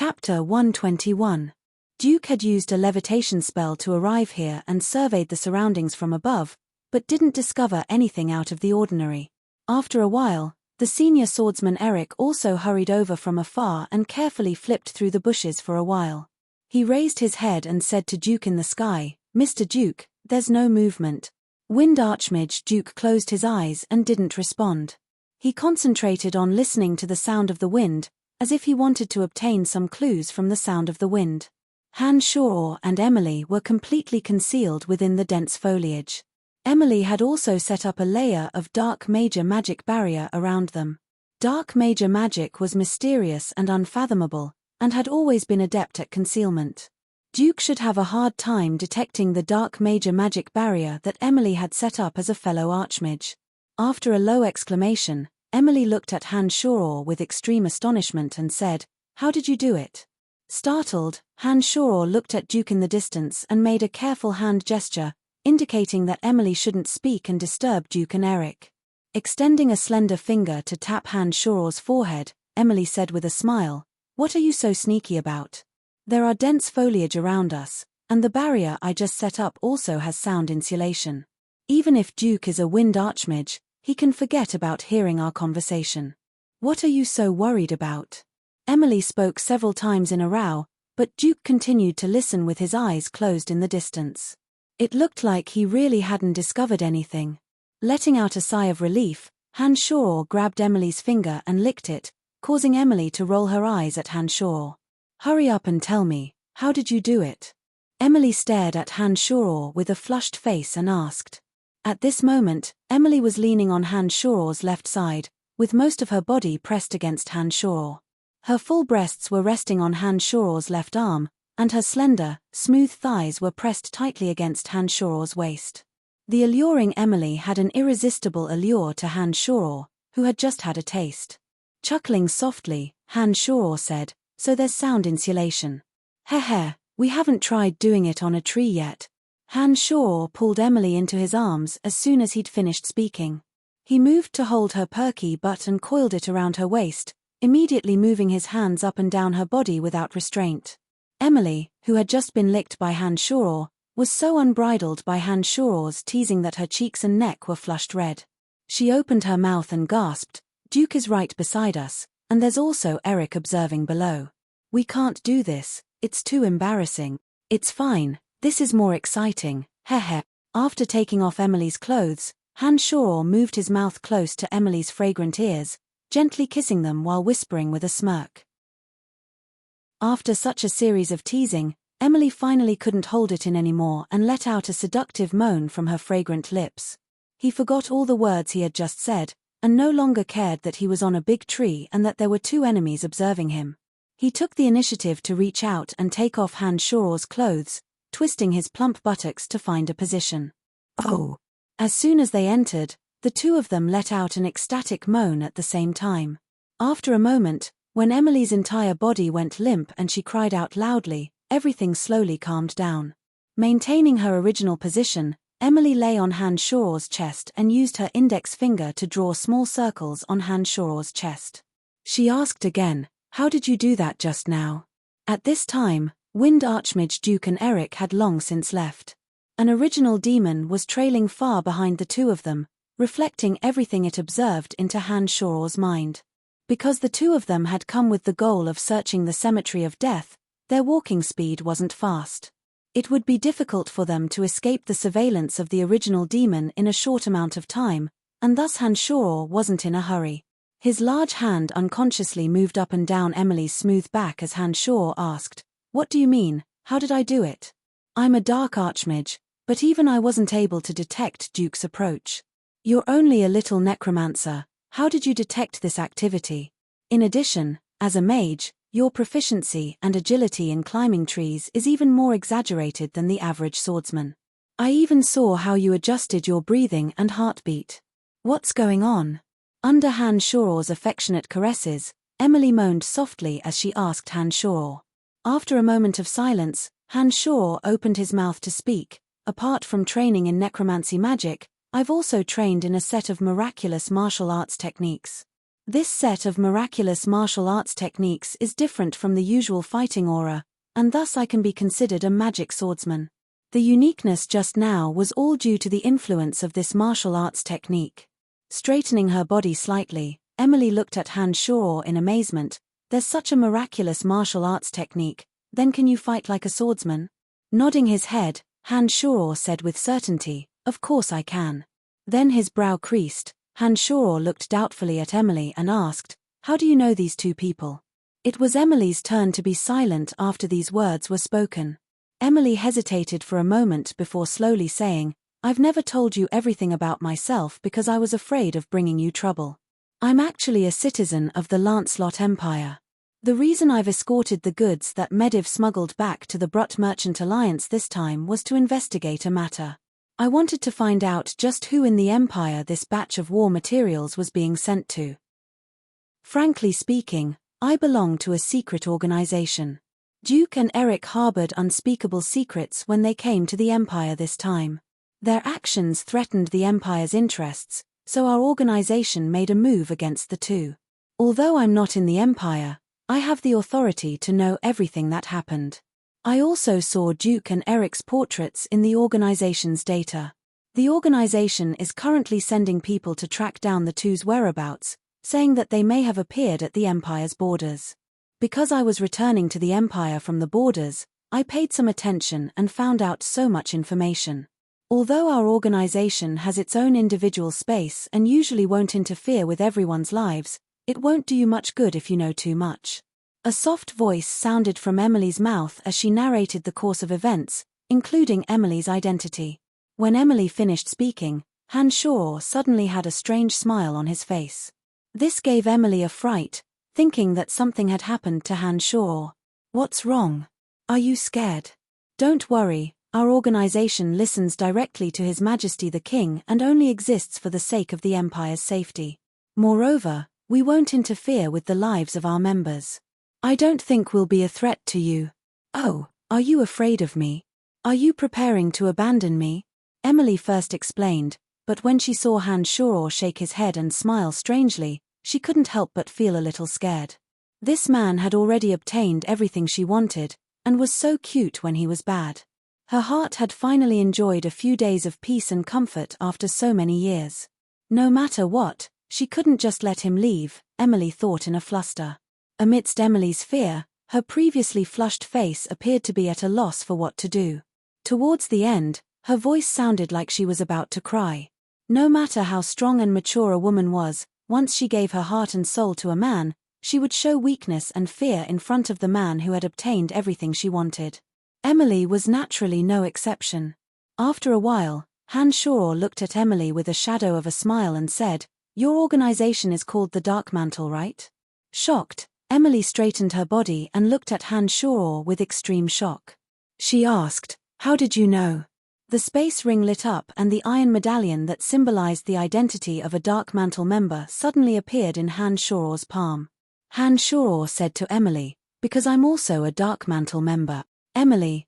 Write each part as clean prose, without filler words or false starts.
Chapter 121. Duke had used a levitation spell to arrive here and surveyed the surroundings from above, but didn't discover anything out of the ordinary. After a while, the senior swordsman Eric also hurried over from afar and carefully flipped through the bushes for a while. He raised his head and said to Duke in the sky, "Mr. Duke, there's no movement." Wind Archmage Duke closed his eyes and didn't respond. He concentrated on listening to the sound of the wind, as if he wanted to obtain some clues from the sound of the wind. Hanshaw and Emily were completely concealed within the dense foliage. Emily had also set up a layer of dark major magic barrier around them. Dark major magic was mysterious and unfathomable, and had always been adept at concealment. Duke should have a hard time detecting the dark major magic barrier that Emily had set up as a fellow Archmage. After a low exclamation, Emily looked at Hanshaw with extreme astonishment and said, "How did you do it?" Startled, Hanshaw looked at Duke in the distance and made a careful hand gesture, indicating that Emily shouldn't speak and disturb Duke and Eric. Extending a slender finger to tap Hanshaw's forehead, Emily said with a smile, "What are you so sneaky about? There are dense foliage around us, and the barrier I just set up also has sound insulation. Even if Duke is a wind archmage, he can forget about hearing our conversation. What are you so worried about?" Emily spoke several times in a row, but Duke continued to listen with his eyes closed in the distance. It looked like he really hadn't discovered anything. Letting out a sigh of relief, Hanshaw grabbed Emily's finger and licked it, causing Emily to roll her eyes at Hanshaw. "Hurry up and tell me, how did you do it?" Emily stared at Hanshaw with a flushed face and asked. At this moment, Emily was leaning on Hanshaw's left side, with most of her body pressed against Hanshaw. Her full breasts were resting on Hanshaw's left arm, and her slender, smooth thighs were pressed tightly against Hanshaw's waist. The alluring Emily had an irresistible allure to Hanshaw, who had just had a taste. Chuckling softly, Hanshaw said, "So there's sound insulation. Heh, we haven't tried doing it on a tree yet." Hanshaw pulled Emily into his arms as soon as he'd finished speaking. He moved to hold her perky butt and coiled it around her waist, immediately moving his hands up and down her body without restraint. Emily, who had just been licked by Hanshaw, was so unbridled by Hanshaw's teasing that her cheeks and neck were flushed red. She opened her mouth and gasped, "Duke is right beside us, and there's also Eric observing below. We can't do this, it's too embarrassing." "It's fine, this is more exciting, heh." After taking off Emily's clothes, Hanshaw moved his mouth close to Emily's fragrant ears, gently kissing them while whispering with a smirk. After such a series of teasing, Emily finally couldn't hold it in anymore and let out a seductive moan from her fragrant lips. He forgot all the words he had just said, and no longer cared that he was on a big tree and that there were two enemies observing him. He took the initiative to reach out and take off Hanshaw's clothes, twisting his plump buttocks to find a position. "Oh!" As soon as they entered, the two of them let out an ecstatic moan at the same time. After a moment, when Emily's entire body went limp and she cried out loudly, everything slowly calmed down. Maintaining her original position, Emily lay on Hanshaw's chest and used her index finger to draw small circles on Hanshaw's chest. She asked again, "How did you do that just now?" At this time, Wind Archmage Duke and Eric had long since left. An original demon was trailing far behind the two of them, reflecting everything it observed into Hanshaw's mind. Because the two of them had come with the goal of searching the cemetery of death, their walking speed wasn't fast. It would be difficult for them to escape the surveillance of the original demon in a short amount of time, and thus Hanshaw wasn't in a hurry. His large hand unconsciously moved up and down Emily's smooth back as Hanshaw asked, "What do you mean, how did I do it?" "I'm a dark archmage, but even I wasn't able to detect Duke's approach." "You're only a little necromancer, how did you detect this activity? In addition, as a mage, your proficiency and agility in climbing trees is even more exaggerated than the average swordsman. I even saw how you adjusted your breathing and heartbeat. What's going on?" Under Hanshaw's affectionate caresses, Emily moaned softly as she asked Hanshaw. After a moment of silence, Hanshaw opened his mouth to speak. "Apart from training in necromancy magic, I've also trained in a set of miraculous martial arts techniques. This set of miraculous martial arts techniques is different from the usual fighting aura, and thus I can be considered a magic swordsman. The uniqueness just now was all due to the influence of this martial arts technique. Straightening her body slightly, Emily looked at Han Shuo in amazement. There's such a miraculous martial arts technique, then can you fight like a swordsman? Nodding his head, Han Shuo said with certainty, of course I can. Then his brow creased. Han Shuo looked doubtfully at Emily and asked, how do you know these two people? It was Emily's turn to be silent after these words were spoken. Emily hesitated for a moment before slowly saying, I've never told you everything about myself because I was afraid of bringing you trouble. I'm actually a citizen of the Lancelot Empire. The reason I've escorted the goods that Medivh smuggled back to the Brut Merchant Alliance this time was to investigate a matter. I wanted to find out just who in the Empire this batch of war materials was being sent to. Frankly speaking, I belong to a secret organization. Duke and Eric harbored unspeakable secrets when they came to the Empire this time. Their actions threatened the Empire's interests, so our organization made a move against the two. Although I'm not in the Empire, I have the authority to know everything that happened. I also saw Duke and Eric's portraits in the organization's data. The organization is currently sending people to track down the two's whereabouts, saying that they may have appeared at the Empire's borders. Because I was returning to the Empire from the borders, I paid some attention and found out so much information. Although our organization has its own individual space and usually won't interfere with everyone's lives, it won't do you much good if you know too much. A soft voice sounded from Emily's mouth as she narrated the course of events, including Emily's identity. When Emily finished speaking, Han Shuo suddenly had a strange smile on his face. This gave Emily a fright, thinking that something had happened to Han Shuo. What's wrong? Are you scared? Don't worry, our organization listens directly to His Majesty the King and only exists for the sake of the Empire's safety. Moreover, we won't interfere with the lives of our members. I don't think we'll be a threat to you. Oh, are you afraid of me? Are you preparing to abandon me? Emily first explained, but when she saw Han Shuo shake his head and smile strangely, she couldn't help but feel a little scared. This man had already obtained everything she wanted, and was so cute when he was bad. Her heart had finally enjoyed a few days of peace and comfort after so many years. No matter what, she couldn't just let him leave, Emily thought in a fluster. Amidst Emily's fear, her previously flushed face appeared to be at a loss for what to do. Towards the end, her voice sounded like she was about to cry. No matter how strong and mature a woman was, once she gave her heart and soul to a man, she would show weakness and fear in front of the man who had obtained everything she wanted. Emily was naturally no exception. After a while, Han Shuo looked at Emily with a shadow of a smile and said, Your organization is called the Dark Mantle, right? Shocked, Emily straightened her body and looked at Han Shuo with extreme shock. She asked, How did you know? The space ring lit up and the iron medallion that symbolized the identity of a Dark Mantle member suddenly appeared in Han Shuo's palm. Han Shuo said to Emily, Because I'm also a Dark Mantle member. Emily,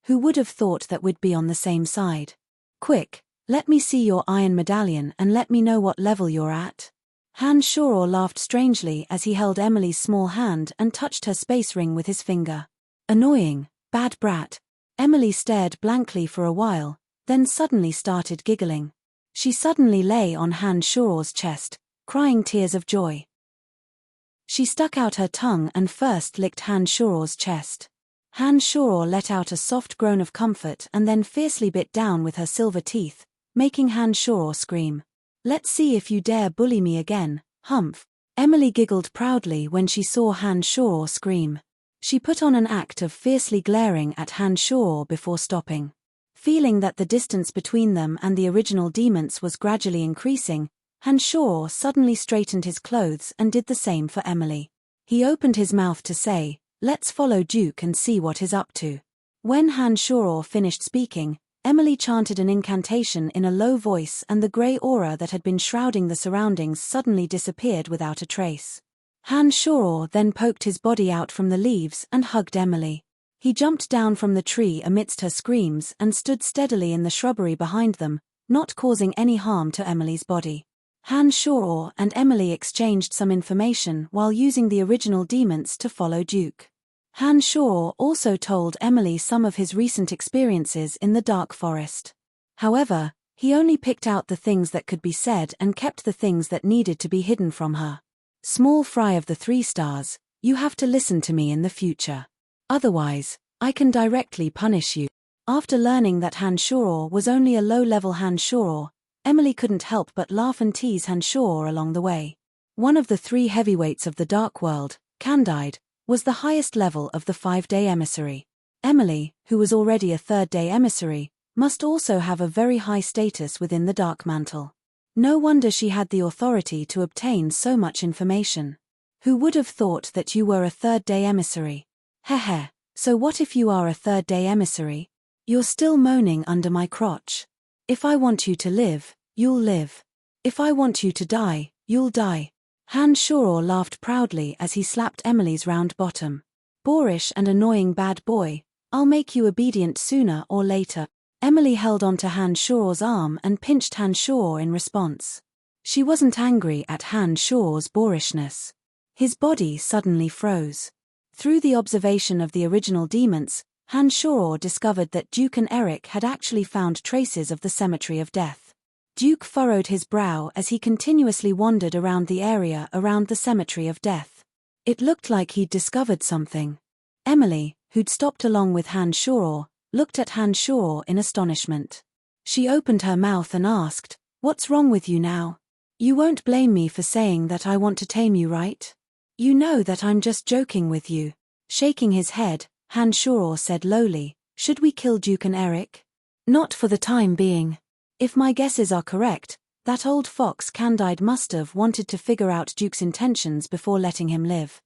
who would have thought that we'd be on the same side? Quick, let me see your iron medallion and let me know what level you're at. Han Shuo laughed strangely as he held Emily's small hand and touched her space ring with his finger. Annoying, bad brat. Emily stared blankly for a while, then suddenly started giggling. She suddenly lay on Han Shuo's chest, crying tears of joy. She stuck out her tongue and first licked Han Shuo's chest. Han Shuo let out a soft groan of comfort and then fiercely bit down with her silver teeth, making Han Shuo scream. Let's see if you dare bully me again, humph. Emily giggled proudly when she saw Han Shuo scream. She put on an act of fiercely glaring at Han Shuo before stopping. Feeling that the distance between them and the original demons was gradually increasing, Han Shuo suddenly straightened his clothes and did the same for Emily. He opened his mouth to say, Let's follow Duke and see what he's up to. When Han Shuo finished speaking, Emily chanted an incantation in a low voice and the grey aura that had been shrouding the surroundings suddenly disappeared without a trace. Han Shuo then poked his body out from the leaves and hugged Emily. He jumped down from the tree amidst her screams and stood steadily in the shrubbery behind them, not causing any harm to Emily's body. Han Shoror and Emily exchanged some information while using the original demons to follow Duke. Han Shoror also told Emily some of his recent experiences in the dark forest. However, he only picked out the things that could be said and kept the things that needed to be hidden from her. Small fry of the 3 stars, you have to listen to me in the future. Otherwise, I can directly punish you. After learning that Han Shoror was only a low-level Han Shoror, Emily couldn't help but laugh and tease Han Shoror along the way. One of the 3 heavyweights of the dark world, Candide, was the highest level of the 5-day emissary. Emily, who was already a 3rd-day emissary, must also have a very high status within the Dark Mantle. No wonder she had the authority to obtain so much information. Who would have thought that you were a 3rd-day emissary? Heh, so what if you are a 3rd-day emissary? You're still moaning under my crotch. If I want you to live, you'll live. If I want you to die, you'll die. Han Shoror laughed proudly as he slapped Emily's round bottom. Boorish and annoying bad boy, I'll make you obedient sooner or later. Emily held onto Han Shoror's arm and pinched Han Shoror in response. She wasn't angry at Han Shoror's boorishness. His body suddenly froze. Through the observation of the original demons, Han Shoror discovered that Duke and Eric had actually found traces of the Cemetery of Death. Duke furrowed his brow as he continuously wandered around the area around the Cemetery of Death. It looked like he'd discovered something. Emily, who'd stopped along with Han Shoror, looked at Han Shoror in astonishment. She opened her mouth and asked, "What's wrong with you now? You won't blame me for saying that I want to tame you, right? You know that I'm just joking with you." Shaking his head, Han Shoror said lowly, "Should we kill Duke and Eric?" "Not for the time being. If my guesses are correct, that old fox Candide must have wanted to figure out Duke's intentions before letting him live.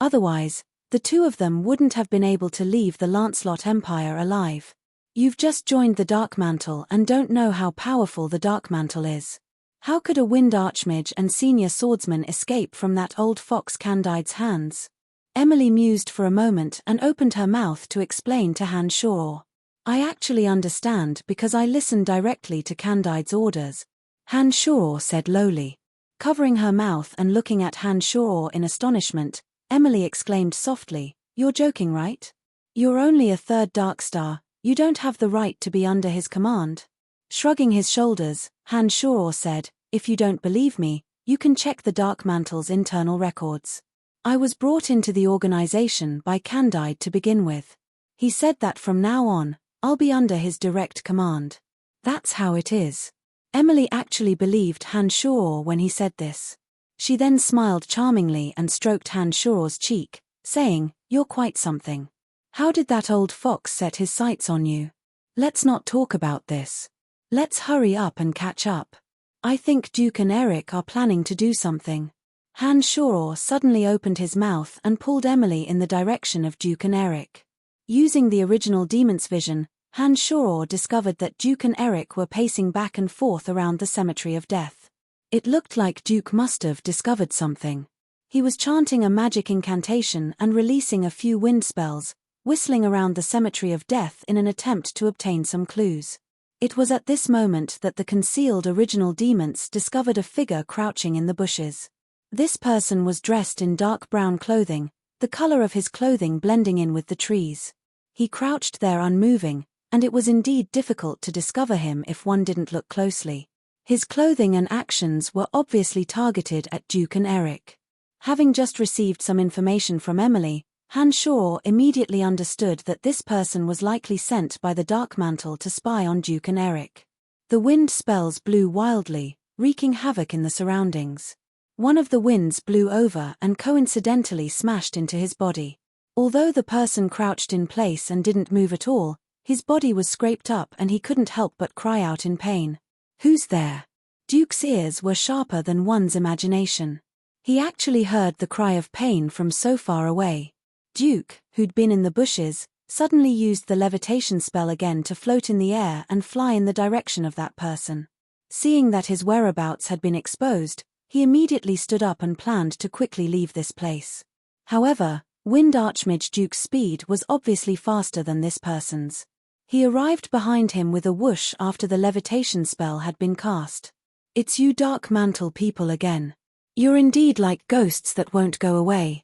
Otherwise, the 2 of them wouldn't have been able to leave the Lancelot Empire alive. You've just joined the Dark Mantle and don't know how powerful the Dark Mantle is. How could a Wind Archmage and senior swordsman escape from that old fox Candide's hands?" Emily mused for a moment and opened her mouth to explain to Han Shoror. "I actually understand because I listened directly to Candide's orders," Han Shoror said lowly. Covering her mouth and looking at Han Shoror in astonishment, Emily exclaimed softly, "You're joking, right? You're only a 3rd Dark Star, you don't have the right to be under his command." Shrugging his shoulders, Han Shoror said, "If you don't believe me, you can check the Dark Mantle's internal records. I was brought into the organization by Candide to begin with. He said that from now on, I'll be under his direct command. That's how it is." Emily actually believed Han Shoror when he said this. She then smiled charmingly and stroked Han Shoror's cheek, saying, "You're quite something. How did that old fox set his sights on you? Let's not talk about this. Let's hurry up and catch up. I think Duke and Eric are planning to do something." Han Shoror suddenly opened his mouth and pulled Emily in the direction of Duke and Eric. Using the original demon's vision, Han Shoror discovered that Duke and Eric were pacing back and forth around the Cemetery of Death. It looked like Duke must have discovered something. He was chanting a magic incantation and releasing a few wind spells, whistling around the Cemetery of Death in an attempt to obtain some clues. It was at this moment that the concealed original demons discovered a figure crouching in the bushes. This person was dressed in dark brown clothing, the color of his clothing blending in with the trees. He crouched there unmoving, and it was indeed difficult to discover him if one didn't look closely. His clothing and actions were obviously targeted at Duke and Eric. Having just received some information from Emily, Han Shoror immediately understood that this person was likely sent by the Dark Mantle to spy on Duke and Eric. The wind spells blew wildly, wreaking havoc in the surroundings. One of the winds blew over and coincidentally smashed into his body. Although the person crouched in place and didn't move at all, his body was scraped up and he couldn't help but cry out in pain. "Who's there?" Duke's ears were sharper than one's imagination. He actually heard the cry of pain from so far away. Duke, who'd been in the bushes, suddenly used the levitation spell again to float in the air and fly in the direction of that person. Seeing that his whereabouts had been exposed, he immediately stood up and planned to quickly leave this place. However, Wind Archmage Duke's speed was obviously faster than this person's. He arrived behind him with a whoosh after the levitation spell had been cast. It's you Dark Mantle people again. You're indeed like ghosts that won't go away.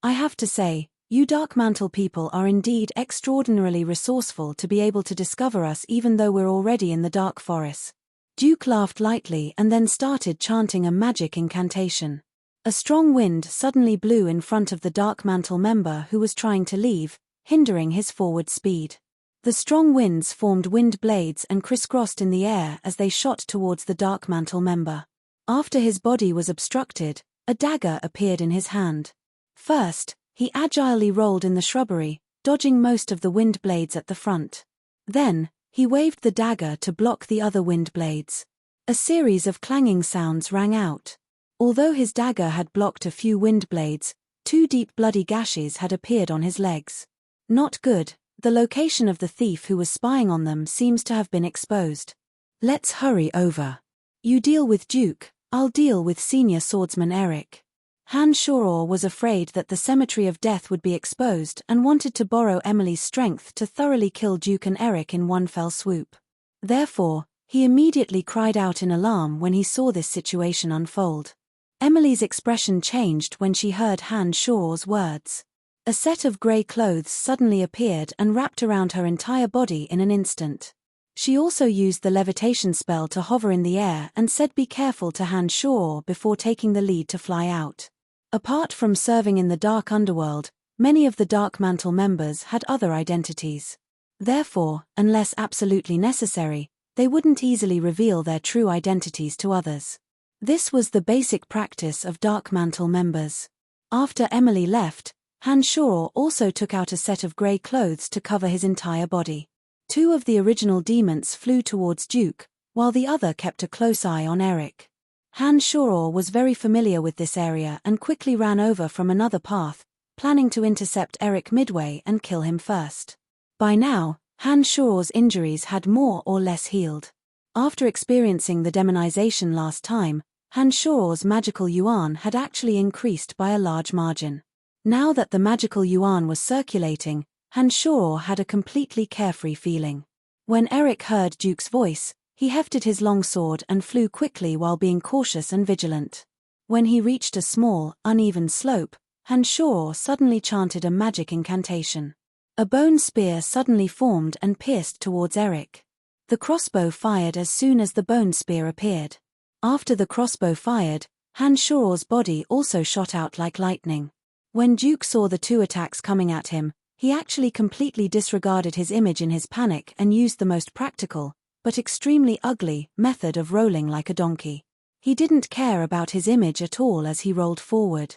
I have to say, you Dark Mantle people are indeed extraordinarily resourceful to be able to discover us even though we're already in the dark forest. Duke laughed lightly and then started chanting a magic incantation. A strong wind suddenly blew in front of the Dark Mantle member who was trying to leave, hindering his forward speed. The strong winds formed wind blades and crisscrossed in the air as they shot towards the Dark Mantle member. After his body was obstructed, a dagger appeared in his hand. First, he agilely rolled in the shrubbery, dodging most of the wind blades at the front. Then, he waved the dagger to block the other wind blades. A series of clanging sounds rang out. Although his dagger had blocked a few wind blades, 2 deep bloody gashes had appeared on his legs. Not good, the location of the thief who was spying on them seems to have been exposed. Let's hurry over. You deal with Duke, I'll deal with Senior Swordsman Eric. Han Shoror was afraid that the Cemetery of Death would be exposed and wanted to borrow Emily's strength to thoroughly kill Duke and Eric in one fell swoop. Therefore, he immediately cried out in alarm when he saw this situation unfold. Emily's expression changed when she heard Han Shoror's words. A set of grey clothes suddenly appeared and wrapped around her entire body in an instant. She also used the levitation spell to hover in the air and said be careful to Han Shoror before taking the lead to fly out. Apart from serving in the dark underworld, many of the Dark Mantle members had other identities. Therefore, unless absolutely necessary, they wouldn't easily reveal their true identities to others. This was the basic practice of Dark Mantle members. After Emily left, Han Shoror also took out a set of grey clothes to cover his entire body. 2 of the original demons flew towards Duke, while the other kept a close eye on Eric. Han Shoror was very familiar with this area and quickly ran over from another path, planning to intercept Eric midway and kill him first. By now, Han Shoror's injuries had more or less healed. After experiencing the demonization last time, Han Shoror's magical yuan had actually increased by a large margin. Now that the magical yuan was circulating, Han Shoror had a completely carefree feeling. When Eric heard Duke's voice, he hefted his long sword and flew quickly while being cautious and vigilant. When he reached a small, uneven slope, Han Shoror suddenly chanted a magic incantation. A bone spear suddenly formed and pierced towards Eric. The crossbow fired as soon as the bone spear appeared. After the crossbow fired, Han Shoror's body also shot out like lightning. When Duke saw the 2 attacks coming at him, he actually completely disregarded his image in his panic and used the most practical, but extremely ugly, method of rolling like a donkey. He didn't care about his image at all as he rolled forward.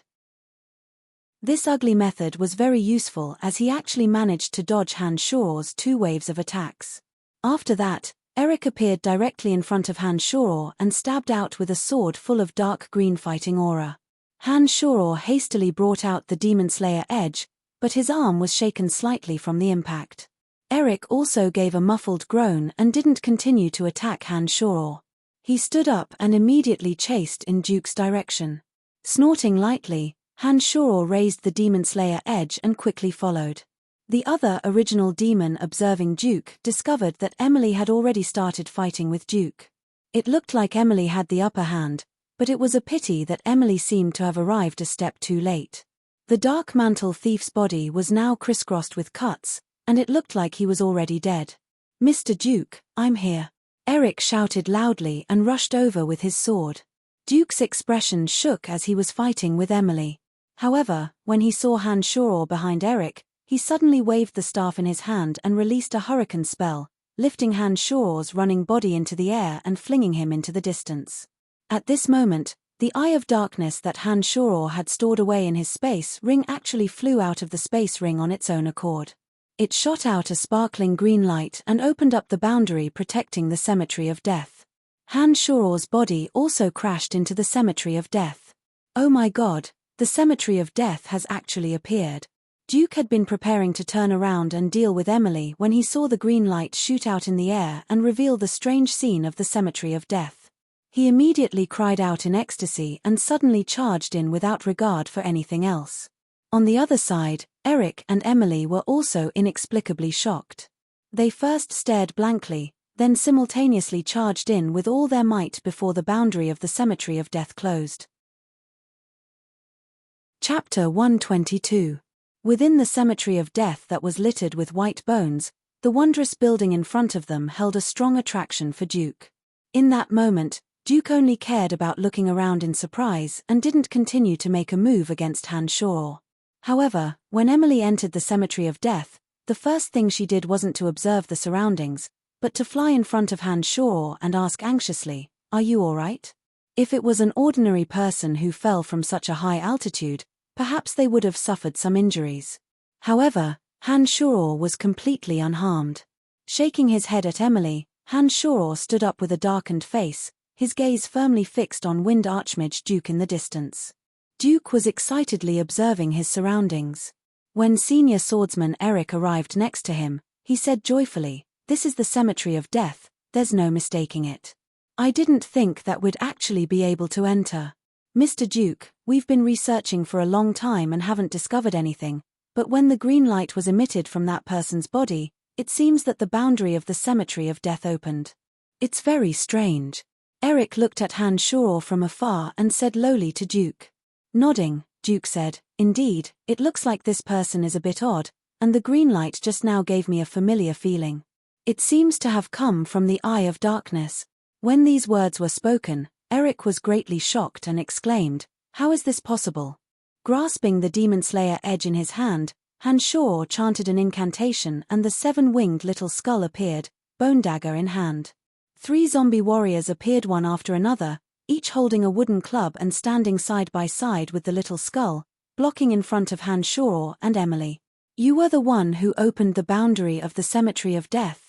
This ugly method was very useful as he actually managed to dodge Han Shoror's 2 waves of attacks. After that, Eric appeared directly in front of Han Shoror and stabbed out with a sword full of dark green fighting aura. Han Shoror hastily brought out the Demon Slayer edge, but his arm was shaken slightly from the impact. Eric also gave a muffled groan and didn't continue to attack Han Shoror. He stood up and immediately chased in Duke's direction. Snorting lightly, Han Shoror raised the Demon Slayer edge and quickly followed. The other original demon observing Duke discovered that Emily had already started fighting with Duke. It looked like Emily had the upper hand, but it was a pity that Emily seemed to have arrived a step too late. The Dark Mantle thief's body was now crisscrossed with cuts, and it looked like he was already dead. "Mr. Duke, I'm here," Eric shouted loudly and rushed over with his sword. Duke's expression shook as he was fighting with Emily. However, when he saw Han Shoror behind Eric, he suddenly waved the staff in his hand and released a hurricane spell, lifting Han Shoror's running body into the air and flinging him into the distance. At this moment, the eye of darkness that Han Shoror had stored away in his space ring actually flew out of the space ring on its own accord. It shot out a sparkling green light and opened up the boundary protecting the Cemetery of Death. Han Shoror's body also crashed into the Cemetery of Death. Oh my god, the Cemetery of Death has actually appeared. Duke had been preparing to turn around and deal with Emily when he saw the green light shoot out in the air and reveal the strange scene of the Cemetery of Death. He immediately cried out in ecstasy and suddenly charged in without regard for anything else. On the other side, Eric and Emily were also inexplicably shocked. They first stared blankly, then simultaneously charged in with all their might before the boundary of the cemetery of death closed. Chapter 122. Within the cemetery of death that was littered with white bones, the wondrous building in front of them held a strong attraction for Duke. In that moment, Duke only cared about looking around in surprise and didn't continue to make a move against Han Shaw. However, when Emily entered the cemetery of death, the first thing she did wasn't to observe the surroundings, but to fly in front of Han Shaw and ask anxiously, "Are you all right?" If it was an ordinary person who fell from such a high altitude, perhaps they would have suffered some injuries. However, Han Shaw was completely unharmed. Shaking his head at Emily, Han Shaw stood up with a darkened face, his gaze firmly fixed on Wind Archmage Duke in the distance. Duke was excitedly observing his surroundings. When senior swordsman Eric arrived next to him, he said joyfully, "This is the cemetery of death, there's no mistaking it. I didn't think that we'd actually be able to enter. Mr. Duke, we've been researching for a long time and haven't discovered anything, but when the green light was emitted from that person's body, it seems that the boundary of the cemetery of death opened. It's very strange." Eric looked at Han Shaw from afar and said lowly to Duke. Nodding, Duke said, "Indeed, it looks like this person is a bit odd, and the green light just now gave me a familiar feeling. It seems to have come from the Eye of Darkness." When these words were spoken, Eric was greatly shocked and exclaimed, "How is this possible?" Grasping the Demon Slayer edge in his hand, Han Shaw chanted an incantation and the seven-winged little skull appeared, bone dagger in hand. 3 zombie warriors appeared one after another, each holding a wooden club and standing side by side with the little skull, blocking in front of Han Shaw and Emily. "You were the one who opened the boundary of the cemetery of death."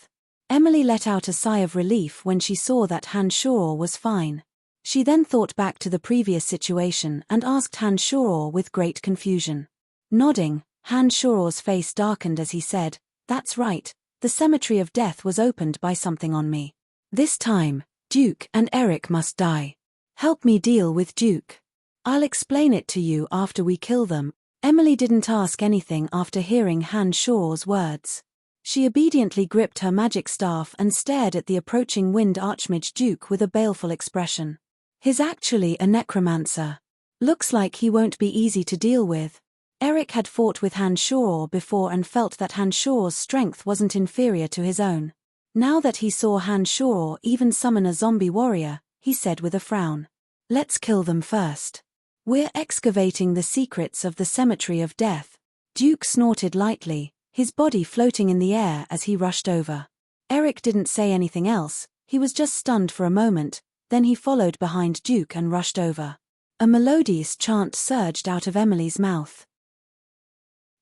Emily let out a sigh of relief when she saw that Han Shaw was fine. She then thought back to the previous situation and asked Han Shaw with great confusion. Nodding, Han Shaw's face darkened as he said, "That's right, the cemetery of death was opened by something on me. This time, Duke and Eric must die. Help me deal with Duke. I'll explain it to you after we kill them." Emily didn't ask anything after hearing Han Shaw's words. She obediently gripped her magic staff and stared at the approaching Wind Archmage Duke with a baleful expression. "He's actually a necromancer. Looks like he won't be easy to deal with." Eric had fought with Han Shaw before and felt that Han Shaw's strength wasn't inferior to his own. Now that he saw Han Shaw even summon a zombie warrior, he said with a frown, "Let's kill them first. We're excavating the secrets of the cemetery of death." Duke snorted lightly, his body floating in the air as he rushed over. Eric didn't say anything else, he was just stunned for a moment, then he followed behind Duke and rushed over. A melodious chant surged out of Emily's mouth.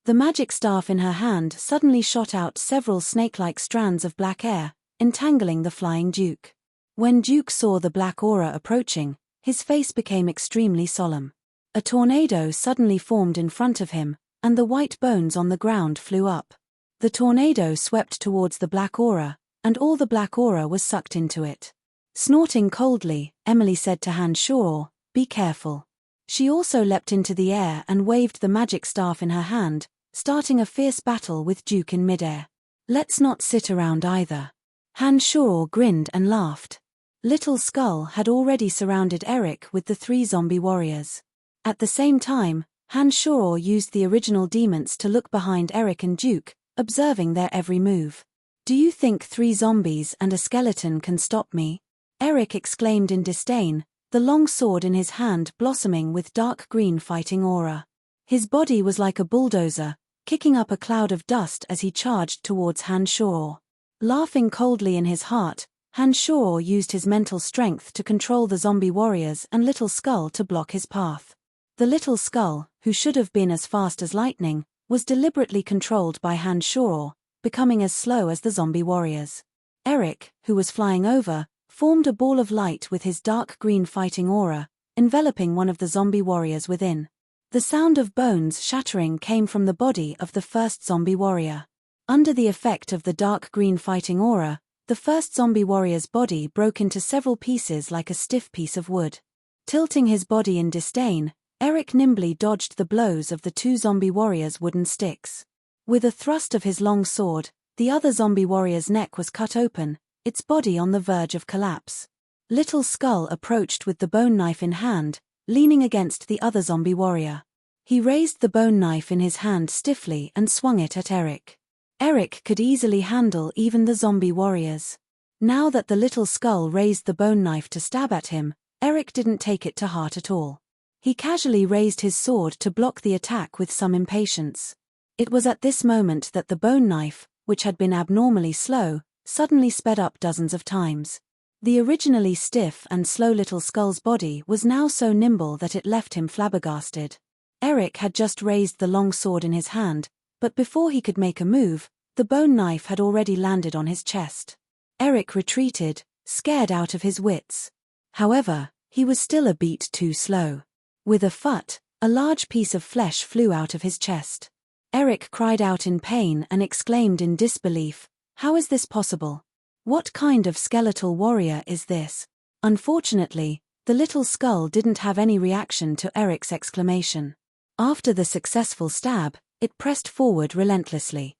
The magic staff in her hand suddenly shot out several snake-like strands of black air, entangling the flying Duke. When Duke saw the black aura approaching, his face became extremely solemn. A tornado suddenly formed in front of him, and the white bones on the ground flew up. The tornado swept towards the black aura, and all the black aura was sucked into it. Snorting coldly, Emily said to Han Shaw, "Be careful." She also leapt into the air and waved the magic staff in her hand, starting a fierce battle with Duke in midair. "Let's not sit around either." Han Shaw grinned and laughed. Little Skull had already surrounded Eric with the 3 zombie warriors. At the same time, Han Shaw used the original demons to look behind Eric and Duke, observing their every move. "Do you think 3 zombies and a skeleton can stop me?" Eric exclaimed in disdain, the long sword in his hand blossoming with dark green fighting aura. His body was like a bulldozer, kicking up a cloud of dust as he charged towards Han Shaw. Laughing coldly in his heart, Han Shaw used his mental strength to control the zombie warriors and Little Skull to block his path. The Little Skull, who should have been as fast as lightning, was deliberately controlled by Han Shaw, becoming as slow as the zombie warriors. Eric, who was flying over, formed a ball of light with his dark green fighting aura, enveloping one of the zombie warriors within. The sound of bones shattering came from the body of the first zombie warrior. Under the effect of the dark green fighting aura, the first zombie warrior's body broke into several pieces like a stiff piece of wood. Tilting his body in disdain, Eric nimbly dodged the blows of the 2 zombie warriors' wooden sticks. With a thrust of his long sword, the other zombie warrior's neck was cut open, its body on the verge of collapse. Little Skull approached with the bone knife in hand, leaning against the other zombie warrior. He raised the bone knife in his hand stiffly and swung it at Eric. Eric could easily handle even the zombie warriors. Now that the Little Skull raised the bone knife to stab at him, Eric didn't take it to heart at all. He casually raised his sword to block the attack with some impatience. It was at this moment that the bone knife, which had been abnormally slow, suddenly sped up dozens of times. The originally stiff and slow Little Skull's body was now so nimble that it left him flabbergasted. Eric had just raised the long sword in his hand, but before he could make a move, the bone knife had already landed on his chest. Eric retreated, scared out of his wits. However, he was still a beat too slow. With a phut, a large piece of flesh flew out of his chest. Eric cried out in pain and exclaimed in disbelief, "How is this possible? What kind of skeletal warrior is this?" Unfortunately, the Little Skull didn't have any reaction to Eric's exclamation. After the successful stab, it pressed forward relentlessly.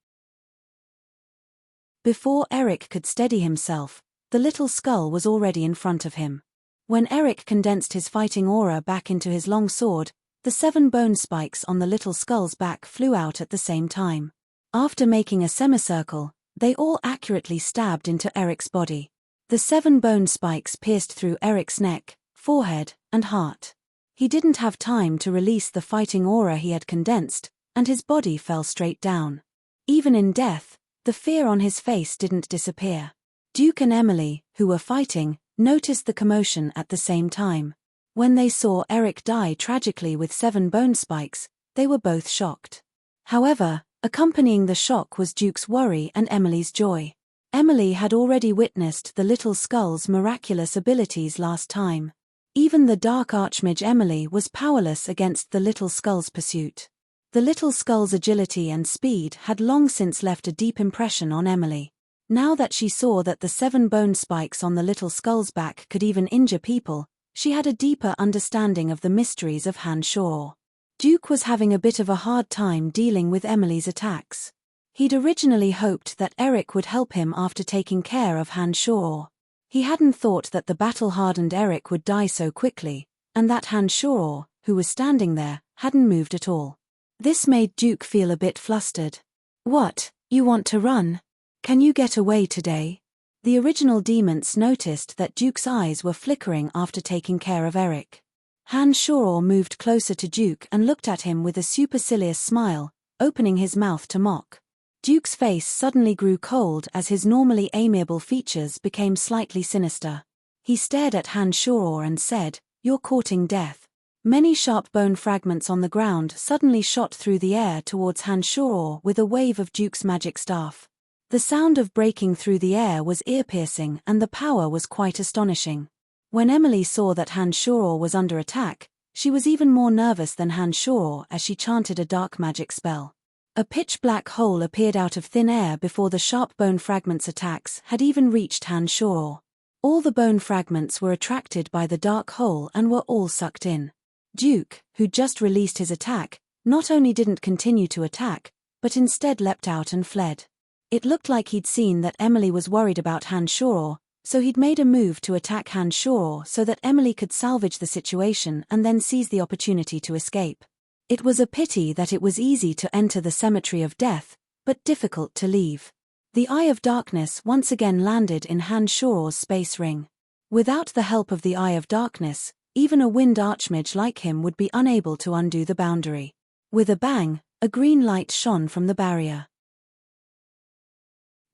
Before Eric could steady himself, the Little Skull was already in front of him. When Eric condensed his fighting aura back into his long sword, the 7 bone spikes on the Little Skull's back flew out at the same time. After making a semicircle, they all accurately stabbed into Eric's body. The 7 bone spikes pierced through Eric's neck, forehead, and heart. He didn't have time to release the fighting aura he had condensed, and his body fell straight down. Even in death, the fear on his face didn't disappear. Duke and Emily, who were fighting, noticed the commotion at the same time. When they saw Eric die tragically with 7 bone spikes, they were both shocked. However, accompanying the shock was Duke's worry and Emily's joy. Emily had already witnessed the Little Skull's miraculous abilities last time. Even the Dark Archmage Emily was powerless against the Little Skull's pursuit. The Little Skull's agility and speed had long since left a deep impression on Emily. Now that she saw that the 7 bone spikes on the Little Skull's back could even injure people, she had a deeper understanding of the mysteries of Han Shor. Duke was having a bit of a hard time dealing with Emily's attacks. He'd originally hoped that Eric would help him after taking care of Han Shor. He hadn't thought that the battle-hardened Eric would die so quickly, and that Han Shor, who was standing there, hadn't moved at all. This made Duke feel a bit flustered. "What, you want to run? Can you get away today?" The original demons noticed that Duke's eyes were flickering after taking care of Eric. Han Shor moved closer to Duke and looked at him with a supercilious smile, opening his mouth to mock. Duke's face suddenly grew cold as his normally amiable features became slightly sinister. He stared at Han Shor and said, "You're courting death." Many sharp bone fragments on the ground suddenly shot through the air towards Han Shor with a wave of Duke's magic staff. The sound of breaking through the air was ear-piercing and the power was quite astonishing. When Emily saw that Han Shor was under attack, she was even more nervous than Han Shor as she chanted a dark magic spell. A pitch-black hole appeared out of thin air before the sharp bone fragments' attacks had even reached Han Shor. All the bone fragments were attracted by the dark hole and were all sucked in. Duke, who just released his attack, not only didn't continue to attack, but instead leapt out and fled. It looked like he'd seen that Emily was worried about Han Shor, so he'd made a move to attack Han Shor so that Emily could salvage the situation and then seize the opportunity to escape. It was a pity that it was easy to enter the cemetery of death, but difficult to leave. The Eye of Darkness once again landed in Han Shor's space ring. Without the help of the Eye of Darkness, even a wind archmage like him would be unable to undo the boundary. With a bang, a green light shone from the barrier.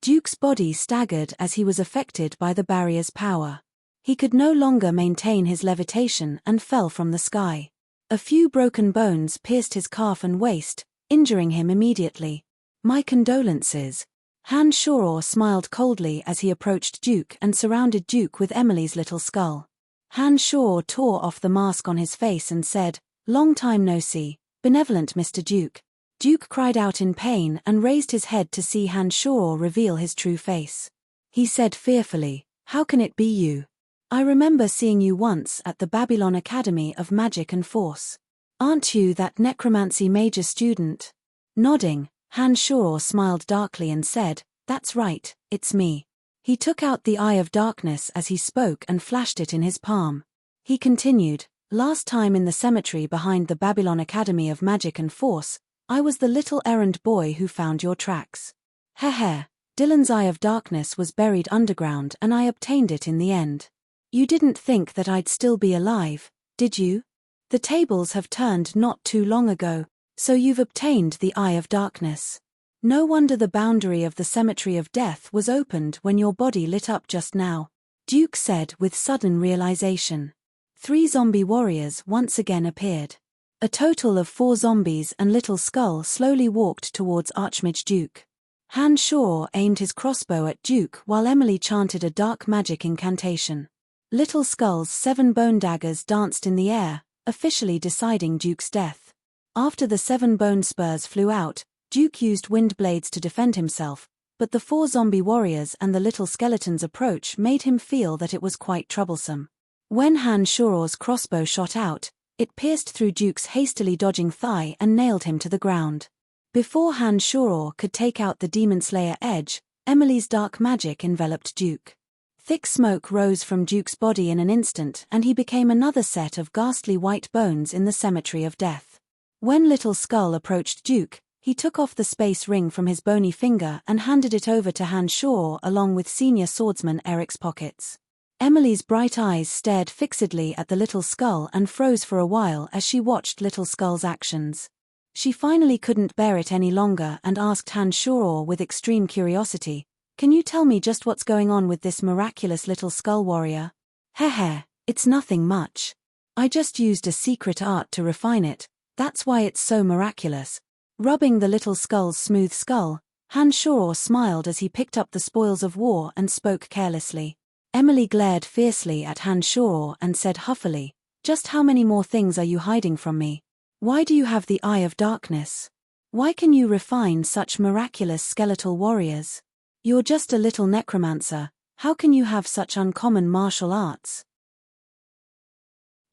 Duke's body staggered as he was affected by the barrier's power. He could no longer maintain his levitation and fell from the sky. A few broken bones pierced his calf and waist, injuring him immediately. "My condolences." Han Shor smiled coldly as he approached Duke and surrounded Duke with Emily's Little Skull. Han Shor tore off the mask on his face and said, "Long time no see, benevolent Mr. Duke." Duke cried out in pain and raised his head to see Han Shor reveal his true face. He said fearfully, "How can it be you? I remember seeing you once at the Babylon Academy of Magic and Force. Aren't you that necromancy major student?" Nodding, Han Shor smiled darkly and said, "That's right, it's me." He took out the Eye of Darkness as he spoke and flashed it in his palm. He continued, "Last time in the cemetery behind the Babylon Academy of Magic and Force, I was the little errand boy who found your tracks. Heh. Dylan's Eye of Darkness was buried underground and I obtained it in the end. You didn't think that I'd still be alive, did you? The tables have turned not too long ago, so you've obtained the Eye of Darkness. No wonder the boundary of the Cemetery of Death was opened when your body lit up just now," Duke said with sudden realization. 3 zombie warriors once again appeared. A total of 4 zombies and Little Skull slowly walked towards Archmage Duke. Han Shaw aimed his crossbow at Duke while Emily chanted a dark magic incantation. Little Skull's 7 bone daggers danced in the air, officially deciding Duke's death. After the 7 bone spurs flew out, Duke used wind blades to defend himself, but the 4 zombie warriors and the little skeleton's approach made him feel that it was quite troublesome. When Han Shaw's crossbow shot out, it pierced through Duke's hastily dodging thigh and nailed him to the ground. Before Han Shaw could take out the Demon Slayer edge, Emily's dark magic enveloped Duke. Thick smoke rose from Duke's body in an instant and he became another set of ghastly white bones in the Cemetery of Death. When Little Skull approached Duke, he took off the space ring from his bony finger and handed it over to Han Shaw along with senior swordsman Eric's pockets. Emily's bright eyes stared fixedly at the Little Skull and froze for a while as she watched Little Skull's actions. She finally couldn't bear it any longer and asked Han Shaw with extreme curiosity, "Can you tell me just what's going on with this miraculous Little Skull warrior?" It's nothing much. I just used a secret art to refine it, that's why it's so miraculous." Rubbing the Little Skull's smooth skull, Han Shaw smiled as he picked up the spoils of war and spoke carelessly. Emily glared fiercely at Han Shaw and said huffily, "Just how many more things are you hiding from me? Why do you have the Eye of Darkness? Why can you refine such miraculous skeletal warriors? You're just a little necromancer, how can you have such uncommon martial arts?"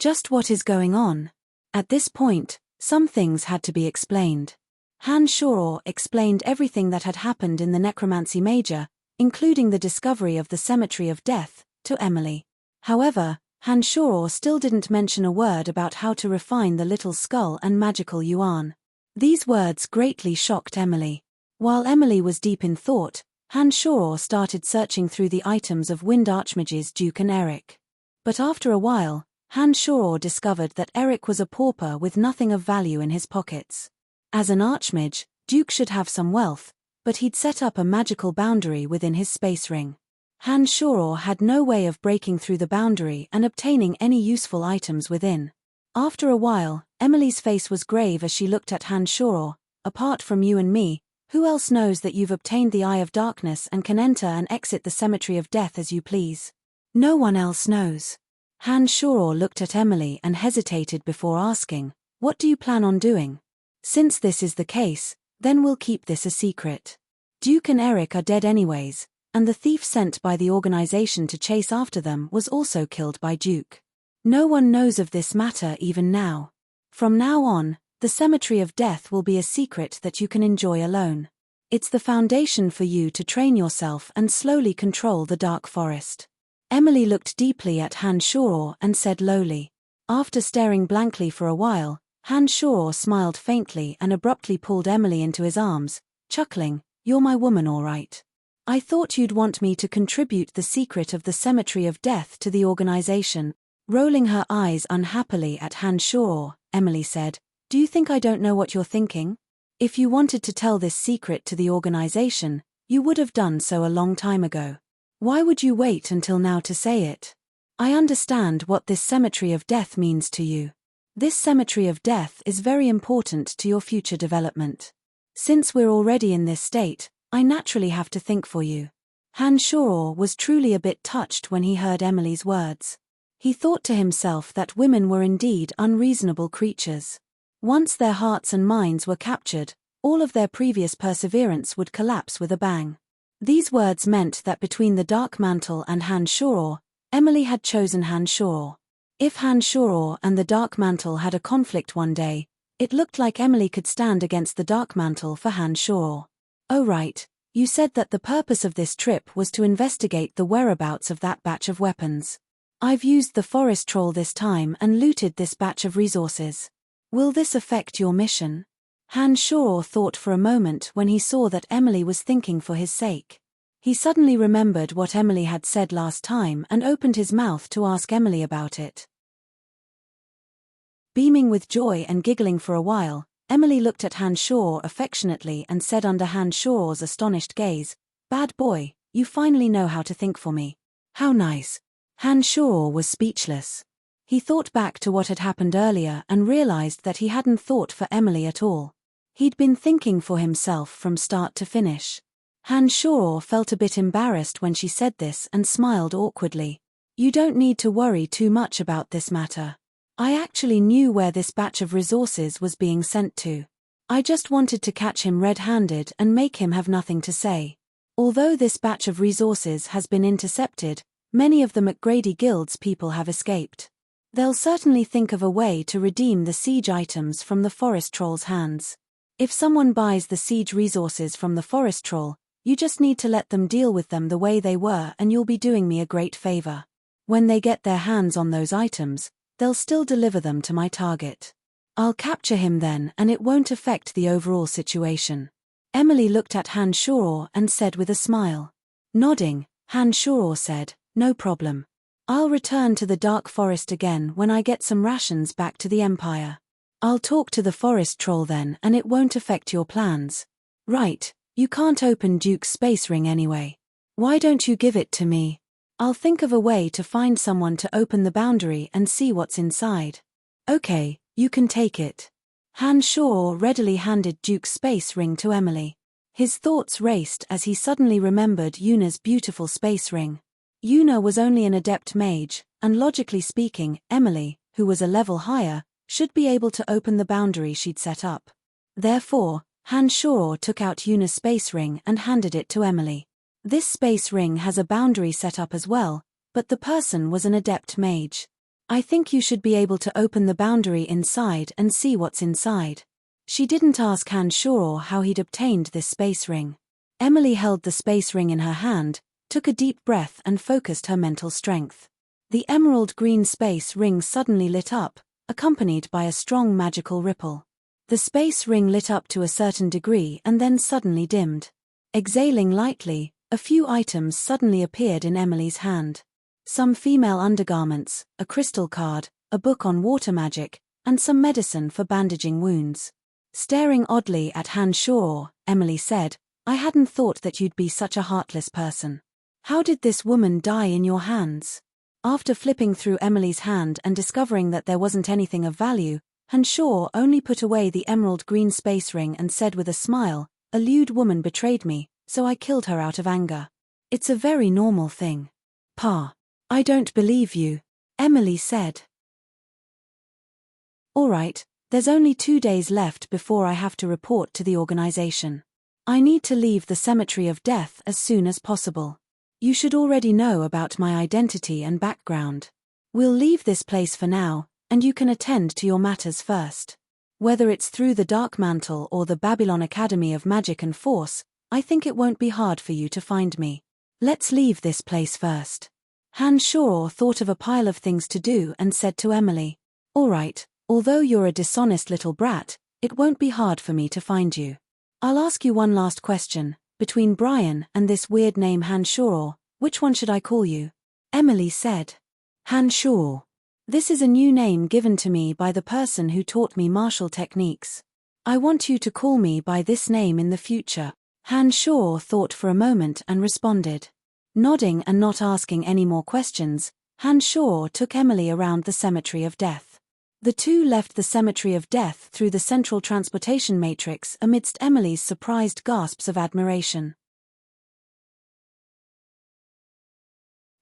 Just what is going on? At this point, some things had to be explained. Han Shaw explained everything that had happened in the Necromancy Major, including the discovery of the Cemetery of Death, to Emily. However, Han Shaw still didn't mention a word about how to refine the Little Skull and magical yuan. These words greatly shocked Emily. While Emily was deep in thought, Han Shaw started searching through the items of Wind Archmages Duke and Eric. But after a while, Han Shaw discovered that Eric was a pauper with nothing of value in his pockets. As an Archmage, Duke should have some wealth, but he'd set up a magical boundary within his space ring. Han Shaw had no way of breaking through the boundary and obtaining any useful items within. After a while, Emily's face was grave as she looked at Han Shaw. "Apart from you and me, who else knows that you've obtained the Eye of Darkness and can enter and exit the Cemetery of Death as you please?" "No one else knows." Han Shaw looked at Emily and hesitated before asking, "What do you plan on doing?" "Since this is the case, then we'll keep this a secret. Duke and Eric are dead anyways, and the thief sent by the organization to chase after them was also killed by Duke. No one knows of this matter even now. From now on, the Cemetery of Death will be a secret that you can enjoy alone. It's the foundation for you to train yourself and slowly control the Dark Forest." Emily looked deeply at Han Shaw and said lowly. After staring blankly for a while, Han Shaw smiled faintly and abruptly pulled Emily into his arms, chuckling, "You're my woman all right. I thought you'd want me to contribute the secret of the Cemetery of Death to the organization." Rolling her eyes unhappily at Han Shaw, Emily said, "Do you think I don't know what you're thinking? If you wanted to tell this secret to the organization, you would have done so a long time ago. Why would you wait until now to say it? I understand what this Cemetery of Death means to you. This Cemetery of Death is very important to your future development. Since we're already in this state, I naturally have to think for you." Han Shaw was truly a bit touched when he heard Emily's words. He thought to himself that women were indeed unreasonable creatures. Once their hearts and minds were captured, all of their previous perseverance would collapse with a bang. These words meant that between the Dark Mantle and Han Shaw, Emily had chosen Han Shaw. If Han Shaw and the Dark Mantle had a conflict one day, it looked like Emily could stand against the Dark Mantle for Han Shaw. "Oh right, You said that the purpose of this trip was to investigate the whereabouts of that batch of weapons. I've used the forest troll this time and looted this batch of resources. Will this affect your mission? Han Shor thought for a moment when he saw that Emily was thinking for his sake. He suddenly remembered what Emily had said last time and opened his mouth to ask Emily about it. Beaming with joy and giggling for a while, Emily looked at Han Shor affectionately and said under Han Shor's astonished gaze, "Bad boy, you finally know how to think for me. How nice." Han Shor was speechless. He thought back to what had happened earlier and realized that he hadn't thought for Emily at all. He'd been thinking for himself from start to finish. Han Shor felt a bit embarrassed when she said this and smiled awkwardly. "You don't need to worry too much about this matter. I actually knew where this batch of resources was being sent to. I just wanted to catch him red-handed and make him have nothing to say. Although this batch of resources has been intercepted, many of the McGrady Guild's people have escaped. They'll certainly think of a way to redeem the siege items from the forest troll's hands. If someone buys the siege resources from the forest troll, you just need to let them deal with them the way they were and you'll be doing me a great favor. When they get their hands on those items, they'll still deliver them to my target. I'll capture him then and it won't affect the overall situation." Emily looked at Han Shor and said with a smile. Nodding, Han Shor said, "No problem. I'll return to the dark forest again when I get some rations back to the Empire. I'll talk to the forest troll then and it won't affect your plans. Right, you can't open Duke's space ring anyway. Why don't you give it to me? I'll think of a way to find someone to open the boundary and see what's inside." "Okay, you can take it." Han Shor readily handed Duke's space ring to Emily. His thoughts raced as he suddenly remembered Yuna's beautiful space ring. Yuna was only an adept mage, and logically speaking, Emily, who was a level higher, should be able to open the boundary she'd set up. Therefore, Han Shor took out Yuna's space ring and handed it to Emily. This space ring has a boundary set up as well, but the person was an adept mage. "I think you should be able to open the boundary inside and see what's inside." She didn't ask Han Shor how he'd obtained this space ring. Emily held the space ring in her hand, took a deep breath and focused her mental strength. The emerald green space ring suddenly lit up, accompanied by a strong magical ripple. The space ring lit up to a certain degree and then suddenly dimmed. Exhaling lightly, a few items suddenly appeared in Emily's hand. Some female undergarments, a crystal card, a book on water magic, and some medicine for bandaging wounds. Staring oddly at Han Shor, Emily said, "I hadn't thought that you'd be such a heartless person. How did this woman die in your hands?" After flipping through Emily's hand and discovering that there wasn't anything of value, Han Shor only put away the emerald green space ring and said with a smile, "A lewd woman betrayed me, so I killed her out of anger. It's a very normal thing." "Pa, I don't believe you," Emily said. "All right, there's only 2 days left before I have to report to the organization. I need to leave the Cemetery of Death as soon as possible. You should already know about my identity and background. We'll leave this place for now, and you can attend to your matters first. Whether it's through the Dark Mantle or the Babylon Academy of Magic and Force, I think it won't be hard for you to find me. Let's leave this place first." Han Shor thought of a pile of things to do and said to Emily, "All right, although you're a dishonest little brat, it won't be hard for me to find you. I'll ask you one last question. Between Brian and this weird name Han Shor, which one should I call you?" Emily said. "Han Shor. This is a new name given to me by the person who taught me martial techniques. I want you to call me by this name in the future." Han Shor thought for a moment and responded. Nodding and not asking any more questions, Han Shor took Emily around the Cemetery of Death. The two left the Cemetery of Death through the central transportation matrix amidst Emily's surprised gasps of admiration.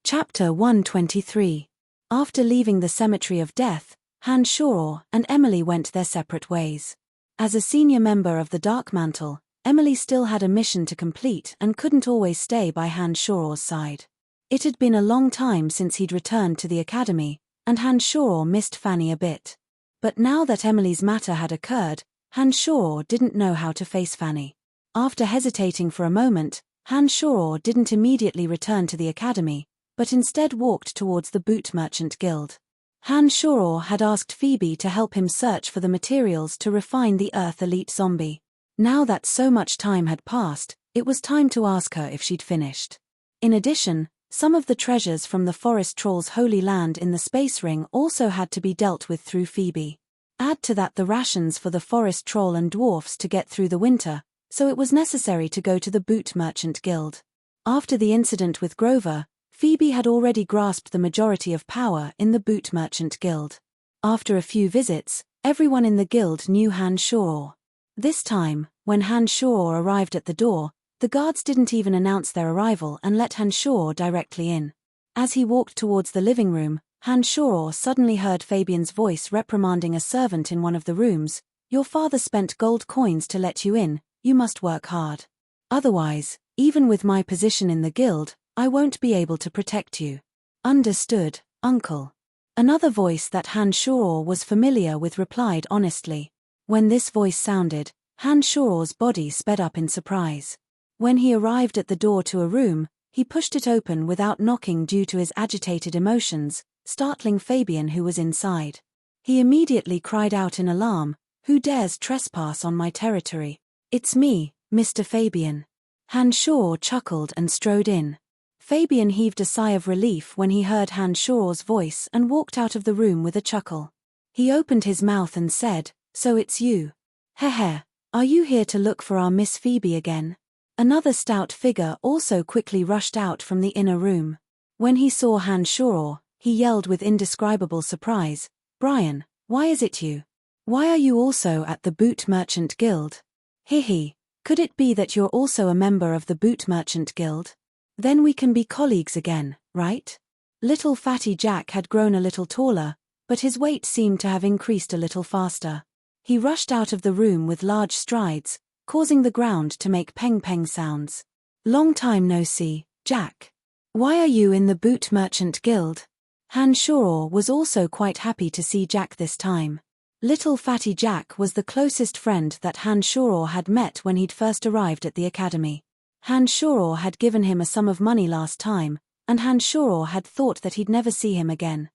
Chapter 123. After leaving the Cemetery of Death, Han Shor and Emily went their separate ways. As a senior member of the Dark Mantle, Emily still had a mission to complete and couldn't always stay by Han Shor's side. It had been a long time since he'd returned to the academy, and Han Shor missed Fanny a bit. But now that Emily's matter had occurred, Han Shor didn't know how to face Fanny. After hesitating for a moment, Hanshaw didn't immediately return to the academy, but instead walked towards the boot merchant guild. Hanshaw had asked Phoebe to help him search for the materials to refine the Earth Elite zombie. Now that so much time had passed, it was time to ask her if she'd finished. In addition, some of the treasures from the forest troll's holy land in the space ring also had to be dealt with through Phoebe. Add to that the rations for the forest troll and dwarfs to get through the winter, so it was necessary to go to the boot merchant guild. After the incident with Grover, Phoebe had already grasped the majority of power in the boot merchant guild. After a few visits, everyone in the guild knew Hanshaw. This time, when Hanshaw arrived at the door, the guards didn't even announce their arrival and let Hanshaw directly in. As he walked towards the living room, Hanshaw suddenly heard Fabian's voice reprimanding a servant in one of the rooms. "Your father spent gold coins to let you in, you must work hard. Otherwise, even with my position in the guild, I won't be able to protect you." "Understood, uncle." Another voice that Hanshaw was familiar with replied honestly. When this voice sounded, Hanshaw's body sped up in surprise. When he arrived at the door to a room, he pushed it open without knocking due to his agitated emotions, startling Fabian who was inside. He immediately cried out in alarm, "Who dares trespass on my territory? It's me, Mr. Fabian." Hanshaw chuckled and strode in. Fabian heaved a sigh of relief when he heard Hanshaw's voice and walked out of the room with a chuckle. He opened his mouth and said, "So it's you. Heh, are you here to look for our Miss Phoebe again?" Another stout figure also quickly rushed out from the inner room. When he saw Hanshaw, he yelled with indescribable surprise, "Brian, why is it you? Why are you also at the Boot Merchant Guild?" "Hihi, could it be that you're also a member of the Boot Merchant Guild? Then we can be colleagues again, right?" Little fatty Jack had grown a little taller, but his weight seemed to have increased a little faster. He rushed out of the room with large strides, causing the ground to make peng-peng sounds. "Long time no see, Jack. Why are you in the Boot Merchant Guild?" Hanshaw was also quite happy to see Jack this time. Little fatty Jack was the closest friend that Hanshaw had met when he'd first arrived at the academy. Hanshaw had given him a sum of money last time, and Hanshaw had thought that he'd never see him again.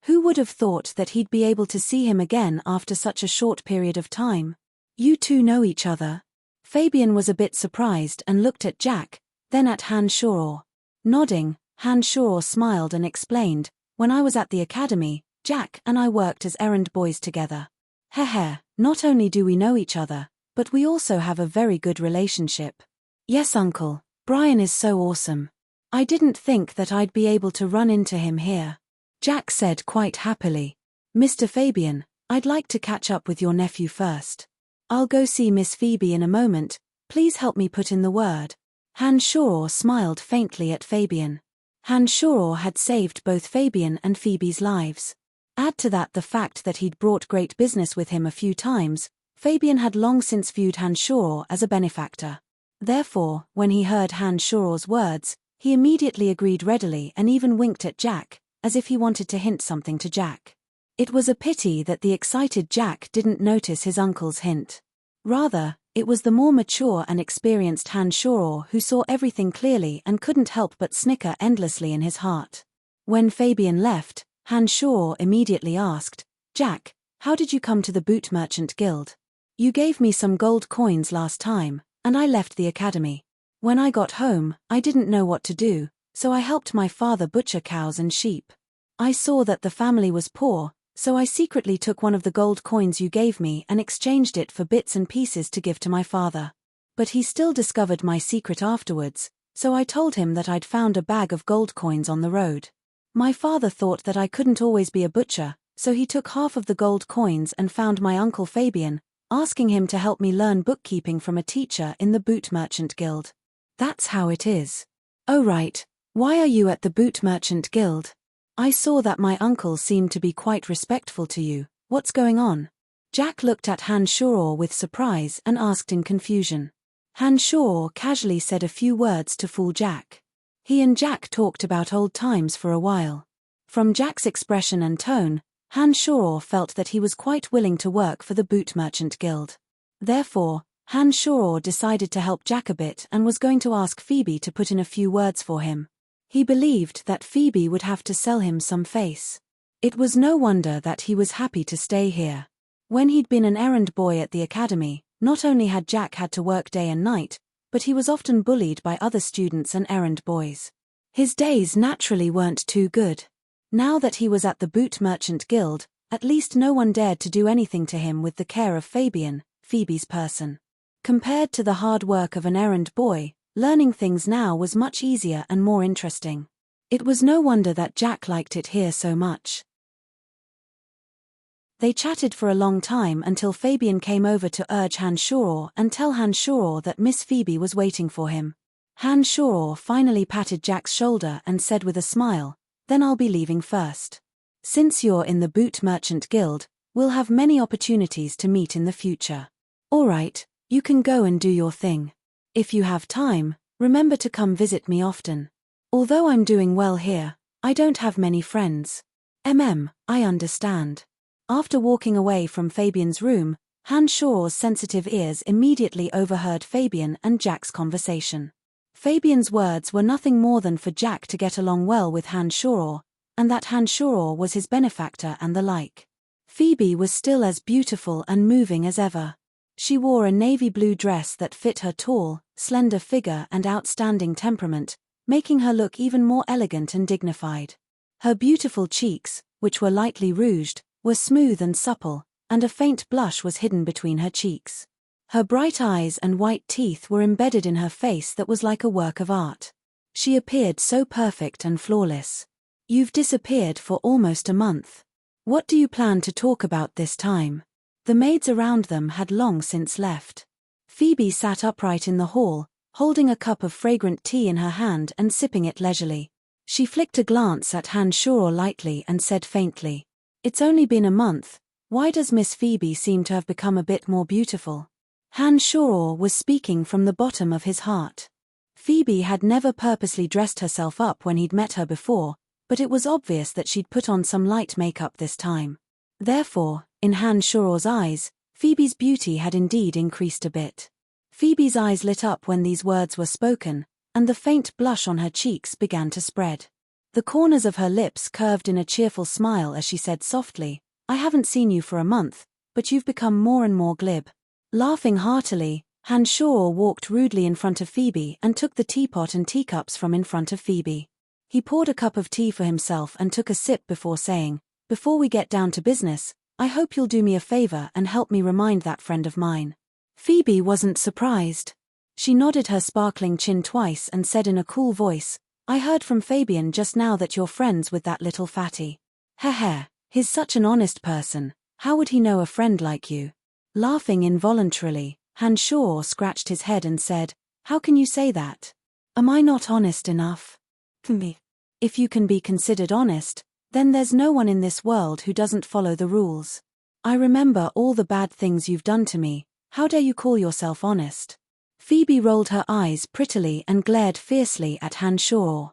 Who would have thought that he'd be able to see him again after such a short period of time? "You two know each other?" Fabian was a bit surprised and looked at Jack, then at Hanshaw. Nodding, Hanshaw smiled and explained, "When I was at the academy, Jack and I worked as errand boys together. Heh, not only do we know each other, but we also have a very good relationship." "Yes, uncle, Brian is so awesome. I didn't think that I'd be able to run into him here," Jack said quite happily. "Mr. Fabian, I'd like to catch up with your nephew first. I'll go see Miss Phoebe in a moment, please help me put in the word." Hanshaw smiled faintly at Fabian. Hanshaw had saved both Fabian and Phoebe's lives. Add to that the fact that he'd brought great business with him a few times, Fabian had long since viewed Hanshaw as a benefactor. Therefore, when he heard Hanshaw's words, he immediately agreed readily and even winked at Jack, as if he wanted to hint something to Jack. It was a pity that the excited Jack didn't notice his uncle's hint. Rather, it was the more mature and experienced Hanshaw who saw everything clearly and couldn't help but snicker endlessly in his heart. When Fabian left, Hanshaw immediately asked, "Jack, how did you come to the Boot Merchant Guild? You gave me some gold coins last time, and I left the academy. When I got home, I didn't know what to do, so I helped my father butcher cows and sheep. I saw that the family was poor, so I secretly took one of the gold coins you gave me and exchanged it for bits and pieces to give to my father. But he still discovered my secret afterwards, so I told him that I'd found a bag of gold coins on the road. My father thought that I couldn't always be a butcher, so he took half of the gold coins and found my uncle Fabian, asking him to help me learn bookkeeping from a teacher in the Boot Merchant Guild. That's how it is." "Oh right, why are you at the Boot Merchant Guild? I saw that my uncle seemed to be quite respectful to you, what's going on?" Jack looked at Hanshaw with surprise and asked in confusion. Hanshaw casually said a few words to fool Jack. He and Jack talked about old times for a while. From Jack's expression and tone, Hanshaw felt that he was quite willing to work for the Boot Merchant Guild. Therefore, Hanshaw decided to help Jack a bit and was going to ask Phoebe to put in a few words for him. He believed that Phoebe would have to sell him some face. It was no wonder that he was happy to stay here. When he'd been an errand boy at the academy, not only had Jack had to work day and night, but he was often bullied by other students and errand boys. His days naturally weren't too good. Now that he was at the Boot Merchant Guild, at least no one dared to do anything to him with the care of Fabian, Phoebe's person. Compared to the hard work of an errand boy, learning things now was much easier and more interesting. It was no wonder that Jack liked it here so much. They chatted for a long time until Fabian came over to urge Hanshaw and tell Hanshaw that Miss Phoebe was waiting for him. Hanshaw finally patted Jack's shoulder and said with a smile, "Then I'll be leaving first. Since you're in the Boot Merchant Guild, we'll have many opportunities to meet in the future. All right, you can go and do your thing. If you have time, remember to come visit me often. Although I'm doing well here, I don't have many friends." I understand." After walking away from Fabian's room, Hanshaw's sensitive ears immediately overheard Fabian and Jack's conversation. Fabian's words were nothing more than for Jack to get along well with Hanshaw, and that Hanshaw was his benefactor and the like. Phoebe was still as beautiful and moving as ever. She wore a navy blue dress that fit her tall, slender figure and outstanding temperament, making her look even more elegant and dignified. Her beautiful cheeks, which were lightly rouged, were smooth and supple, and a faint blush was hidden between her cheeks. Her bright eyes and white teeth were embedded in her face that was like a work of art. She appeared so perfect and flawless. "You've disappeared for almost a month. What do you plan to talk about this time?" The maids around them had long since left. Phoebe sat upright in the hall, holding a cup of fragrant tea in her hand and sipping it leisurely. She flicked a glance at Hanshaw lightly and said faintly, "It's only been a month. Why does Miss Phoebe seem to have become a bit more beautiful?" Hanshaw was speaking from the bottom of his heart. Phoebe had never purposely dressed herself up when he'd met her before, but it was obvious that she'd put on some light makeup this time. Therefore, in Hanshaw's eyes, Phoebe's beauty had indeed increased a bit. Phoebe's eyes lit up when these words were spoken, and the faint blush on her cheeks began to spread. The corners of her lips curved in a cheerful smile as she said softly, "I haven't seen you for a month, but you've become more and more glib." Laughing heartily, Hanshaw walked rudely in front of Phoebe and took the teapot and teacups from in front of Phoebe. He poured a cup of tea for himself and took a sip before saying, "Before we get down to business, I hope you'll do me a favor and help me remind that friend of mine." Phoebe wasn't surprised. She nodded her sparkling chin twice and said in a cool voice, "I heard from Fabian just now that you're friends with that little fatty. Heh, he's such an honest person, how would he know a friend like you?" Laughing involuntarily, Hanshaw scratched his head and said, "How can you say that? Am I not honest enough?" "Me. If you can be considered honest, then there's no one in this world who doesn't follow the rules. I remember all the bad things you've done to me, how dare you call yourself honest?" Phoebe rolled her eyes prettily and glared fiercely at Hanshaw.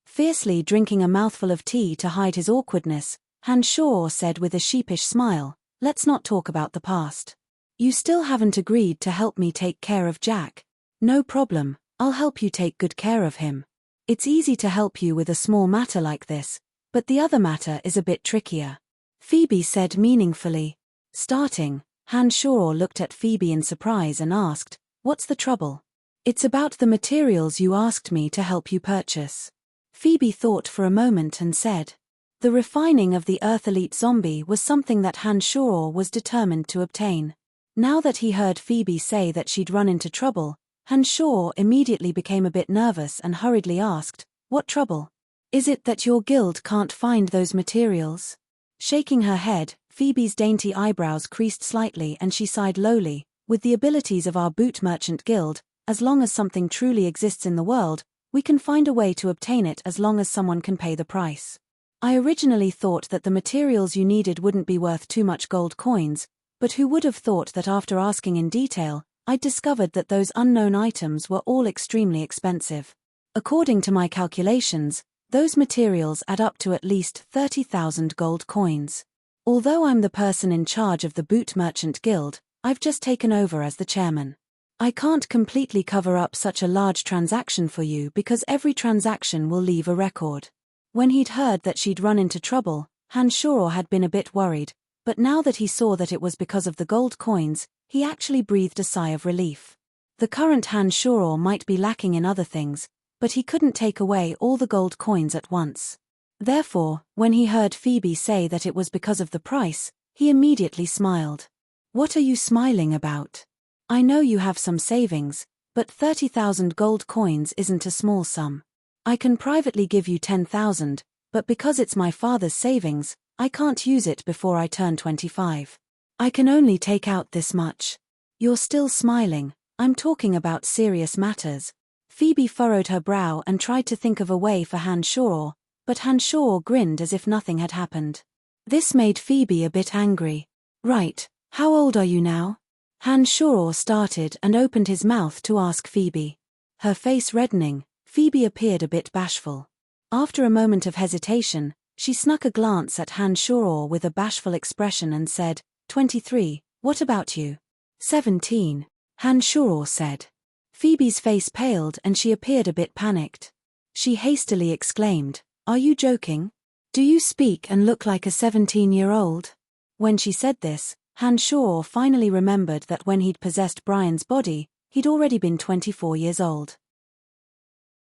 Fiercely drinking a mouthful of tea to hide his awkwardness, Hanshaw said with a sheepish smile, "Let's not talk about the past. You still haven't agreed to help me take care of Jack. No problem, I'll help you take good care of him. It's easy to help you with a small matter like this, but the other matter is a bit trickier," Phoebe said meaningfully. Starting, Hanshaw looked at Phoebe in surprise and asked, "What's the trouble?" "It's about the materials you asked me to help you purchase." Phoebe thought for a moment and said, the refining of the Earth Elite zombie was something that Hanshaw was determined to obtain. Now that he heard Phoebe say that she'd run into trouble, Hanshaw immediately became a bit nervous and hurriedly asked, "What trouble? Is it that your guild can't find those materials?" Shaking her head, Phoebe's dainty eyebrows creased slightly and she sighed lowly, "With the abilities of our Boot Merchant Guild, as long as something truly exists in the world, we can find a way to obtain it as long as someone can pay the price. I originally thought that the materials you needed wouldn't be worth too much gold coins, but who would have thought that after asking in detail, I'd discovered that those unknown items were all extremely expensive. According to my calculations, those materials add up to at least 30,000 gold coins. Although I'm the person in charge of the Boot Merchant Guild, I've just taken over as the chairman. I can't completely cover up such a large transaction for you because every transaction will leave a record. When he'd heard that she'd run into trouble, Hanshoro had been a bit worried, but now that he saw that it was because of the gold coins, he actually breathed a sigh of relief. The current Hanshoro might be lacking in other things, but he couldn't take away all the gold coins at once. Therefore, when he heard Phoebe say that it was because of the price, he immediately smiled. What are you smiling about? I know you have some savings, but 30,000 gold coins isn't a small sum. I can privately give you 10,000, but because it's my father's savings, I can't use it before I turn 25. I can only take out this much. You're still smiling, I'm talking about serious matters. Phoebe furrowed her brow and tried to think of a way for Hanshoro, but Hanshoro grinned as if nothing had happened. This made Phoebe a bit angry. Right, how old are you now? Hanshoro started and opened his mouth to ask Phoebe. Her face reddening, Phoebe appeared a bit bashful. After a moment of hesitation, she snuck a glance at Hanshoro with a bashful expression and said, 23, what about you? 17, Hanshoro said. Phoebe's face paled and she appeared a bit panicked. She hastily exclaimed, Are you joking? Do you speak and look like a 17-year-old? When she said this, Hanshoro finally remembered that when he'd possessed Brian's body, he'd already been 24 years old.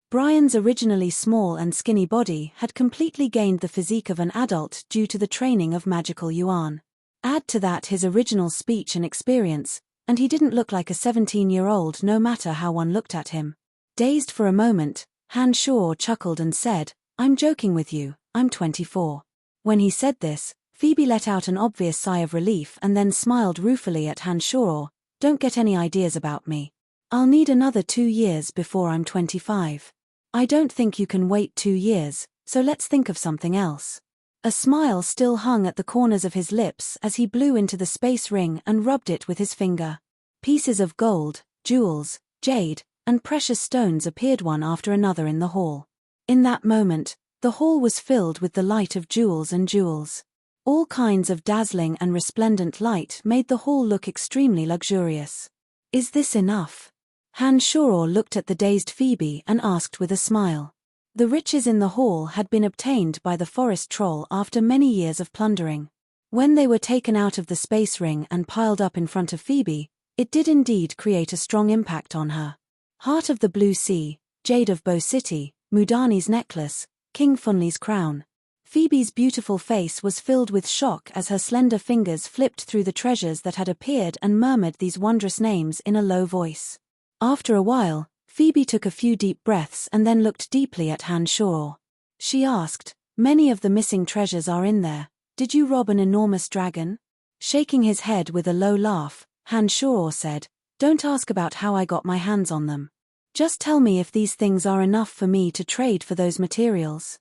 Brian's originally small and skinny body had completely gained the physique of an adult due to the training of magical yuan. Add to that his original speech and experience, and he didn't look like a 17-year-old no matter how one looked at him. Dazed for a moment, Hanshoro chuckled and said, I'm joking with you, I'm 24. When he said this, Phoebe let out an obvious sigh of relief and then smiled ruefully at Hanshoro, Don't get any ideas about me. I'll need another 2 years before I'm 25. I don't think you can wait 2 years, so let's think of something else. A smile still hung at the corners of his lips as he blew into the space ring and rubbed it with his finger. Pieces of gold, jewels, jade, and precious stones appeared one after another in the hall. In that moment, the hall was filled with the light of jewels and jewels. All kinds of dazzling and resplendent light made the hall look extremely luxurious. Is this enough? Hanshoro looked at the dazed Phoebe and asked with a smile. The riches in the hall had been obtained by the forest troll after many years of plundering. When they were taken out of the space ring and piled up in front of Phoebe, it did indeed create a strong impact on her. Heart of the Blue Sea, Jade of Bow City, Mudani's necklace, King Funli's crown. Phoebe's beautiful face was filled with shock as her slender fingers flipped through the treasures that had appeared and murmured these wondrous names in a low voice. After a while, Phoebe took a few deep breaths and then looked deeply at Hanshoro. She asked, Many of the missing treasures are in there. Did you rob an enormous dragon? Shaking his head with a low laugh, Hanshoro said, Don't ask about how I got my hands on them. Just tell me if these things are enough for me to trade for those materials.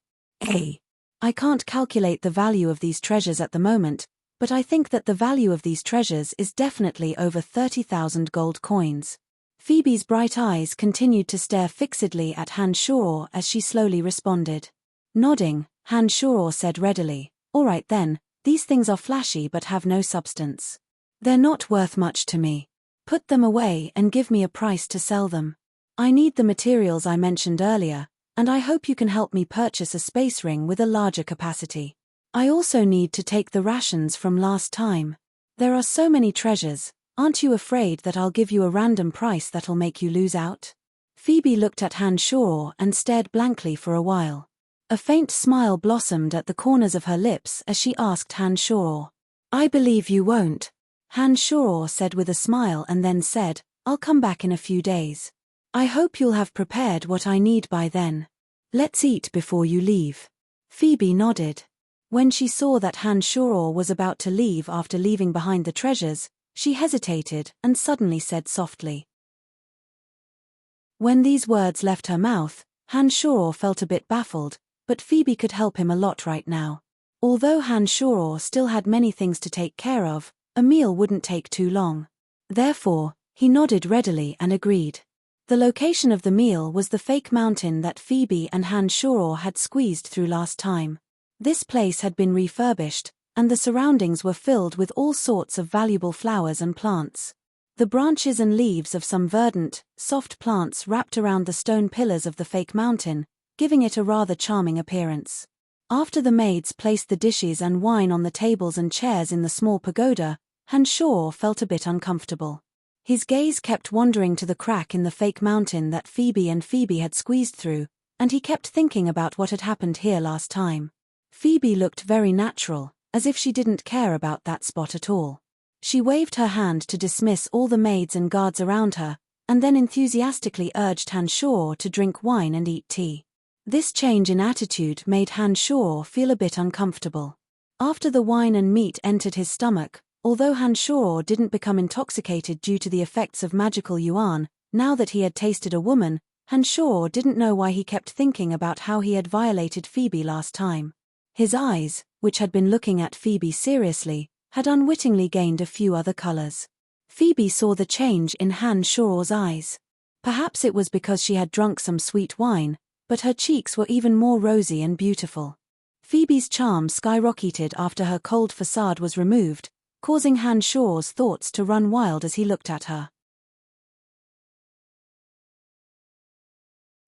I can't calculate the value of these treasures at the moment, but I think that the value of these treasures is definitely over 30,000 gold coins. Phoebe's bright eyes continued to stare fixedly at Hanshoro as she slowly responded. Nodding, Hanshoro said readily, All right then, these things are flashy but have no substance. They're not worth much to me. Put them away and give me a price to sell them. I need the materials I mentioned earlier, and I hope you can help me purchase a space ring with a larger capacity. I also need to take the rations from last time. There are so many treasures. Aren't you afraid that I'll give you a random price that'll make you lose out? Phoebe looked at Hanshoro and stared blankly for a while. A faint smile blossomed at the corners of her lips as she asked Hanshoro. I believe you won't. Hanshoro said with a smile and then said, I'll come back in a few days. I hope you'll have prepared what I need by then. Let's eat before you leave. Phoebe nodded. When she saw that Hanshoro was about to leave after leaving behind the treasures, she hesitated and suddenly said softly. When these words left her mouth, Hanshoro felt a bit baffled, but Phoebe could help him a lot right now. Although Hanshoro still had many things to take care of, a meal wouldn't take too long. Therefore, he nodded readily and agreed. The location of the meal was the fake mountain that Phoebe and Hanshoro had squeezed through last time. This place had been refurbished, and the surroundings were filled with all sorts of valuable flowers and plants. The branches and leaves of some verdant, soft plants wrapped around the stone pillars of the fake mountain, giving it a rather charming appearance. After the maids placed the dishes and wine on the tables and chairs in the small pagoda, Hanshaw felt a bit uncomfortable. His gaze kept wandering to the crack in the fake mountain that Phoebe had squeezed through, and he kept thinking about what had happened here last time. Phoebe looked very natural, as if she didn't care about that spot at all. She waved her hand to dismiss all the maids and guards around her, and then enthusiastically urged Hanshaw to drink wine and eat tea. This change in attitude made Hanshaw feel a bit uncomfortable. After the wine and meat entered his stomach, although Hanshaw didn't become intoxicated due to the effects of magical yuan, now that he had tasted a woman, Hanshaw didn't know why he kept thinking about how he had violated Phoebe last time. His eyes, which had been looking at Phoebe seriously, had unwittingly gained a few other colors. Phoebe saw the change in Hanshaw's eyes. Perhaps it was because she had drunk some sweet wine, but her cheeks were even more rosy and beautiful. Phoebe's charm skyrocketed after her cold facade was removed, causing Hanshaw's thoughts to run wild as he looked at her.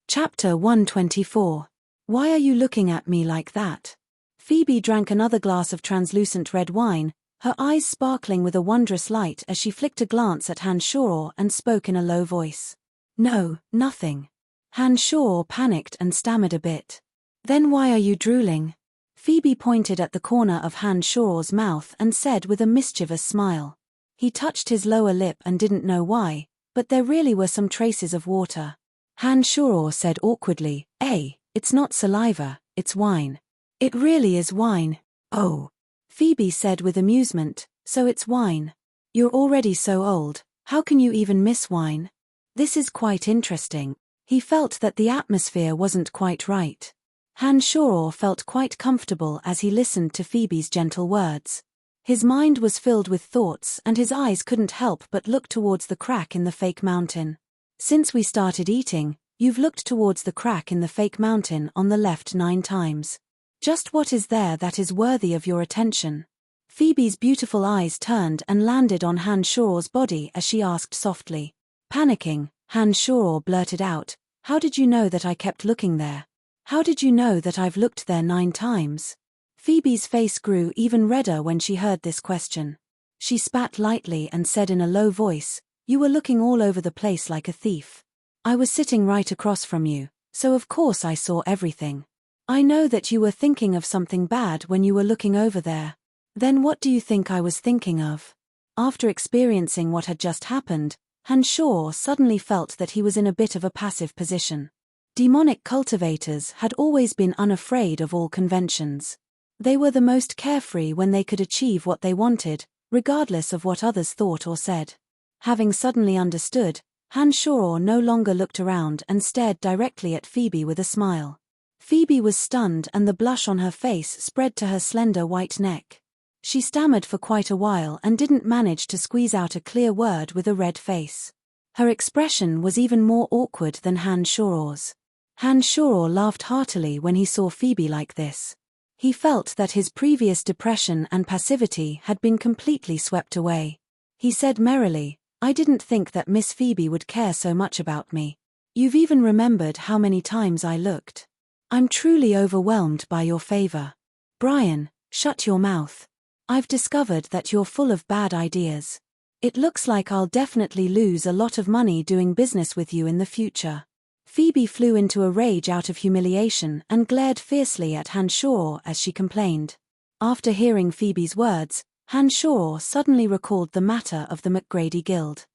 Chapter 124. Why are you looking at me like that? Phoebe drank another glass of translucent red wine, her eyes sparkling with a wondrous light as she flicked a glance at Hanshaw and spoke in a low voice. No, nothing. Hanshaw panicked and stammered a bit. Then why are you drooling? Phoebe pointed at the corner of Hanshaw's mouth and said with a mischievous smile. He touched his lower lip and didn't know why, but there really were some traces of water. Hanshaw said awkwardly, it's not saliva, it's wine. It really is wine. Oh. Phoebe said with amusement, so it's wine. You're already so old, how can you even miss wine? This is quite interesting. He felt that the atmosphere wasn't quite right. Hanshaw felt quite comfortable as he listened to Phoebe's gentle words. His mind was filled with thoughts and his eyes couldn't help but look towards the crack in the fake mountain. Since we started eating, you've looked towards the crack in the fake mountain on the left 9 times. Just what is there that is worthy of your attention? Phoebe's beautiful eyes turned and landed on Hanshaw's body as she asked softly. Panicking, Hanshaw blurted out, how did you know that I kept looking there? How did you know that I've looked there 9 times? Phoebe's face grew even redder when she heard this question. She spat lightly and said in a low voice, you were looking all over the place like a thief. I was sitting right across from you, so of course I saw everything. I know that you were thinking of something bad when you were looking over there. Then what do you think I was thinking of? After experiencing what had just happened, Hanshaw suddenly felt that he was in a bit of a passive position. Demonic cultivators had always been unafraid of all conventions. They were the most carefree when they could achieve what they wanted, regardless of what others thought or said. Having suddenly understood, Hanshaw no longer looked around and stared directly at Phoebe with a smile. Phoebe was stunned and the blush on her face spread to her slender white neck. She stammered for quite a while and didn't manage to squeeze out a clear word with a red face. Her expression was even more awkward than Hanshaw's. Hanshaw laughed heartily when he saw Phoebe like this. He felt that his previous depression and passivity had been completely swept away. He said merrily, I didn't think that Miss Phoebe would care so much about me. You've even remembered how many times I looked. I'm truly overwhelmed by your favor. Brian, shut your mouth. I've discovered that you're full of bad ideas. It looks like I'll definitely lose a lot of money doing business with you in the future. Phoebe flew into a rage out of humiliation and glared fiercely at Hanshaw as she complained. After hearing Phoebe's words, Hanshaw suddenly recalled the matter of the McGrady Guild.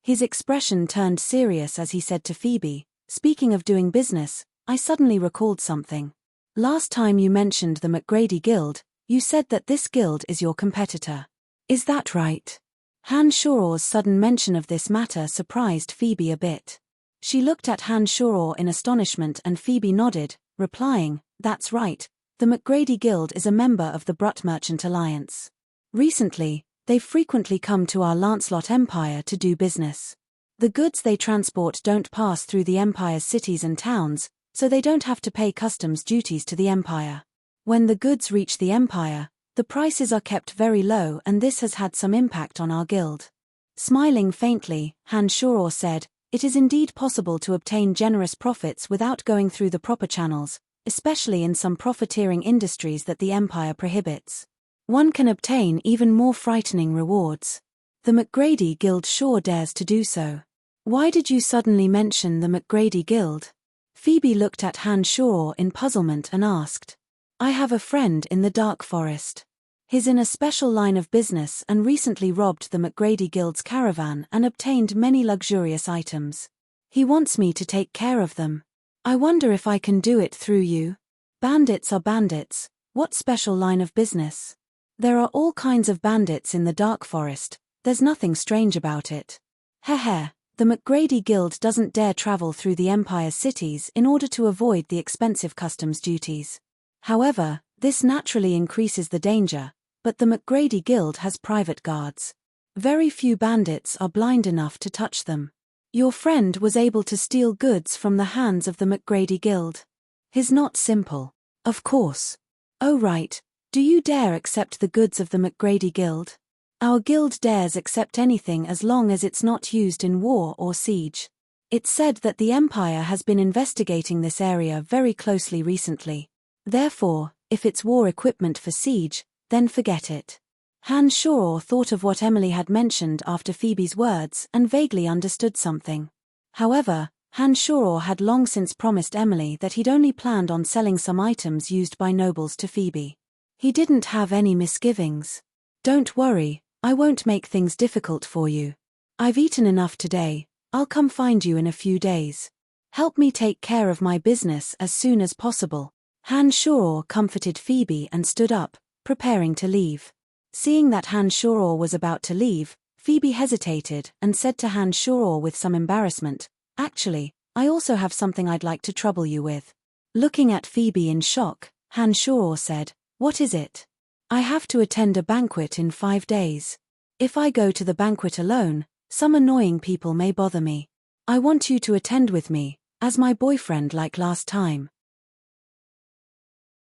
His expression turned serious as he said to Phoebe, speaking of doing business, I suddenly recalled something. Last time you mentioned the McGrady Guild, you said that this guild is your competitor. Is that right? Hanshaw's sudden mention of this matter surprised Phoebe a bit. She looked at Hanshaw in astonishment and Phoebe nodded, replying, that's right, the McGrady Guild is a member of the Brut Merchant Alliance. Recently, they've frequently come to our Lancelot Empire to do business. The goods they transport don't pass through the Empire's cities and towns, so they don't have to pay customs duties to the Empire. When the goods reach the Empire, the prices are kept very low, and this has had some impact on our guild. Smiling faintly, Han Shoror said, "It is indeed possible to obtain generous profits without going through the proper channels, especially in some profiteering industries that the Empire prohibits. One can obtain even more frightening rewards. The McGrady Guild sure dares to do so." "Why did you suddenly mention the McGrady Guild?" Phoebe looked at Han Shoror in puzzlement and asked. "I have a friend in the Dark Forest. He's in a special line of business and recently robbed the McGrady Guild's caravan and obtained many luxurious items. He wants me to take care of them. I wonder if I can do it through you." "Bandits are bandits. What special line of business?" "There are all kinds of bandits in the Dark Forest. There's nothing strange about it." "Heh. The McGrady Guild doesn't dare travel through the Empire's cities in order to avoid the expensive customs duties. However, this naturally increases the danger, but the McGrady Guild has private guards. Very few bandits are blind enough to touch them. Your friend was able to steal goods from the hands of the McGrady Guild. He's not simple." "Of course." "Oh right. Do you dare accept the goods of the McGrady Guild?" "Our guild dares accept anything as long as it's not used in war or siege. It's said that the Empire has been investigating this area very closely recently. Therefore, if it's war equipment for siege, then forget it." Han Shoror thought of what Emily had mentioned after Phoebe's words and vaguely understood something. However, Han Shoror had long since promised Emily that he'd only planned on selling some items used by nobles to Phoebe. He didn't have any misgivings. "Don't worry, I won't make things difficult for you. I've eaten enough today. I'll come find you in a few days. Help me take care of my business as soon as possible." Han Shoror comforted Phoebe and stood up, preparing to leave. Seeing that Han Shoror was about to leave, Phoebe hesitated and said to Han Shoror with some embarrassment, "Actually, I also have something I'd like to trouble you with." Looking at Phoebe in shock, Han Shoror said, "What is it?" "I have to attend a banquet in 5 days. If I go to the banquet alone, some annoying people may bother me. I want you to attend with me, as my boyfriend like last time."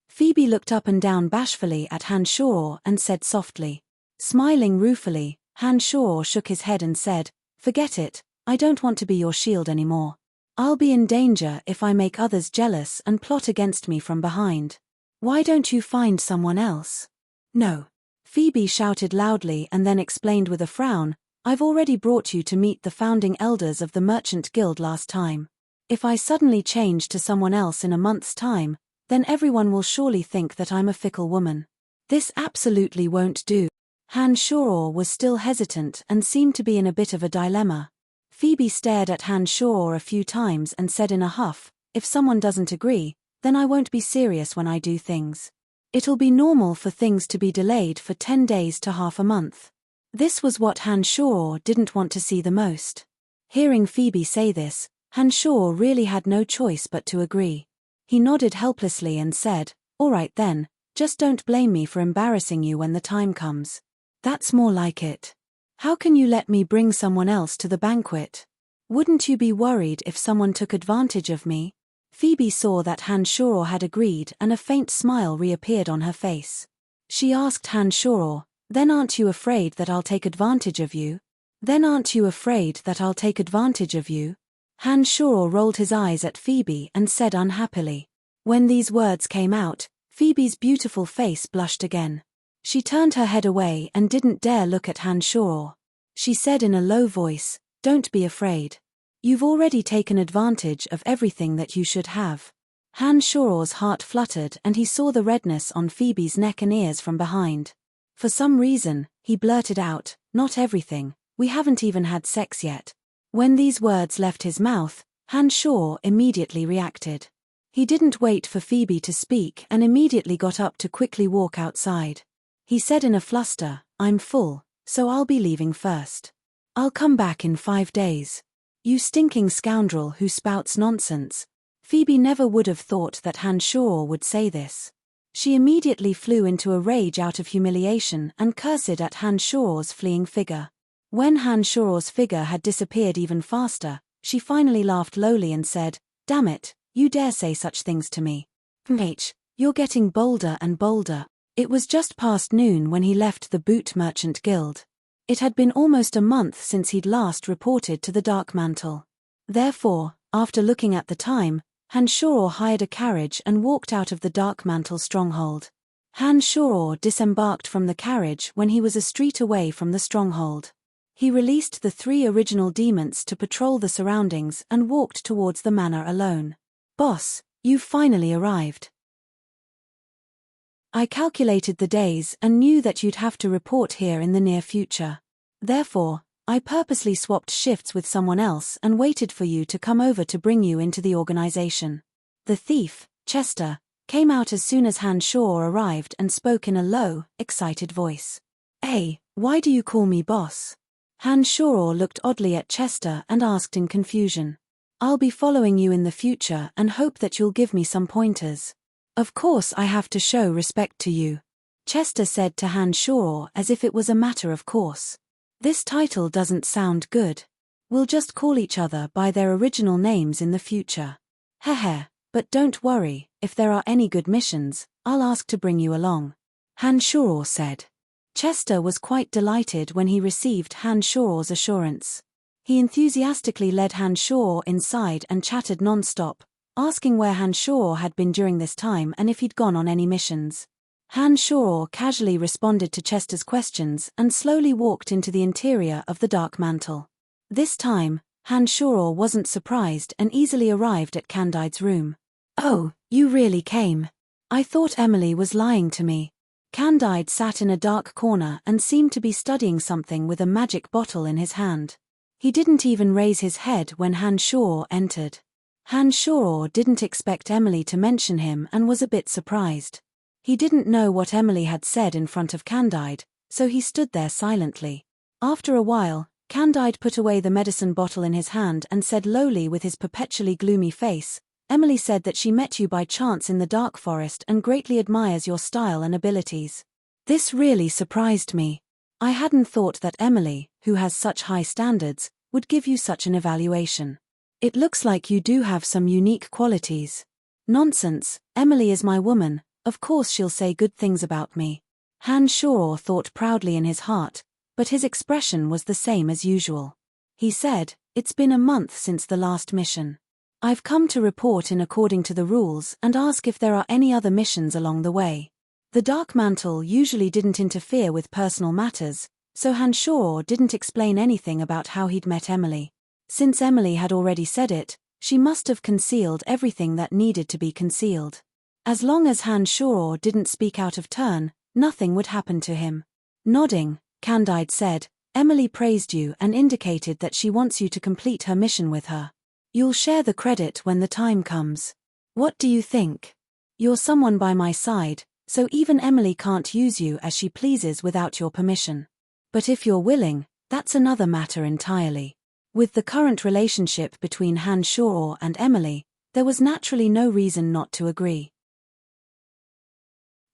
Phoebe looked up and down bashfully at Han Shoror and said softly. Smiling ruefully, Han Shoror shook his head and said, "Forget it, I don't want to be your shield anymore. I'll be in danger if I make others jealous and plot against me from behind. Why don't you find someone else?" "No." Phoebe shouted loudly and then explained with a frown, "I've already brought you to meet the founding elders of the Merchant Guild last time. If I suddenly change to someone else in a month's time, then everyone will surely think that I'm a fickle woman. This absolutely won't do." Han Shoror was still hesitant and seemed to be in a bit of a dilemma. Phoebe stared at Han Shoror a few times and said in a huff, "If someone doesn't agree, then I won't be serious when I do things. It'll be normal for things to be delayed for 10 days to half a month." This was what Han Shoror didn't want to see the most. Hearing Phoebe say this, Han Shoror really had no choice but to agree. He nodded helplessly and said, "All right then, just don't blame me for embarrassing you when the time comes." "That's more like it. How can you let me bring someone else to the banquet? Wouldn't you be worried if someone took advantage of me?" Phoebe saw that Han Shoror had agreed and a faint smile reappeared on her face. She asked Han Shoror, "Then aren't you afraid that I'll take advantage of you?" "Then aren't you afraid that I'll take advantage of you?" Han Shoror rolled his eyes at Phoebe and said unhappily. When these words came out, Phoebe's beautiful face blushed again. She turned her head away and didn't dare look at Han Shoror. She said in a low voice, "Don't be afraid. You've already taken advantage of everything that you should have." Han Shoror's heart fluttered and he saw the redness on Phoebe's neck and ears from behind. For some reason, he blurted out, "Not everything, we haven't even had sex yet." When these words left his mouth, Han Shoror immediately reacted. He didn't wait for Phoebe to speak and immediately got up to quickly walk outside. He said in a fluster, "I'm full, so I'll be leaving first. I'll come back in 5 days. You stinking scoundrel who spouts nonsense." Phoebe never would have thought that Han Shoror would say this. She immediately flew into a rage out of humiliation and cursed at Han Shoror's fleeing figure. When Han Shoror's figure had disappeared even faster, she finally laughed lowly and said, "Damn it, you dare say such things to me. You're getting bolder and bolder. It was just past noon when he left the Boot Merchant Guild. It had been almost a month since he'd last reported to the Dark Mantle. Therefore, after looking at the time, Hanshoro hired a carriage and walked out of the Dark Mantle stronghold. Hanshoro disembarked from the carriage when he was a street away from the stronghold. He released the 3 original demons to patrol the surroundings and walked towards the manor alone. Boss, you've finally arrived. I calculated the days and knew that you'd have to report here in the near future. Therefore, I purposely swapped shifts with someone else and waited for you to come over to bring you into the organization. The thief, Chester, came out as soon as Hanshoro arrived and spoke in a low, excited voice. Hey, why do you call me boss? Hanshoro looked oddly at Chester and asked in confusion. I'll be following you in the future and hope that you'll give me some pointers. Of course I have to show respect to you, Chester said to Hanshoro as if it was a matter of course. This title doesn't sound good. We'll just call each other by their original names in the future. Hehe, but don't worry, if there are any good missions, I'll ask to bring you along, Hanshoro said. Chester was quite delighted when he received Hanshoro's assurance. He enthusiastically led Hanshoro inside and chatted non-stop, asking where Hanshoro had been during this time and if he'd gone on any missions. Hanshoro casually responded to Chester's questions and slowly walked into the interior of the Dark Mantle. This time, Hanshoro wasn't surprised and easily arrived at Candide's room. Oh, you really came. I thought Emily was lying to me. Candide sat in a dark corner and seemed to be studying something with a magic bottle in his hand. He didn't even raise his head when Hanshoro entered. Hanshoro didn't expect Emily to mention him and was a bit surprised. He didn't know what Emily had said in front of Candide, so he stood there silently. After a while, Candide put away the medicine bottle in his hand and said lowly with his perpetually gloomy face, Emily said that she met you by chance in the dark forest and greatly admires your style and abilities. This really surprised me. I hadn't thought that Emily, who has such high standards, would give you such an evaluation. It looks like you do have some unique qualities. Nonsense, Emily is my woman, of course she'll say good things about me. Hanshoro thought proudly in his heart, but his expression was the same as usual. He said, It's been a month since the last mission. I've come to report in according to the rules and ask if there are any other missions along the way. The Dark Mantle usually didn't interfere with personal matters, so Hanshoro didn't explain anything about how he'd met Emily. Since Emily had already said it, she must have concealed everything that needed to be concealed. As long as Hanshoro didn't speak out of turn, nothing would happen to him. Nodding, Candide said, Emily praised you and indicated that she wants you to complete her mission with her. You'll share the credit when the time comes. What do you think? You're someone by my side, so even Emily can't use you as she pleases without your permission. But if you're willing, that's another matter entirely. With the current relationship between Hanshoro and Emily, there was naturally no reason not to agree.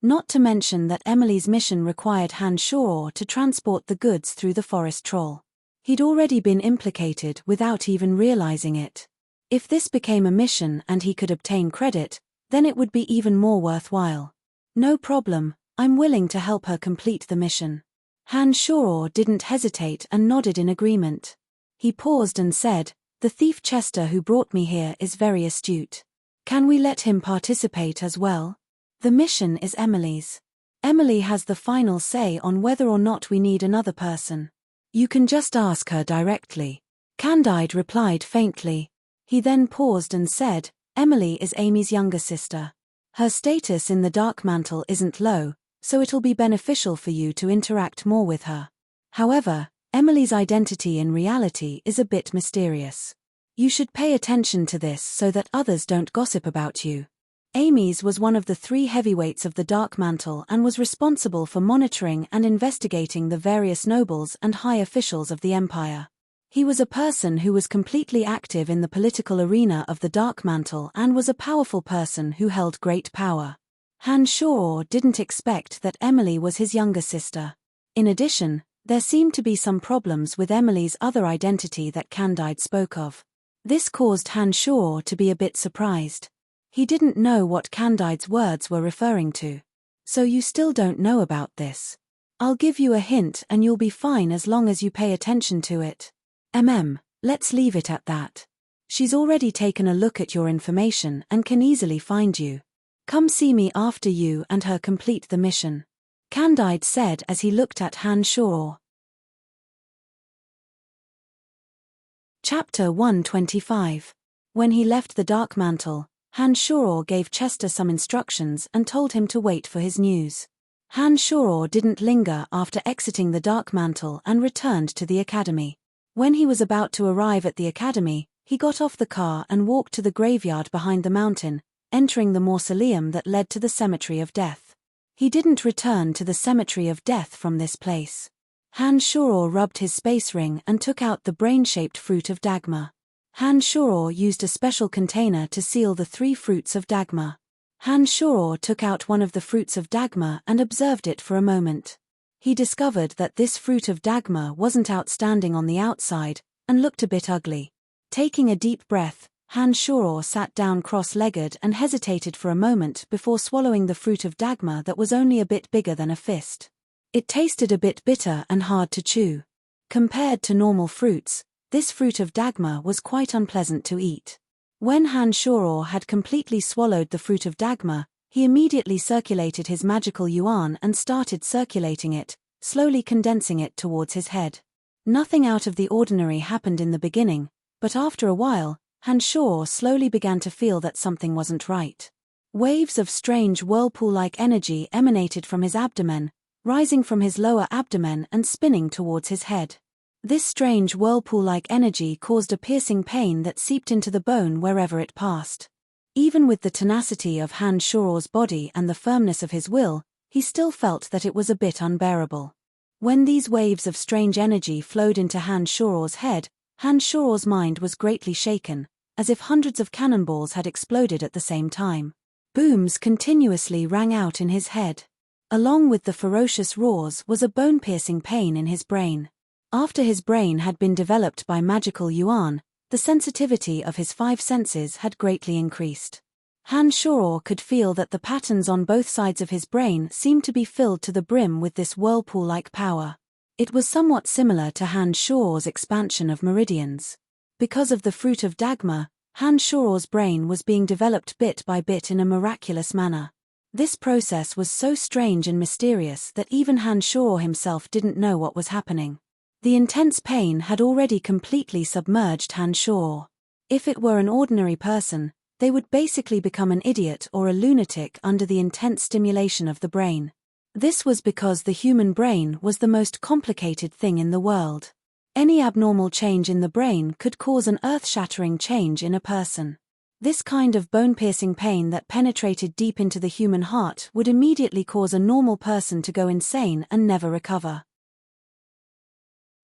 Not to mention that Emily's mission required Hanshoro to transport the goods through the forest troll. He'd already been implicated without even realizing it. If this became a mission and he could obtain credit, then it would be even more worthwhile. No problem, I'm willing to help her complete the mission. Hanshoro didn't hesitate and nodded in agreement. He paused and said, The thief Chester who brought me here is very astute. Can we let him participate as well? The mission is Emily's. Emily has the final say on whether or not we need another person. You can just ask her directly. Candide replied faintly. He then paused and said, Emily is Amy's younger sister. Her status in the Dark Mantle isn't low, so it'll be beneficial for you to interact more with her. However, Emily's identity in reality is a bit mysterious. You should pay attention to this so that others don't gossip about you. Amy's was one of the 3 heavyweights of the Dark Mantle and was responsible for monitoring and investigating the various nobles and high officials of the Empire. He was a person who was completely active in the political arena of the Dark Mantle and was a powerful person who held great power. Hanshoro didn't expect that Emily was his younger sister. In addition, there seemed to be some problems with Emily's other identity that Candide spoke of. This caused Hanshoro to be a bit surprised. He didn't know what Candide's words were referring to. So you still don't know about this? I'll give you a hint and you'll be fine as long as you pay attention to it. Let's leave it at that. She's already taken a look at your information and can easily find you. Come see me after you and her complete the mission. Candide said as he looked at Han Shoror. Chapter 125. When he left the Dark Mantle, Han Shoror gave Chester some instructions and told him to wait for his news. Han Shoror didn't linger after exiting the Dark Mantle and returned to the academy. When he was about to arrive at the academy, he got off the car and walked to the graveyard behind the mountain, entering the mausoleum that led to the Cemetery of Death. He didn't return to the Cemetery of Death from this place. Han Shoror rubbed his space ring and took out the brain-shaped fruit of Dagmar. Han Shoror used a special container to seal the 3 fruits of Dagmar. Han Shoror took out one of the fruits of Dagmar and observed it for a moment. He discovered that this fruit of Dagmar wasn't outstanding on the outside, and looked a bit ugly. Taking a deep breath, Han Shoror sat down cross-legged and hesitated for a moment before swallowing the fruit of Dagmar that was only a bit bigger than a fist. It tasted a bit bitter and hard to chew. Compared to normal fruits, this fruit of Dagmar was quite unpleasant to eat. When Han Shoror had completely swallowed the fruit of Dagmar, he immediately circulated his magical yuan and started circulating it, slowly condensing it towards his head. Nothing out of the ordinary happened in the beginning, but after a while, Han Shoror slowly began to feel that something wasn't right. Waves of strange whirlpool-like energy emanated from his abdomen, rising from his lower abdomen and spinning towards his head. This strange whirlpool-like energy caused a piercing pain that seeped into the bone wherever it passed. Even with the tenacity of Han Shoror's body and the firmness of his will, he still felt that it was a bit unbearable. When these waves of strange energy flowed into Han Shoror's head, Han Shoror's mind was greatly shaken, as if hundreds of cannonballs had exploded at the same time. Booms continuously rang out in his head. Along with the ferocious roars was a bone-piercing pain in his brain. After his brain had been developed by magical yuan, the sensitivity of his 5 senses had greatly increased. Han Shoror could feel that the patterns on both sides of his brain seemed to be filled to the brim with this whirlpool-like power. It was somewhat similar to Han Shoror's expansion of meridians. Because of the fruit of Dagmar, Han Shoror's brain was being developed bit by bit in a miraculous manner. This process was so strange and mysterious that even Han Shoror himself didn't know what was happening. The intense pain had already completely submerged Han Shoror. If it were an ordinary person, they would basically become an idiot or a lunatic under the intense stimulation of the brain. This was because the human brain was the most complicated thing in the world. Any abnormal change in the brain could cause an earth-shattering change in a person. This kind of bone-piercing pain that penetrated deep into the human heart would immediately cause a normal person to go insane and never recover.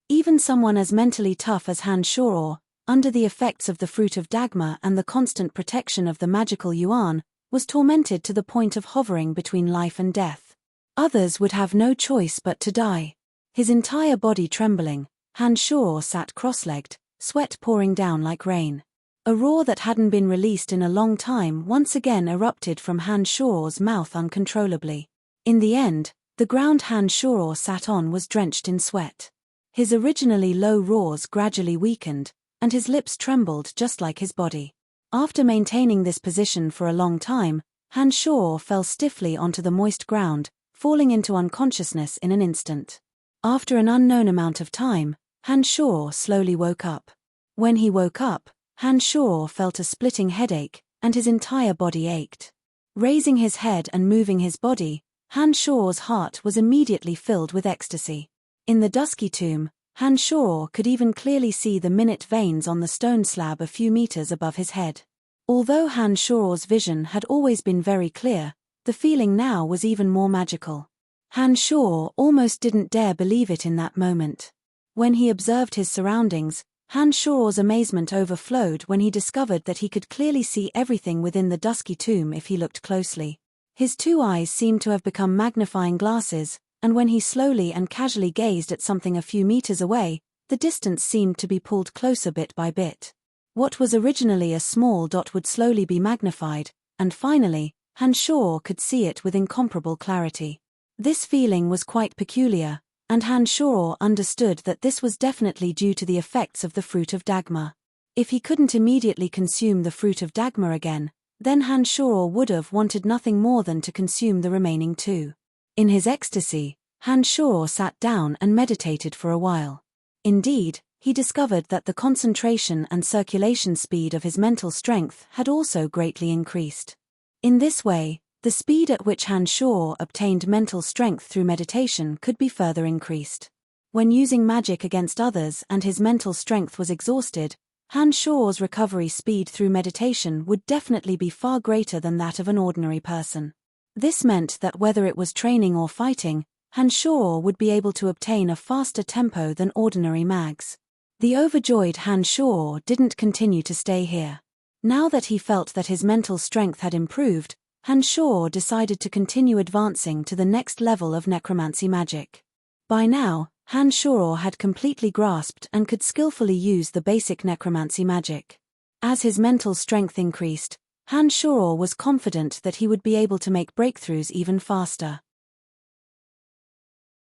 Even someone as mentally tough as Han Shoror, under the effects of the fruit of Dagmar and the constant protection of the magical yuan, was tormented to the point of hovering between life and death. Others would have no choice but to die. His entire body trembling, Han Shoror sat cross-legged, sweat pouring down like rain. A roar that hadn't been released in a long time once again erupted from Han Shoror's mouth uncontrollably. In the end, the ground Han Shoror sat on was drenched in sweat. His originally low roars gradually weakened, and his lips trembled just like his body. After maintaining this position for a long time, Han Shoror fell stiffly onto the moist ground, falling into unconsciousness in an instant. After an unknown amount of time, Han Shoror slowly woke up. When he woke up, Han Shoror felt a splitting headache, and his entire body ached. Raising his head and moving his body, Han Shoror's heart was immediately filled with ecstasy. In the dusky tomb, Han Shoror could even clearly see the minute veins on the stone slab a few meters above his head. Although Han Shoror's vision had always been very clear, the feeling now was even more magical. Han Shoror almost didn't dare believe it in that moment. When he observed his surroundings, Han Shoror's amazement overflowed when he discovered that he could clearly see everything within the dusky tomb if he looked closely. His 2 eyes seemed to have become magnifying glasses, and when he slowly and casually gazed at something a few meters away, the distance seemed to be pulled closer bit by bit. What was originally a small dot would slowly be magnified, and finally, Hanshaw could see it with incomparable clarity. This feeling was quite peculiar, and Hanshaw understood that this was definitely due to the effects of the fruit of Dagmar. If he couldn't immediately consume the fruit of Dagmar again, then Hanshaw would have wanted nothing more than to consume the remaining two. In his ecstasy, Hanshaw sat down and meditated for a while. Indeed, he discovered that the concentration and circulation speed of his mental strength had also greatly increased. In this way, the speed at which Hanshaw obtained mental strength through meditation could be further increased. When using magic against others and his mental strength was exhausted, Hanshaw's recovery speed through meditation would definitely be far greater than that of an ordinary person. This meant that whether it was training or fighting, Hanshaw would be able to obtain a faster tempo than ordinary mags. The overjoyed Hanshaw didn't continue to stay here. Now that he felt that his mental strength had improved, Hanshaw decided to continue advancing to the next level of necromancy magic. By now, Hanshaw had completely grasped and could skillfully use the basic necromancy magic. As his mental strength increased, Hanshaw was confident that he would be able to make breakthroughs even faster.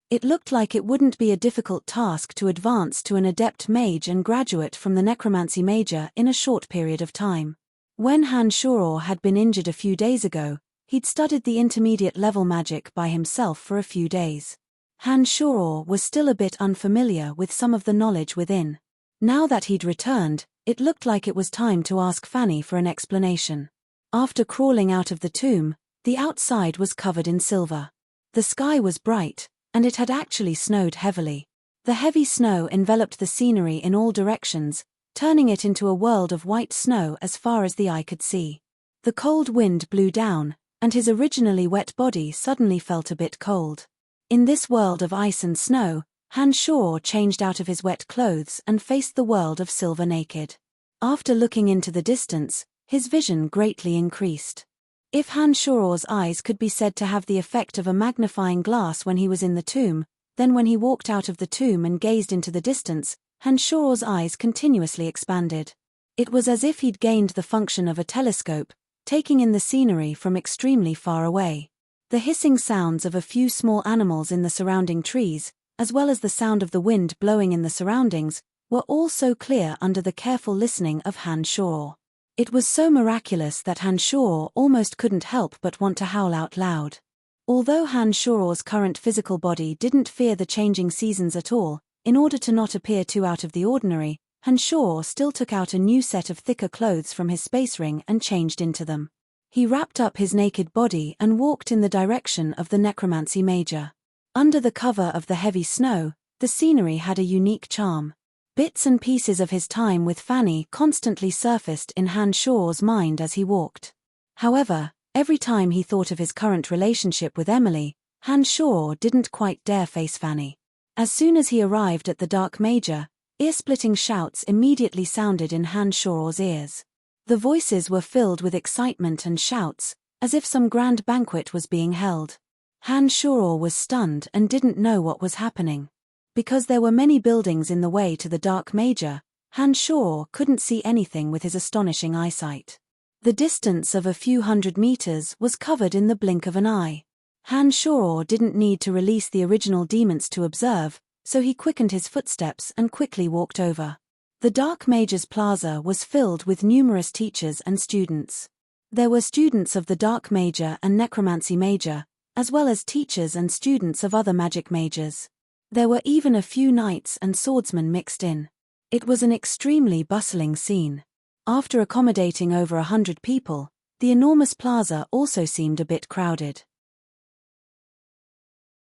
It looked like it wouldn't be a difficult task to advance to an adept mage and graduate from the necromancy major in a short period of time. When Hanshaw had been injured a few days ago, he'd studied the intermediate level magic by himself for a few days. Hanshaw was still a bit unfamiliar with some of the knowledge within. Now that he'd returned, it looked like it was time to ask Fanny for an explanation. After crawling out of the tomb, the outside was covered in silver. The sky was bright, and it had actually snowed heavily. The heavy snow enveloped the scenery in all directions, turning it into a world of white snow as far as the eye could see. The cold wind blew down, and his originally wet body suddenly felt a bit cold. In this world of ice and snow, Hanshaw changed out of his wet clothes and faced the world of silver naked. After looking into the distance, his vision greatly increased. If Hanshaw's eyes could be said to have the effect of a magnifying glass when he was in the tomb, then when he walked out of the tomb and gazed into the distance, Hanshaw's eyes continuously expanded. It was as if he'd gained the function of a telescope, taking in the scenery from extremely far away. The hissing sounds of a few small animals in the surrounding trees, as well as the sound of the wind blowing in the surroundings, were all so clear under the careful listening of Hanshaw. It was so miraculous that Hanshaw almost couldn't help but want to howl out loud. Although Hanshaw's current physical body didn't fear the changing seasons at all, in order to not appear too out of the ordinary, Hanshaw still took out a new set of thicker clothes from his space ring and changed into them. He wrapped up his naked body and walked in the direction of the necromancy major. Under the cover of the heavy snow, the scenery had a unique charm. Bits and pieces of his time with Fanny constantly surfaced in Hanshaw's mind as he walked. However, every time he thought of his current relationship with Emily, Hanshaw didn't quite dare face Fanny. As soon as he arrived at the Dark Major, ear-splitting shouts immediately sounded in Hanshaw's ears. The voices were filled with excitement and shouts, as if some grand banquet was being held. Hanshaw was stunned and didn't know what was happening. Because there were many buildings in the way to the Dark Major, Hanshaw couldn't see anything with his astonishing eyesight. The distance of a few hundred meters was covered in the blink of an eye. Hanshaw didn't need to release the original demons to observe, so he quickened his footsteps and quickly walked over. The Dark Major's plaza was filled with numerous teachers and students. There were students of the Dark Major and Necromancy Major, as well as teachers and students of other magic majors. There were even a few knights and swordsmen mixed in. It was an extremely bustling scene. After accommodating over 100 people, the enormous plaza also seemed a bit crowded.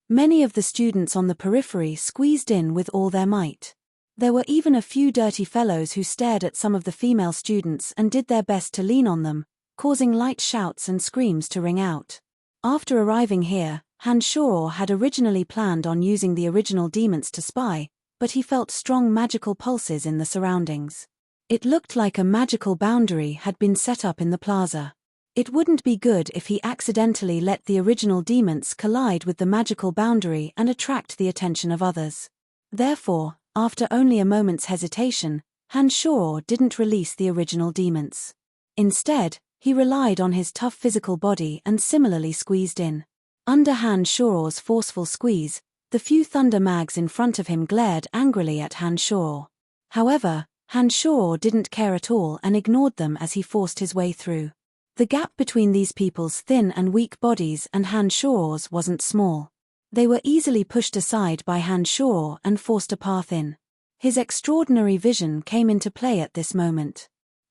Many of the students on the periphery squeezed in with all their might. There were even a few dirty fellows who stared at some of the female students and did their best to lean on them, causing light shouts and screams to ring out. After arriving here, Hanshaw had originally planned on using the original demons to spy, but he felt strong magical pulses in the surroundings. It looked like a magical boundary had been set up in the plaza. It wouldn't be good if he accidentally let the original demons collide with the magical boundary and attract the attention of others. Therefore, after only a moment's hesitation, Hanshaw didn't release the original demons. Instead, He relied on his tough physical body and similarly squeezed in. Under Han Shuo's forceful squeeze, the few thunder mags in front of him glared angrily at Han Shuo. However, Han Shuo didn't care at all and ignored them as he forced his way through. The gap between these people's thin and weak bodies and Han Shuo's wasn't small. They were easily pushed aside by Han Shuo and forced a path in. His extraordinary vision came into play at this moment.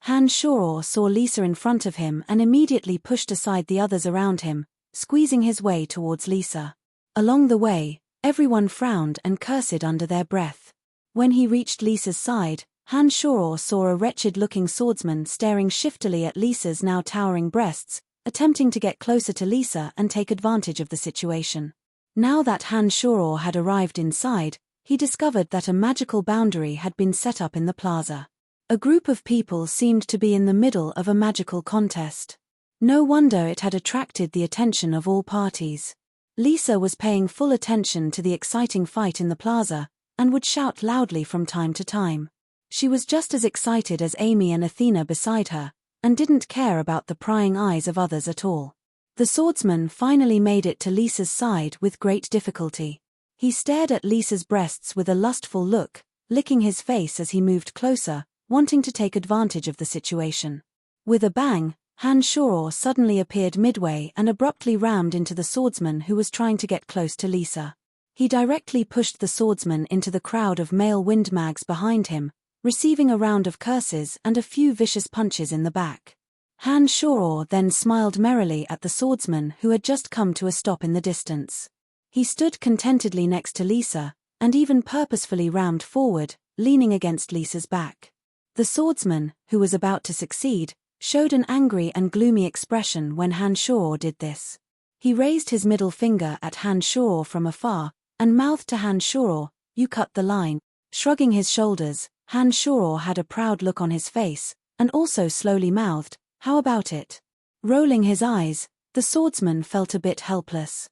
Han Shuo saw Lisa in front of him and immediately pushed aside the others around him, squeezing his way towards Lisa. Along the way, everyone frowned and cursed under their breath. When he reached Lisa's side, Han Shuo saw a wretched-looking swordsman staring shiftily at Lisa's now towering breasts, attempting to get closer to Lisa and take advantage of the situation. Now that Han Shuo had arrived inside, he discovered that a magical boundary had been set up in the plaza. A group of people seemed to be in the middle of a magical contest. No wonder it had attracted the attention of all parties. Lisa was paying full attention to the exciting fight in the plaza, and would shout loudly from time to time. She was just as excited as Amy and Athena beside her, and didn't care about the prying eyes of others at all. The swordsman finally made it to Lisa's side with great difficulty. He stared at Lisa's breasts with a lustful look, licking his face as he moved closer, wanting to take advantage of the situation. With a bang, Han Shuo suddenly appeared midway and abruptly rammed into the swordsman who was trying to get close to Lisa. He directly pushed the swordsman into the crowd of male wind mags behind him, receiving a round of curses and a few vicious punches in the back. Han Shuo then smiled merrily at the swordsman who had just come to a stop in the distance. He stood contentedly next to Lisa, and even purposefully rammed forward, leaning against Lisa's back. The swordsman, who was about to succeed, showed an angry and gloomy expression when Han Shuo did this. He raised his middle finger at Han Shuo from afar, and mouthed to Han Shuo, "You cut the line." Shrugging his shoulders, Han Shuo had a proud look on his face, and also slowly mouthed, "How about it?" Rolling his eyes, the swordsman felt a bit helpless.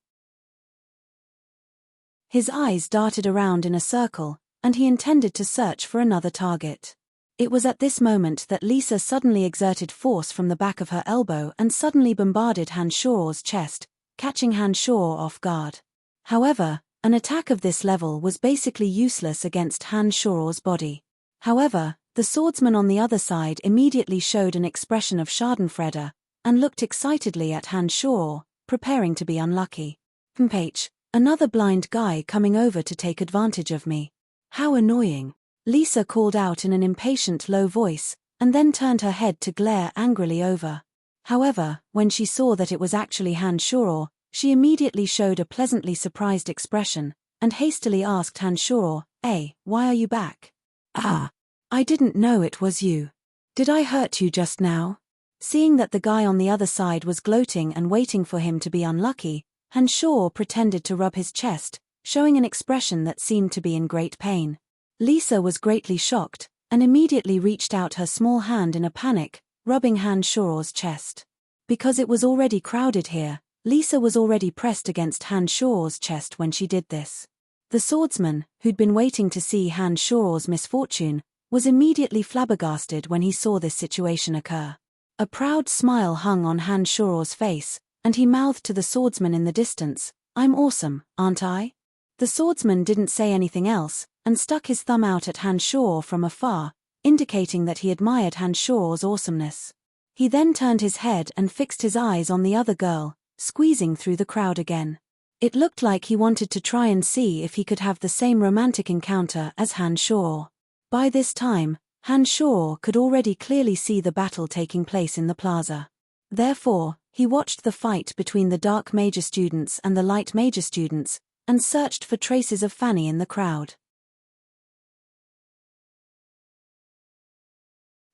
His eyes darted around in a circle, and he intended to search for another target. It was at this moment that Lisa suddenly exerted force from the back of her elbow and suddenly bombarded Han Shuo's chest, catching Han Shuo off guard. However, an attack of this level was basically useless against Han Shuo's body. However, the swordsman on the other side immediately showed an expression of schadenfreude, and looked excitedly at Han Shuo, preparing to be unlucky. "H, another blind guy coming over to take advantage of me. How annoying," Lisa called out in an impatient low voice, and then turned her head to glare angrily over. However, when she saw that it was actually Han Shuo, she immediately showed a pleasantly surprised expression, and hastily asked Han Shuo, "Why are you back?" "Ah, I didn't know it was you. Did I hurt you just now?" Seeing that the guy on the other side was gloating and waiting for him to be unlucky, Han Shuo pretended to rub his chest, showing an expression that seemed to be in great pain. Lisa was greatly shocked, and immediately reached out her small hand in a panic, rubbing Han Shuo's chest. Because it was already crowded here, Lisa was already pressed against Han Shuo's chest when she did this. The swordsman, who'd been waiting to see Han Shuo's misfortune, was immediately flabbergasted when he saw this situation occur. A proud smile hung on Han Shuo's face, and he mouthed to the swordsman in the distance, "I'm awesome, aren't I?" The swordsman didn't say anything else, and stuck his thumb out at Han Shuo from afar, indicating that he admired Han Shuo's awesomeness. He then turned his head and fixed his eyes on the other girl, squeezing through the crowd again. It looked like he wanted to try and see if he could have the same romantic encounter as Han Shuo. By this time, Han Shuo could already clearly see the battle taking place in the plaza. Therefore, he watched the fight between the dark major students and the light major students, and searched for traces of Fanny in the crowd.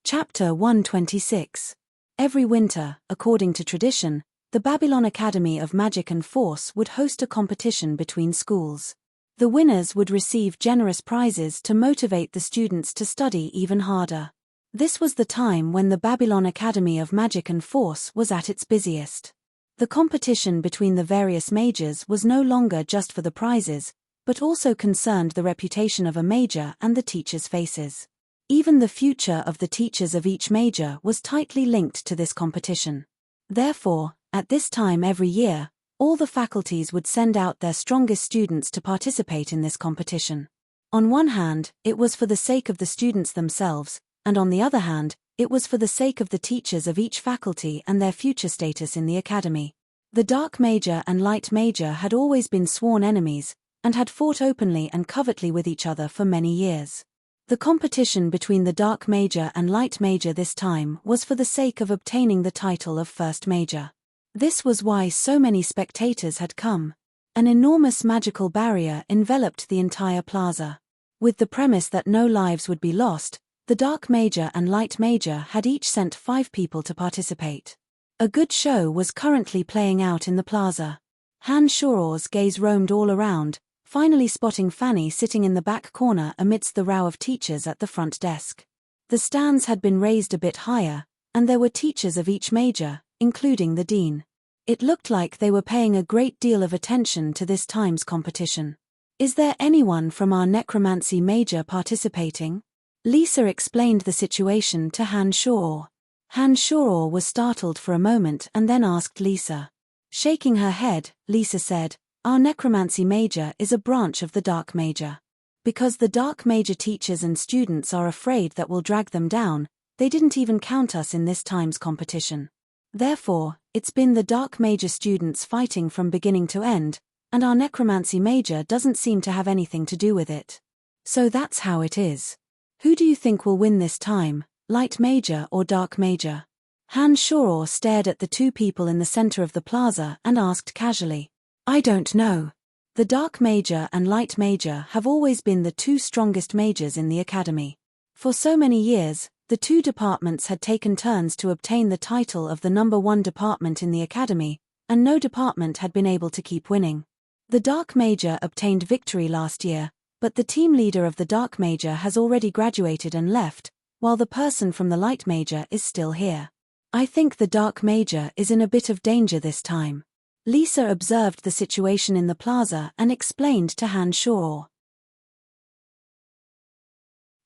Chapter 126. Every winter, according to tradition, the Babylon Academy of Magic and Force would host a competition between schools. The winners would receive generous prizes to motivate the students to study even harder. This was the time when the Babylon Academy of Magic and Force was at its busiest. The competition between the various majors was no longer just for the prizes, but also concerned the reputation of a major and the teachers' faces. Even the future of the teachers of each major was tightly linked to this competition. Therefore, at this time every year, all the faculties would send out their strongest students to participate in this competition. On one hand, it was for the sake of the students themselves, and on the other hand, it was for the sake of the teachers of each faculty and their future status in the academy. The dark major and light major had always been sworn enemies, and had fought openly and covertly with each other for many years. The competition between the dark major and light major this time was for the sake of obtaining the title of first major. This was why so many spectators had come. An enormous magical barrier enveloped the entire plaza. With the premise that no lives would be lost, the dark major and light major had each sent 5 people to participate. A good show was currently playing out in the plaza. Han Shuo's gaze roamed all around, finally spotting Fanny sitting in the back corner amidst the row of teachers at the front desk. The stands had been raised a bit higher, and there were teachers of each major, including the dean. It looked like they were paying a great deal of attention to this time's competition. "Is there anyone from our necromancy major participating?" Lisa explained the situation to Han Shuo. Han Shuo was startled for a moment and then asked Lisa. Shaking her head, Lisa said, "Our necromancy major is a branch of the dark major. Because the dark major teachers and students are afraid that we'll drag them down, they didn't even count us in this time's competition. Therefore, it's been the dark major students fighting from beginning to end, and our necromancy major doesn't seem to have anything to do with it. So that's how it is. Who do you think will win this time, light major or dark major?" Han Shuo stared at the 2 people in the center of the plaza and asked casually. "I don't know. The dark major and light major have always been the 2 strongest majors in the academy. For so many years, the 2 departments had taken turns to obtain the title of the number 1 department in the academy, and no department had been able to keep winning. The dark major obtained victory last year, but the team leader of the dark major has already graduated and left, while the person from the light major is still here. I think the dark major is in a bit of danger this time." Lisa observed the situation in the plaza and explained to Han Shuo.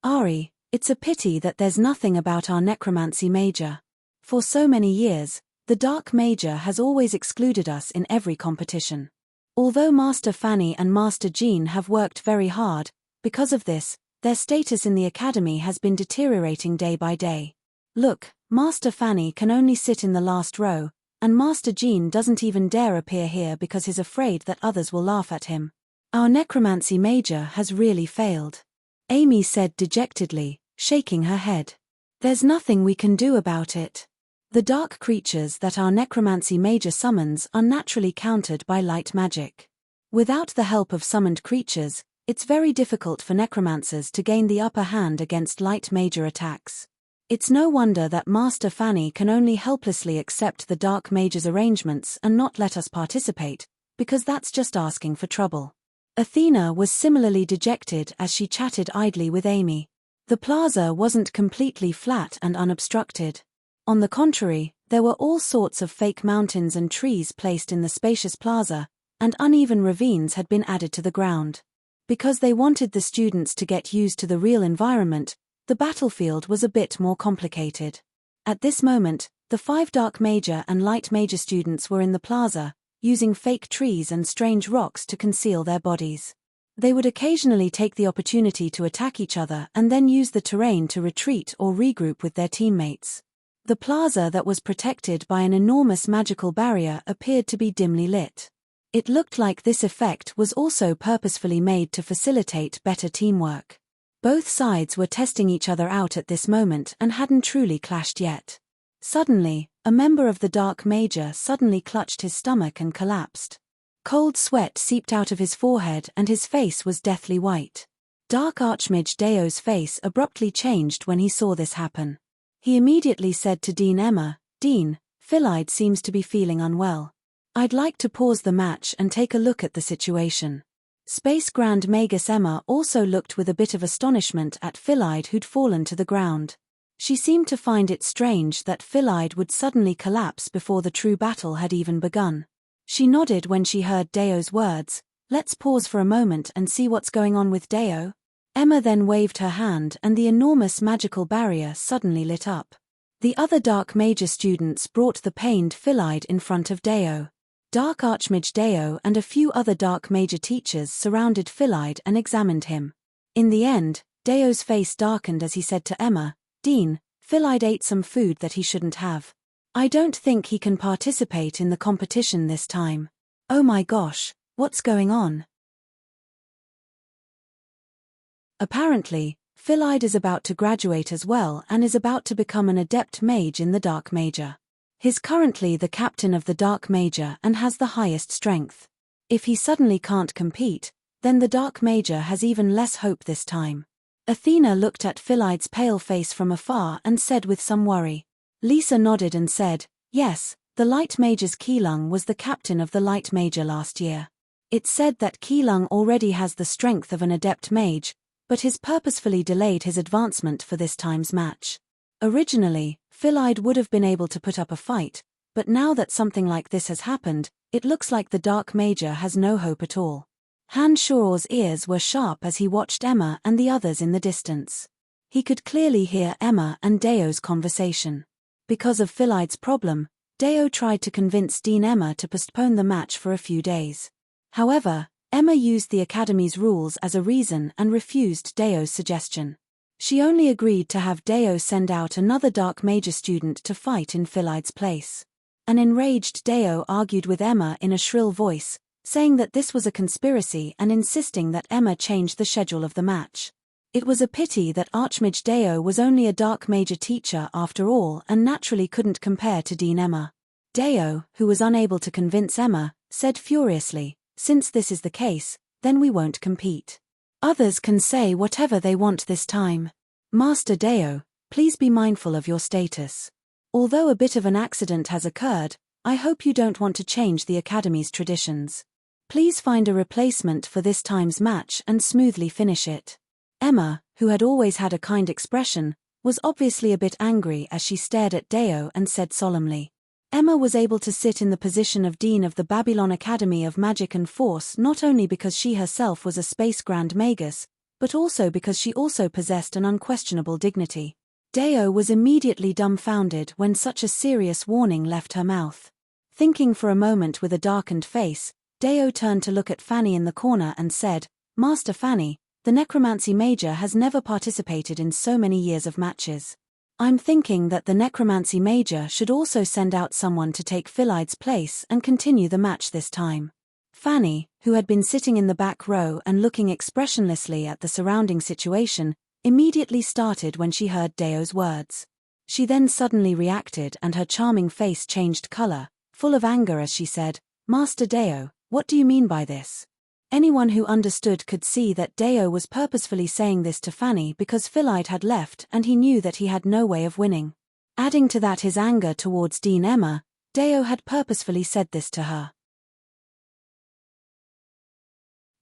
"Ari, it's a pity that there's nothing about our necromancy major. For so many years, the dark major has always excluded us in every competition. Although Master Fanny and Master Jean have worked very hard, because of this, their status in the academy has been deteriorating day by day. Look, Master Fanny can only sit in the last row, and Master Jean doesn't even dare appear here because he's afraid that others will laugh at him. Our necromancy major has really failed," Amy said dejectedly, shaking her head. "There's nothing we can do about it. The dark creatures that our necromancy major summons are naturally countered by light magic. Without the help of summoned creatures, it's very difficult for necromancers to gain the upper hand against light major attacks. It's no wonder that Master Fanny can only helplessly accept the dark major's arrangements and not let us participate, because that's just asking for trouble." Athena was similarly dejected as she chatted idly with Amy. The plaza wasn't completely flat and unobstructed. On the contrary, there were all sorts of fake mountains and trees placed in the spacious plaza, and uneven ravines had been added to the ground. Because they wanted the students to get used to the real environment, the battlefield was a bit more complicated. At this moment, the 5 dark major and light major students were in the plaza, using fake trees and strange rocks to conceal their bodies. They would occasionally take the opportunity to attack each other and then use the terrain to retreat or regroup with their teammates. The plaza that was protected by an enormous magical barrier appeared to be dimly lit. It looked like this effect was also purposefully made to facilitate better teamwork. Both sides were testing each other out at this moment and hadn't truly clashed yet. Suddenly, a member of the dark major suddenly clutched his stomach and collapsed. Cold sweat seeped out of his forehead and his face was deathly white. Dark Archmage Deo's face abruptly changed when he saw this happen. He immediately said to Dean Emma, "Dean, Phyllide seems to be feeling unwell. I'd like to pause the match and take a look at the situation." Space Grand Magus Emma also looked with a bit of astonishment at Phyllide, who'd fallen to the ground. She seemed to find it strange that Phyllide would suddenly collapse before the true battle had even begun. She nodded when she heard Deo's words. "Let's pause for a moment and see what's going on with Deo." Emma then waved her hand and the enormous magical barrier suddenly lit up. The other Dark Major students brought the pained Phyllide in front of Deo. Dark Archmage Deo and a few other Dark Major teachers surrounded Phyllide and examined him. In the end, Deo's face darkened as he said to Emma, "Dean, Phyllide ate some food that he shouldn't have. I don't think he can participate in the competition this time. Oh my gosh, what's going on?" Apparently, Phyllide is about to graduate as well and is about to become an adept mage in the Dark Major. He's currently the captain of the Dark Major and has the highest strength. If he suddenly can't compete, then the Dark Major has even less hope this time. Athena looked at Phyllide's pale face from afar and said with some worry. Lisa nodded and said, "Yes, the Light Major's Keelung was the captain of the Light Major last year. It's said that Keelung already has the strength of an adept mage, but he's purposefully delayed his advancement for this time's match. Originally, Phyllide would have been able to put up a fight, but now that something like this has happened, it looks like the Dark Major has no hope at all." Han Shuor's ears were sharp as he watched Emma and the others in the distance. He could clearly hear Emma and Deo's conversation. Because of Phyllide's problem, Deo tried to convince Dean Emma to postpone the match for a few days. However, Emma used the Academy's rules as a reason and refused Deo's suggestion. She only agreed to have Deo send out another Dark Major student to fight in Phylide's place. An enraged Deo argued with Emma in a shrill voice, saying that this was a conspiracy and insisting that Emma change the schedule of the match. It was a pity that Archmage Deo was only a Dark Major teacher after all and naturally couldn't compare to Dean Emma. Deo, who was unable to convince Emma, said furiously, "Since this is the case, then we won't compete. Others can say whatever they want this time. Master Deo, please be mindful of your status. Although a bit of an accident has occurred, I hope you don't want to change the Academy's traditions. Please find a replacement for this time's match and smoothly finish it." Emma, who had always had a kind expression, was obviously a bit angry as she stared at Deo and said solemnly. Emma was able to sit in the position of Dean of the Babylon Academy of Magic and Force not only because she herself was a Space Grand Magus, but also because she also possessed an unquestionable dignity. Deo was immediately dumbfounded when such a serious warning left her mouth. Thinking for a moment with a darkened face, Deo turned to look at Fanny in the corner and said, "Master Fanny, the Necromancy Major has never participated in so many years of matches. I'm thinking that the Necromancy Major should also send out someone to take Phylide's place and continue the match this time." Fanny, who had been sitting in the back row and looking expressionlessly at the surrounding situation, immediately started when she heard Deo's words. She then suddenly reacted and her charming face changed color, full of anger as she said, "Master Deo, what do you mean by this?" Anyone who understood could see that Deo was purposefully saying this to Fanny because Phyllide had left and he knew that he had no way of winning. Adding to that his anger towards Dean Emma, Deo had purposefully said this to her.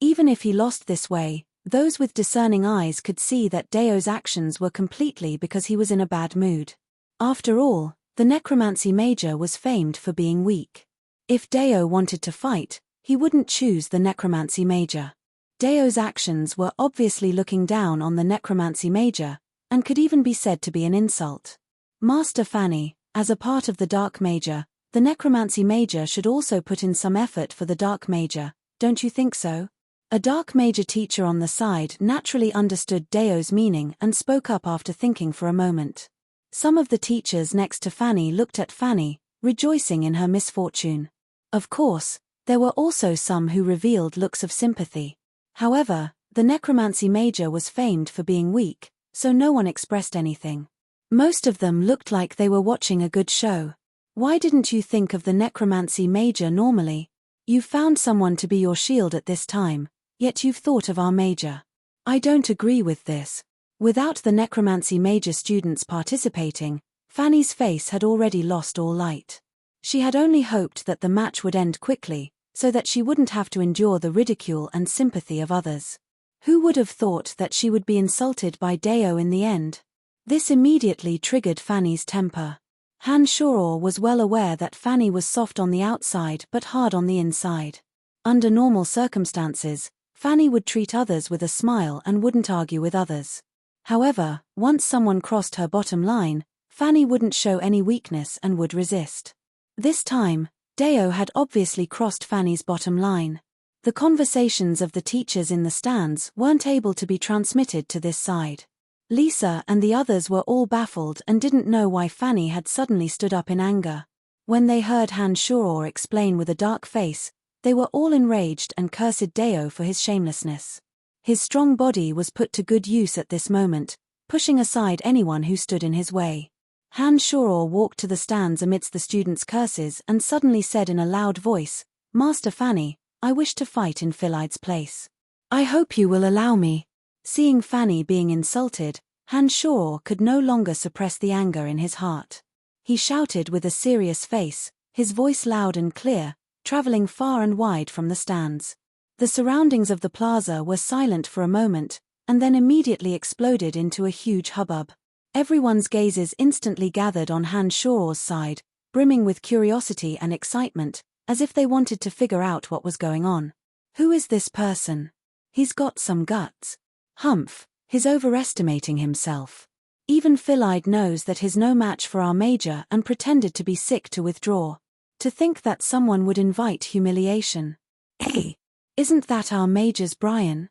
Even if he lost this way, those with discerning eyes could see that Deo's actions were completely because he was in a bad mood. After all, the Necromancy Major was famed for being weak. If Deo wanted to fight, he wouldn't choose the Necromancy Major. Deo's actions were obviously looking down on the Necromancy Major, and could even be said to be an insult. Master Fanny, as a part of the Dark Major, the Necromancy Major should also put in some effort for the Dark Major, don't you think so? A Dark Major teacher on the side naturally understood Deo's meaning and spoke up after thinking for a moment. Some of the teachers next to Fanny looked at Fanny, rejoicing in her misfortune. Of course, there were also some who revealed looks of sympathy. However, the Necromancy Major was famed for being weak, so no one expressed anything. Most of them looked like they were watching a good show. Why didn't you think of the Necromancy Major normally? You found someone to be your shield at this time, yet you've thought of our Major. I don't agree with this. Without the Necromancy Major students participating, Fanny's face had already lost all light. She had only hoped that the match would end quickly, so that she wouldn't have to endure the ridicule and sympathy of others. Who would have thought that she would be insulted by Deo in the end? This immediately triggered Fanny's temper. Han Shuor was well aware that Fanny was soft on the outside but hard on the inside. Under normal circumstances, Fanny would treat others with a smile and wouldn't argue with others. However, once someone crossed her bottom line, Fanny wouldn't show any weakness and would resist. This time, Deo had obviously crossed Fanny's bottom line. The conversations of the teachers in the stands weren't able to be transmitted to this side. Lisa and the others were all baffled and didn't know why Fanny had suddenly stood up in anger. When they heard Han Shuror explain with a dark face, they were all enraged and cursed Deo for his shamelessness. His strong body was put to good use at this moment, pushing aside anyone who stood in his way. Han Shuror walked to the stands amidst the students' curses and suddenly said in a loud voice, "Master Fanny, I wish to fight in Philaid's place. I hope you will allow me." Seeing Fanny being insulted, Han Shuror could no longer suppress the anger in his heart. He shouted with a serious face, his voice loud and clear, traveling far and wide from the stands. The surroundings of the plaza were silent for a moment, and then immediately exploded into a huge hubbub. Everyone's gazes instantly gathered on Han Shuror's side, brimming with curiosity and excitement, as if they wanted to figure out what was going on. Who is this person? He's got some guts. Humph, he's overestimating himself. Even Philaid knows that he's no match for our major and pretended to be sick to withdraw. To think that someone would invite humiliation. Hey, isn't that our major's Brian?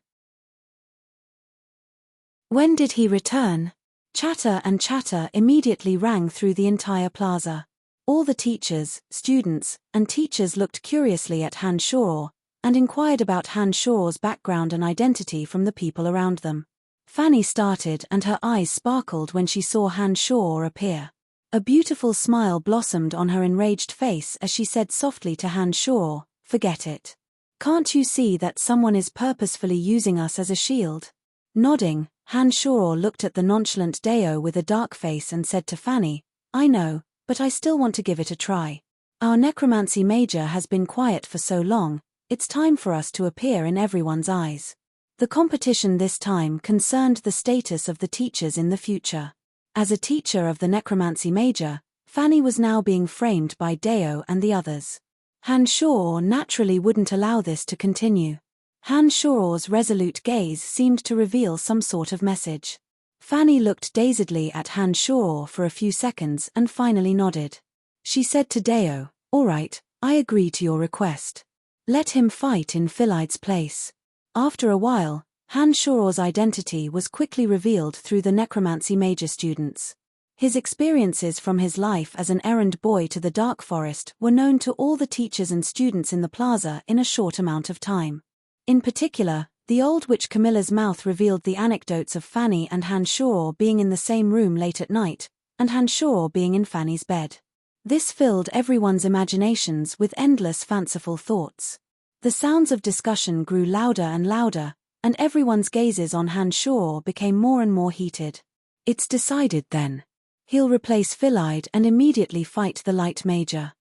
When did he return? Chatter and chatter immediately rang through the entire plaza. All the teachers, students, and teachers looked curiously at Han Shuror, and inquired about Han Shuror's background and identity from the people around them. Fanny started and her eyes sparkled when she saw Han Shuror appear. A beautiful smile blossomed on her enraged face as she said softly to Han Shuror, "Forget it. Can't you see that someone is purposefully using us as a shield?" Nodding, Han Shuror looked at the nonchalant Deo with a dark face and said to Fanny, "I know, but I still want to give it a try. Our necromancy major has been quiet for so long, it's time for us to appear in everyone's eyes." The competition this time concerned the status of the teachers in the future. As a teacher of the necromancy major, Fanny was now being framed by Deo and the others. Han Shuror naturally wouldn't allow this to continue. Han Shuror's resolute gaze seemed to reveal some sort of message. Fanny looked dazedly at Han Shuror for a few seconds and finally nodded. She said to Deo, "All right, I agree to your request. Let him fight in Philaid's place." After a while, Han Shuror's identity was quickly revealed through the necromancy major students. His experiences from his life as an errand boy to the Dark Forest were known to all the teachers and students in the plaza in a short amount of time. In particular, the old witch Camilla's mouth revealed the anecdotes of Fanny and Han Shuror being in the same room late at night, and Han Shuror being in Fanny's bed. This filled everyone's imaginations with endless fanciful thoughts. The sounds of discussion grew louder and louder, and everyone's gazes on Han Shuror became more and more heated. "It's decided then. He'll replace Philaid and immediately fight the light major.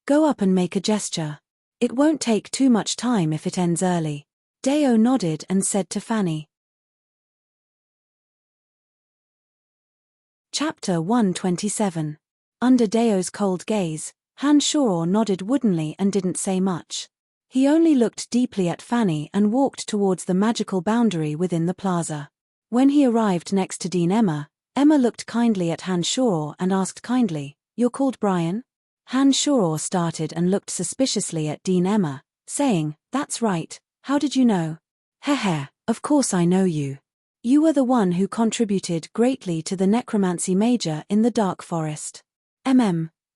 Go up and make a gesture. It won't take too much time if it ends early." Deo nodded and said to Fanny. Chapter 127. Under Deo's cold gaze, Han Shuror nodded woodenly and didn't say much. He only looked deeply at Fanny and walked towards the magical boundary within the plaza. When he arrived next to Dean Emma, Emma looked kindly at Han Shuror and asked kindly, "You're called Brian?" Han Shuror started and looked suspiciously at Dean Emma, saying, "That's right, how did you know?" "Heh, of course I know you. You were the one who contributed greatly to the necromancy major in the Dark Forest.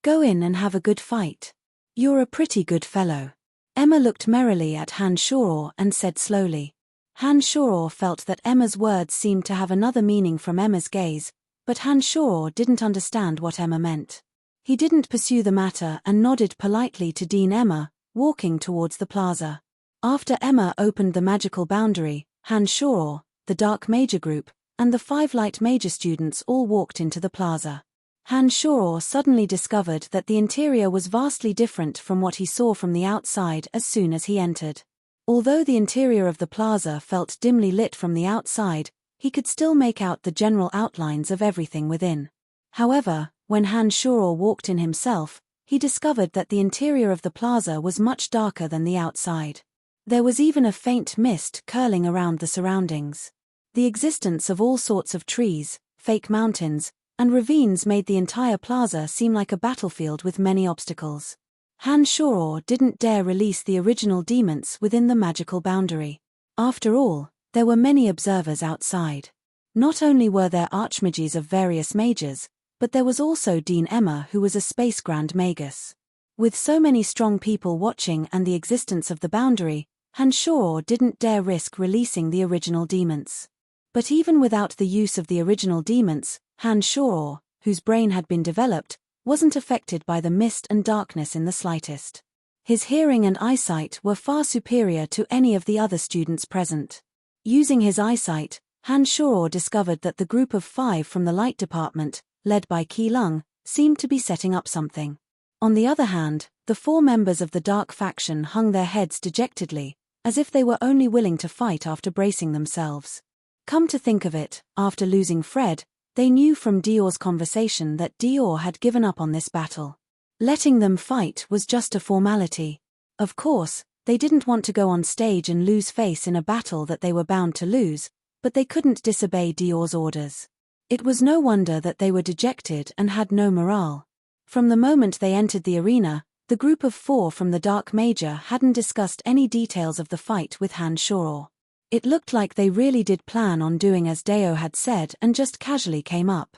Go in and have a good fight. You're a pretty good fellow." Emma looked merrily at Han Shuror and said slowly. Han Shuror felt that Emma's words seemed to have another meaning from Emma's gaze, but Han Shuror didn't understand what Emma meant. He didn't pursue the matter and nodded politely to Dean Emma, walking towards the plaza. After Emma opened the magical boundary, Han Shuror, the Dark Major group, and the 5 Light Major students all walked into the plaza. Han Shuror suddenly discovered that the interior was vastly different from what he saw from the outside as soon as he entered. Although the interior of the plaza felt dimly lit from the outside, he could still make out the general outlines of everything within. However, when Han Shuror walked in himself, he discovered that the interior of the plaza was much darker than the outside. There was even a faint mist curling around the surroundings. The existence of all sorts of trees, fake mountains, and ravines made the entire plaza seem like a battlefield with many obstacles. Han Shoror didn't dare release the original demons within the magical boundary. After all, there were many observers outside. Not only were there archmages of various mages, but there was also Dean Emma, who was a space grand magus. With so many strong people watching and the existence of the boundary, Han Shoror didn't dare risk releasing the original demons. But even without the use of the original demons, Han Shoror, whose brain had been developed, wasn't affected by the mist and darkness in the slightest. His hearing and eyesight were far superior to any of the other students present. Using his eyesight, Han Shoror discovered that the group of 5 from the light department, led by Qi Lung, seemed to be setting up something. On the other hand, the 4 members of the dark faction hung their heads dejectedly, as if they were only willing to fight after bracing themselves. Come to think of it, after losing Fred, they knew from Dior's conversation that Dior had given up on this battle. Letting them fight was just a formality. Of course, they didn't want to go on stage and lose face in a battle that they were bound to lose, but they couldn't disobey Dior's orders. It was no wonder that they were dejected and had no morale. From the moment they entered the arena, the group of 4 from the Dark Major hadn't discussed any details of the fight with Han Shoror. It looked like they really did plan on doing as Deo had said and just casually came up.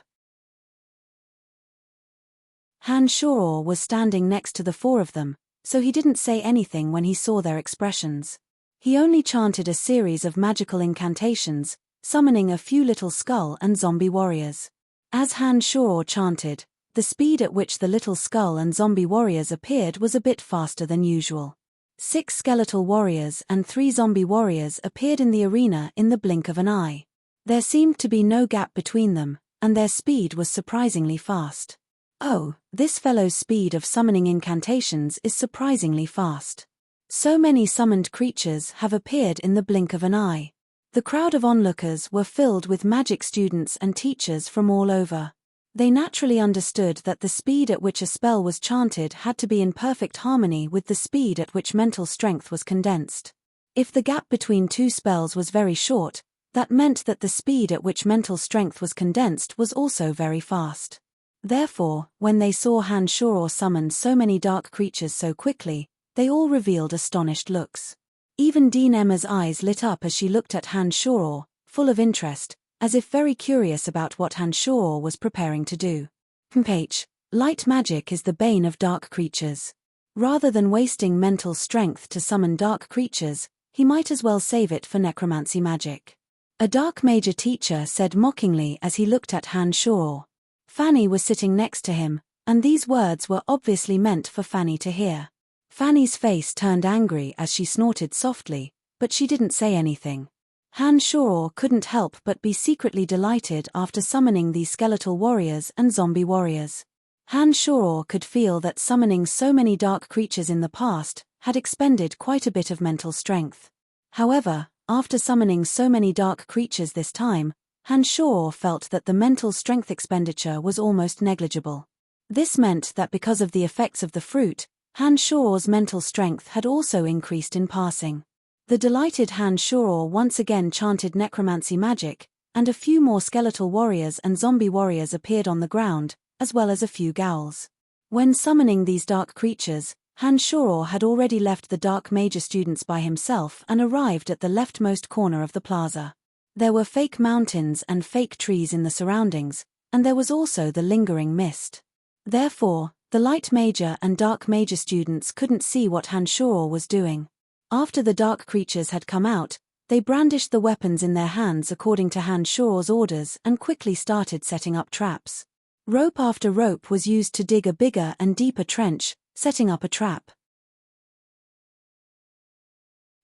Han Shoror was standing next to the 4 of them, so he didn't say anything when he saw their expressions. He only chanted a series of magical incantations, summoning a few little skull and zombie warriors. As Han Shoror chanted, the speed at which the little skull and zombie warriors appeared was a bit faster than usual. 6 skeletal warriors and 3 zombie warriors appeared in the arena in the blink of an eye. There seemed to be no gap between them, and their speed was surprisingly fast. Oh, this fellow's speed of summoning incantations is surprisingly fast. So many summoned creatures have appeared in the blink of an eye. The crowd of onlookers were filled with magic students and teachers from all over. They naturally understood that the speed at which a spell was chanted had to be in perfect harmony with the speed at which mental strength was condensed. If the gap between 2 spells was very short, that meant that the speed at which mental strength was condensed was also very fast. Therefore, when they saw Han Shoror summon so many dark creatures so quickly, they all revealed astonished looks. Even Dean Emma's eyes lit up as she looked at Han Shoror, full of interest, as if very curious about what Han Shoror was preparing to do. Light magic is the bane of dark creatures. Rather than wasting mental strength to summon dark creatures, he might as well save it for necromancy magic. A dark major teacher said mockingly as he looked at Han Shoror. Fanny was sitting next to him, and these words were obviously meant for Fanny to hear. Fanny's face turned angry as she snorted softly, but she didn't say anything. Han Shoror couldn't help but be secretly delighted after summoning these skeletal warriors and zombie warriors. Han Shoror could feel that summoning so many dark creatures in the past had expended quite a bit of mental strength. However, after summoning so many dark creatures this time, Han Shoror felt that the mental strength expenditure was almost negligible. This meant that because of the effects of the fruit, Han Shoror's mental strength had also increased in passing. The delighted Han Shoror once again chanted necromancy magic, and a few more skeletal warriors and zombie warriors appeared on the ground, as well as a few ghouls. When summoning these dark creatures, Han Shoror had already left the dark major students by himself and arrived at the leftmost corner of the plaza. There were fake mountains and fake trees in the surroundings, and there was also the lingering mist. Therefore, the light major and dark major students couldn't see what Han Shoror was doing. After the dark creatures had come out, they brandished the weapons in their hands according to Han Shoror's orders and quickly started setting up traps. Rope after rope was used to dig a bigger and deeper trench, setting up a trap.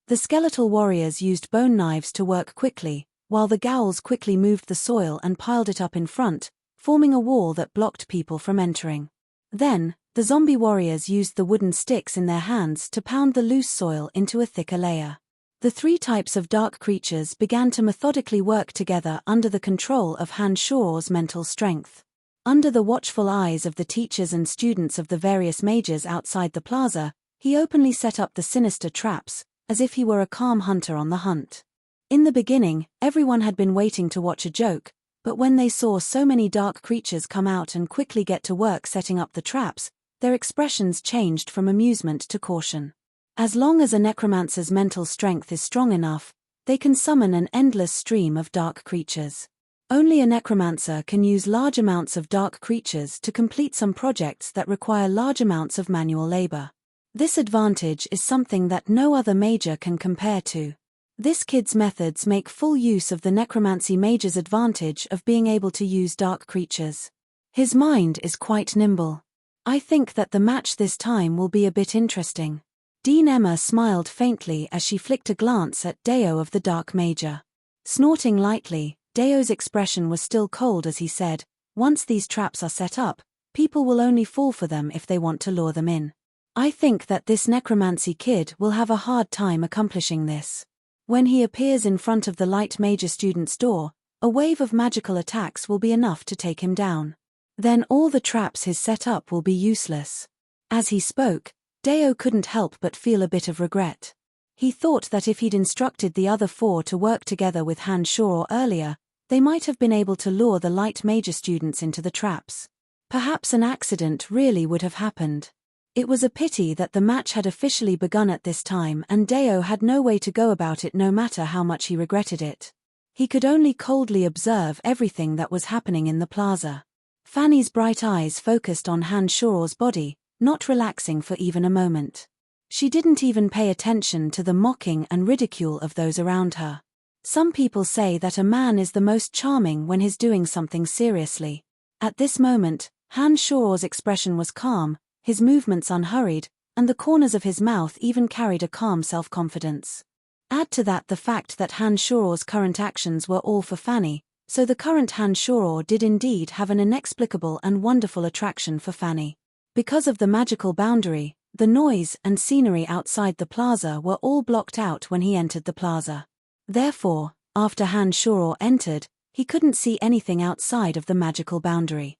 The skeletal warriors used bone knives to work quickly, while the ghouls quickly moved the soil and piled it up in front, forming a wall that blocked people from entering. Then, the zombie warriors used the wooden sticks in their hands to pound the loose soil into a thicker layer. The 3 types of dark creatures began to methodically work together under the control of Han Shoror's mental strength. Under the watchful eyes of the teachers and students of the various majors outside the plaza, he openly set up the sinister traps, as if he were a calm hunter on the hunt. In the beginning, everyone had been waiting to watch a joke, but when they saw so many dark creatures come out and quickly get to work setting up the traps, their expressions changed from amusement to caution. As long as a necromancer's mental strength is strong enough, they can summon an endless stream of dark creatures. Only a necromancer can use large amounts of dark creatures to complete some projects that require large amounts of manual labor. This advantage is something that no other mager can compare to. This kid's methods make full use of the necromancy mage's advantage of being able to use dark creatures. His mind is quite nimble. I think that the match this time will be a bit interesting. Dean Emma smiled faintly as she flicked a glance at Deo of the Dark Mager. Snorting lightly, Deo's expression was still cold as he said, "Once these traps are set up, people will only fall for them if they want to lure them in. I think that this necromancy kid will have a hard time accomplishing this. When he appears in front of the Light Mager student's door, a wave of magical attacks will be enough to take him down. Then all the traps he's set up will be useless." As he spoke, Deo couldn't help but feel a bit of regret. He thought that if he'd instructed the other four to work together with Han Shoro earlier, they might have been able to lure the Light Mager students into the traps. Perhaps an accident really would have happened. It was a pity that the match had officially begun at this time and Deo had no way to go about it no matter how much he regretted it. He could only coldly observe everything that was happening in the plaza. Fanny's bright eyes focused on Han Shoro's body, not relaxing for even a moment. She didn't even pay attention to the mocking and ridicule of those around her. Some people say that a man is the most charming when he's doing something seriously. At this moment, Han Shoro's expression was calm, his movements unhurried, and the corners of his mouth even carried a calm self-confidence. Add to that the fact that Han Shoro's current actions were all for Fanny, so the current Han Shoro did indeed have an inexplicable and wonderful attraction for Fanny. Because of the magical boundary, the noise and scenery outside the plaza were all blocked out when he entered the plaza. Therefore, after Han Shoro entered, he couldn't see anything outside of the magical boundary.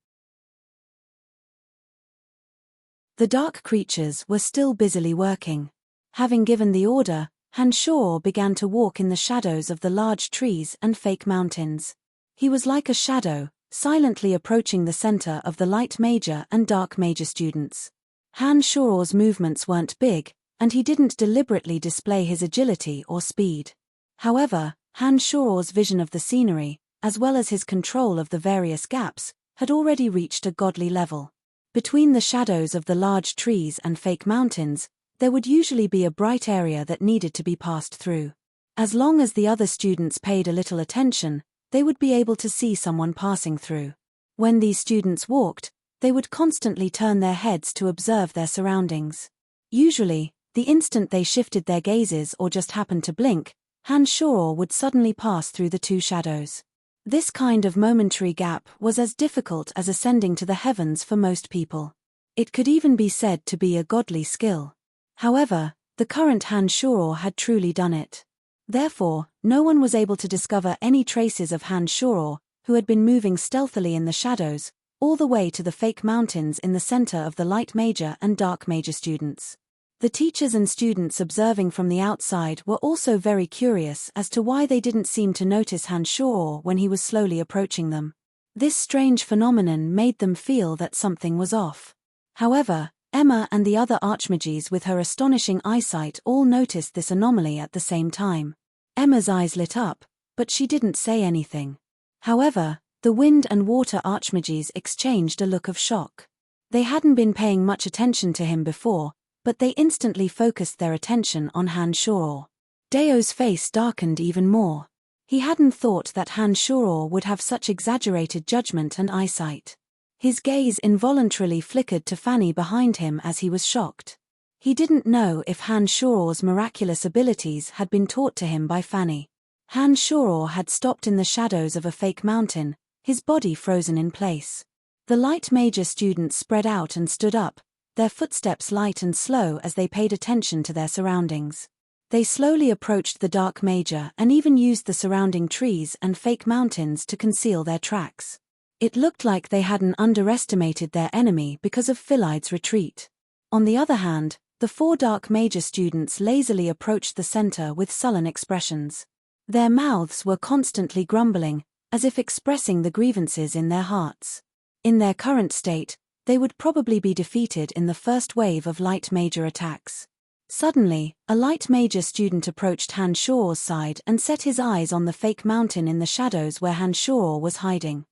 The dark creatures were still busily working. Having given the order, Han Shoro began to walk in the shadows of the large trees and fake mountains. He was like a shadow, silently approaching the center of the Light Mager and Dark Mager students. Han Shoro's movements weren't big, and he didn't deliberately display his agility or speed. However, Han Shoro's vision of the scenery, as well as his control of the various gaps, had already reached a godly level. Between the shadows of the large trees and fake mountains, there would usually be a bright area that needed to be passed through. As long as the other students paid a little attention, they would be able to see someone passing through. When these students walked, they would constantly turn their heads to observe their surroundings. Usually, the instant they shifted their gazes or just happened to blink, Han Shoro would suddenly pass through the two shadows. This kind of momentary gap was as difficult as ascending to the heavens for most people. It could even be said to be a godly skill. However, the current Han Shoro had truly done it. Therefore, no one was able to discover any traces of Han Shoro, who had been moving stealthily in the shadows, all the way to the fake mountains in the center of the Light Mager and Dark Mager students. The teachers and students observing from the outside were also very curious as to why they didn't seem to notice Han Shoro when he was slowly approaching them. This strange phenomenon made them feel that something was off. However, Emma and the other archmages with her astonishing eyesight all noticed this anomaly at the same time. Emma's eyes lit up, but she didn't say anything. However, the wind and water archmages exchanged a look of shock. They hadn't been paying much attention to him before, but they instantly focused their attention on Han Shoro. Deo's face darkened even more. He hadn't thought that Han Shoro would have such exaggerated judgment and eyesight. His gaze involuntarily flickered to Fanny behind him as he was shocked. He didn't know if Han Shoro's miraculous abilities had been taught to him by Fanny. Han Shoro had stopped in the shadows of a fake mountain, his body frozen in place. The Light Mager students spread out and stood up, their footsteps light and slow as they paid attention to their surroundings. They slowly approached the Dark Mager and even used the surrounding trees and fake mountains to conceal their tracks. It looked like they hadn't underestimated their enemy because of Philide's retreat. On the other hand, The 4 dark major students lazily approached the center with sullen expressions. Their mouths were constantly grumbling, as if expressing the grievances in their hearts. In their current state, they would probably be defeated in the first wave of light major attacks. Suddenly, a light major student approached Han Shuo's side and set his eyes on the fake mountain in the shadows where Han Shuo was hiding.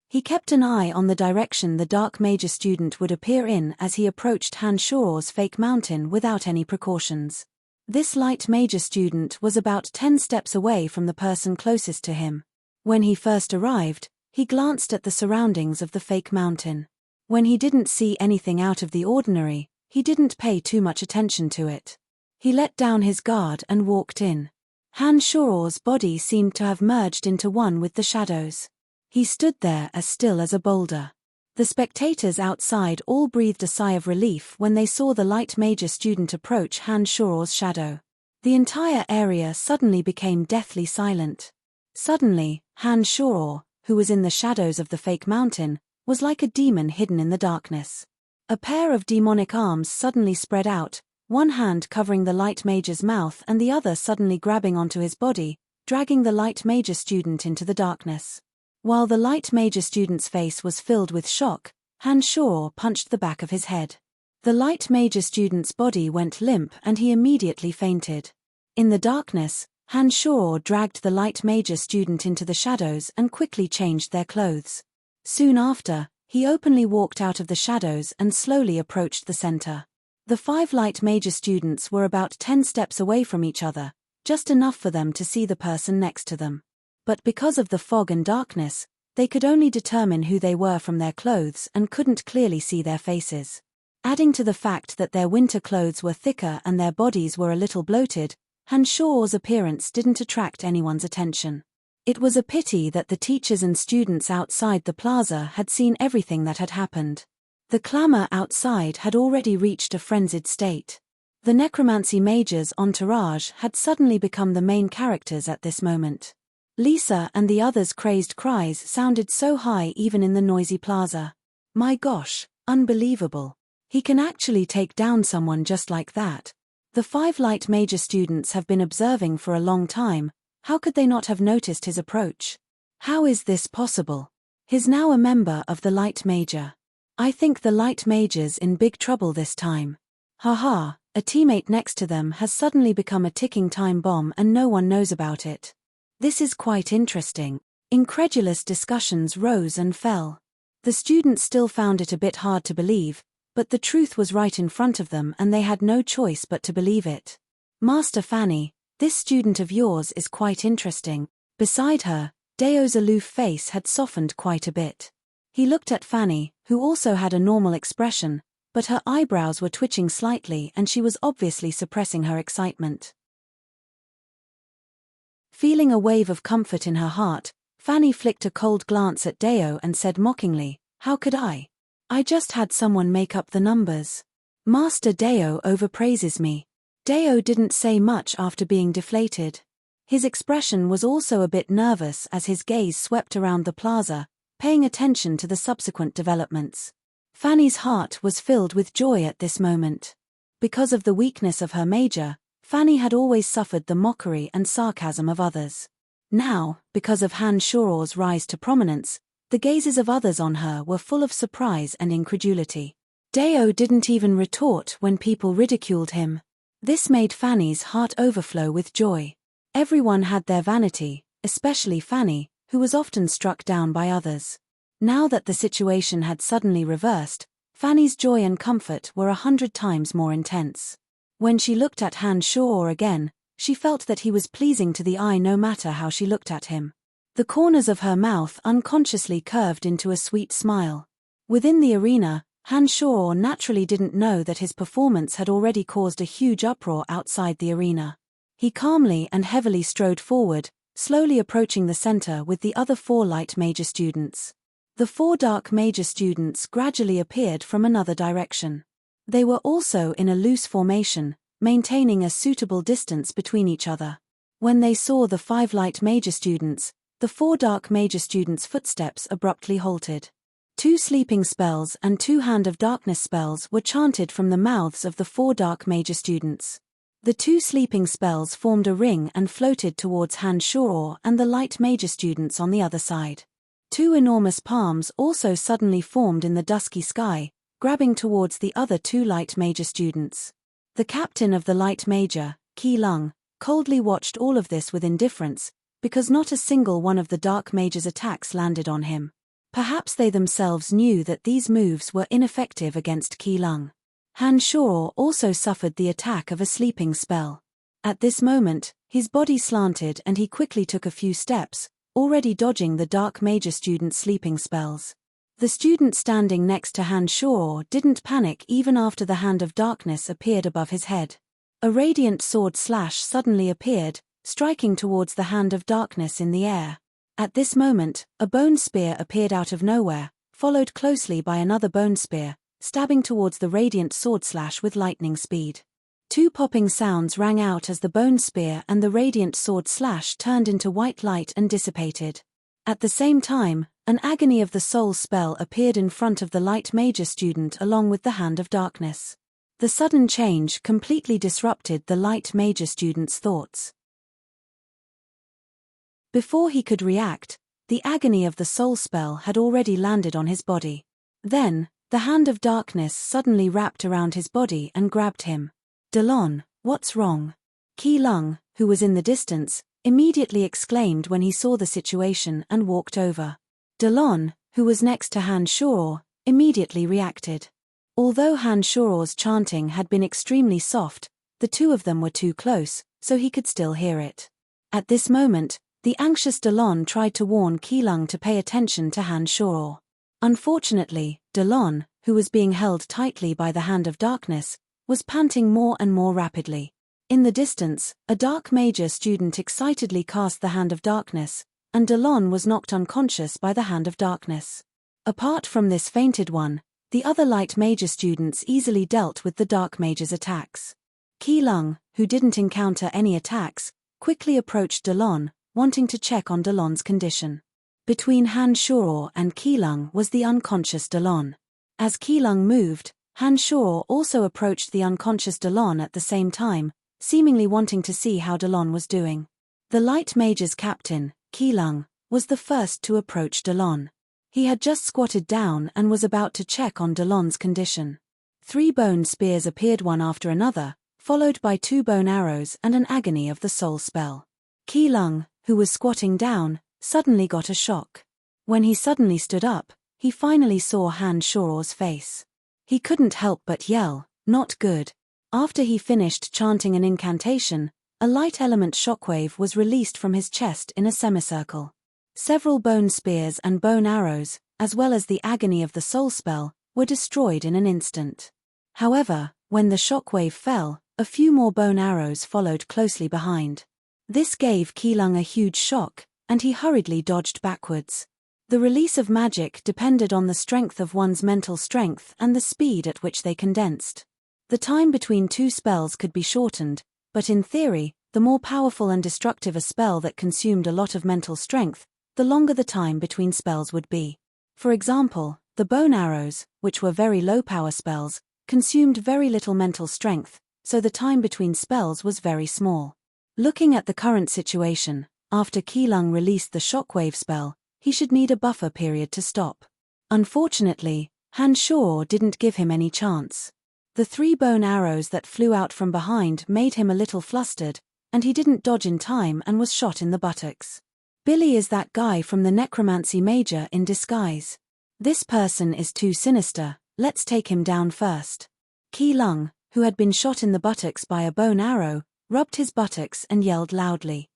He kept an eye on the direction the dark major student would appear in as he approached Han Shuo's fake mountain without any precautions. This light major student was about 10 steps away from the person closest to him. When he first arrived, he glanced at the surroundings of the fake mountain. When he didn't see anything out of the ordinary, he didn't pay too much attention to it. He let down his guard and walked in. Han Shuo's body seemed to have merged into one with the shadows. He stood there as still as a boulder. The spectators outside all breathed a sigh of relief when they saw the light major student approach Han Shuo's shadow. The entire area suddenly became deathly silent. Suddenly, Han Shuo, who was in the shadows of the fake mountain, was like a demon hidden in the darkness. A pair of demonic arms suddenly spread out, one hand covering the light major's mouth and the other suddenly grabbing onto his body, dragging the light major student into the darkness. While the light major student's face was filled with shock, Han Shuo punched the back of his head. The light major student's body went limp and he immediately fainted. In the darkness, Han Shuo dragged the light major student into the shadows and quickly changed their clothes. Soon after, he openly walked out of the shadows and slowly approached the center. The 5 light major students were about 10 steps away from each other, just enough for them to see the person next to them. But because of the fog and darkness, they could only determine who they were from their clothes and couldn't clearly see their faces. Adding to the fact that their winter clothes were thicker and their bodies were a little bloated, Han Shuo's appearance didn't attract anyone's attention. It was a pity that the teachers and students outside the plaza had seen everything that had happened. The clamor outside had already reached a frenzied state. The necromancy major's entourage had suddenly become the main characters at this moment. Lisa and the others' crazed cries sounded so high even in the noisy plaza. My gosh, unbelievable. He can actually take down someone just like that. The 5 light major students have been observing for a long time. How could they not have noticed his approach? How is this possible? He's now a member of the light major. I think the light major's in big trouble this time. Haha, a teammate next to them has suddenly become a ticking time bomb and no one knows about it. This is quite interesting. Incredulous discussions rose and fell. The students still found it a bit hard to believe, but the truth was right in front of them and they had no choice but to believe it. Master Fanny, this student of yours is quite interesting. Beside her, Deo's aloof face had softened quite a bit. He looked at Fanny, who also had a normal expression, but her eyebrows were twitching slightly and she was obviously suppressing her excitement. Feeling a wave of comfort in her heart, Fanny flicked a cold glance at Deo and said mockingly, "How could I? I just had someone make up the numbers. Master Deo overpraises me." Deo didn't say much after being deflated. His expression was also a bit nervous as his gaze swept around the plaza, paying attention to the subsequent developments. Fanny's heart was filled with joy at this moment. Because of the weakness of her major, Fanny had always suffered the mockery and sarcasm of others. Now, because of Han Shuo's rise to prominence, the gazes of others on her were full of surprise and incredulity. Deo didn't even retort when people ridiculed him. This made Fanny's heart overflow with joy. Everyone had their vanity, especially Fanny, who was often struck down by others. Now that the situation had suddenly reversed, Fanny's joy and comfort were 100 times more intense. When she looked at Han Shuo again, she felt that he was pleasing to the eye no matter how she looked at him. The corners of her mouth unconsciously curved into a sweet smile. Within the arena, Han Shuo naturally didn't know that his performance had already caused a huge uproar outside the arena. He calmly and heavily strode forward, slowly approaching the center with the other 4 light major students. The 4 dark major students gradually appeared from another direction. They were also in a loose formation, maintaining a suitable distance between each other. When they saw the 5 light major students, the 4 dark major students' footsteps abruptly halted. 2 sleeping spells and 2 Hand of Darkness spells were chanted from the mouths of the 4 Dark Major students. The 2 sleeping spells formed a ring and floated towards Han Shuor and the Light Major students on the other side. 2 enormous palms also suddenly formed in the dusky sky, grabbing towards the other 2 Light Major students. The captain of the Light Major, Qi Lung, coldly watched all of this with indifference, because not a single one of the Dark Major's attacks landed on him. Perhaps they themselves knew that these moves were ineffective against Qi Lung. Han Shuor also suffered the attack of a sleeping spell. At this moment, his body slanted and he quickly took a few steps, already dodging the Dark Major student's sleeping spells. The student standing next to Han Shuor didn't panic even after the Hand of Darkness appeared above his head. A radiant sword slash suddenly appeared, striking towards the Hand of Darkness in the air. At this moment, a bone spear appeared out of nowhere, followed closely by another bone spear, stabbing towards the radiant sword slash with lightning speed. 2 popping sounds rang out as the bone spear and the radiant sword slash turned into white light and dissipated. At the same time, an Agony of the Soul spell appeared in front of the Light Major student along with the Hand of Darkness. The sudden change completely disrupted the Light Major student's thoughts. Before he could react, the Agony of the Soul spell had already landed on his body. Then, the Hand of Darkness suddenly wrapped around his body and grabbed him. "Delon, what's wrong?" Qi Lung, who was in the distance, immediately exclaimed when he saw the situation and walked over. Delon, who was next to Han Shuor, immediately reacted. Although Han Shuor's chanting had been extremely soft, the 2 of them were too close, so he could still hear it. At this moment, the anxious Delon tried to warn Qi Lung to pay attention to Han Shuor. Unfortunately, Delon, who was being held tightly by the Hand of Darkness, was panting more and more rapidly. In the distance, a Dark Major student excitedly cast the Hand of Darkness, and Delon was knocked unconscious by the Hand of Darkness. Apart from this fainted one, the other Light Major students easily dealt with the Dark Major's attacks. Qi Lung, who didn't encounter any attacks, quickly approached Delon, wanting to check on Delon's condition. Between Han Shuor and Qi Lung was the unconscious Delon. As Qi Lung moved, Han Shuor also approached the unconscious Delon at the same time, seemingly wanting to see how Delon was doing. The Light Major's captain, Qi Lung, was the first to approach Delon. He had just squatted down and was about to check on Delon's condition. 3 bone spears appeared one after another, followed by 2 bone arrows and an Agony of the Soul spell. Qi Lung, who was squatting down, suddenly got a shock. When he suddenly stood up, he finally saw Han Shuor's face. He couldn't help but yell, "Not good." After he finished chanting an incantation, a light element shockwave was released from his chest in a semicircle. Several bone spears and bone arrows, as well as the Agony of the Soul spell, were destroyed in an instant. However, when the shockwave fell, a few more bone arrows followed closely behind. This gave Qi Lung a huge shock, and he hurriedly dodged backwards. The release of magic depended on the strength of one's mental strength and the speed at which they condensed. The time between 2 spells could be shortened, but in theory, the more powerful and destructive a spell that consumed a lot of mental strength, the longer the time between spells would be. For example, the bone arrows, which were very low-power spells, consumed very little mental strength, so the time between spells was very small. Looking at the current situation, after Qi Lung released the shockwave spell, he should need a buffer period to stop. Unfortunately, Han Shuor didn't give him any chance. The 3 bone arrows that flew out from behind made him a little flustered, and he didn't dodge in time and was shot in the buttocks. Billy is that guy from the Necromancy Major in disguise. This person is too sinister, let's take him down first. Qi Lung, who had been shot in the buttocks by a bone arrow, rubbed his buttocks and yelled loudly.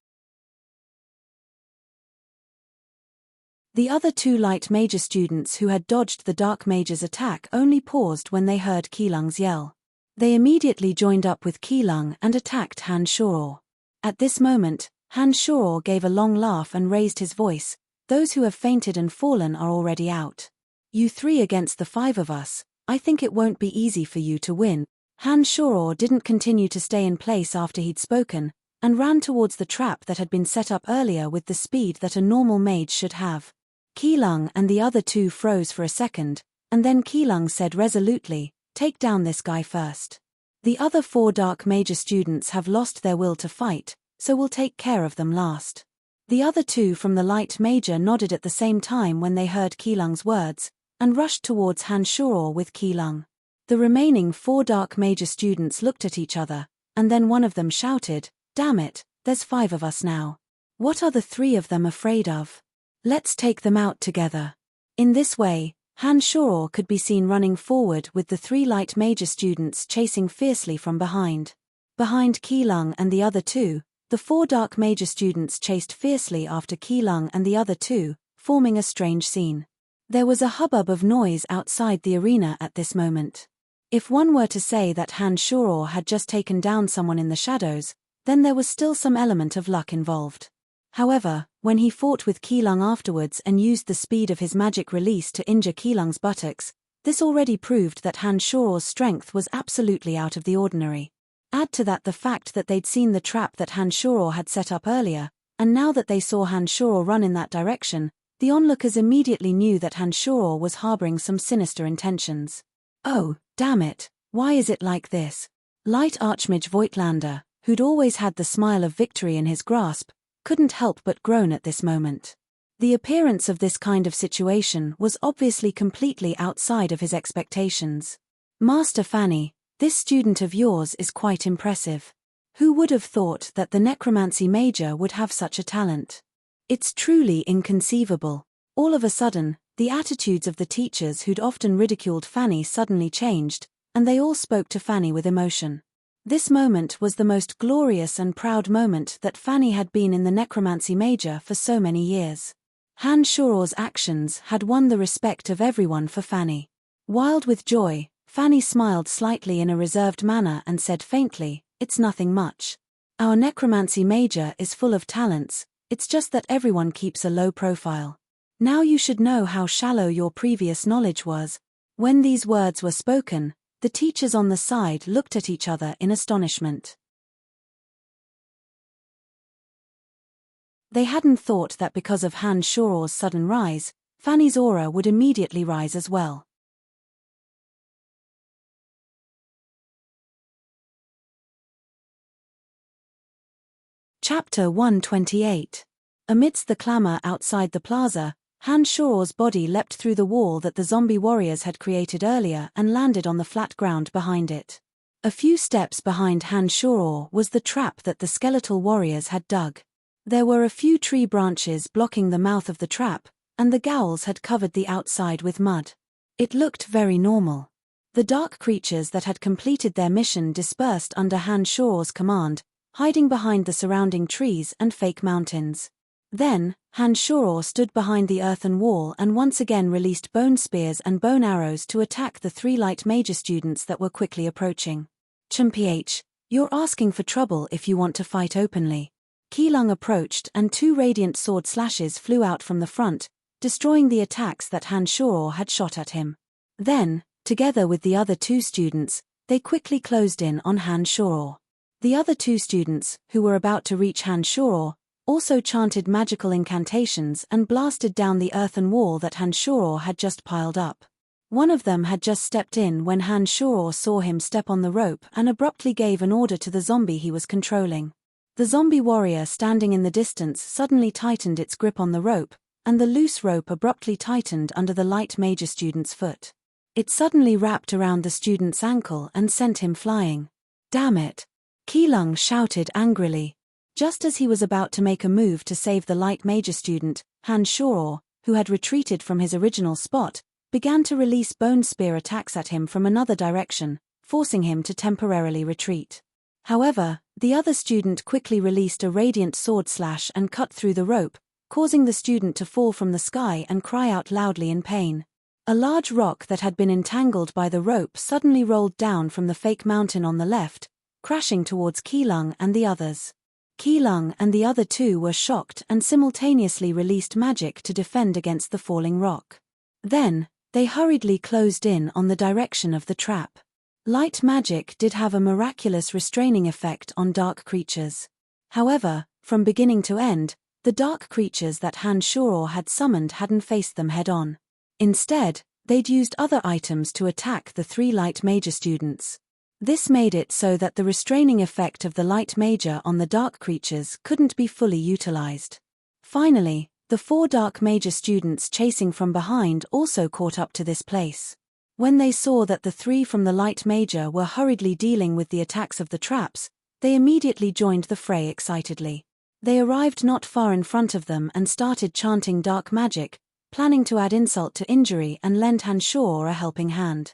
The other 2 Light Major students who had dodged the Dark Major's attack only paused when they heard Qi Lung's yell. They immediately joined up with Qi Lung and attacked Han Shuor. At this moment, Han Shuor gave a long laugh and raised his voice, "Those who have fainted and fallen are already out. You 3 against the 5 of us, I think it won't be easy for you to win." Han Shuor didn't continue to stay in place after he'd spoken, and ran towards the trap that had been set up earlier with the speed that a normal mage should have. Keelung and the other two froze for a second, and then Keelung said resolutely, "Take down this guy first. The other 4 dark major students have lost their will to fight, so we'll take care of them last." The other 2 from the light major nodded at the same time when they heard Keelung's words, and rushed towards Hanshuro with Keelung. The remaining 4 dark major students looked at each other, and then one of them shouted, "Damn it, there's 5 of us now. What are the 3 of them afraid of? Let's take them out together." In this way, Hanshuro could be seen running forward with the 3 light major students chasing fiercely from behind. Behind Keelung and the other 2, the 4 dark major students chased fiercely after Keelung and the other 2, forming a strange scene. There was a hubbub of noise outside the arena at this moment. If one were to say that Hanshuro had just taken down someone in the shadows, then there was still some element of luck involved. However, when he fought with Keelung afterwards and used the speed of his magic release to injure Keelung's buttocks, this already proved that Hanshuro's strength was absolutely out of the ordinary. Add to that the fact that they'd seen the trap that Hanshuro had set up earlier, and now that they saw Hanshuro run in that direction, the onlookers immediately knew that Hanshuro was harboring some sinister intentions. "Oh, damn it, why is it like this?" Light Archmage Voigtlander, who'd always had the smile of victory in his grasp, couldn't help but groan at this moment. The appearance of this kind of situation was obviously completely outside of his expectations. "Master Fanny, this student of yours is quite impressive. Who would have thought that the necromancy major would have such a talent? It's truly inconceivable." All of a sudden, the attitudes of the teachers who'd often ridiculed Fanny suddenly changed, and they all spoke to Fanny with emotion. This moment was the most glorious and proud moment that Fanny had been in the necromancy major for so many years. Hanshuro's actions had won the respect of everyone for Fanny. Wild with joy, Fanny smiled slightly in a reserved manner and said faintly, "It's nothing much. Our necromancy major is full of talents, it's just that everyone keeps a low profile. Now you should know how shallow your previous knowledge was." When these words were spoken, the teachers on the side looked at each other in astonishment. They hadn't thought that because of Hanshuro's sudden rise, Fanny's aura would immediately rise as well. Chapter 128. Amidst the clamor outside the plaza, Hanshuro's body leapt through the wall that the zombie warriors had created earlier and landed on the flat ground behind it. A few steps behind Hanshuro was the trap that the skeletal warriors had dug. There were a few tree branches blocking the mouth of the trap, and the ghouls had covered the outside with mud. It looked very normal. The dark creatures that had completed their mission dispersed under Hanshuro's command, hiding behind the surrounding trees and fake mountains. Then, Hanshuro stood behind the earthen wall and once again released bone spears and bone arrows to attack the 3 light major students that were quickly approaching. "Champh, you're asking for trouble if you want to fight openly." Keelung approached and 2 radiant sword slashes flew out from the front, destroying the attacks that Hanshuro had shot at him. Then, together with the other 2 students, they quickly closed in on Hanshuro. The other 2 students, who were about to reach Hanshuro, also chanted magical incantations and blasted down the earthen wall that Hanshuro had just piled up. One of them had just stepped in when Hanshuro saw him step on the rope and abruptly gave an order to the zombie he was controlling. The zombie warrior standing in the distance suddenly tightened its grip on the rope, and the loose rope abruptly tightened under the light major student's foot. It suddenly wrapped around the student's ankle and sent him flying. "Damn it!" Keelung shouted angrily. Just as he was about to make a move to save the light major student, Hanshuro, who had retreated from his original spot, began to release bone spear attacks at him from another direction, forcing him to temporarily retreat. However, the other student quickly released a radiant sword slash and cut through the rope, causing the student to fall from the sky and cry out loudly in pain. A large rock that had been entangled by the rope suddenly rolled down from the fake mountain on the left, crashing towards Keelung and the others. Keelung and the other 2 were shocked and simultaneously released magic to defend against the falling rock. Then, they hurriedly closed in on the direction of the trap. Light magic did have a miraculous restraining effect on dark creatures. However, from beginning to end, The dark creatures that Han Shoror had summoned hadn't faced them head-on. Instead, they'd used other items to attack the 3 light major students. This made it so that the restraining effect of the light major on the dark creatures couldn't be fully utilized. Finally, the 4 dark major students chasing from behind also caught up to this place. When they saw that the 3 from the light major were hurriedly dealing with the attacks of the traps, they immediately joined the fray excitedly. They arrived not far in front of them and started chanting dark magic, planning to add insult to injury and lend Han Shoror a helping hand.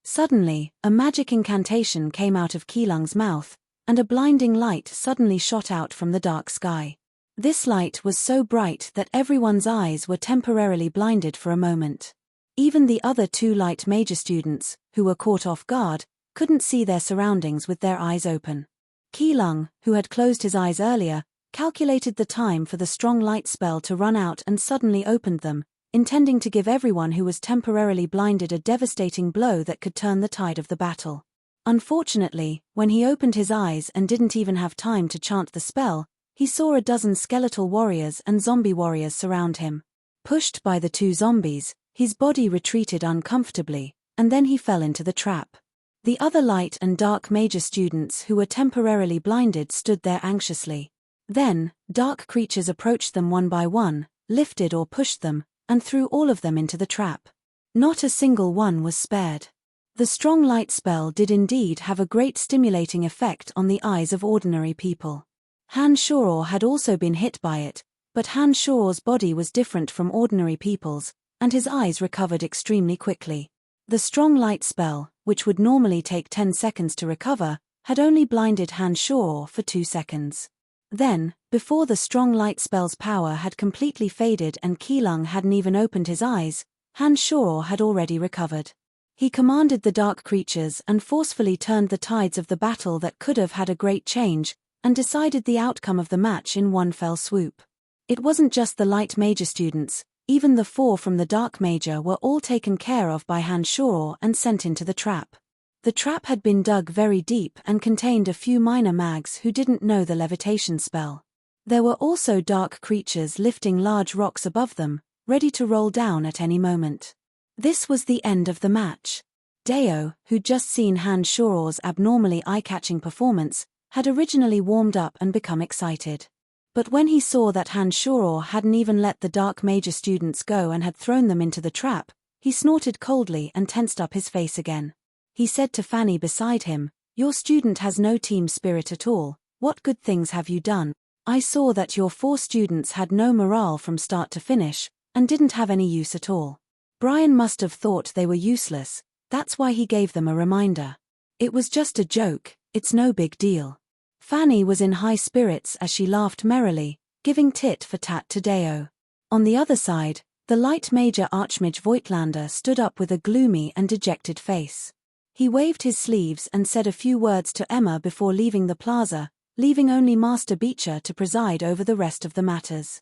Suddenly, a magic incantation came out of Keelung's mouth, and a blinding light suddenly shot out from the dark sky. This light was so bright that everyone's eyes were temporarily blinded for a moment. Even the other 2 light major students, who were caught off guard, couldn't see their surroundings with their eyes open. Keelung, who had closed his eyes earlier, calculated the time for the strong light spell to run out and suddenly opened them, intending to give everyone who was temporarily blinded a devastating blow that could turn the tide of the battle. Unfortunately, when he opened his eyes and didn't even have time to chant the spell, he saw a dozen skeletal warriors and zombie warriors surround him. Pushed by the 2 zombies, his body retreated uncomfortably, and then he fell into the trap. The other light and dark major students who were temporarily blinded stood there anxiously. Then, dark creatures approached them one by one, lifted or pushed them, and threw all of them into the trap. Not a single one was spared. The strong light spell did indeed have a great stimulating effect on the eyes of ordinary people. Han Shoror had also been hit by it, but Han Shoror's body was different from ordinary people's, and his eyes recovered extremely quickly. The strong light spell, which would normally take 10 seconds to recover, had only blinded Han Shoror for 2 seconds. Then, before the strong light spell's power had completely faded and Keelung hadn't even opened his eyes, Han Shoror had already recovered. He commanded the dark creatures and forcefully turned the tides of the battle that could have had a great change, and decided the outcome of the match in one fell swoop. It wasn't just the light major students, even the 4 from the dark major were all taken care of by Han Shoror and sent into the trap. The trap had been dug very deep and contained a few minor mags who didn't know the levitation spell. There were also dark creatures lifting large rocks above them, ready to roll down at any moment. This was the end of the match. Deo, who'd just seen Han Shoror's abnormally eye-catching performance, had originally warmed up and become excited. But when he saw that Han Shoror hadn't even let the dark major students go and had thrown them into the trap, he snorted coldly and tensed up his face again. He said to Fanny beside him, "Your student has no team spirit at all. What good things have you done? I saw that your 4 students had no morale from start to finish, and didn't have any use at all. Brian must have thought they were useless, that's why he gave them a reminder. It was just a joke, it's no big deal." Fanny was in high spirits as she laughed merrily, giving tit for tat to Deo. On the other side, the light major Archmage Voigtlander stood up with a gloomy and dejected face. He waved his sleeves and said a few words to Emma before leaving the plaza, leaving only Master Beecher to preside over the rest of the matters.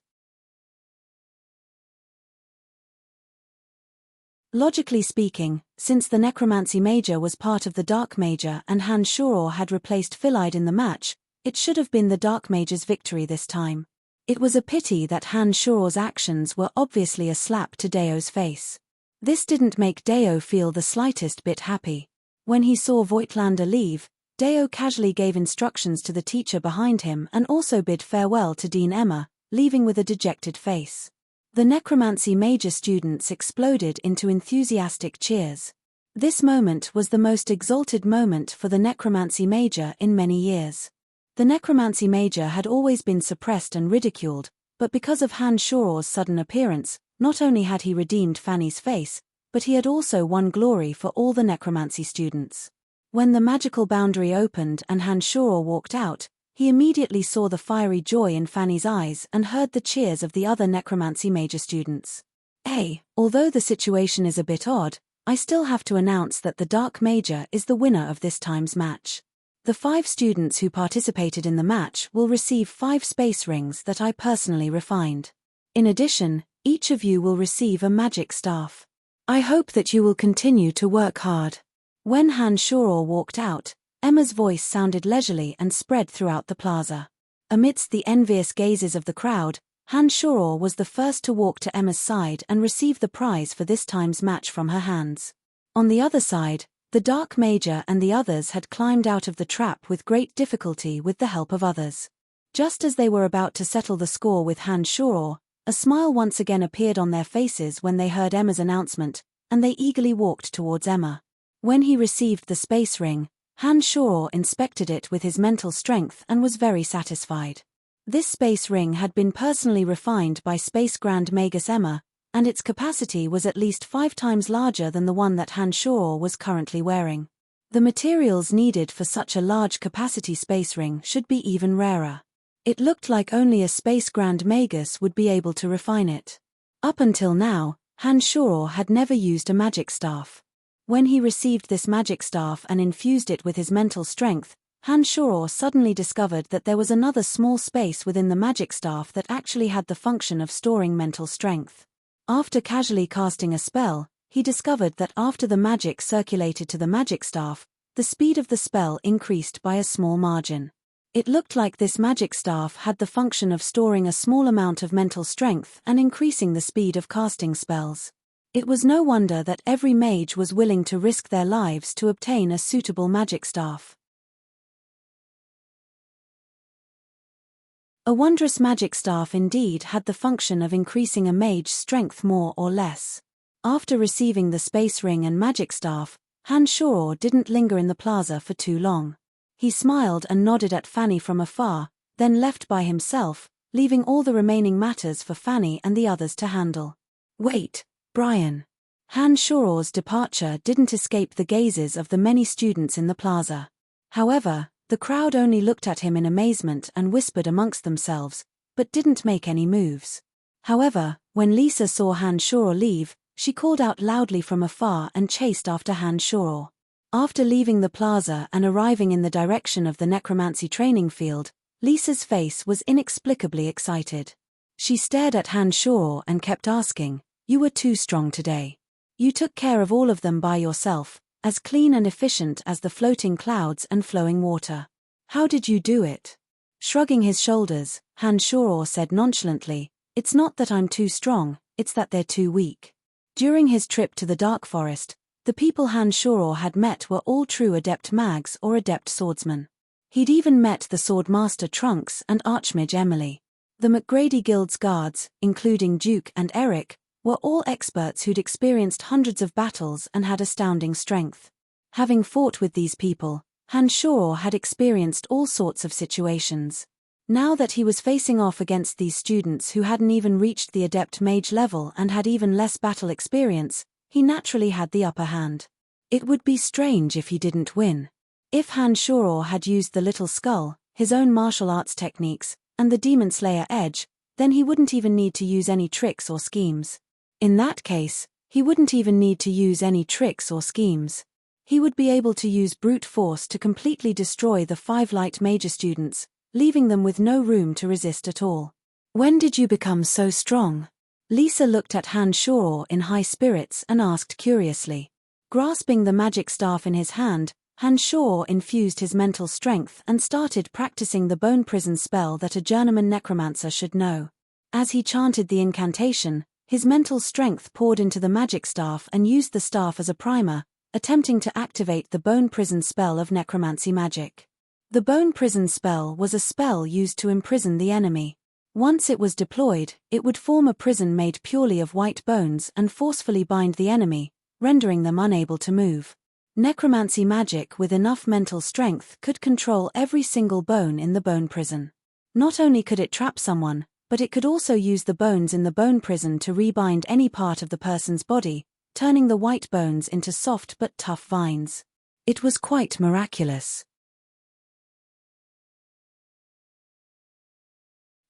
Logically speaking, since the Necromancy Major was part of the Dark Major and Han Shoror had replaced Philide in the match, it should have been the Dark Major's victory this time. It was a pity that Han Shoror's actions were obviously a slap to Deo's face. This didn't make Deo feel the slightest bit happy. When he saw Voigtlander leave, Deo casually gave instructions to the teacher behind him and also bid farewell to Dean Emma, leaving with a dejected face. The Necromancy Major students exploded into enthusiastic cheers. This moment was the most exalted moment for the Necromancy Major in many years. The Necromancy Major had always been suppressed and ridiculed, but because of Han Shoror's sudden appearance, not only had he redeemed Fanny's face, but he had also won glory for all the necromancy students. When the magical boundary opened and Han Shoror walked out, he immediately saw the fiery joy in Fanny's eyes and heard the cheers of the other necromancy major students. Hey, although the situation is a bit odd, I still have to announce that the Dark Major is the winner of this time's match. The 5 students who participated in the match will receive 5 space rings that I personally refined. In addition, each of you will receive a magic staff. I hope that you will continue to work hard. When Han Shoror walked out, Emma's voice sounded leisurely and spread throughout the plaza. Amidst the envious gazes of the crowd, Han Shoror was the first to walk to Emma's side and receive the prize for this time's match from her hands. On the other side, the Dark Major and the others had climbed out of the trap with great difficulty with the help of others. Just as they were about to settle the score with Han Shoror, a smile once again appeared on their faces when they heard Emma's announcement, and they eagerly walked towards Emma. When he received the space ring, Han Shoror inspected it with his mental strength and was very satisfied. This space ring had been personally refined by Space Grand Magus Emma, and its capacity was at least 5 times larger than the one that Han Shoror was currently wearing. The materials needed for such a large capacity space ring should be even rarer. It looked like only a Space Grand Magus would be able to refine it. Up until now, Han Shoror had never used a magic staff. When he received this magic staff and infused it with his mental strength, Han Shoror suddenly discovered that there was another small space within the magic staff that actually had the function of storing mental strength. After casually casting a spell, he discovered that after the magic circulated to the magic staff, the speed of the spell increased by a small margin. It looked like this magic staff had the function of storing a small amount of mental strength and increasing the speed of casting spells. It was no wonder that every mage was willing to risk their lives to obtain a suitable magic staff. A wondrous magic staff indeed had the function of increasing a mage's strength more or less. After receiving the space ring and magic staff, Han Shoror didn't linger in the plaza for too long. He smiled and nodded at Fanny from afar, then left by himself, leaving all the remaining matters for Fanny and the others to handle. Wait, Brian. Han Shoror's departure didn't escape the gazes of the many students in the plaza. However, the crowd only looked at him in amazement and whispered amongst themselves, but didn't make any moves. However, when Lisa saw Han Shoror leave, she called out loudly from afar and chased after Han Shoror. After leaving the plaza and arriving in the direction of the necromancy training field, Lisa's face was inexplicably excited. She stared at Han Shoror and kept asking, "You were too strong today. You took care of all of them by yourself, as clean and efficient as the floating clouds and flowing water. How did you do it?" Shrugging his shoulders, Han Shoror said nonchalantly, "It's not that I'm too strong, it's that they're too weak." During his trip to the Dark Forest, the people Han Shoror had met were all true adept mags or adept swordsmen. He'd even met the swordmaster Trunks and Archmage Emily. The McGrady Guild's guards, including Duke and Eric, were all experts who'd experienced hundreds of battles and had astounding strength. Having fought with these people, Han Shoror had experienced all sorts of situations. Now that he was facing off against these students who hadn't even reached the adept mage level and had even less battle experience, he naturally had the upper hand. It would be strange if he didn't win. If Han Shoror had used the Little Skull, his own martial arts techniques, and the Demon Slayer edge, then he wouldn't even need to use any tricks or schemes. In that case, he wouldn't even need to use any tricks or schemes. He would be able to use brute force to completely destroy the 5 light major students, leaving them with no room to resist at all. "When did you become so strong?" Lisa looked at Han Shoror in high spirits and asked curiously. Grasping the magic staff in his hand, Han Shoror infused his mental strength and started practicing the bone prison spell that a journeyman necromancer should know. As he chanted the incantation, his mental strength poured into the magic staff and used the staff as a primer, attempting to activate the bone prison spell of necromancy magic. The bone prison spell was a spell used to imprison the enemy. Once it was deployed, it would form a prison made purely of white bones and forcefully bind the enemy, rendering them unable to move. Necromancy magic with enough mental strength could control every single bone in the bone prison. Not only could it trap someone, but it could also use the bones in the bone prison to rebind any part of the person's body, turning the white bones into soft but tough vines. It was quite miraculous.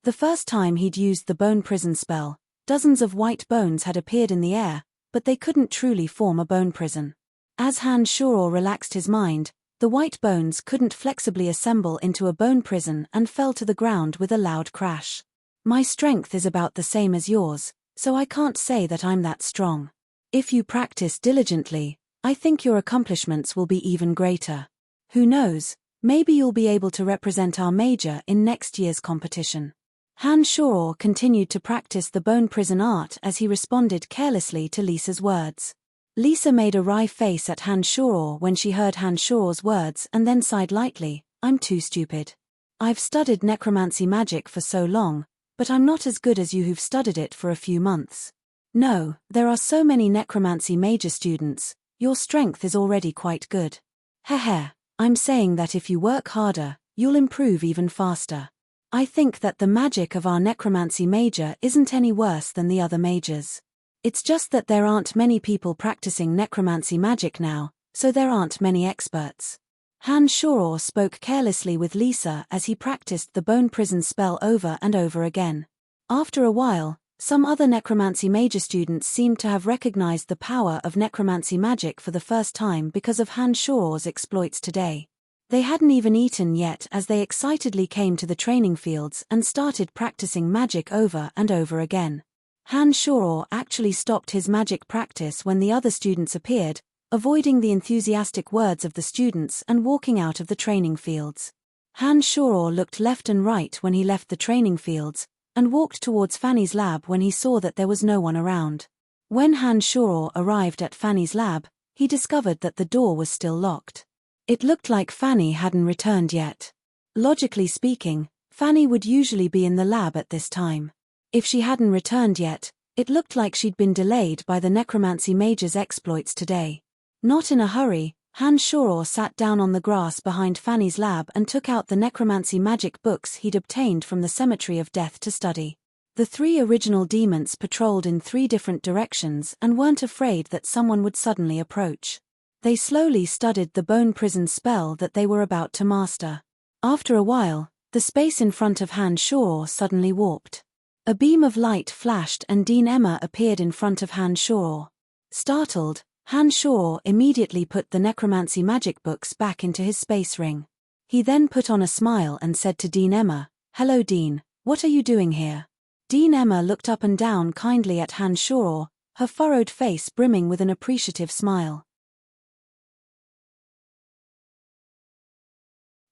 The first time he'd used the bone prison spell, dozens of white bones had appeared in the air, but they couldn't truly form a bone prison. As Han Shoror relaxed his mind, the white bones couldn't flexibly assemble into a bone prison and fell to the ground with a loud crash. "My strength is about the same as yours, so I can't say that I'm that strong. If you practice diligently, I think your accomplishments will be even greater." Who knows, maybe you'll be able to represent our major in next year's competition. Han Shoror continued to practice the bone prison art as he responded carelessly to Lisa's words. Lisa made a wry face at Han Shoror when she heard Han Shoror's words and then sighed lightly. I'm too stupid. I've studied necromancy magic for so long, but I'm not as good as you who've studied it for a few months. No, there are so many necromancy major students, your strength is already quite good. Heh, I'm saying that if you work harder, you'll improve even faster. I think that the magic of our necromancy major isn't any worse than the other majors. It's just that there aren't many people practicing necromancy magic now, so there aren't many experts. Han Shoror spoke carelessly with Lisa as he practiced the bone prison spell over and over again. After a while, some other necromancy major students seemed to have recognized the power of necromancy magic for the first time because of Han Shoror's exploits today. They hadn't even eaten yet as they excitedly came to the training fields and started practicing magic over and over again. Han Shoror actually stopped his magic practice when the other students appeared, avoiding the enthusiastic words of the students and walking out of the training fields. Han Shoror looked left and right when he left the training fields, and walked towards Fanny's lab when he saw that there was no one around. When Han Shoror arrived at Fanny's lab, he discovered that the door was still locked. It looked like Fanny hadn't returned yet. Logically speaking, Fanny would usually be in the lab at this time. If she hadn't returned yet, it looked like she'd been delayed by the necromancy major's exploits today. Not in a hurry, Han Shoror sat down on the grass behind Fanny's lab and took out the necromancy magic books he'd obtained from the Cemetery of Death to study. The 3 original demons patrolled in 3 different directions and weren't afraid that someone would suddenly approach. They slowly studied the bone prison spell that they were about to master. After a while, the space in front of Han Shoror suddenly warped. A beam of light flashed and Dean Emma appeared in front of Han Shoror. Startled, Han Shoror immediately put the necromancy magic books back into his space ring. He then put on a smile and said to Dean Emma, "Hello Dean, what are you doing here?" Dean Emma looked up and down kindly at Han Shoror, her furrowed face brimming with an appreciative smile.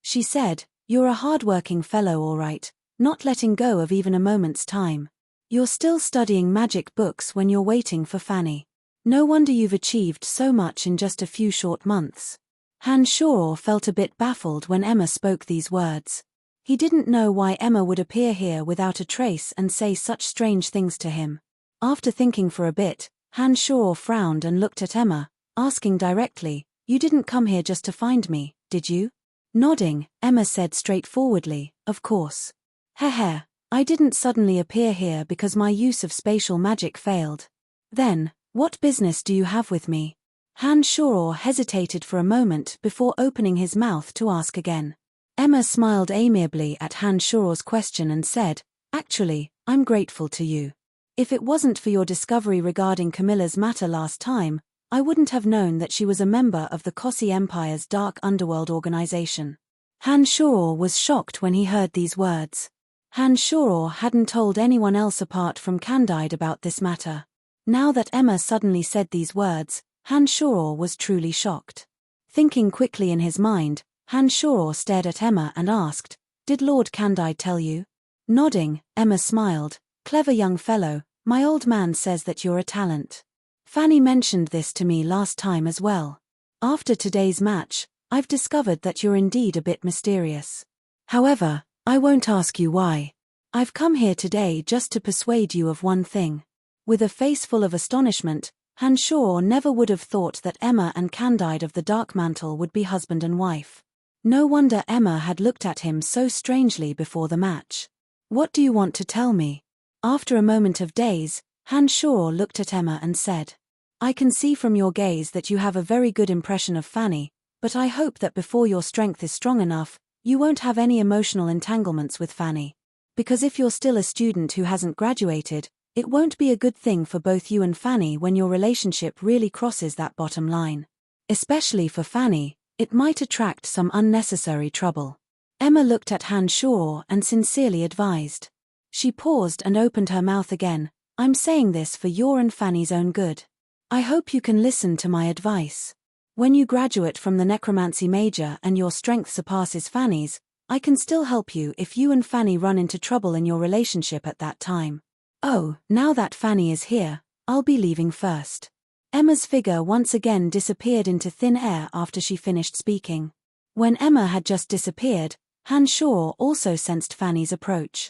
She said, "You're a hard-working fellow all right, not letting go of even a moment's time. You're still studying magic books when you're waiting for Fanny. No wonder you've achieved so much in just a few short months." Han Shoror felt a bit baffled when Emma spoke these words. He didn't know why Emma would appear here without a trace and say such strange things to him. After thinking for a bit, Han Shoror frowned and looked at Emma, asking directly, "You didn't come here just to find me, did you?" Nodding, Emma said straightforwardly, "Of course. Heh, I didn't suddenly appear here because my use of spatial magic failed." "Then, what business do you have with me?" Han Shoror hesitated for a moment before opening his mouth to ask again. Emma smiled amiably at Han Shoror's question and said, "Actually, I'm grateful to you. If it wasn't for your discovery regarding Camilla's matter last time, I wouldn't have known that she was a member of the Kossi Empire's dark underworld organization." Han Shoror was shocked when he heard these words. Han Shoror hadn't told anyone else apart from Candide about this matter. Now that Emma suddenly said these words, Han Shoror was truly shocked. Thinking quickly in his mind, Han Shoror stared at Emma and asked, "Did Lord Candide tell you?" Nodding, Emma smiled, "Clever young fellow, my old man says that you're a talent. Fanny mentioned this to me last time as well. After today's match, I've discovered that you're indeed a bit mysterious. However, I won't ask you why. I've come here today just to persuade you of one thing." With a face full of astonishment, Han Shoror never would have thought that Emma and Candide of the Dark Mantle would be husband and wife. No wonder Emma had looked at him so strangely before the match. "What do you want to tell me?" After a moment of daze, Han Shoror looked at Emma and said, "I can see from your gaze that you have a very good impression of Fanny, but I hope that before your strength is strong enough, you won't have any emotional entanglements with Fanny. Because if you're still a student who hasn't graduated, it won't be a good thing for both you and Fanny when your relationship really crosses that bottom line. Especially for Fanny, it might attract some unnecessary trouble." Emma looked at Han Shoror and sincerely advised. She paused and opened her mouth again, "I'm saying this for your and Fanny's own good. I hope you can listen to my advice." When you graduate from the necromancy major and your strength surpasses Fanny's, I can still help you if you and Fanny run into trouble in your relationship at that time. Oh, now that Fanny is here, I'll be leaving first. Emma's figure once again disappeared into thin air after she finished speaking. When Emma had just disappeared, Hanshaw also sensed Fanny's approach.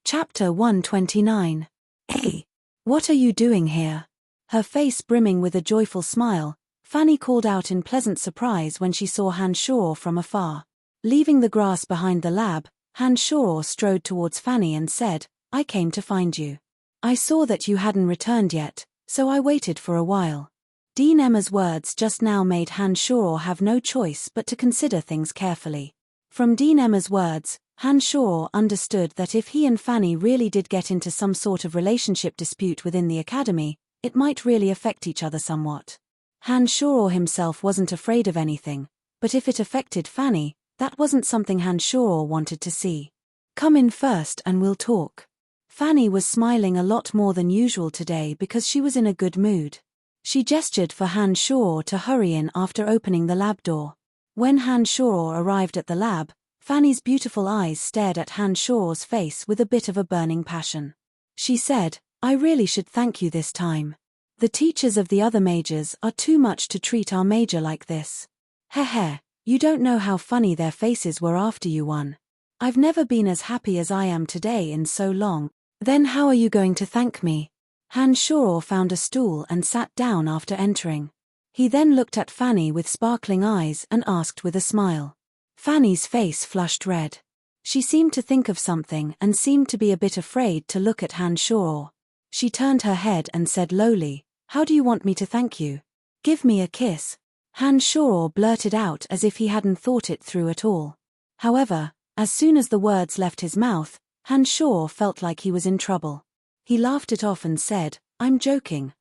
Chapter 129. Hey! What are you doing here? Her face brimming with a joyful smile, Fanny called out in pleasant surprise when she saw Hanshaw from afar. Leaving the grass behind the lab, Hanshaw strode towards Fanny and said, I came to find you. I saw that you hadn't returned yet, so I waited for a while. Dean Emma's words just now made Hanshaw have no choice but to consider things carefully. From Dean Emma's words, Hanshaw understood that if he and Fanny really did get into some sort of relationship dispute within the academy, it might really affect each other somewhat. Hanshaw himself wasn't afraid of anything, but if it affected Fanny, that wasn't something Hanshaw wanted to see. Come in first and we'll talk. Fanny was smiling a lot more than usual today because she was in a good mood. She gestured for Hanshaw to hurry in after opening the lab door. When Hanshaw arrived at the lab, Fanny's beautiful eyes stared at Hanshaw's face with a bit of a burning passion. She said, I really should thank you this time. The teachers of the other majors are too much to treat our major like this. Heh, you don't know how funny their faces were after you won. I've never been as happy as I am today in so long. Then how are you going to thank me? Hanshaw found a stool and sat down after entering. He then looked at Fanny with sparkling eyes and asked with a smile. Fanny's face flushed red. She seemed to think of something and seemed to be a bit afraid to look at Hanshaw. She turned her head and said lowly, How do you want me to thank you? Give me a kiss. Hanshaw blurted out as if he hadn't thought it through at all. However, as soon as the words left his mouth, Hanshaw felt like he was in trouble. He laughed it off and said, I'm joking.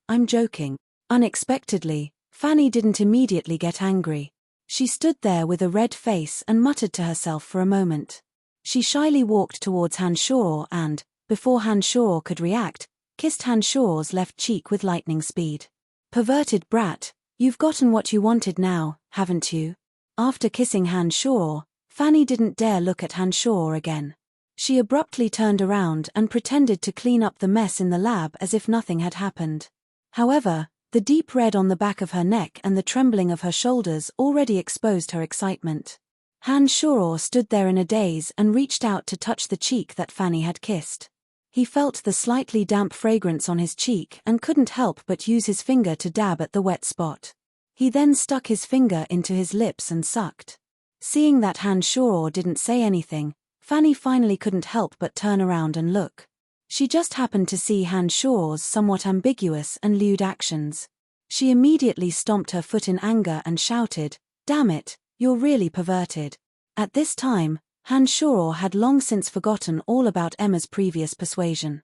Unexpectedly, Fanny didn't immediately get angry. She stood there with a red face and muttered to herself for a moment. She shyly walked towards Hanshaw and, before Hanshaw could react, kissed Hanshaw's left cheek with lightning speed. Perverted brat, you've gotten what you wanted now, haven't you? After kissing Hanshaw, Fanny didn't dare look at Hanshaw again. She abruptly turned around and pretended to clean up the mess in the lab as if nothing had happened. However, the deep red on the back of her neck and the trembling of her shoulders already exposed her excitement. Hanshaw stood there in a daze and reached out to touch the cheek that Fanny had kissed. He felt the slightly damp fragrance on his cheek and couldn't help but use his finger to dab at the wet spot. He then stuck his finger into his lips and sucked. Seeing that Hanshaw didn't say anything, Fanny finally couldn't help but turn around and look. She just happened to see Hanshaw's somewhat ambiguous and lewd actions. She immediately stomped her foot in anger and shouted, Damn it, you're really perverted. At this time, Hanshaw had long since forgotten all about Emma's previous persuasion.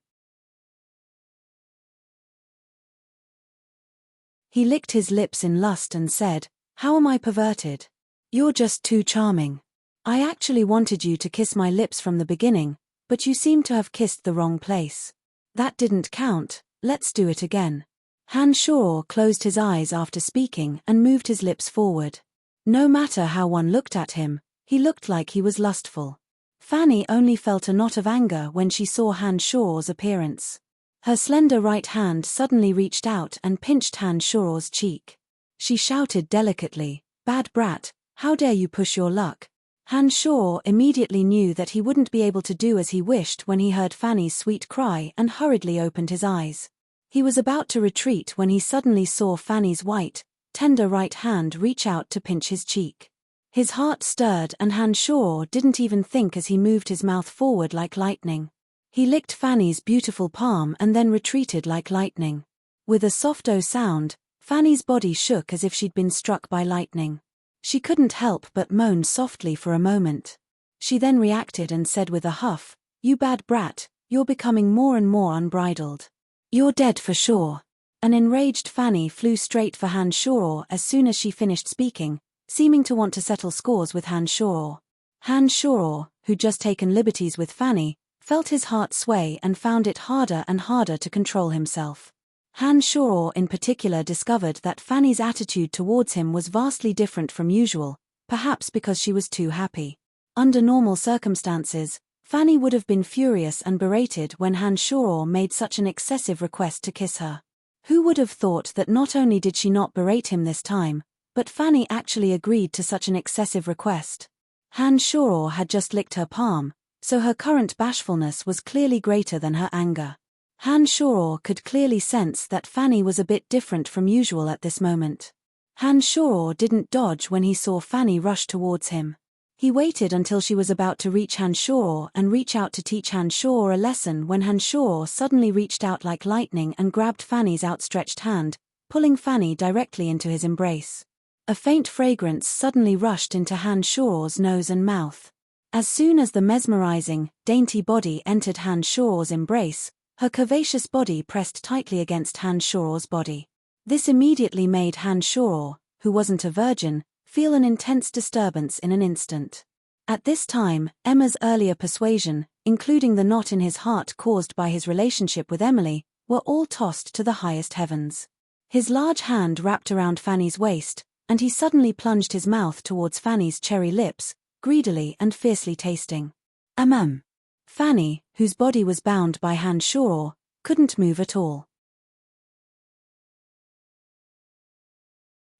He licked his lips in lust and said, How am I perverted? You're just too charming. I actually wanted you to kiss my lips from the beginning, but you seem to have kissed the wrong place. That didn't count, let's do it again. Hanshaw closed his eyes after speaking and moved his lips forward. No matter how one looked at him, he looked like he was lustful. Fanny only felt a knot of anger when she saw Hanshaw's appearance. Her slender right hand suddenly reached out and pinched Hanshaw's cheek. She shouted delicately, Bad brat, how dare you push your luck? Hanshaw immediately knew that he wouldn't be able to do as he wished when he heard Fanny's sweet cry and hurriedly opened his eyes. He was about to retreat when he suddenly saw Fanny's white, tender right hand reach out to pinch his cheek. His heart stirred and Hanshaw didn't even think as he moved his mouth forward like lightning. He licked Fanny's beautiful palm and then retreated like lightning. With a soft-o sound, Fanny's body shook as if she'd been struck by lightning. She couldn't help but moan softly for a moment. She then reacted and said with a huff, You bad brat, you're becoming more and more unbridled. You're dead for sure. An enraged Fanny flew straight for Hanshaw as soon as she finished speaking, seeming to want to settle scores with Hanshaw. Hanshaw, who'd just taken liberties with Fanny, felt his heart sway and found it harder and harder to control himself. Han Shoror in particular discovered that Fanny's attitude towards him was vastly different from usual, perhaps because she was too happy. Under normal circumstances, Fanny would have been furious and berated when Han Shoror made such an excessive request to kiss her. Who would have thought that not only did she not berate him this time, but Fanny actually agreed to such an excessive request? Han Shoror had just licked her palm, so her current bashfulness was clearly greater than her anger. Han Shoror could clearly sense that Fanny was a bit different from usual at this moment. Han Shoror didn't dodge when he saw Fanny rush towards him. He waited until she was about to reach Han Shoror and reach out to teach Han Shoror a lesson when Han Shoror suddenly reached out like lightning and grabbed Fanny's outstretched hand, pulling Fanny directly into his embrace. A faint fragrance suddenly rushed into Han Shoror's nose and mouth. As soon as the mesmerizing, dainty body entered Han Shoror's embrace, her curvaceous body pressed tightly against Han Shoror's body. This immediately made Han Shoror, who wasn't a virgin, feel an intense disturbance in an instant. At this time, Emma's earlier persuasion, including the knot in his heart caused by his relationship with Emily, were all tossed to the highest heavens. His large hand wrapped around Fanny's waist, and he suddenly plunged his mouth towards Fanny's cherry lips, greedily and fiercely tasting. Fanny, whose body was bound by Han Shoror, couldn't move at all.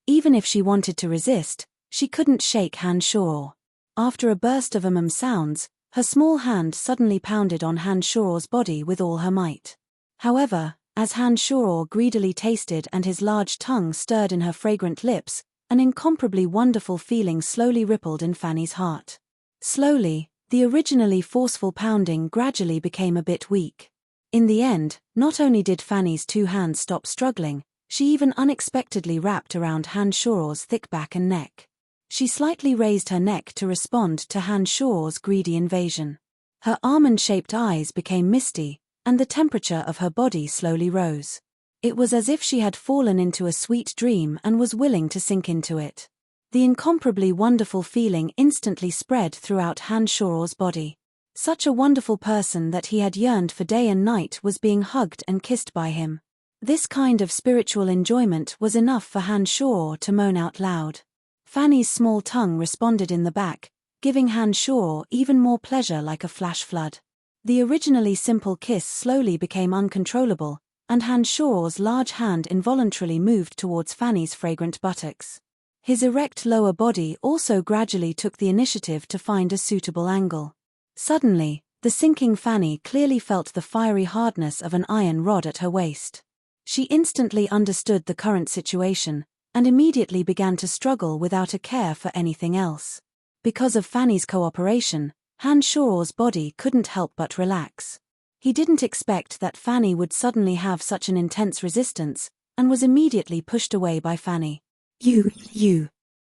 Even if she wanted to resist, she couldn't shake Han Shoror. After a burst of sounds, her small hand suddenly pounded on Han Shoror's body with all her might. However, as Han Shoror greedily tasted and his large tongue stirred in her fragrant lips, an incomparably wonderful feeling slowly rippled in Fanny's heart. Slowly, the originally forceful pounding gradually became a bit weak. In the end, not only did Fanny's two hands stop struggling, she even unexpectedly wrapped around Han Shoror's thick back and neck. She slightly raised her neck to respond to Han Shoror's greedy invasion. Her almond-shaped eyes became misty, and the temperature of her body slowly rose. It was as if she had fallen into a sweet dream and was willing to sink into it. The incomparably wonderful feeling instantly spread throughout Han Shoror's body. Such a wonderful person that he had yearned for day and night was being hugged and kissed by him. This kind of spiritual enjoyment was enough for Han Shoror to moan out loud. Fanny's small tongue responded in the back, giving Han Shoror even more pleasure like a flash flood. The originally simple kiss slowly became uncontrollable, and Han Shoror's large hand involuntarily moved towards Fanny's fragrant buttocks. His erect lower body also gradually took the initiative to find a suitable angle. Suddenly, the sinking Fanny clearly felt the fiery hardness of an iron rod at her waist. She instantly understood the current situation, and immediately began to struggle without a care for anything else. Because of Fanny's cooperation, Han Shoror's body couldn't help but relax. He didn't expect that Fanny would suddenly have such an intense resistance, and was immediately pushed away by Fanny.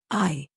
I.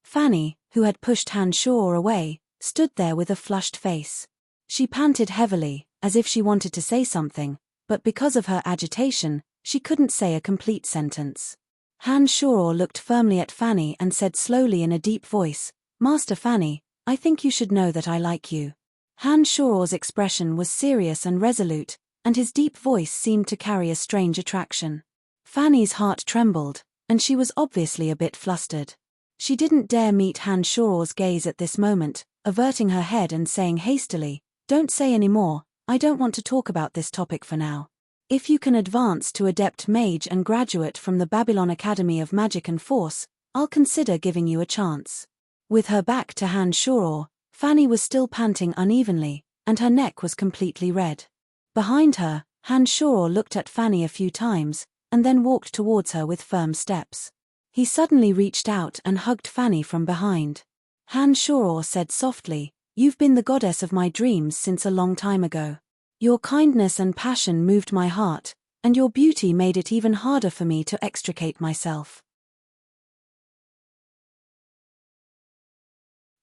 Fanny, who had pushed Han Shoror away, stood there with a flushed face. She panted heavily, as if she wanted to say something, but because of her agitation, she couldn't say a complete sentence. Han Shoror looked firmly at Fanny and said slowly in a deep voice, "Master Fanny, I think you should know that I like you." Han Shoror's expression was serious and resolute, and his deep voice seemed to carry a strange attraction. Fanny's heart trembled, and she was obviously a bit flustered. She didn't dare meet Han Shoror's gaze at this moment, averting her head and saying hastily, "Don't say any more, I don't want to talk about this topic for now. If you can advance to Adept Mage and graduate from the Babylon Academy of Magic and Force, I'll consider giving you a chance." With her back to Han Shoror, Fanny was still panting unevenly, and her neck was completely red. Behind her, Han Shoror looked at Fanny a few times, and then walked towards her with firm steps. He suddenly reached out and hugged Fanny from behind. Han Shoror said softly, "You've been the goddess of my dreams since a long time ago. Your kindness and passion moved my heart, and your beauty made it even harder for me to extricate myself.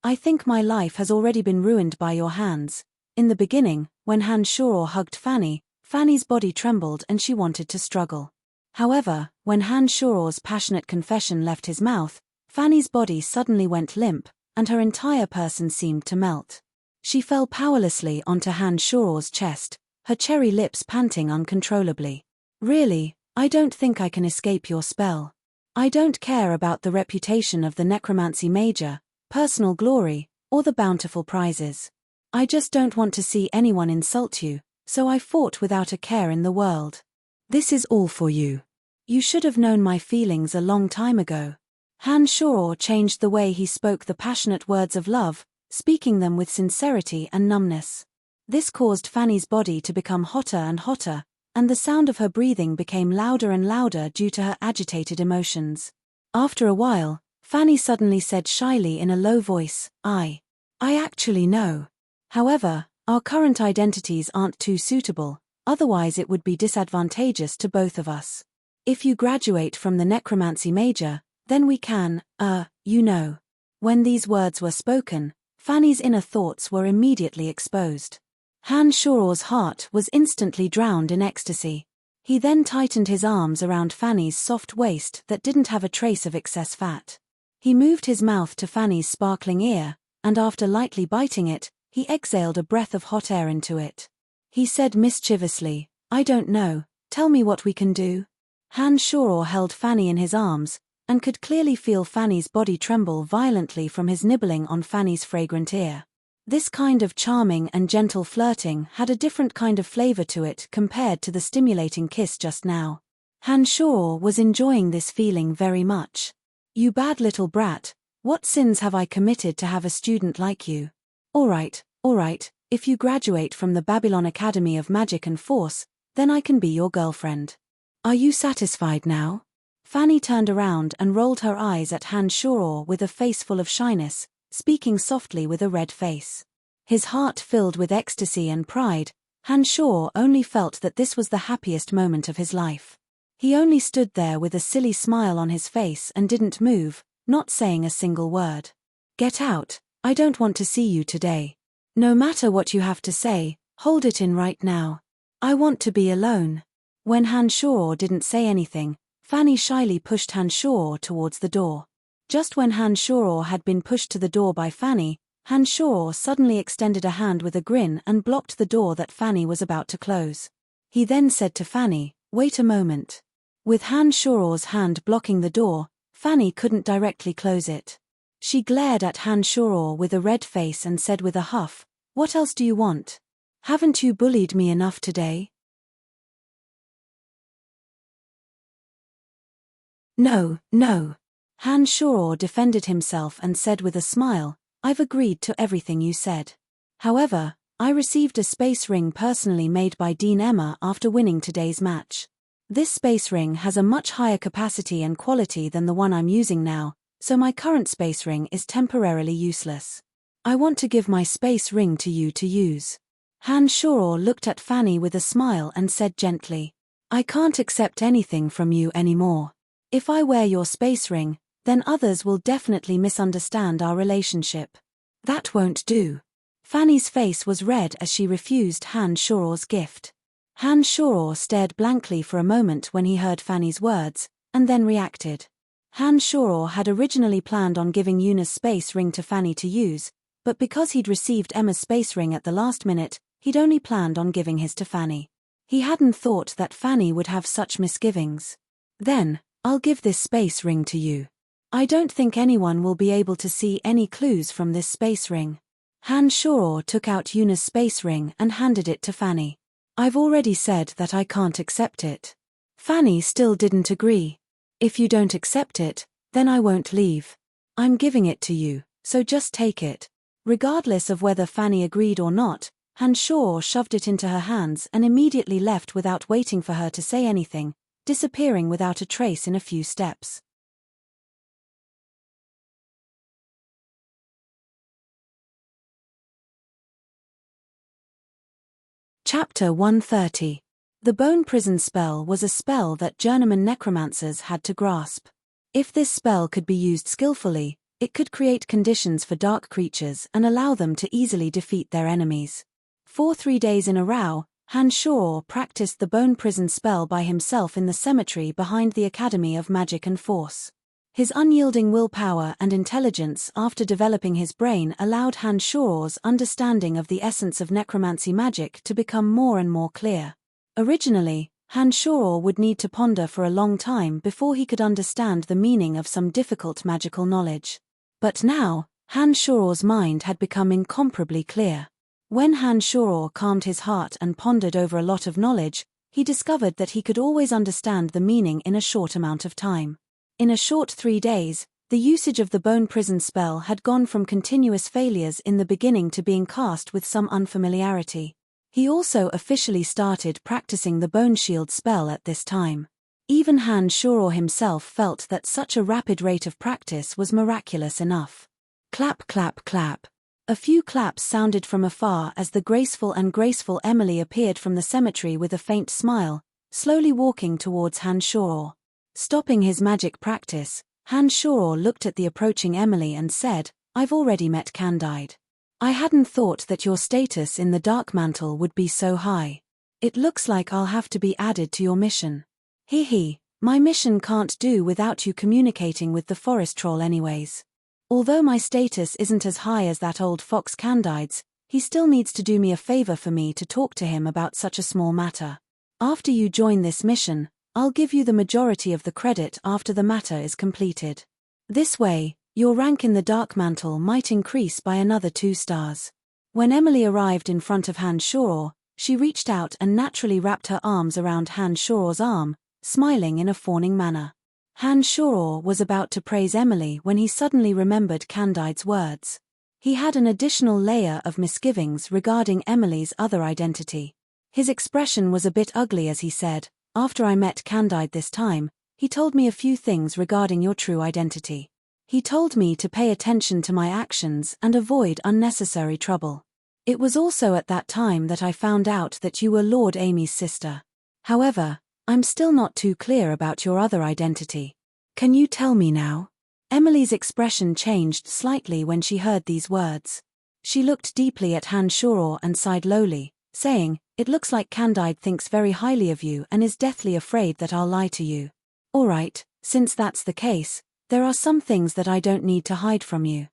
I think my life has already been ruined by your hands." In the beginning, when Han Shoror hugged Fanny, Fanny's body trembled and she wanted to struggle. However, when Han Shoror's passionate confession left his mouth, Fanny's body suddenly went limp, and her entire person seemed to melt. She fell powerlessly onto Han Shuor's chest, her cherry lips panting uncontrollably. Really, I don't think I can escape your spell. I don't care about the reputation of the necromancy major, personal glory, or the bountiful prizes. I just don't want to see anyone insult you, so I fought without a care in the world. This is all for you. You should have known my feelings a long time ago. Han Shuor changed the way he spoke the passionate words of love, speaking them with sincerity and numbness. This caused Fanny's body to become hotter and hotter, and the sound of her breathing became louder and louder due to her agitated emotions. After a while, Fanny suddenly said shyly in a low voice, I actually know. However, our current identities aren't too suitable, otherwise it would be disadvantageous to both of us. If you graduate from the necromancy major, then we can, you know. When these words were spoken, Fanny's inner thoughts were immediately exposed. Han Shuor's heart was instantly drowned in ecstasy. He then tightened his arms around Fanny's soft waist that didn't have a trace of excess fat. He moved his mouth to Fanny's sparkling ear, and after lightly biting it, he exhaled a breath of hot air into it. He said mischievously, I don't know, tell me what we can do. Han Shuor held Fanny in his arms, and could clearly feel Fanny's body tremble violently from his nibbling on Fanny's fragrant ear. This kind of charming and gentle flirting had a different kind of flavor to it compared to the stimulating kiss just now. Han Shuor was enjoying this feeling very much. You bad little brat, what sins have I committed to have a student like you? All right, if you graduate from the Babylon Academy of Magic and Force, then I can be your girlfriend. Are you satisfied now? Fanny turned around and rolled her eyes at Han Shuor with a face full of shyness, speaking softly with a red face. His heart filled with ecstasy and pride, Han Shuor only felt that this was the happiest moment of his life. He only stood there with a silly smile on his face and didn't move, not saying a single word. Get out, I don't want to see you today. No matter what you have to say, hold it in right now. I want to be alone. When Han Shuor didn't say anything, Fanny shyly pushed Han Shuor towards the door. Just when Han Shuor had been pushed to the door by Fanny, Han Shuor suddenly extended a hand with a grin and blocked the door that Fanny was about to close. He then said to Fanny, wait a moment. With Han Shuor's hand blocking the door, Fanny couldn't directly close it. She glared at Han Shuor with a red face and said with a huff, what else do you want? Haven't you bullied me enough today? No. Han Shuor defended himself and said with a smile, I've agreed to everything you said. However, I received a space ring personally made by Dean Emma after winning today's match. This space ring has a much higher capacity and quality than the one I'm using now, so my current space ring is temporarily useless. I want to give my space ring to you to use. Han Shuor looked at Fanny with a smile and said gently, I can't accept anything from you anymore. If I wear your space ring, then others will definitely misunderstand our relationship. That won't do. Fanny's face was red as she refused Han Shuor's gift. Han Shuor stared blankly for a moment when he heard Fanny's words, and then reacted. Han Shuor had originally planned on giving Yuna's space ring to Fanny to use, but because he'd received Emma's space ring at the last minute, he'd only planned on giving his to Fanny. He hadn't thought that Fanny would have such misgivings. Then, I'll give this space ring to you. I don't think anyone will be able to see any clues from this space ring. Han Shuor took out Yuna's space ring and handed it to Fanny. I've already said that I can't accept it. Fanny still didn't agree. If you don't accept it, then I won't leave. I'm giving it to you, so just take it. Regardless of whether Fanny agreed or not, Han Shuor shoved it into her hands and immediately left without waiting for her to say anything, disappearing without a trace in a few steps. Chapter 130. The Bone Prison spell was a spell that journeyman necromancers had to grasp. If this spell could be used skillfully, it could create conditions for dark creatures and allow them to easily defeat their enemies. For 3 days in a row, Han Shuor practiced the Bone Prison spell by himself in the cemetery behind the Academy of Magic and Force. His unyielding willpower and intelligence after developing his brain allowed Han Shuo's understanding of the essence of necromancy magic to become more and more clear. Originally, Han Shuo would need to ponder for a long time before he could understand the meaning of some difficult magical knowledge. But now, Han Shuo's mind had become incomparably clear. When Han Shuo calmed his heart and pondered over a lot of knowledge, he discovered that he could always understand the meaning in a short amount of time. In a short 3 days, the usage of the bone prison spell had gone from continuous failures in the beginning to being cast with some unfamiliarity. He also officially started practicing the bone shield spell at this time. Even Han Shuo himself felt that such a rapid rate of practice was miraculous enough. Clap, clap, clap. A few claps sounded from afar as the graceful Emily appeared from the cemetery with a faint smile, slowly walking towards Han Shuo. Stopping his magic practice, Han Shuo looked at the approaching Emily and said, "I've already met Candide. I hadn't thought that your status in the Dark Mantle would be so high. It looks like I'll have to be added to your mission." "He, my mission can't do without you communicating with the forest troll anyways. Although my status isn't as high as that old fox Candide's, he still needs to do me a favor for me to talk to him about such a small matter. After you join this mission, I'll give you the majority of the credit after the matter is completed. This way, your rank in the Dark Mantle might increase by another 2 stars. When Emily arrived in front of Han Shuo, she reached out and naturally wrapped her arms around Han Shuo's arm, smiling in a fawning manner. Han Shuo was about to praise Emily when he suddenly remembered Candide's words. He had an additional layer of misgivings regarding Emily's other identity. His expression was a bit ugly as he said, "After I met Candide this time, he told me a few things regarding your true identity. He told me to pay attention to my actions and avoid unnecessary trouble. It was also at that time that I found out that you were Lord Amy's sister. However, I'm still not too clear about your other identity. Can you tell me now?" Emily's expression changed slightly when she heard these words. She looked deeply at Han Shuo and sighed lowly, saying, "It looks like Candide thinks very highly of you and is deathly afraid that I'll lie to you. All right, since that's the case, there are some things that I don't need to hide from you.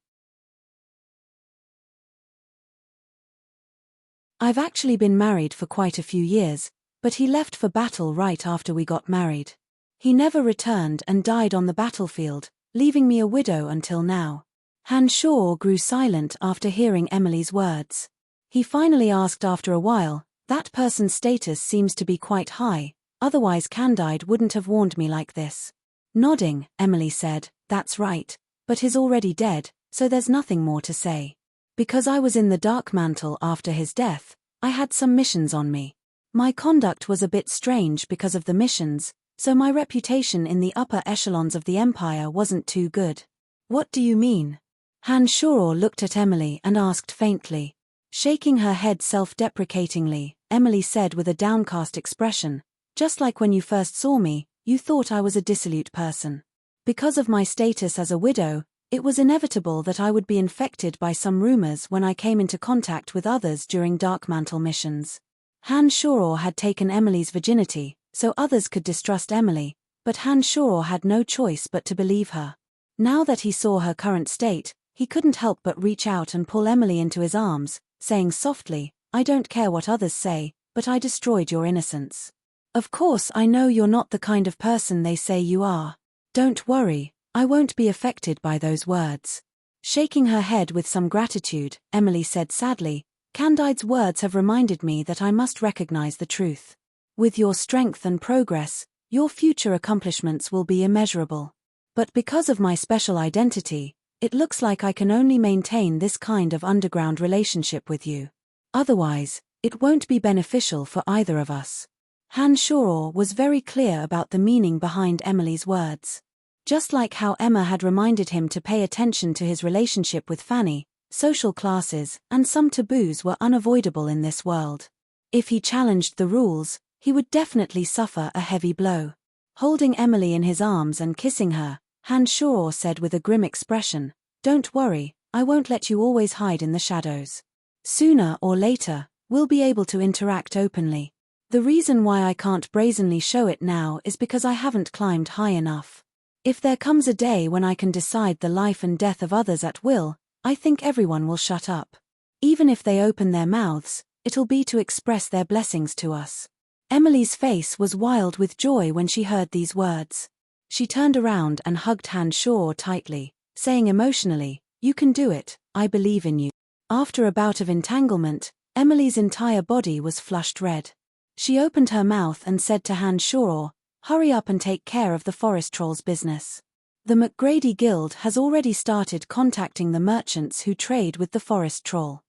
I've actually been married for quite a few years, but he left for battle right after we got married. He never returned and died on the battlefield, leaving me a widow until now." Han Shuo grew silent after hearing Emily's words. He finally asked after a while, "That person's status seems to be quite high, otherwise Candide wouldn't have warned me like this." Nodding, Emily said, "That's right, but he's already dead, so there's nothing more to say. Because I was in the Dark Mantle after his death, I had some missions on me. My conduct was a bit strange because of the missions, so my reputation in the upper echelons of the Empire wasn't too good." "What do you mean?" Han Shuo looked at Emily and asked faintly. Shaking her head self-deprecatingly, Emily said with a downcast expression, "Just like when you first saw me, you thought I was a dissolute person. Because of my status as a widow, it was inevitable that I would be infected by some rumors when I came into contact with others during Dark Mantle missions." Han Shuo had taken Emily's virginity, so others could distrust Emily, but Han Shuo had no choice but to believe her. Now that he saw her current state, he couldn't help but reach out and pull Emily into his arms, saying softly, "I don't care what others say, but I destroyed your innocence. Of course I know you're not the kind of person they say you are. Don't worry, I won't be affected by those words." Shaking her head with some gratitude, Emily said sadly, "Candide's words have reminded me that I must recognize the truth. With your strength and progress, your future accomplishments will be immeasurable. But because of my special identity, it looks like I can only maintain this kind of underground relationship with you. Otherwise, it won't be beneficial for either of us." Han Shuo was very clear about the meaning behind Emily's words. Just like how Emma had reminded him to pay attention to his relationship with Fanny, social classes and some taboos were unavoidable in this world. If he challenged the rules, he would definitely suffer a heavy blow. Holding Emily in his arms and kissing her, Han Shuo said with a grim expression, "Don't worry, I won't let you always hide in the shadows. Sooner or later, we'll be able to interact openly. The reason why I can't brazenly show it now is because I haven't climbed high enough. If there comes a day when I can decide the life and death of others at will, I think everyone will shut up. Even if they open their mouths, it'll be to express their blessings to us." Emily's face was wild with joy when she heard these words. She turned around and hugged Hanshaw tightly, saying emotionally, "You can do it, I believe in you." After a bout of entanglement, Emily's entire body was flushed red. She opened her mouth and said to Hanshaw, "Hurry up and take care of the forest troll's business. The McGrady Guild has already started contacting the merchants who trade with the forest troll.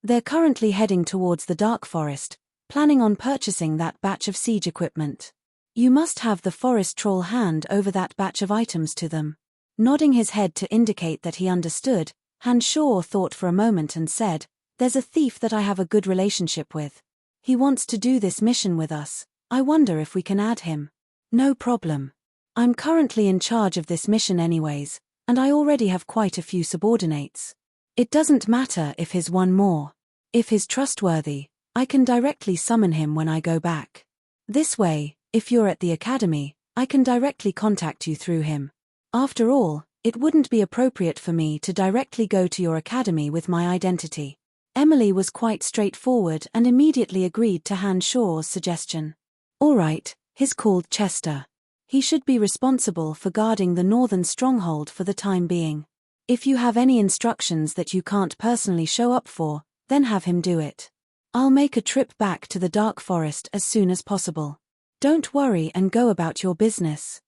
They're currently heading towards the Dark Forest, planning on purchasing that batch of siege equipment. You must have the forest troll hand over that batch of items to them." Nodding his head to indicate that he understood, Hanshaw thought for a moment and said, "There's a thief that I have a good relationship with. He wants to do this mission with us. I wonder if we can add him." "No problem. I'm currently in charge of this mission anyways, and I already have quite a few subordinates. It doesn't matter if he's one more. If he's trustworthy, I can directly summon him when I go back. This way, if you're at the academy, I can directly contact you through him. After all, it wouldn't be appropriate for me to directly go to your academy with my identity." Emily was quite straightforward and immediately agreed to Hanshaw's suggestion. "All right, he's called Chester. He should be responsible for guarding the northern stronghold for the time being. If you have any instructions that you can't personally show up for, then have him do it. I'll make a trip back to the Dark Forest as soon as possible. Don't worry and go about your business."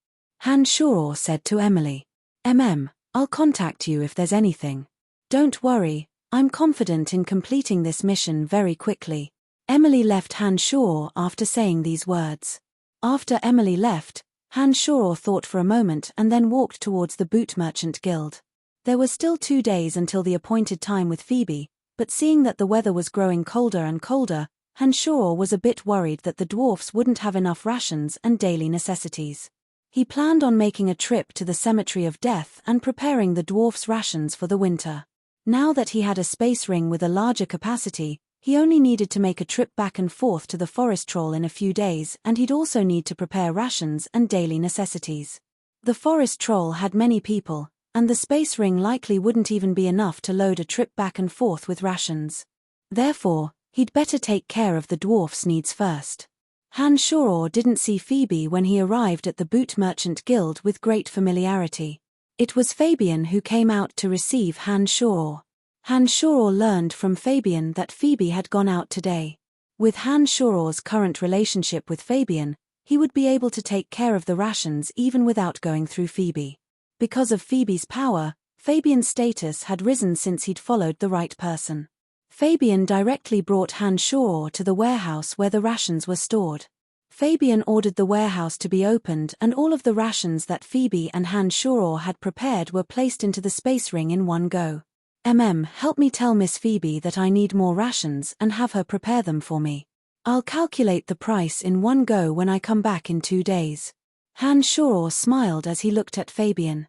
Hanshaw said to Emily. I'll contact you if there's anything. Don't worry, I'm confident in completing this mission very quickly." Emily left Hanshaw after saying these words. After Emily left, Hanshaw thought for a moment and then walked towards the Boot Merchant Guild. There were still 2 days until the appointed time with Phoebe, but seeing that the weather was growing colder and colder, Hanshaw was a bit worried that the dwarfs wouldn't have enough rations and daily necessities. He planned on making a trip to the Cemetery of Death and preparing the dwarfs' rations for the winter. Now that he had a space ring with a larger capacity, he only needed to make a trip back and forth to the forest troll in a few days, and he'd also need to prepare rations and daily necessities. The forest troll had many people, and the space ring likely wouldn't even be enough to load a trip back and forth with rations. Therefore, he'd better take care of the dwarfs' needs first. Hanshaw didn't see Phoebe when he arrived at the Boot Merchant Guild with great familiarity. It was Fabian who came out to receive Hanshaw. Hanshaw learned from Fabian that Phoebe had gone out today. With Hanshaw's current relationship with Fabian, he would be able to take care of the rations even without going through Phoebe. Because of Phoebe's power, Fabian's status had risen since he'd followed the right person. Fabian directly brought Hanshaw to the warehouse where the rations were stored. Fabian ordered the warehouse to be opened and all of the rations that Phoebe and Hanshaw had prepared were placed into the space ring in one go. Help me tell Miss Phoebe that I need more rations and have her prepare them for me. I'll calculate the price in one go when I come back in 2 days." Hanshaw smiled as he looked at Fabian.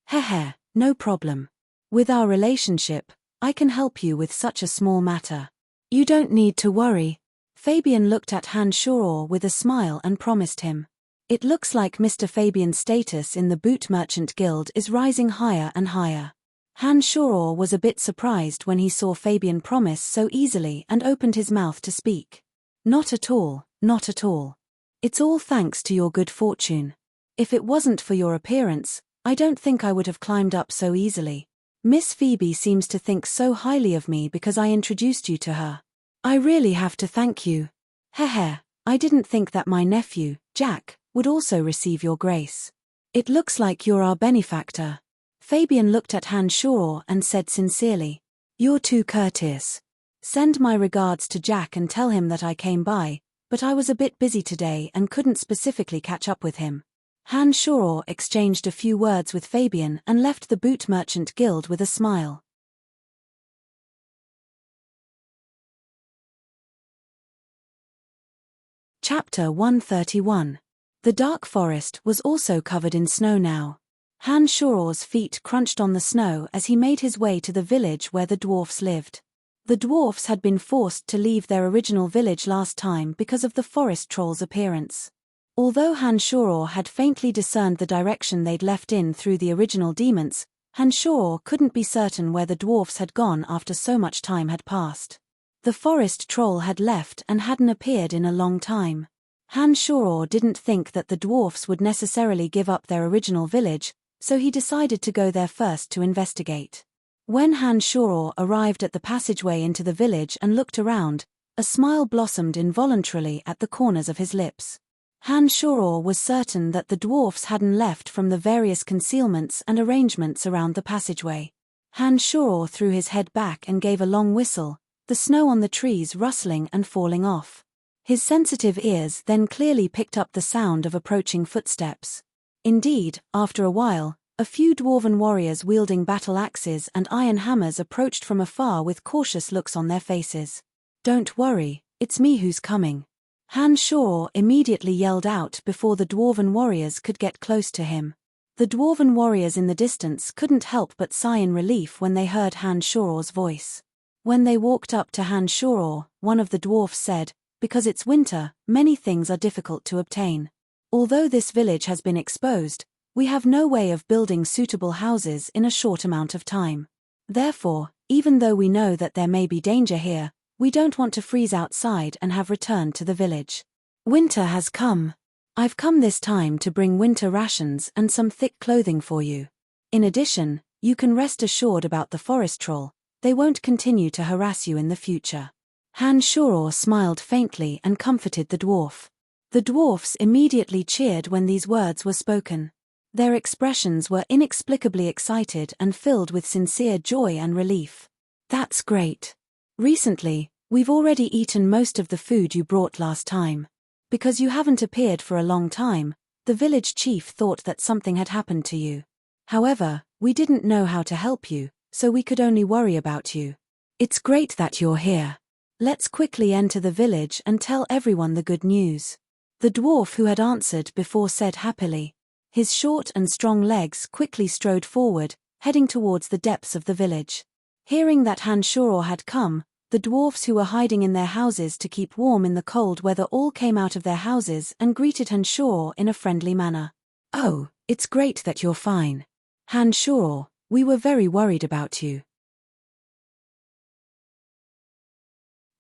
"Heh, no problem. With our relationship, I can help you with such a small matter. You don't need to worry." Fabian looked at Hanshaw with a smile and promised him. It looks like Mr. Fabian's status in the Boot Merchant Guild is rising higher and higher. Hanshaw was a bit surprised when he saw Fabian promise so easily and opened his mouth to speak. Not at all, not at all. It's all thanks to your good fortune. If it wasn't for your appearance, I don't think I would have climbed up so easily. Miss Phoebe seems to think so highly of me because I introduced you to her. I really have to thank you. I didn't think that my nephew, Jack, would also receive your grace. It looks like you're our benefactor." Fabian looked at Hanshaw and said sincerely, "You're too courteous. Send my regards to Jack and tell him that I came by, but I was a bit busy today and couldn't specifically catch up with him." Hanshaw exchanged a few words with Fabian and left the Boot Merchant Guild with a smile. Chapter 131. The Dark Forest was also covered in snow now. Hanshaw's feet crunched on the snow as he made his way to the village where the dwarfs lived. The dwarfs had been forced to leave their original village last time because of the forest troll's appearance. Although Hanshoro had faintly discerned the direction they'd left in through the original demons, Hanshoro couldn't be certain where the dwarfs had gone after so much time had passed. The forest troll had left and hadn't appeared in a long time. Hanshoro didn't think that the dwarfs would necessarily give up their original village, so he decided to go there first to investigate. When Hanshoro arrived at the passageway into the village and looked around, a smile blossomed involuntarily at the corners of his lips. Hanshoro was certain that the dwarfs hadn't left from the various concealments and arrangements around the passageway. Hanshoro threw his head back and gave a long whistle, the snow on the trees rustling and falling off. His sensitive ears then clearly picked up the sound of approaching footsteps. Indeed, after a while, a few dwarven warriors wielding battle axes and iron hammers approached from afar with cautious looks on their faces. "Don't worry, it's me who's coming," Hanshoro immediately yelled out before the dwarven warriors could get close to him. The dwarven warriors in the distance couldn't help but sigh in relief when they heard Hanshoro's voice. When they walked up to Hanshoro, one of the dwarfs said, "Because it's winter, many things are difficult to obtain. Although this village has been exposed, we have no way of building suitable houses in a short amount of time. Therefore, even though we know that there may be danger here, we don't want to freeze outside and have returned to the village. Winter has come. I've come this time to bring winter rations and some thick clothing for you. In addition, you can rest assured about the forest troll, they won't continue to harass you in the future." Hanshoro smiled faintly and comforted the dwarf. The dwarfs immediately cheered when these words were spoken. Their expressions were inexplicably excited and filled with sincere joy and relief. "That's great. Recently, we've already eaten most of the food you brought last time. Because you haven't appeared for a long time, the village chief thought that something had happened to you. However, we didn't know how to help you, so we could only worry about you. It's great that you're here. Let's quickly enter the village and tell everyone the good news." The dwarf who had answered before said happily. His short and strong legs quickly strode forward, heading towards the depths of the village. Hearing that Hanshoro had come, the dwarfs who were hiding in their houses to keep warm in the cold weather all came out of their houses and greeted Hanshoro in a friendly manner. "Oh, it's great that you're fine. Hanshoro, we were very worried about you."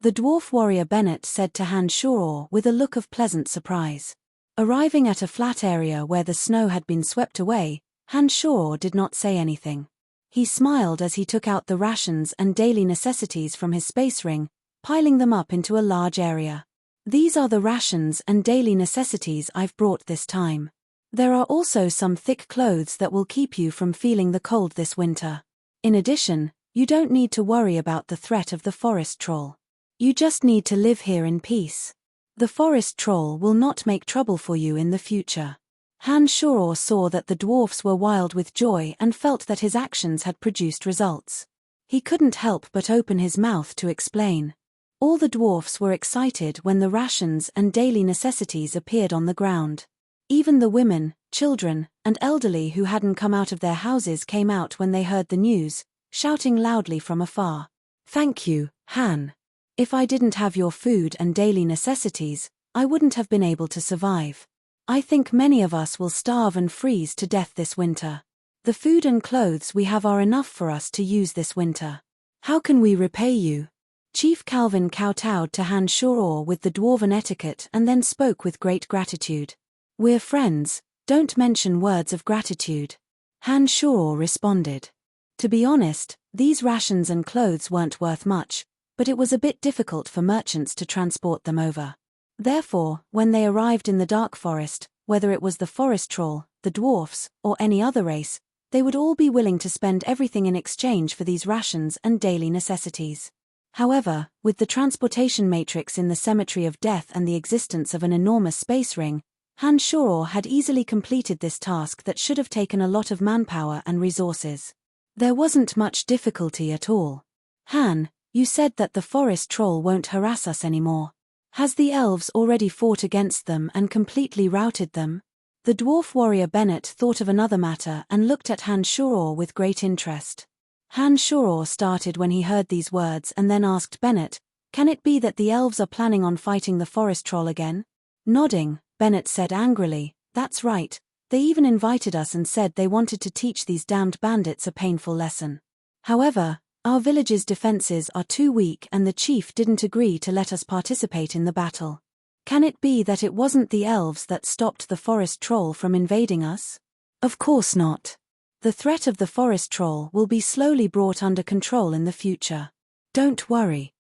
The dwarf warrior Bennett said to Hanshoro with a look of pleasant surprise. Arriving at a flat area where the snow had been swept away, Hanshoro did not say anything. He smiled as he took out the rations and daily necessities from his space ring, piling them up into a large area. "These are the rations and daily necessities I've brought this time. There are also some thick clothes that will keep you from feeling the cold this winter. In addition, you don't need to worry about the threat of the forest troll. You just need to live here in peace. The forest troll will not make trouble for you in the future." Hanshoro saw that the dwarfs were wild with joy and felt that his actions had produced results. He couldn't help but open his mouth to explain. All the dwarfs were excited when the rations and daily necessities appeared on the ground. Even the women, children, and elderly who hadn't come out of their houses came out when they heard the news, shouting loudly from afar. "Thank you, Han. If I didn't have your food and daily necessities, I wouldn't have been able to survive. I think many of us will starve and freeze to death this winter. The food and clothes we have are enough for us to use this winter. How can we repay you?" Chief Calvin kowtowed to Hanshoro with the dwarven etiquette and then spoke with great gratitude. "We're friends, don't mention words of gratitude," Hanshoro responded. To be honest, these rations and clothes weren't worth much, but it was a bit difficult for merchants to transport them over. Therefore, when they arrived in the dark forest, whether it was the forest troll, the dwarfs, or any other race, they would all be willing to spend everything in exchange for these rations and daily necessities. However, with the transportation matrix in the cemetery of death and the existence of an enormous space ring, Hanshoro had easily completed this task that should have taken a lot of manpower and resources. There wasn't much difficulty at all. "Han, you said that the forest troll won't harass us anymore. Has the elves already fought against them and completely routed them?" The dwarf warrior Bennett thought of another matter and looked at Hanshoro with great interest. Han Shoror started when he heard these words and then asked Bennett, "Can it be that the elves are planning on fighting the forest troll again?" Nodding, Bennett said angrily, "That's right. They even invited us and said they wanted to teach these damned bandits a painful lesson. However, our village's defenses are too weak and the chief didn't agree to let us participate in the battle. Can it be that it wasn't the elves that stopped the forest troll from invading us?" "Of course not. The threat of the forest troll will be slowly brought under control in the future. Don't worry.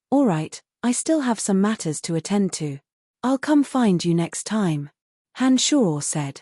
All right, I still have some matters to attend to. I'll come find you next time," Han Shoror said.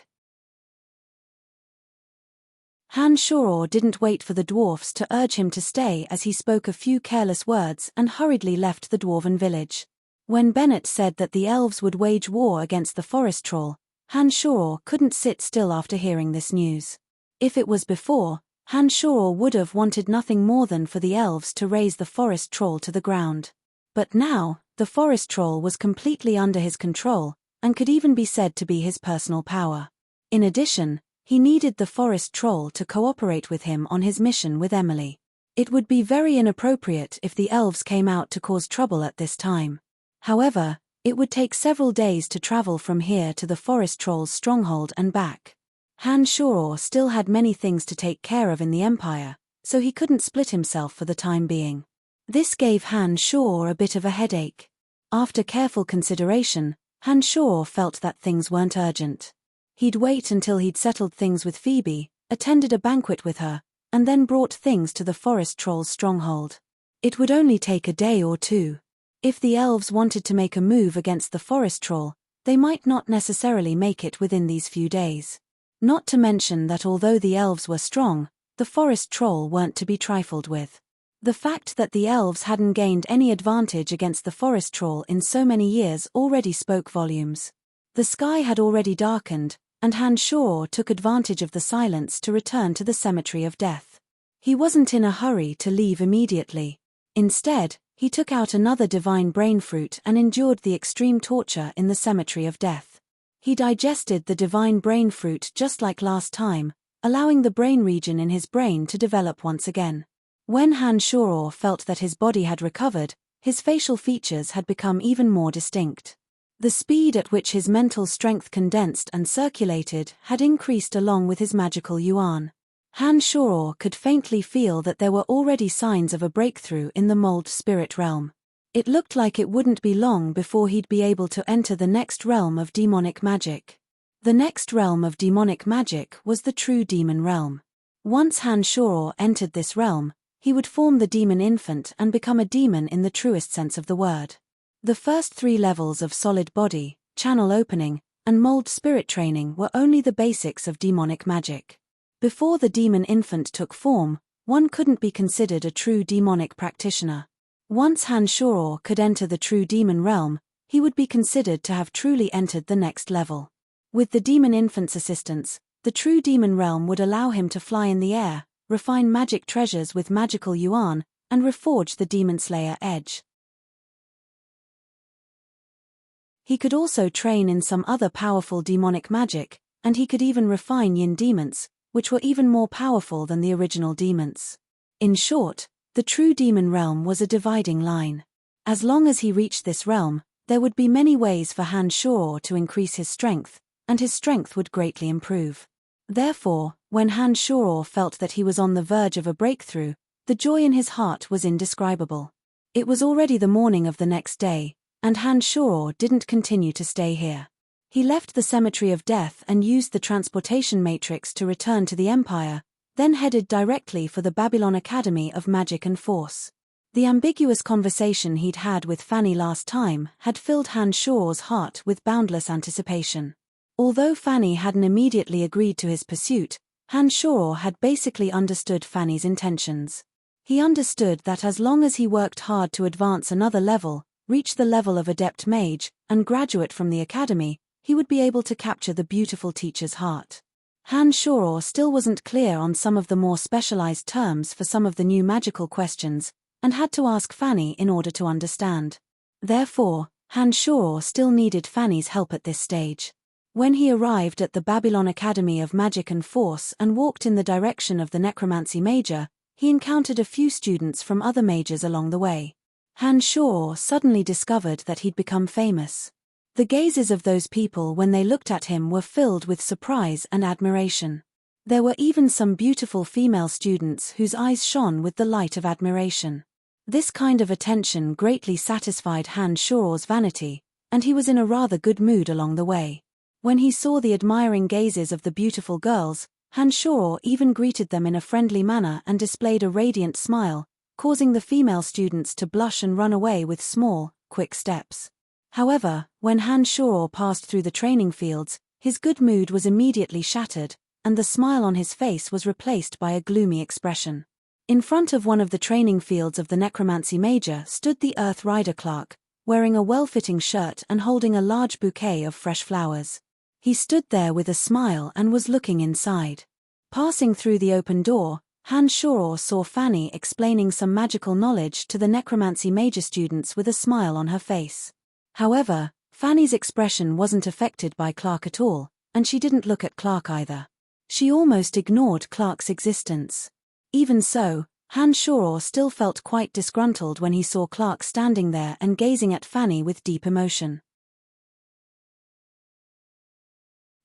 Han Shoror didn't wait for the dwarfs to urge him to stay as he spoke a few careless words and hurriedly left the dwarven village. When Bennett said that the elves would wage war against the forest troll, Han Shoror couldn't sit still after hearing this news. If it was before, Han Shoror would have wanted nothing more than for the elves to raze the forest troll to the ground. But now, the forest troll was completely under his control, and could even be said to be his personal power. In addition, he needed the forest troll to cooperate with him on his mission with Emily. It would be very inappropriate if the elves came out to cause trouble at this time. However, it would take several days to travel from here to the forest troll's stronghold and back. Han Shoror still had many things to take care of in the Empire, so he couldn't split himself for the time being. This gave Han Shoror a bit of a headache. After careful consideration, Han Shoror felt that things weren't urgent. He'd wait until he'd settled things with Phoebe, attended a banquet with her, and then brought things to the forest troll's stronghold. It would only take a day or two. If the elves wanted to make a move against the forest troll, they might not necessarily make it within these few days. Not to mention that although the elves were strong, the forest troll weren't to be trifled with. The fact that the elves hadn't gained any advantage against the forest troll in so many years already spoke volumes. The sky had already darkened, and Han Shoror took advantage of the silence to return to the Cemetery of Death. He wasn't in a hurry to leave immediately. Instead, he took out another divine brain fruit and endured the extreme torture in the Cemetery of Death. He digested the divine brain fruit just like last time, allowing the brain region in his brain to develop once again. When Han Shoror felt that his body had recovered, his facial features had become even more distinct. The speed at which his mental strength condensed and circulated had increased along with his magical yuan. Han Shoror could faintly feel that there were already signs of a breakthrough in the mold spirit realm. It looked like it wouldn't be long before he'd be able to enter the next realm of demonic magic. The next realm of demonic magic was the true demon realm. Once Han Shoror entered this realm, he would form the demon infant and become a demon in the truest sense of the word. The first 3 levels of solid body, channel opening, and mold spirit training were only the basics of demonic magic. Before the demon infant took form, one couldn't be considered a true demonic practitioner. Once Han Shoror could enter the true demon realm, he would be considered to have truly entered the next level. With the demon infant's assistance, the true demon realm would allow him to fly in the air, refine magic treasures with magical yuan, and reforge the demon slayer edge. He could also train in some other powerful demonic magic, and he could even refine yin demons, which were even more powerful than the original demons. In short, the true demon realm was a dividing line. As long as he reached this realm, there would be many ways for Han Shoror to increase his strength, and his strength would greatly improve. Therefore, when Han Shoror felt that he was on the verge of a breakthrough, the joy in his heart was indescribable. It was already the morning of the next day, and Han Shoror didn't continue to stay here. He left the Cemetery of Death and used the transportation matrix to return to the Empire, then headed directly for the Babylon Academy of Magic and Force. The ambiguous conversation he'd had with Fanny last time had filled Han Shoror's heart with boundless anticipation. Although Fanny hadn't immediately agreed to his pursuit, Han Shoror had basically understood Fanny's intentions. He understood that as long as he worked hard to advance another level, reach the level of Adept Mage, and graduate from the Academy, he would be able to capture the beautiful teacher's heart. Han Shoror still wasn't clear on some of the more specialized terms for some of the new magical questions, and had to ask Fanny in order to understand. Therefore, Han Shoror still needed Fanny's help at this stage. When he arrived at the Babylon Academy of Magic and Force and walked in the direction of the Necromancy Major, he encountered a few students from other majors along the way. Han Shaw suddenly discovered that he'd become famous. The gazes of those people when they looked at him were filled with surprise and admiration. There were even some beautiful female students whose eyes shone with the light of admiration. This kind of attention greatly satisfied Han Shaw's vanity, and he was in a rather good mood along the way. When he saw the admiring gazes of the beautiful girls, Han Shaw even greeted them in a friendly manner and displayed a radiant smile, causing the female students to blush and run away with small, quick steps. However, when Han Shaw passed through the training fields, his good mood was immediately shattered, and the smile on his face was replaced by a gloomy expression. In front of one of the training fields of the necromancy major stood the Earth Rider Clark, wearing a well-fitting shirt and holding a large bouquet of fresh flowers. He stood there with a smile and was looking inside. Passing through the open door, Han Shaw saw Fanny explaining some magical knowledge to the necromancy major students with a smile on her face. However, Fanny's expression wasn't affected by Clark at all, and she didn't look at Clark either. She almost ignored Clark's existence. Even so, Han Shaw still felt quite disgruntled when he saw Clark standing there and gazing at Fanny with deep emotion.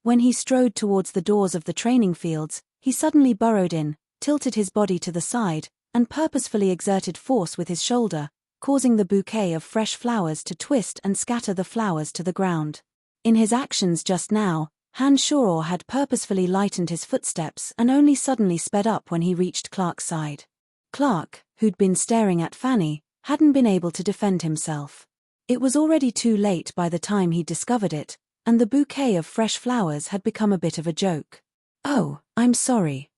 When he strode towards the doors of the training fields, he suddenly burrowed in, tilted his body to the side, and purposefully exerted force with his shoulder, causing the bouquet of fresh flowers to twist and scatter the flowers to the ground. In his actions just now, Han Shaw had purposefully lightened his footsteps and only suddenly sped up when he reached Clark's side. Clark, who'd been staring at Fanny, hadn't been able to defend himself. It was already too late by the time he'd discovered it, and the bouquet of fresh flowers had become a bit of a joke. "Oh, I'm sorry.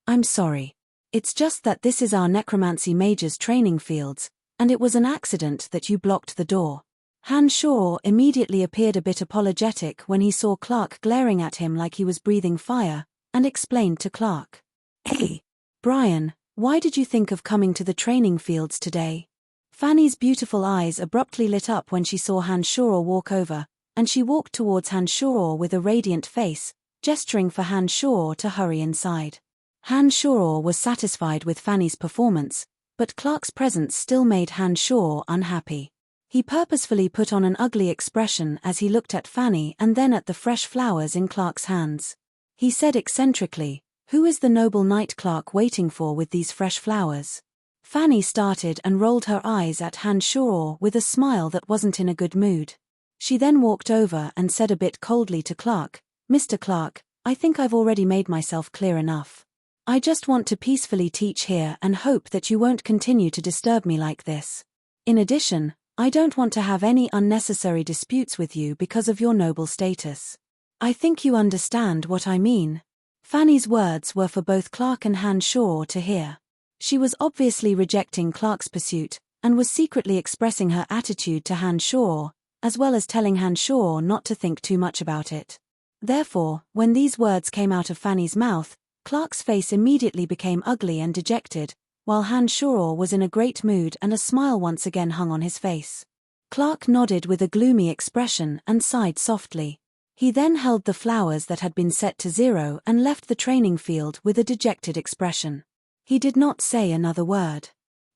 It's just that this is our necromancy major's training fields, and it was an accident that you blocked the door." Han Shaw immediately appeared a bit apologetic when he saw Clark glaring at him like he was breathing fire, and explained to Clark, "Hey, Brian, why did you think of coming to the training fields today?" Fanny's beautiful eyes abruptly lit up when she saw Han Shaw walk over, and she walked towards Han Shaw with a radiant face, gesturing for Han Shaw to hurry inside. Han Shaw was satisfied with Fanny's performance, but Clark's presence still made Han Shaw unhappy. He purposefully put on an ugly expression as he looked at Fanny and then at the fresh flowers in Clark's hands. He said eccentrically, "Who is the noble knight Clark waiting for with these fresh flowers?" Fanny started and rolled her eyes at Han Shaw with a smile that wasn't in a good mood. She then walked over and said a bit coldly to Clark, "Mr. Clark, I think I've already made myself clear enough. I just want to peacefully teach here and hope that you won't continue to disturb me like this. In addition, I don't want to have any unnecessary disputes with you because of your noble status. I think you understand what I mean." Fanny's words were for both Clark and Han Shaw to hear. She was obviously rejecting Clark's pursuit, and was secretly expressing her attitude to Han Shaw, as well as telling Han Shaw not to think too much about it. Therefore, when these words came out of Fanny's mouth, Clark's face immediately became ugly and dejected, while Han Shaw was in a great mood and a smile once again hung on his face. Clark nodded with a gloomy expression and sighed softly. He then held the flowers that had been set to 0 and left the training field with a dejected expression. He did not say another word.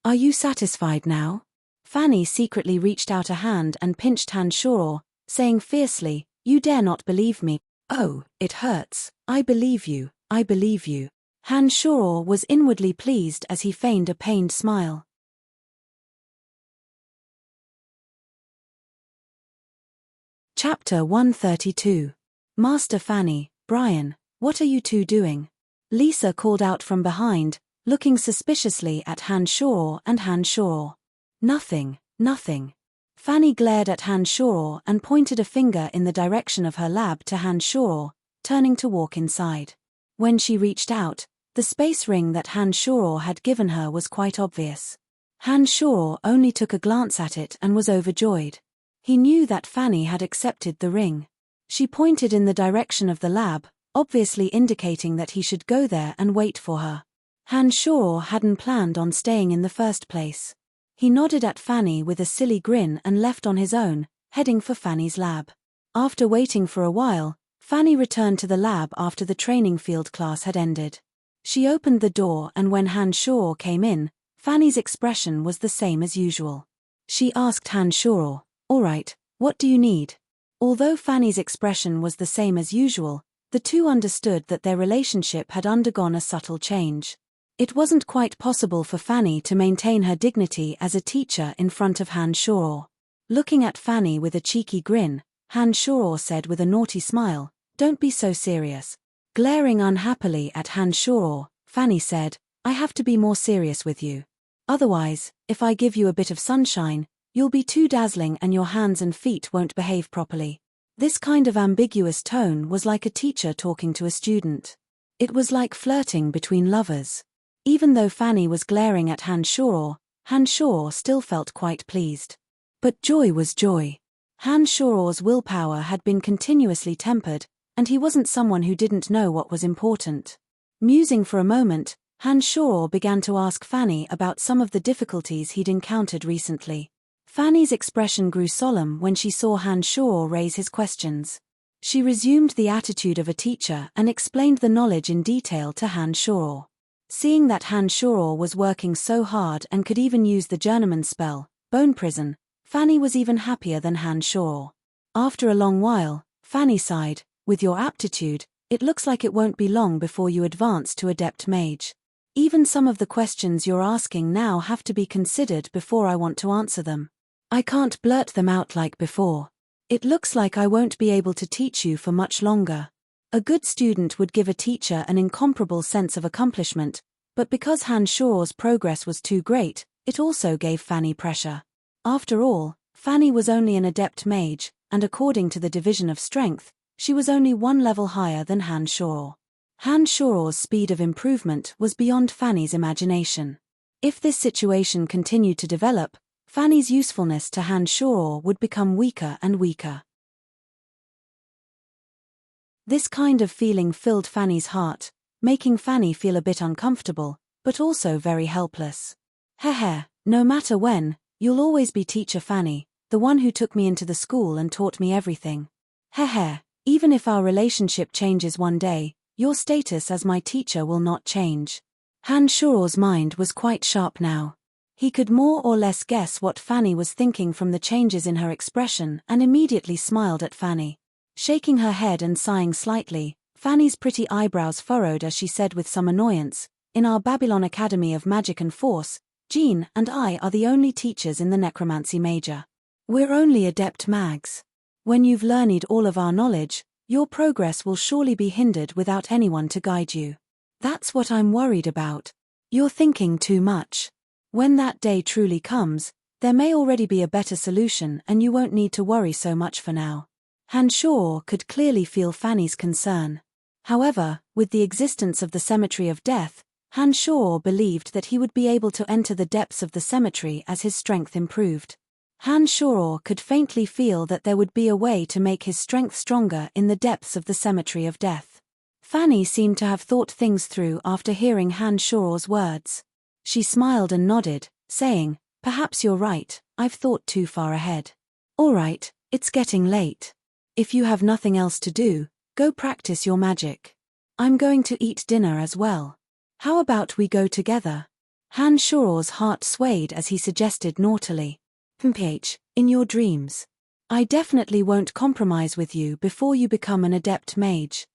"Are you satisfied now?" Fanny secretly reached out a hand and pinched Han Shaw, saying fiercely, "You dare not believe me." "Oh, it hurts. I believe you. Han Shaw was inwardly pleased as he feigned a pained smile. Chapter 132. Master Fanny, Brian, what are you two doing? Lisa called out from behind, looking suspiciously at Han Shaw and Han Shaw. Nothing. Fanny glared at Han Shaw and pointed a finger in the direction of her lab to Han Shaw, turning to walk inside. When she reached out, the space ring that Han Shaw had given her was quite obvious. Han Shaw only took a glance at it and was overjoyed. He knew that Fanny had accepted the ring. She pointed in the direction of the lab, obviously indicating that he should go there and wait for her. Han Shaw hadn't planned on staying in the first place. He nodded at Fanny with a silly grin and left on his own, heading for Fanny's lab. After waiting for a while, Fanny returned to the lab after the training field class had ended. She opened the door, and when Han Shoror came in, Fanny's expression was the same as usual. She asked Han Shoror, "All right, what do you need?" Although Fanny's expression was the same as usual, the two understood that their relationship had undergone a subtle change. It wasn't quite possible for Fanny to maintain her dignity as a teacher in front of Han Shoror. Looking at Fanny with a cheeky grin, Han Shoror said with a naughty smile, "Don't be so serious." Glaring unhappily at Han Shoror, Fanny said, "I have to be more serious with you. Otherwise, if I give you a bit of sunshine, you'll be too dazzling and your hands and feet won't behave properly." This kind of ambiguous tone was like a teacher talking to a student. It was like flirting between lovers. Even though Fanny was glaring at Han Shoror still felt quite pleased. But joy was joy. Han Shoror's willpower had been continuously tempered, and he wasn't someone who didn't know what was important. Musing for a moment, Han Shoror began to ask Fanny about some of the difficulties he'd encountered recently. Fanny's expression grew solemn when she saw Han Shoror raise his questions. She resumed the attitude of a teacher and explained the knowledge in detail to Han Shoror. Seeing that Han Shoror was working so hard and could even use the journeyman spell, Bone Prison, Fanny was even happier than Han Shoror. After a long while, Fanny sighed, "With your aptitude, it looks like it won't be long before you advance to Adept Mage. Even some of the questions you're asking now have to be considered before I want to answer them. I can't blurt them out like before. It looks like I won't be able to teach you for much longer." A good student would give a teacher an incomparable sense of accomplishment, but because Han Shoror's progress was too great, it also gave Fanny pressure. After all, Fanny was only an Adept Mage, and according to the division of strength, she was only one level higher than Han Shoror. Han Shoror's speed of improvement was beyond Fanny's imagination. If this situation continued to develop, Fanny's usefulness to Han Shoror would become weaker and weaker. This kind of feeling filled Fanny's heart, making Fanny feel a bit uncomfortable, but also very helpless. "Heh, no matter when, you'll always be Teacher Fanny, the one who took me into the school and taught me everything. Heh, even if our relationship changes one day, your status as my teacher will not change." Han Shoror's mind was quite sharp now. He could more or less guess what Fanny was thinking from the changes in her expression and immediately smiled at Fanny. Shaking her head and sighing slightly, Fanny's pretty eyebrows furrowed as she said with some annoyance, "In our Babylon Academy of Magic and Force, Jean and I are the only teachers in the Necromancy Major. We're only Adept Mags. When you've learned all of our knowledge, your progress will surely be hindered without anyone to guide you. That's what I'm worried about. You're thinking too much. When that day truly comes, there may already be a better solution and you won't need to worry so much for now." Han Shoror could clearly feel Fanny's concern. However, with the existence of the Cemetery of Death, Han Shoror believed that he would be able to enter the depths of the cemetery as his strength improved. Han Shoror could faintly feel that there would be a way to make his strength stronger in the depths of the Cemetery of Death. Fanny seemed to have thought things through after hearing Han Shoror's words. She smiled and nodded, saying, "Perhaps you're right, I've thought too far ahead. All right, it's getting late. If you have nothing else to do, go practice your magic. I'm going to eat dinner as well. How about we go together?" Han Shoror's heart swayed as he suggested naughtily, "In your dreams. I definitely won't compromise with you before you become an Adept Mage.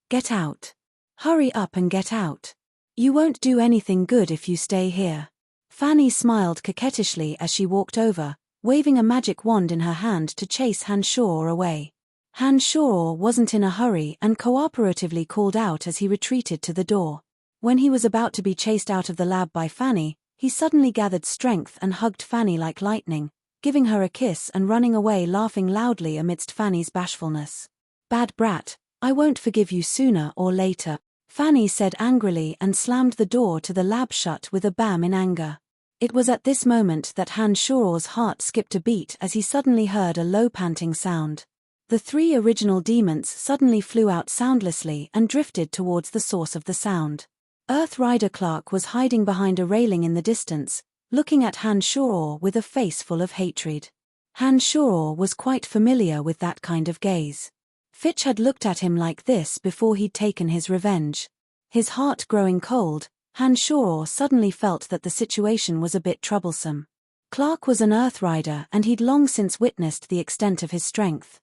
Get out. Hurry up and get out. You won't do anything good if you stay here." Fanny smiled coquettishly as she walked over, waving a magic wand in her hand to chase Han Shoror away. Han Shoror wasn't in a hurry and cooperatively called out as he retreated to the door. When he was about to be chased out of the lab by Fanny, he suddenly gathered strength and hugged Fanny like lightning, giving her a kiss and running away laughing loudly amidst Fanny's bashfulness. "Bad brat, I won't forgive you sooner or later," Fanny said angrily and slammed the door to the lab shut with a bam in anger. It was at this moment that Han Shoror's heart skipped a beat as he suddenly heard a low panting sound. The three original demons suddenly flew out soundlessly and drifted towards the source of the sound. Earth Rider Clark was hiding behind a railing in the distance, looking at Han Shoror with a face full of hatred. Han Shoror was quite familiar with that kind of gaze. Fitch had looked at him like this before he'd taken his revenge. His heart growing cold, Hanshoro suddenly felt that the situation was a bit troublesome. Clark was an Earth Rider and he'd long since witnessed the extent of his strength.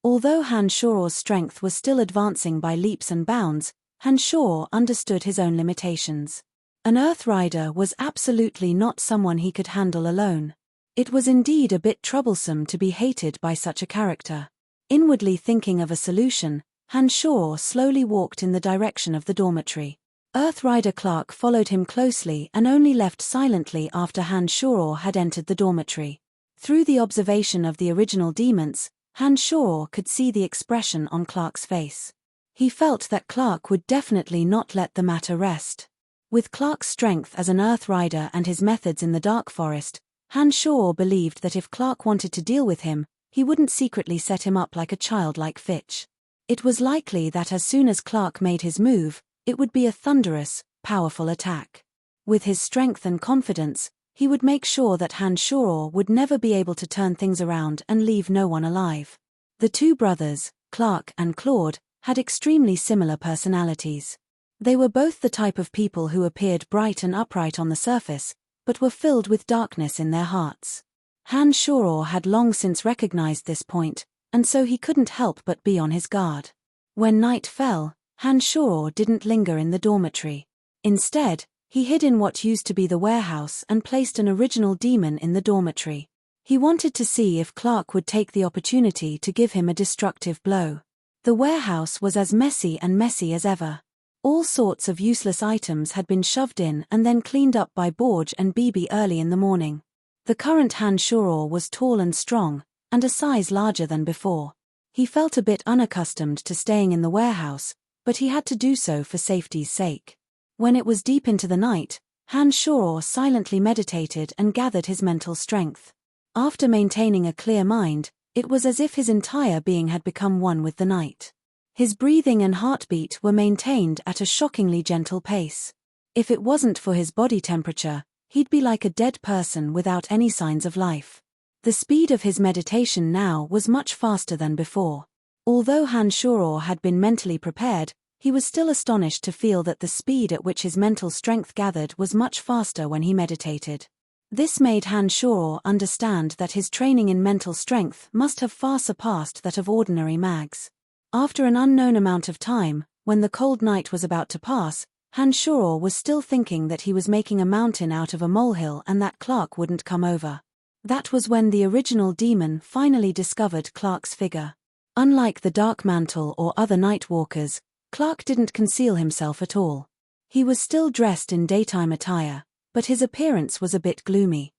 Although Hanshoro's strength was still advancing by leaps and bounds, Hanshoro understood his own limitations. An Earth Rider was absolutely not someone he could handle alone. It was indeed a bit troublesome to be hated by such a character. Inwardly thinking of a solution, Hanshoro slowly walked in the direction of the dormitory. Earth Rider Clark followed him closely and only left silently after Hanshoro had entered the dormitory. Through the observation of the original demons, Hanshoro could see the expression on Clark's face. He felt that Clark would definitely not let the matter rest. With Clark's strength as an Earth Rider and his methods in the Dark Forest, Hanshoro believed that if Clark wanted to deal with him, he wouldn't secretly set him up like a childlike Fitch. It was likely that as soon as Clark made his move, it would be a thunderous, powerful attack. With his strength and confidence, he would make sure that Hanshoro would never be able to turn things around and leave no one alive. The two brothers, Clark and Claude, had extremely similar personalities. They were both the type of people who appeared bright and upright on the surface, but were filled with darkness in their hearts. Hanshoro had long since recognized this point, and so he couldn't help but be on his guard. When night fell, Hanshoro didn't linger in the dormitory. Instead, he hid in what used to be the warehouse and placed an original demon in the dormitory. He wanted to see if Clark would take the opportunity to give him a destructive blow. The warehouse was as messy as ever. All sorts of useless items had been shoved in and then cleaned up by Borge and Bibi early in the morning. The current Hanshoro was tall and strong, and a size larger than before. He felt a bit unaccustomed to staying in the warehouse, but he had to do so for safety's sake. When it was deep into the night, Hanshoro silently meditated and gathered his mental strength. After maintaining a clear mind, it was as if his entire being had become one with the night. His breathing and heartbeat were maintained at a shockingly gentle pace. If it wasn't for his body temperature, he'd be like a dead person without any signs of life. The speed of his meditation now was much faster than before. Although Hanshoro had been mentally prepared, he was still astonished to feel that the speed at which his mental strength gathered was much faster when he meditated. This made Hanshoro understand that his training in mental strength must have far surpassed that of ordinary mags. After an unknown amount of time, when the cold night was about to pass, Hanshoro was still thinking that he was making a mountain out of a molehill and that Clark wouldn't come over. That was when the original demon finally discovered Clark's figure. Unlike the Dark Mantle or other Nightwalkers, Clark didn't conceal himself at all. He was still dressed in daytime attire, but his appearance was a bit gloomy.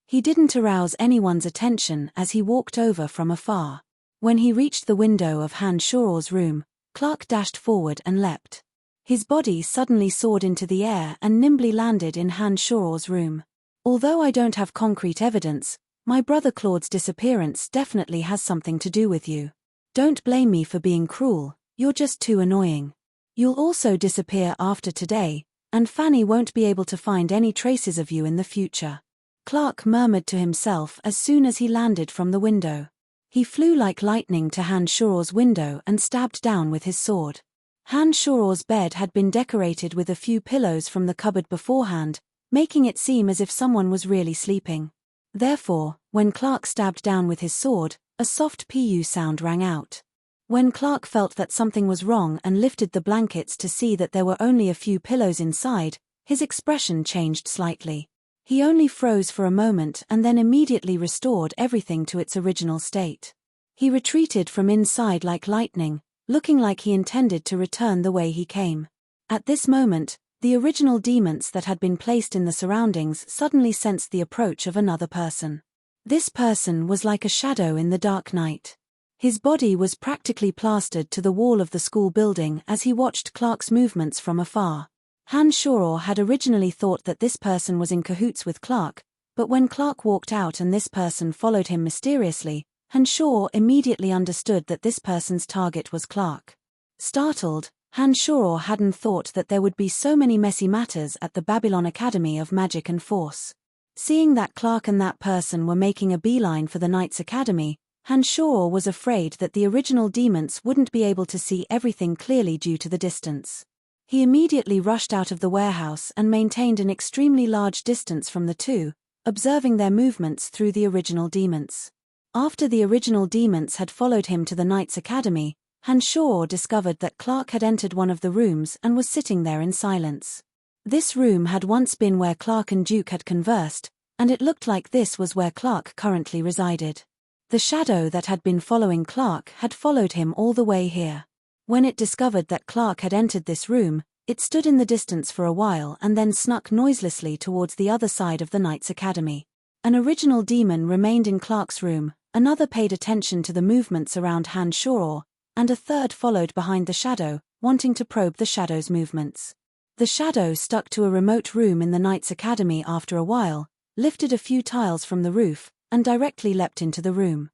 He didn't arouse anyone's attention as he walked over from afar. When he reached the window of Hanshoro's room, Clark dashed forward and leapt. His body suddenly soared into the air and nimbly landed in Hanshoro's room. Although I don't have concrete evidence, my brother Claude's disappearance definitely has something to do with you. Don't blame me for being cruel, you're just too annoying. You'll also disappear after today, and Fanny won't be able to find any traces of you in the future. Clark murmured to himself as soon as he landed from the window. He flew like lightning to Hanshoro's window and stabbed down with his sword. Hanshoro's bed had been decorated with a few pillows from the cupboard beforehand, making it seem as if someone was really sleeping. Therefore, when Clark stabbed down with his sword, a soft pu sound rang out. When Clark felt that something was wrong and lifted the blankets to see that there were only a few pillows inside, his expression changed slightly. He only froze for a moment and then immediately restored everything to its original state. He retreated from inside like lightning, looking like he intended to return the way he came. At this moment, the original demons that had been placed in the surroundings suddenly sensed the approach of another person. This person was like a shadow in the dark night. His body was practically plastered to the wall of the school building as he watched Clark's movements from afar. Hanshoro had originally thought that this person was in cahoots with Clark, but when Clark walked out and this person followed him mysteriously, Hanshoro immediately understood that this person's target was Clark. Startled, Hanshoro hadn't thought that there would be so many messy matters at the Babylon Academy of Magic and Force. Seeing that Clark and that person were making a beeline for the Knights Academy, Hanshaw was afraid that the original demons wouldn't be able to see everything clearly due to the distance. He immediately rushed out of the warehouse and maintained an extremely large distance from the two, observing their movements through the original demons. After the original demons had followed him to the Knights Academy, Hanshaw discovered that Clark had entered one of the rooms and was sitting there in silence. This room had once been where Clark and Duke had conversed, and it looked like this was where Clark currently resided. The shadow that had been following Clark had followed him all the way here. When it discovered that Clark had entered this room, it stood in the distance for a while and then snuck noiselessly towards the other side of the Knights Academy. An original demon remained in Clark's room, another paid attention to the movements around Hanshaw, and a third followed behind the shadow, wanting to probe the shadow's movements. The shadow stuck to a remote room in the Knights Academy after a while, lifted a few tiles from the roof, and directly leapt into the room.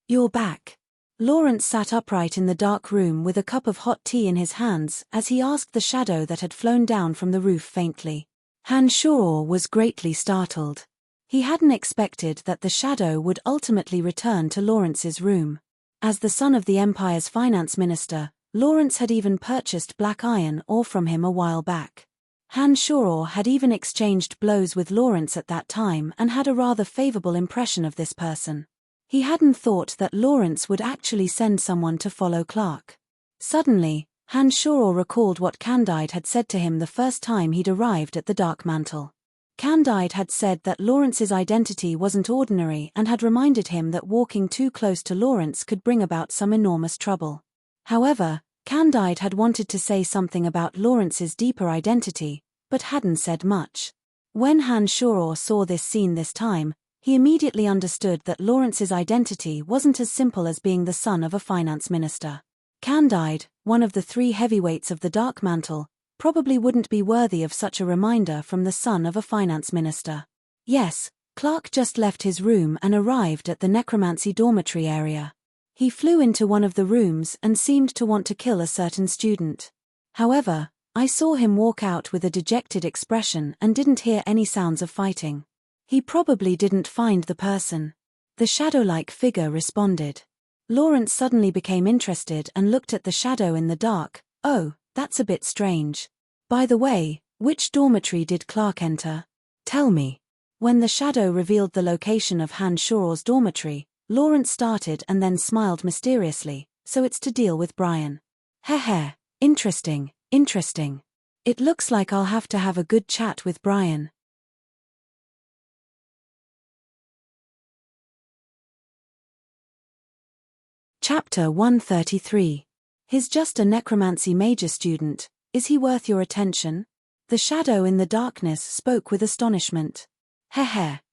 "You're back." Lawrence sat upright in the dark room with a cup of hot tea in his hands as he asked the shadow that had flown down from the roof faintly. Hanshaw was greatly startled. He hadn't expected that the shadow would ultimately return to Lawrence's room. As the son of the Empire's finance minister, Lawrence had even purchased black iron ore from him a while back. Hanshaw had even exchanged blows with Lawrence at that time and had a rather favorable impression of this person. He hadn't thought that Lawrence would actually send someone to follow Clark. Suddenly, Hanshaw recalled what Candide had said to him the first time he'd arrived at the Dark Mantle. Candide had said that Lawrence's identity wasn't ordinary and had reminded him that walking too close to Lawrence could bring about some enormous trouble. However, Candide had wanted to say something about Lawrence's deeper identity, but hadn't said much. When Hanshaw saw this scene this time, he immediately understood that Lawrence's identity wasn't as simple as being the son of a finance minister. Candide, one of the three heavyweights of the Dark Mantle, probably wouldn't be worthy of such a reminder from the son of a finance minister. Yes, Clark just left his room and arrived at the necromancy dormitory area. He flew into one of the rooms and seemed to want to kill a certain student. However, I saw him walk out with a dejected expression and didn't hear any sounds of fighting. He probably didn't find the person. The shadow-like figure responded. Lawrence suddenly became interested and looked at the shadow in the dark. "Oh, that's a bit strange. By the way, which dormitory did Clark enter? Tell me." When the shadow revealed the location of Hanshaw's dormitory, Lawrence started and then smiled mysteriously. "So it's to deal with Brian. Heh, interesting. It looks like I'll have to have a good chat with Brian." Chapter 133. He's just a necromancy major student. Is he worth your attention? The shadow in the darkness spoke with astonishment.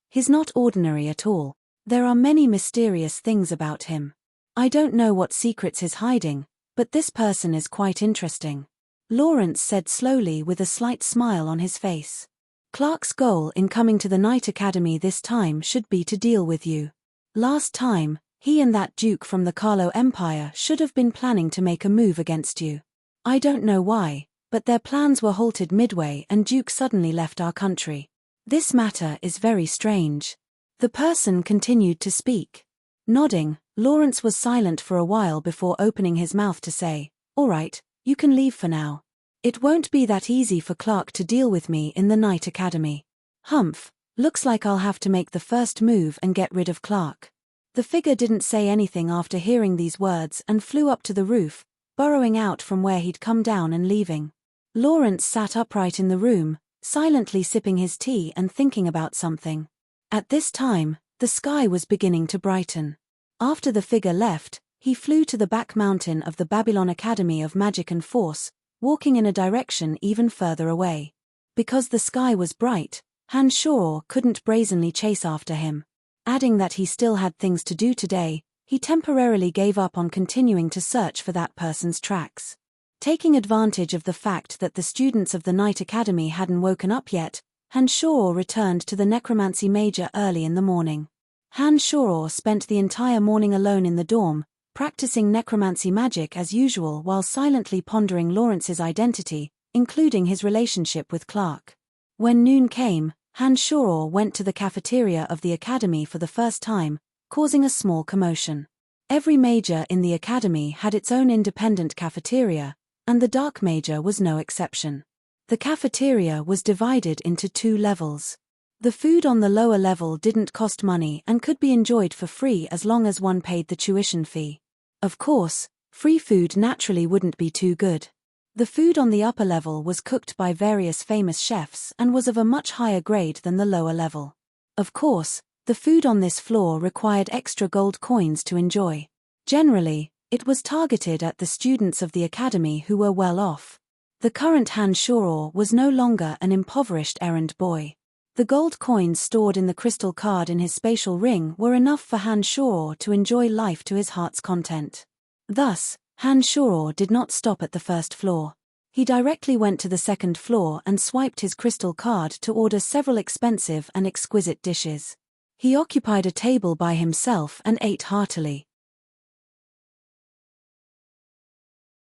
He's not ordinary at all. There are many mysterious things about him. I don't know what secrets he's hiding, but this person is quite interesting. Lawrence said slowly with a slight smile on his face. Clark's goal in coming to the Knight Academy this time should be to deal with you. Last time, he and that Duke from the Carlo Empire should have been planning to make a move against you. I don't know why, but their plans were halted midway and Duke suddenly left our country. This matter is very strange. The person continued to speak. Nodding, Lawrence was silent for a while before opening his mouth to say, "All right, you can leave for now. It won't be that easy for Clark to deal with me in the Knight Academy. Humph, looks like I'll have to make the first move and get rid of Clark." The figure didn't say anything after hearing these words and flew up to the roof, burrowing out from where he'd come down and leaving. Lawrence sat upright in the room, silently sipping his tea and thinking about something. At this time, the sky was beginning to brighten. After the figure left, he flew to the back mountain of the Babylon Academy of Magic and Force, walking in a direction even further away. Because the sky was bright, Hanshaw couldn't brazenly chase after him. Adding that he still had things to do today, he temporarily gave up on continuing to search for that person's tracks. Taking advantage of the fact that the students of the Knight Academy hadn't woken up yet, Hanshaw returned to the necromancy major early in the morning. Hanshaw spent the entire morning alone in the dorm, practicing necromancy magic as usual while silently pondering Lawrence's identity, including his relationship with Clark. When noon came, Hanshaw went to the cafeteria of the academy for the first time, causing a small commotion. Every major in the academy had its own independent cafeteria, and the dark major was no exception. The cafeteria was divided into 2 levels. The food on the lower level didn't cost money and could be enjoyed for free as long as one paid the tuition fee. Of course, free food naturally wouldn't be too good. The food on the upper level was cooked by various famous chefs and was of a much higher grade than the lower level. Of course, the food on this floor required extra gold coins to enjoy. Generally, it was targeted at the students of the academy who were well off. The current Han Shuro was no longer an impoverished errand boy. The gold coins stored in the crystal card in his spatial ring were enough for Han Shuro to enjoy life to his heart's content. Thus, Han Shuro did not stop at the first floor. He directly went to the second floor and swiped his crystal card to order several expensive and exquisite dishes. He occupied a table by himself and ate heartily.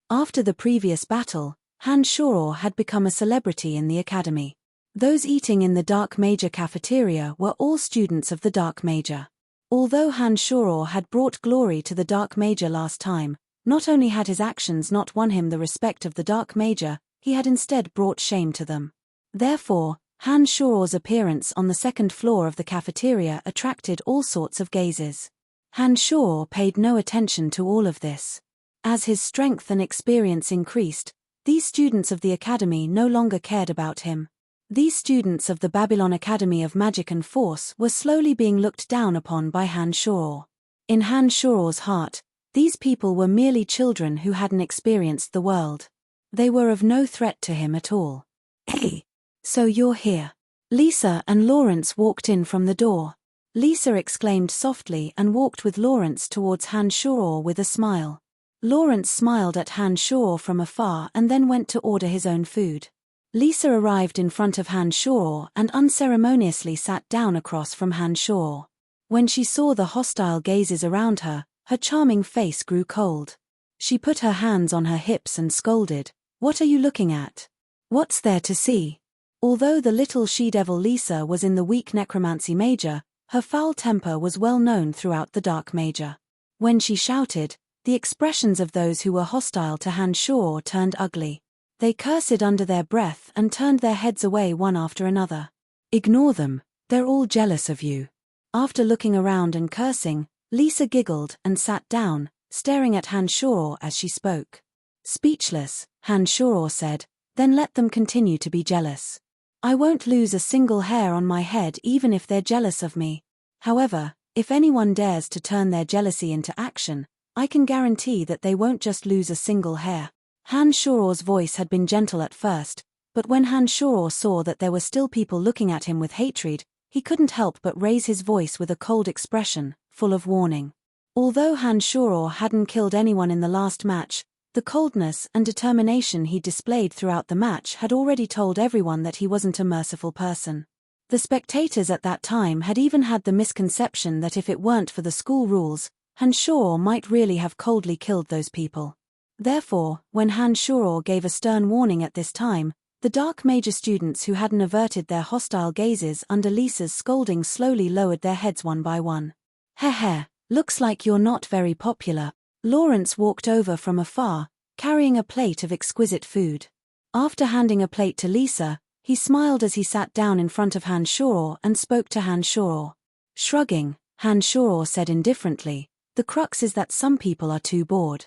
After the previous battle, Han Shuro had become a celebrity in the academy. Those eating in the Dark Major cafeteria were all students of the Dark Major. Although Han Shuro had brought glory to the Dark Major last time, not only had his actions not won him the respect of the Dark Major, he had instead brought shame to them. Therefore, Han Shuro's appearance on the second floor of the cafeteria attracted all sorts of gazes. Han Shuro paid no attention to all of this. As his strength and experience increased, these students of the academy no longer cared about him. These students of the Babylon Academy of Magic and Force were slowly being looked down upon by Han Shuro. In Han Shuro's heart, these people were merely children who hadn't experienced the world. They were of no threat to him at all. Hey! So you're here. Lisa and Lawrence walked in from the door. Lisa exclaimed softly and walked with Lawrence towards Han Shuro with a smile. Lawrence smiled at Han Shuro from afar and then went to order his own food. Lisa arrived in front of Han Shuro and unceremoniously sat down across from Han Shuro. When she saw the hostile gazes around her, her charming face grew cold. She put her hands on her hips and scolded, "What are you looking at? What's there to see?" Although the little she-devil Lisa was in the weak necromancy major, her foul temper was well known throughout the dark major. When she shouted, the expressions of those who were hostile to Han Shuro turned ugly. They cursed under their breath and turned their heads away one after another. "Ignore them, they're all jealous of you." After looking around and cursing, Lisa giggled and sat down, staring at Han Shuro as she spoke. Speechless, Han Shuro said, "Then let them continue to be jealous. I won't lose a single hair on my head even if they're jealous of me. However, if anyone dares to turn their jealousy into action, I can guarantee that they won't just lose a single hair." Han Shuro's voice had been gentle at first, but when Han Shuro saw that there were still people looking at him with hatred, he couldn't help but raise his voice with a cold expression, full of warning. Although Han Shuro hadn't killed anyone in the last match, the coldness and determination he displayed throughout the match had already told everyone that he wasn't a merciful person. The spectators at that time had even had the misconception that if it weren't for the school rules, Han Shuro might really have coldly killed those people. Therefore, when Han Shuro gave a stern warning at this time, the dark major students who hadn't averted their hostile gazes under Lisa's scolding slowly lowered their heads one by one. "Heh, looks like you're not very popular." Lawrence walked over from afar, carrying a plate of exquisite food. After handing a plate to Lisa, he smiled as he sat down in front of Han Shuro and spoke to Han Shuro. Shrugging, Han Shuro said indifferently, "The crux is that some people are too bored.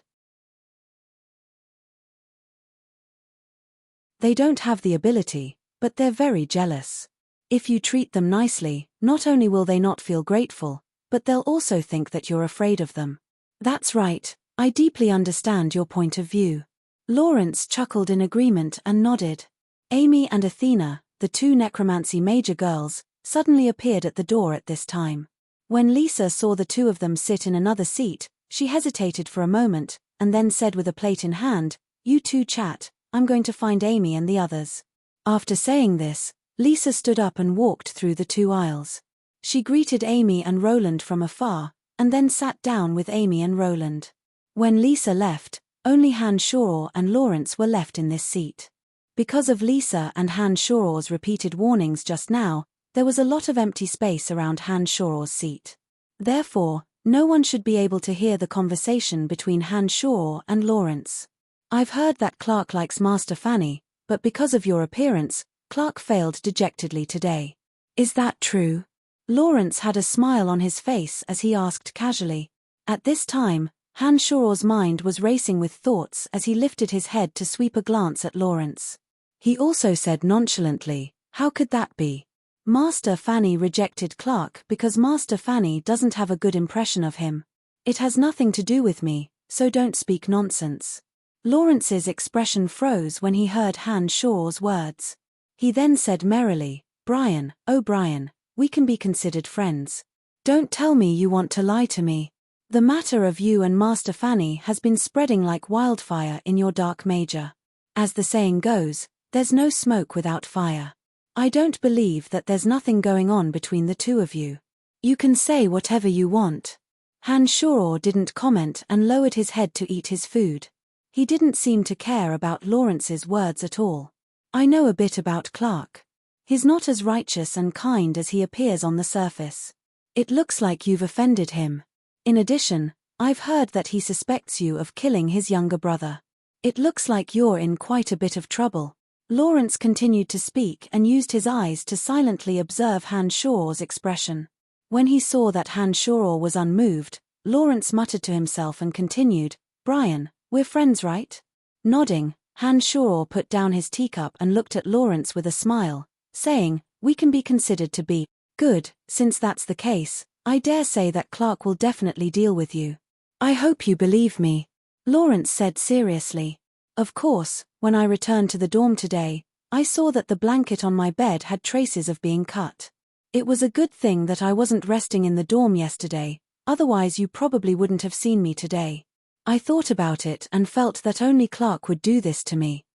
They don't have the ability, but they're very jealous. If you treat them nicely, not only will they not feel grateful, but they'll also think that you're afraid of them." "That's right, I deeply understand your point of view." Lawrence chuckled in agreement and nodded. Amy and Athena, the 2 necromancy major girls, suddenly appeared at the door at this time. When Lisa saw the 2 of them sit in another seat, she hesitated for a moment, and then said with a plate in hand, "You 2 chat, I'm going to find Amy and the others." After saying this, Lisa stood up and walked through the 2 aisles. She greeted Amy and Roland from afar, and then sat down with Amy and Roland. When Lisa left, only Han Shuro and Lawrence were left in this seat. Because of Lisa and Han Shuro's repeated warnings just now, there was a lot of empty space around Han Shuro's seat. Therefore, No one should be able to hear the conversation between Hanshaw and Lawrence. I've heard that Clark likes Master Fanny, but because of your appearance, Clark failed dejectedly today. Is that true? Lawrence had a smile on his face as he asked casually. At this time, Hanshaw's mind was racing with thoughts as he lifted his head to sweep a glance at Lawrence. He also said nonchalantly, "How could that be? Master Fanny rejected Clark because Master Fanny doesn't have a good impression of him. It has nothing to do with me, so don't speak nonsense." Lawrence's expression froze when he heard Hanshaw's words. He then said merrily, "Brian, oh Brian, we can be considered friends. Don't tell me you want to lie to me. The matter of you and Master Fanny has been spreading like wildfire in your dark major. As the saying goes, there's no smoke without fire. I don't believe that there's nothing going on between the two of you. You can say whatever you want." Hanshaw didn't comment and lowered his head to eat his food. He didn't seem to care about Lawrence's words at all. "I know a bit about Clark. He's not as righteous and kind as he appears on the surface. It looks like you've offended him. In addition, I've heard that he suspects you of killing his younger brother. It looks like you're in quite a bit of trouble." Lawrence continued to speak and used his eyes to silently observe Hanshaw's expression. When he saw that Hanshaw was unmoved, Lawrence muttered to himself and continued, "Brian, we're friends, right?" Nodding, Hanshaw put down his teacup and looked at Lawrence with a smile, saying, "We can be considered to be good. Since that's the case, I dare say that Clark will definitely deal with you." "I hope you believe me," Lawrence said seriously. "Of course, when I returned to the dorm today, I saw that the blanket on my bed had traces of being cut. It was a good thing that I wasn't resting in the dorm yesterday, otherwise you probably wouldn't have seen me today. I thought about it and felt that only Clark would do this to me."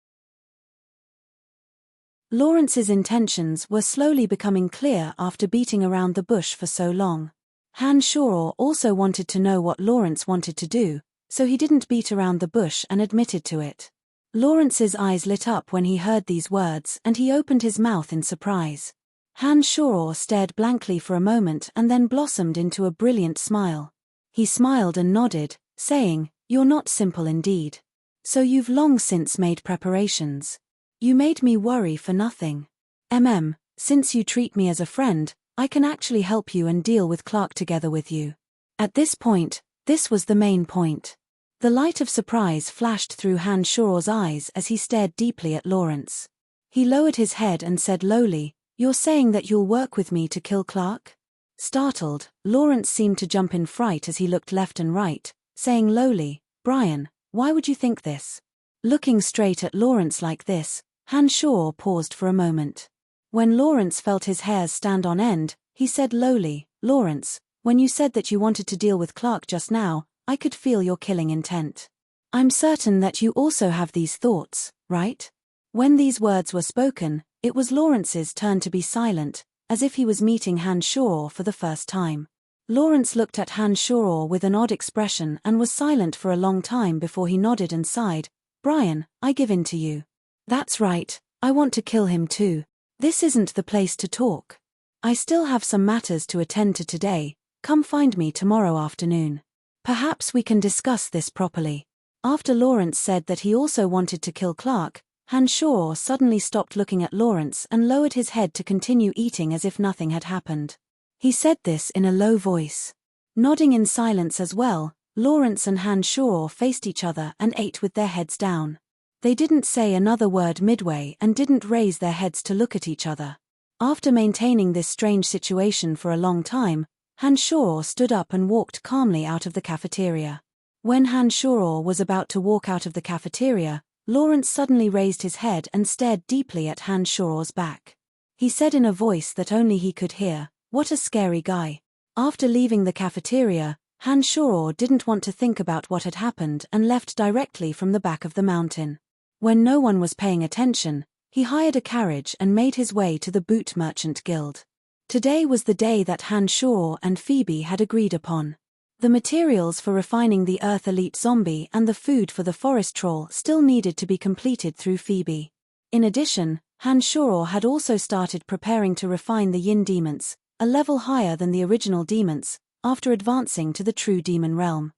Lawrence's intentions were slowly becoming clear after beating around the bush for so long. Hanshaw also wanted to know what Lawrence wanted to do, so he didn't beat around the bush and admitted to it. Lawrence's eyes lit up when he heard these words and he opened his mouth in surprise. Hanshaw stared blankly for a moment and then blossomed into a brilliant smile. He smiled and nodded, saying, "You're not simple indeed. So you've long since made preparations. You made me worry for nothing. Since you treat me as a friend, I can actually help you and deal with Clark together with you." At this point, this was the main point. The light of surprise flashed through Hanshaw's eyes as he stared deeply at Lawrence. He lowered his head and said lowly, "You're saying that you'll work with me to kill Clark?" Startled, Lawrence seemed to jump in fright as he looked left and right, saying lowly, "Brian, why would you think this?" Looking straight at Lawrence like this, Hanshaw paused for a moment. When Lawrence felt his hairs stand on end, he said lowly, "Lawrence, when you said that you wanted to deal with Clark just now, I could feel your killing intent. I'm certain that you also have these thoughts, right?" When these words were spoken, it was Lawrence's turn to be silent, as if he was meeting Hanshaw for the first time. Lawrence looked at Hanshaw with an odd expression and was silent for a long time before he nodded and sighed. "Brian, I give in to you. That's right, I want to kill him too. This isn't the place to talk. I still have some matters to attend to today. Come find me tomorrow afternoon. Perhaps we can discuss this properly." After Lawrence said that he also wanted to kill Clark, Hanshaw suddenly stopped looking at Lawrence and lowered his head to continue eating as if nothing had happened. He said this in a low voice. Nodding in silence as well, Lawrence and Hanshaw faced each other and ate with their heads down. They didn't say another word midway and didn't raise their heads to look at each other. After maintaining this strange situation for a long time, Hanshaw stood up and walked calmly out of the cafeteria. When Hanshaw was about to walk out of the cafeteria, Lawrence suddenly raised his head and stared deeply at Hanshaw's back. He said in a voice that only he could hear, "What a scary guy." After leaving the cafeteria, Hanshaw didn't want to think about what had happened and left directly from the back of the mountain. When no one was paying attention, he hired a carriage and made his way to the Boot Merchant Guild. Today was the day that Hanshaw and Phoebe had agreed upon. The materials for refining the Earth Elite Zombie and the food for the Forest Troll still needed to be completed through Phoebe. In addition, Hanshaw had also started preparing to refine the Yin Demons, a level higher than the original demons, after advancing to the true demon realm.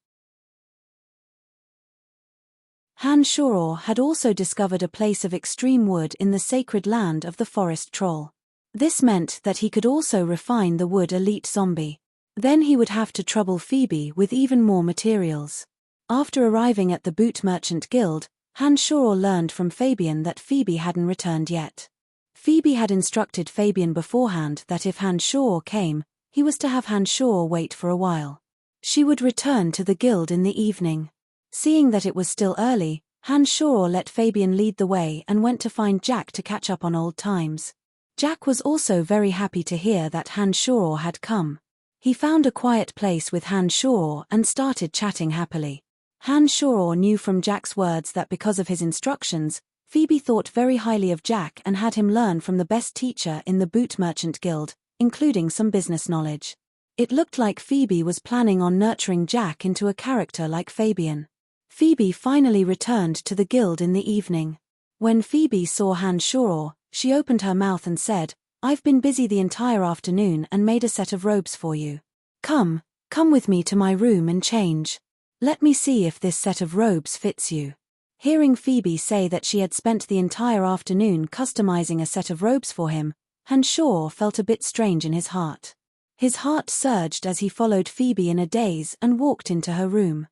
Han Shoror had also discovered a place of extreme wood in the sacred land of the forest troll. This meant that he could also refine the wood elite zombie. Then he would have to trouble Phoebe with even more materials. After arriving at the Boot Merchant Guild, Han Shoror learned from Fabian that Phoebe hadn't returned yet. Phoebe had instructed Fabian beforehand that if Han Shoror came, he was to have Han Shoror wait for a while. She would return to the guild in the evening. Seeing that it was still early, Han Shoror let Fabian lead the way and went to find Jack to catch up on old times. Jack was also very happy to hear that Han Shoror had come. He found a quiet place with Han Shoror and started chatting happily. Han Shoror knew from Jack's words that because of his instructions, Phoebe thought very highly of Jack and had him learn from the best teacher in the Boot Merchant Guild, including some business knowledge. It looked like Phoebe was planning on nurturing Jack into a character like Fabian. Phoebe finally returned to the guild in the evening. When Phoebe saw Han Shoror, she opened her mouth and said, "I've been busy the entire afternoon and made a set of robes for you. Come with me to my room and change. Let me see if this set of robes fits you." Hearing Phoebe say that she had spent the entire afternoon customizing a set of robes for him, Han Shoror felt a bit strange in his heart. His heart surged as he followed Phoebe in a daze and walked into her room.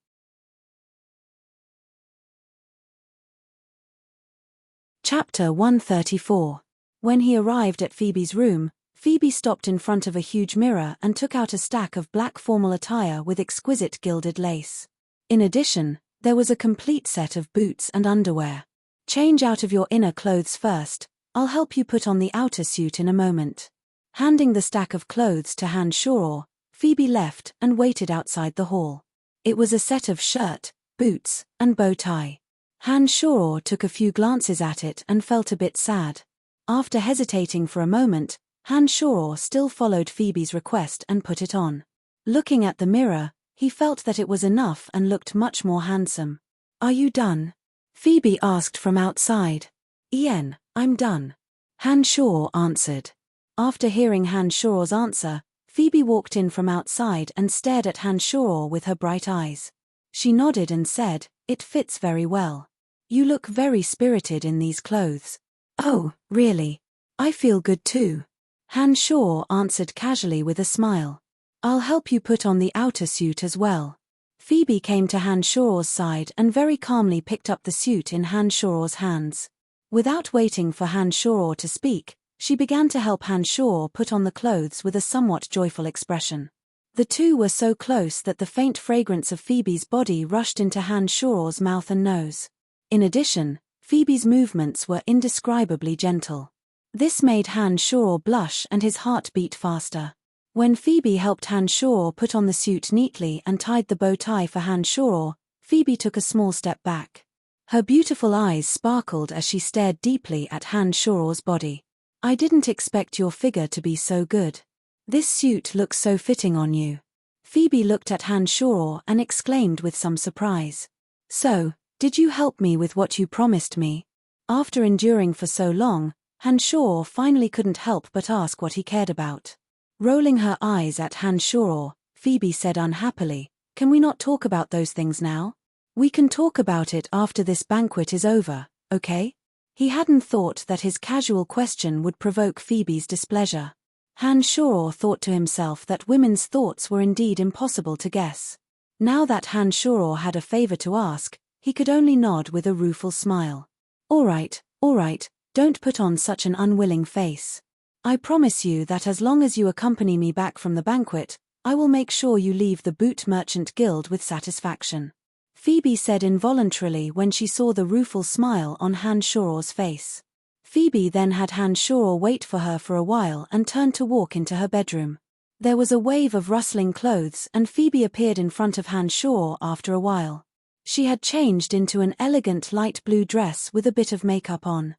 Chapter 134. When he arrived at Phoebe's room, Phoebe stopped in front of a huge mirror and took out a stack of black formal attire with exquisite gilded lace. In addition, there was a complete set of boots and underwear. "Change out of your inner clothes first, I'll help you put on the outer suit in a moment." Handing the stack of clothes to Han Shoror, Phoebe left and waited outside the hall. It was a set of shirt, boots, and bow tie. Han Shoror took a few glances at it and felt a bit sad. After hesitating for a moment, Han Shoror still followed Phoebe's request and put it on. Looking at the mirror, he felt that it was enough and looked much more handsome. "Are you done?" Phoebe asked from outside. "Ian, I'm done," Han Shoror answered. After hearing Han Shoror's answer, Phoebe walked in from outside and stared at Han Shoror with her bright eyes. She nodded and said, "It fits very well. You look very spirited in these clothes." "Oh, really? I feel good too," Han Shoror answered casually with a smile. "I'll help you put on the outer suit as well." Phoebe came to Han Shoror's side and very calmly picked up the suit in Han Shoror's hands. Without waiting for Han Shoror to speak, she began to help Han Shoror put on the clothes with a somewhat joyful expression. The two were so close that the faint fragrance of Phoebe's body rushed into Han Shoror's mouth and nose. In addition, Phoebe's movements were indescribably gentle. This made Han Shoror blush and his heart beat faster. When Phoebe helped Han Shoror put on the suit neatly and tied the bow tie for Han Shoror, Phoebe took a small step back. Her beautiful eyes sparkled as she stared deeply at Han Shoror's body. "I didn't expect your figure to be so good. This suit looks so fitting on you." Phoebe looked at Han Shoror and exclaimed with some surprise. "So, did you help me with what you promised me?" After enduring for so long, Han Shoror finally couldn't help but ask what he cared about. Rolling her eyes at Han Shoror, Phoebe said unhappily, "Can we not talk about those things now? We can talk about it after this banquet is over, okay?" He hadn't thought that his casual question would provoke Phoebe's displeasure. Han Shoror thought to himself that women's thoughts were indeed impossible to guess. Now that Han Shoror had a favor to ask, he could only nod with a rueful smile. All right, don't put on such an unwilling face. I promise you that as long as you accompany me back from the banquet, I will make sure you leave the Boot Merchant Guild with satisfaction," Phoebe said involuntarily when she saw the rueful smile on Han Shoror's face. Phoebe then had Han Shoror wait for her for a while and turned to walk into her bedroom. There was a wave of rustling clothes and Phoebe appeared in front of Han Shoror after a while. She had changed into an elegant light blue dress with a bit of makeup on.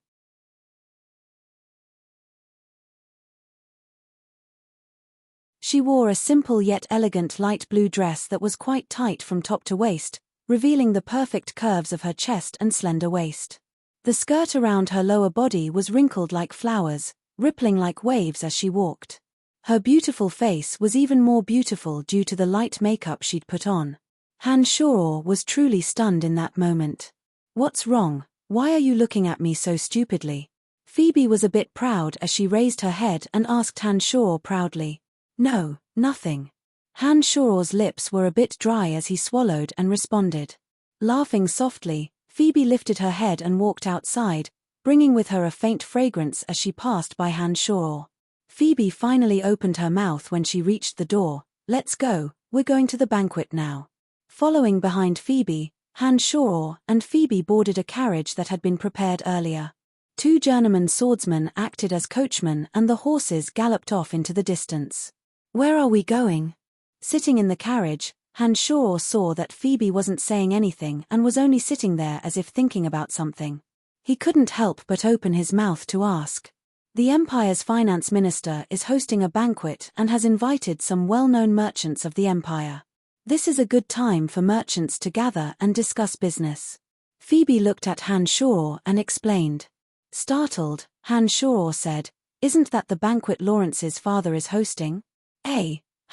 She wore a simple yet elegant light blue dress that was quite tight from top to waist, revealing the perfect curves of her chest and slender waist. The skirt around her lower body was wrinkled like flowers, rippling like waves as she walked. Her beautiful face was even more beautiful due to the light makeup she'd put on. Han Shoror was truly stunned in that moment. "What's wrong? Why are you looking at me so stupidly?" Phoebe was a bit proud as she raised her head and asked Han Shoror proudly. "No, nothing." Han Shoror's lips were a bit dry as he swallowed and responded. Laughing softly, Phoebe lifted her head and walked outside, bringing with her a faint fragrance as she passed by Han Shoror. Phoebe finally opened her mouth when she reached the door. "Let's go, we're going to the banquet now." Following behind Phoebe, Han Shoror and Phoebe boarded a carriage that had been prepared earlier. Two journeyman swordsmen acted as coachmen and the horses galloped off into the distance. "Where are we going?" Sitting in the carriage, Han Shoror saw that Phoebe wasn't saying anything and was only sitting there as if thinking about something. He couldn't help but open his mouth to ask. "The Empire's finance minister is hosting a banquet and has invited some well-known merchants of the Empire. This is a good time for merchants to gather and discuss business." Phoebe looked at Han Shoror and explained. Startled, Han Shoror said, "Isn't that the banquet Lawrence's father is hosting?"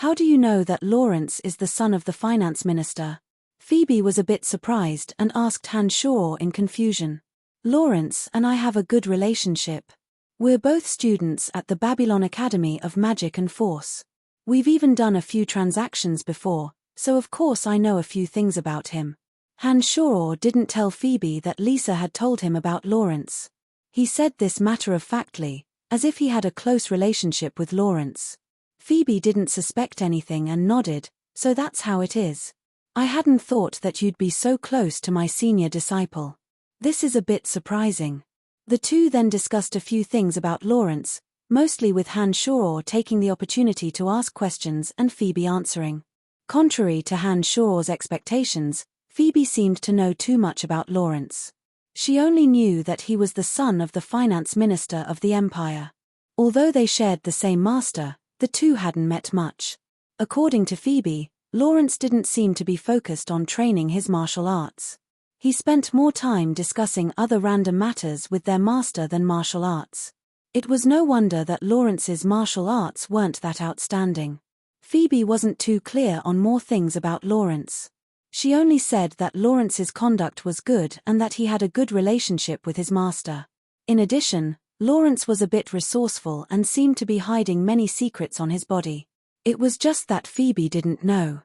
How do you know that Lawrence is the son of the finance minister?" Phoebe was a bit surprised and asked Han Shoror in confusion. "Lawrence and I have a good relationship. We're both students at the Babylon Academy of Magic and Force. We've even done a few transactions before, so of course I know a few things about him." Han Shoror didn't tell Phoebe that Lisa had told him about Lawrence. He said this matter-of-factly, as if he had a close relationship with Lawrence. Phoebe didn't suspect anything and nodded, "So that's how it is. I hadn't thought that you'd be so close to my senior disciple. This is a bit surprising." The two then discussed a few things about Lawrence, mostly with Han Shoror taking the opportunity to ask questions and Phoebe answering. Contrary to Han Shoror's expectations, Phoebe seemed to know too much about Lawrence. She only knew that he was the son of the finance minister of the Empire. Although they shared the same master, the two hadn't met much. According to Phoebe, Lawrence didn't seem to be focused on training his martial arts. He spent more time discussing other random matters with their master than martial arts. It was no wonder that Lawrence's martial arts weren't that outstanding. Phoebe wasn't too clear on more things about Lawrence. She only said that Lawrence's conduct was good and that he had a good relationship with his master. In addition, Lawrence was a bit resourceful and seemed to be hiding many secrets on his body. It was just that Phoebe didn't know.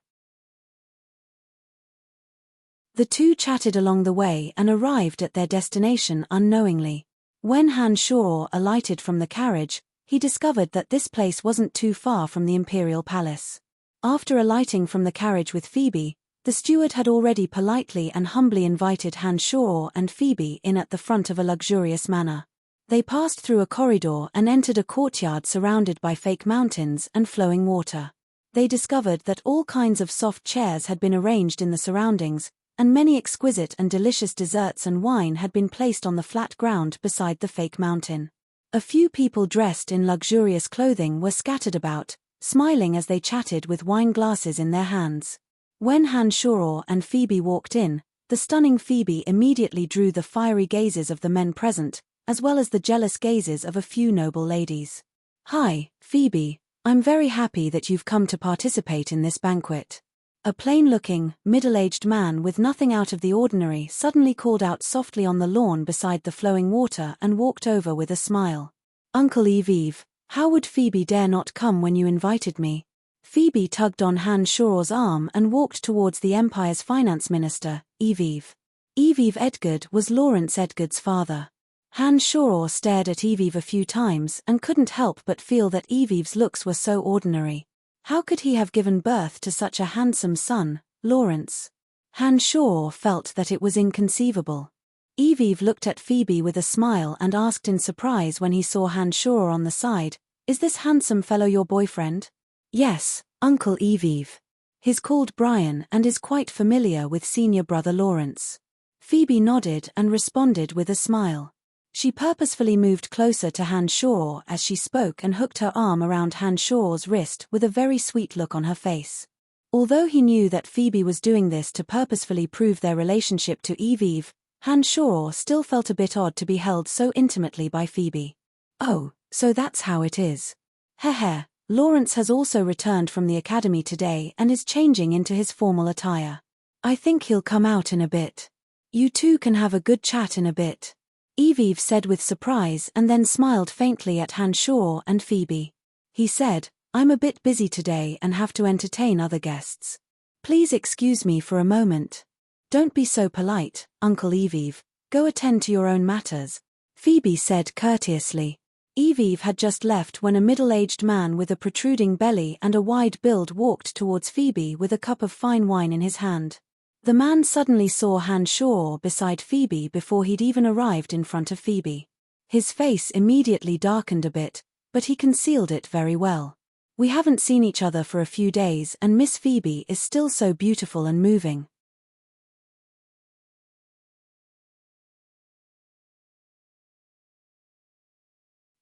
The two chatted along the way and arrived at their destination unknowingly. When Han Shoror alighted from the carriage, he discovered that this place wasn't too far from the Imperial Palace. After alighting from the carriage with Phoebe, the steward had already politely and humbly invited Han Shoror and Phoebe in at the front of a luxurious manor. They passed through a corridor and entered a courtyard surrounded by fake mountains and flowing water. They discovered that all kinds of soft chairs had been arranged in the surroundings, and many exquisite and delicious desserts and wine had been placed on the flat ground beside the fake mountain. A few people dressed in luxurious clothing were scattered about, smiling as they chatted with wine glasses in their hands. When Han Shoror and Phoebe walked in, the stunning Phoebe immediately drew the fiery gazes of the men present, as well as the jealous gazes of a few noble ladies. "Hi, Phoebe, I'm very happy that you've come to participate in this banquet." A plain-looking, middle-aged man with nothing out of the ordinary suddenly called out softly on the lawn beside the flowing water and walked over with a smile. "Uncle Yves, how would Phoebe dare not come when you invited me?" Phoebe tugged on Han Shoror's arm and walked towards the Empire's finance minister, Yves. Yves Edgard was Lawrence Edgard's father. Han Shoror stared at Yves a few times and couldn't help but feel that Yves's looks were so ordinary. How could he have given birth to such a handsome son, Lawrence? Han Shoror felt that it was inconceivable. Yves looked at Phoebe with a smile and asked in surprise when he saw Han Shoror on the side, "Is this handsome fellow your boyfriend?" "Yes, Uncle Yves. He's called Brian and is quite familiar with senior brother Lawrence." Phoebe nodded and responded with a smile. She purposefully moved closer to Han Shoror as she spoke and hooked her arm around Han Shoror's wrist with a very sweet look on her face. Although he knew that Phoebe was doing this to purposefully prove their relationship to Yves, Han Shoror still felt a bit odd to be held so intimately by Phoebe. "Oh, so that's how it is. Heh, Lawrence has also returned from the academy today and is changing into his formal attire. I think he'll come out in a bit. You two can have a good chat in a bit, Evie said with surprise and then smiled faintly at Hanshaw and Phoebe. He said, I'm a bit busy today and have to entertain other guests. Please excuse me for a moment. Don't be so polite, Uncle Evie. Go attend to your own matters, Phoebe said courteously. Evie had just left when a middle-aged man with a protruding belly and a wide build walked towards Phoebe with a cup of fine wine in his hand. The man suddenly saw Hanshaw beside Phoebe before he'd even arrived in front of Phoebe. His face immediately darkened a bit, but he concealed it very well. We haven't seen each other for a few days and Miss Phoebe is still so beautiful and moving.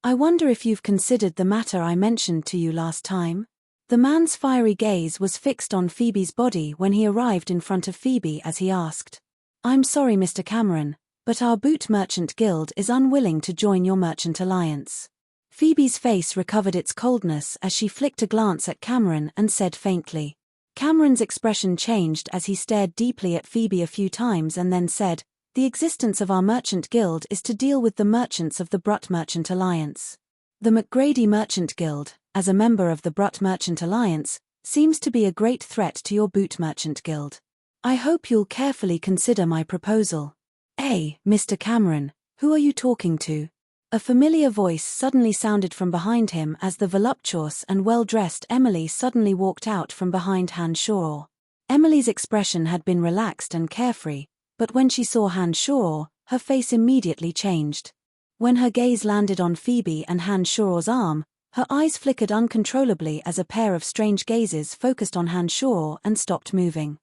I wonder if you've considered the matter I mentioned to you last time? The man's fiery gaze was fixed on Phoebe's body when he arrived in front of Phoebe as he asked. I'm sorry, Mr. Cameron, but our Boot Merchant Guild is unwilling to join your merchant alliance. Phoebe's face recovered its coldness as she flicked a glance at Cameron and said faintly. Cameron's expression changed as he stared deeply at Phoebe a few times and then said, the existence of our merchant guild is to deal with the merchants of the Brut Merchant Alliance. The McGrady Merchant Guild, as a member of the Brut Merchant Alliance, seems to be a great threat to your Boot Merchant Guild. I hope you'll carefully consider my proposal. Hey, Mr. Cameron, who are you talking to? A familiar voice suddenly sounded from behind him as the voluptuous and well-dressed Emily suddenly walked out from behind Hanshaw. Emily's expression had been relaxed and carefree, but when she saw Hanshaw, her face immediately changed. When her gaze landed on Phoebe and Hanshaw's arm, her eyes flickered uncontrollably as a pair of strange gazes focused on Hanshaw and stopped moving.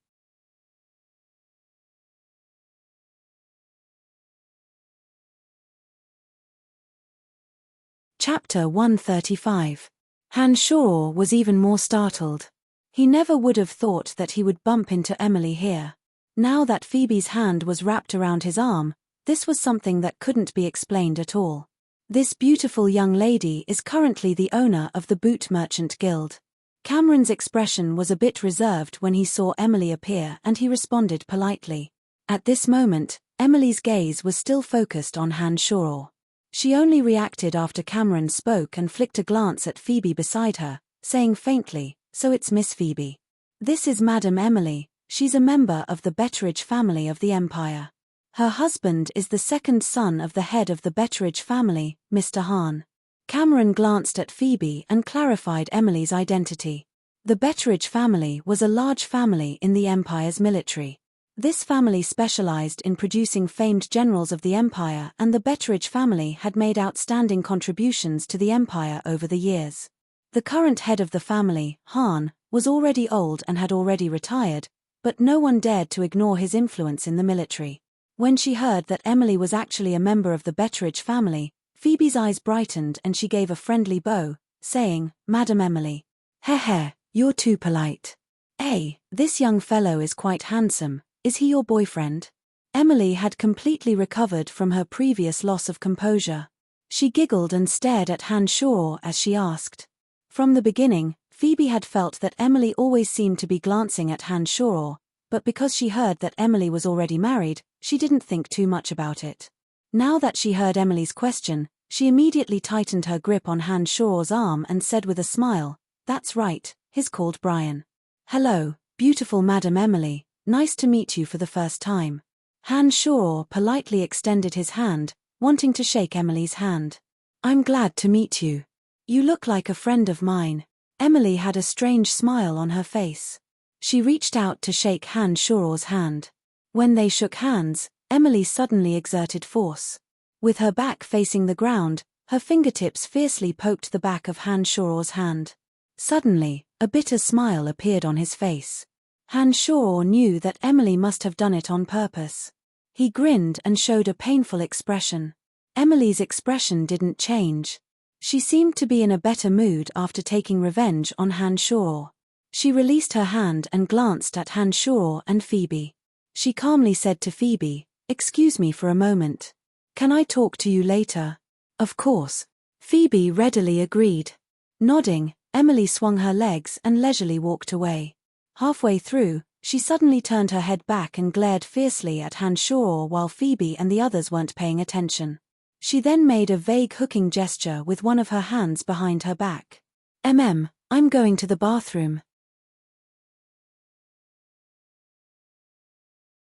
Chapter 135. Hanshaw was even more startled. He never would have thought that he would bump into Emily here. Now that Phoebe's hand was wrapped around his arm, this was something that couldn't be explained at all. This beautiful young lady is currently the owner of the Boot Merchant Guild. Cameron's expression was a bit reserved when he saw Emily appear and he responded politely. At this moment, Emily's gaze was still focused on Hanshaw. She only reacted after Cameron spoke and flicked a glance at Phoebe beside her, saying faintly, so it's Miss Phoebe. This is Madam Emily. She's a member of the Betteridge family of the Empire. Her husband is the second son of the head of the Betteridge family, Mr. Hahn. Cameron glanced at Phoebe and clarified Emily's identity. The Betteridge family was a large family in the Empire's military. This family specialized in producing famed generals of the Empire, and the Betteridge family had made outstanding contributions to the Empire over the years. The current head of the family, Hahn, was already old and had already retired, but no one dared to ignore his influence in the military. When she heard that Emily was actually a member of the Betteridge family, Phoebe's eyes brightened and she gave a friendly bow, saying, Madam Emily. Heh, you're too polite. Hey, this young fellow is quite handsome. Is he your boyfriend? Emily had completely recovered from her previous loss of composure. She giggled and stared at Hanshaw as she asked. From the beginning, Phoebe had felt that Emily always seemed to be glancing at Hanshaw, but because she heard that Emily was already married, she didn't think too much about it. Now that she heard Emily's question, she immediately tightened her grip on Hanshaw's arm and said with a smile, That's right, he's called Brian. Hello, beautiful Madam Emily, nice to meet you for the first time. Hanshaw politely extended his hand, wanting to shake Emily's hand. I'm glad to meet you. You look like a friend of mine. Emily had a strange smile on her face. She reached out to shake Hanshaw's hand. When they shook hands, Emily suddenly exerted force. With her back facing the ground, her fingertips fiercely poked the back of Hanshaw's hand. Suddenly, a bitter smile appeared on his face. Hanshaw knew that Emily must have done it on purpose. He grinned and showed a painful expression. Emily's expression didn't change. She seemed to be in a better mood after taking revenge on Hanshaw. She released her hand and glanced at Hanshaw and Phoebe. She calmly said to Phoebe, Excuse me for a moment. Can I talk to you later? Of course. Phoebe readily agreed. Nodding, Emily swung her legs and leisurely walked away. Halfway through, she suddenly turned her head back and glared fiercely at Hanshaw while Phoebe and the others weren't paying attention. She then made a vague hooking gesture with one of her hands behind her back. I'm going to the bathroom.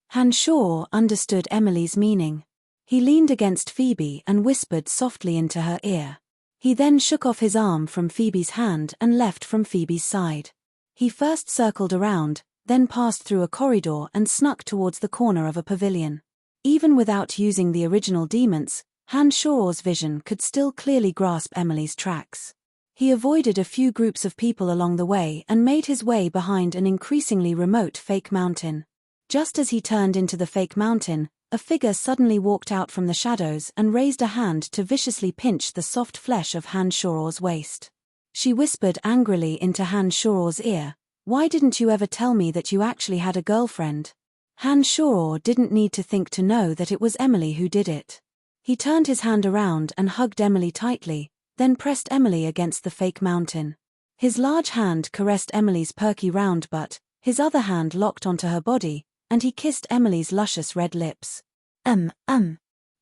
Hanshaw understood Emily's meaning. He leaned against Phoebe and whispered softly into her ear. He then shook off his arm from Phoebe's hand and left from Phoebe's side. He first circled around, then passed through a corridor and snuck towards the corner of a pavilion. Even without using the original demons, Hanshaw's vision could still clearly grasp Emily's tracks. He avoided a few groups of people along the way and made his way behind an increasingly remote fake mountain. Just as he turned into the fake mountain, a figure suddenly walked out from the shadows and raised a hand to viciously pinch the soft flesh of Hanshaw's waist. She whispered angrily into Hanshaw's ear, "Why didn't you ever tell me that you actually had a girlfriend?" Hanshaw didn't need to think to know that it was Emily who did it. He turned his hand around and hugged Emily tightly, then pressed Emily against the fake mountain. His large hand caressed Emily's perky round butt, his other hand locked onto her body, and he kissed Emily's luscious red lips.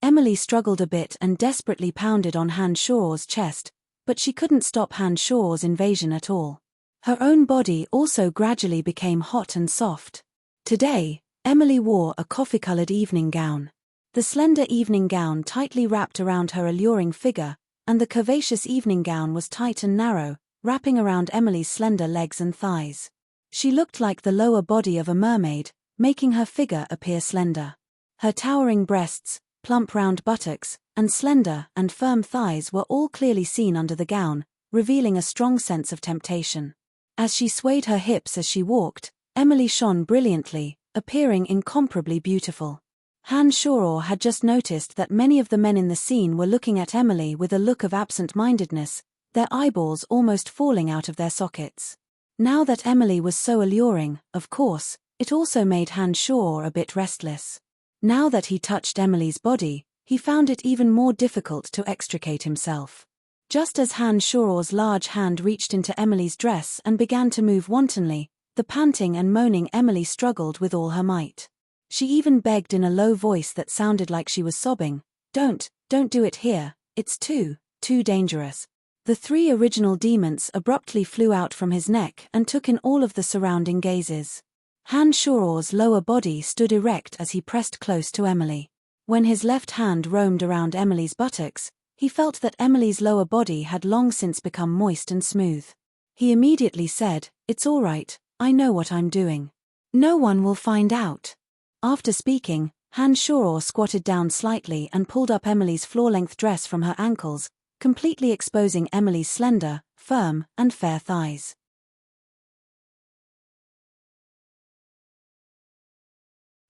Emily struggled a bit and desperately pounded on Hanshaw's chest, but she couldn't stop Hanshaw's invasion at all. Her own body also gradually became hot and soft. Today, Emily wore a coffee-colored evening gown. The slender evening gown tightly wrapped around her alluring figure, and the curvaceous evening gown was tight and narrow, wrapping around Emily's slender legs and thighs. She looked like the lower body of a mermaid, making her figure appear slender. Her towering breasts, plump round buttocks, and slender and firm thighs were all clearly seen under the gown, revealing a strong sense of temptation. As she swayed her hips as she walked, Emily shone brilliantly, appearing incomparably beautiful. Hanshaw had just noticed that many of the men in the scene were looking at Emily with a look of absent-mindedness, their eyeballs almost falling out of their sockets. Now that Emily was so alluring, of course, it also made Hanshaw a bit restless. Now that he touched Emily's body, he found it even more difficult to extricate himself. Just as Hanshaw's large hand reached into Emily's dress and began to move wantonly, the panting and moaning Emily struggled with all her might. She even begged in a low voice that sounded like she was sobbing, Don't do it here, it's too dangerous." The three original demons abruptly flew out from his neck and took in all of the surrounding gazes. Hanshaw's lower body stood erect as he pressed close to Emily. When his left hand roamed around Emily's buttocks, he felt that Emily's lower body had long since become moist and smooth. He immediately said, "It's all right, I know what I'm doing. No one will find out." After speaking, Hanshaw squatted down slightly and pulled up Emily's floor-length dress from her ankles, completely exposing Emily's slender, firm, and fair thighs.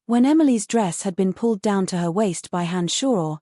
When Emily's dress had been pulled down to her waist by Hanshaw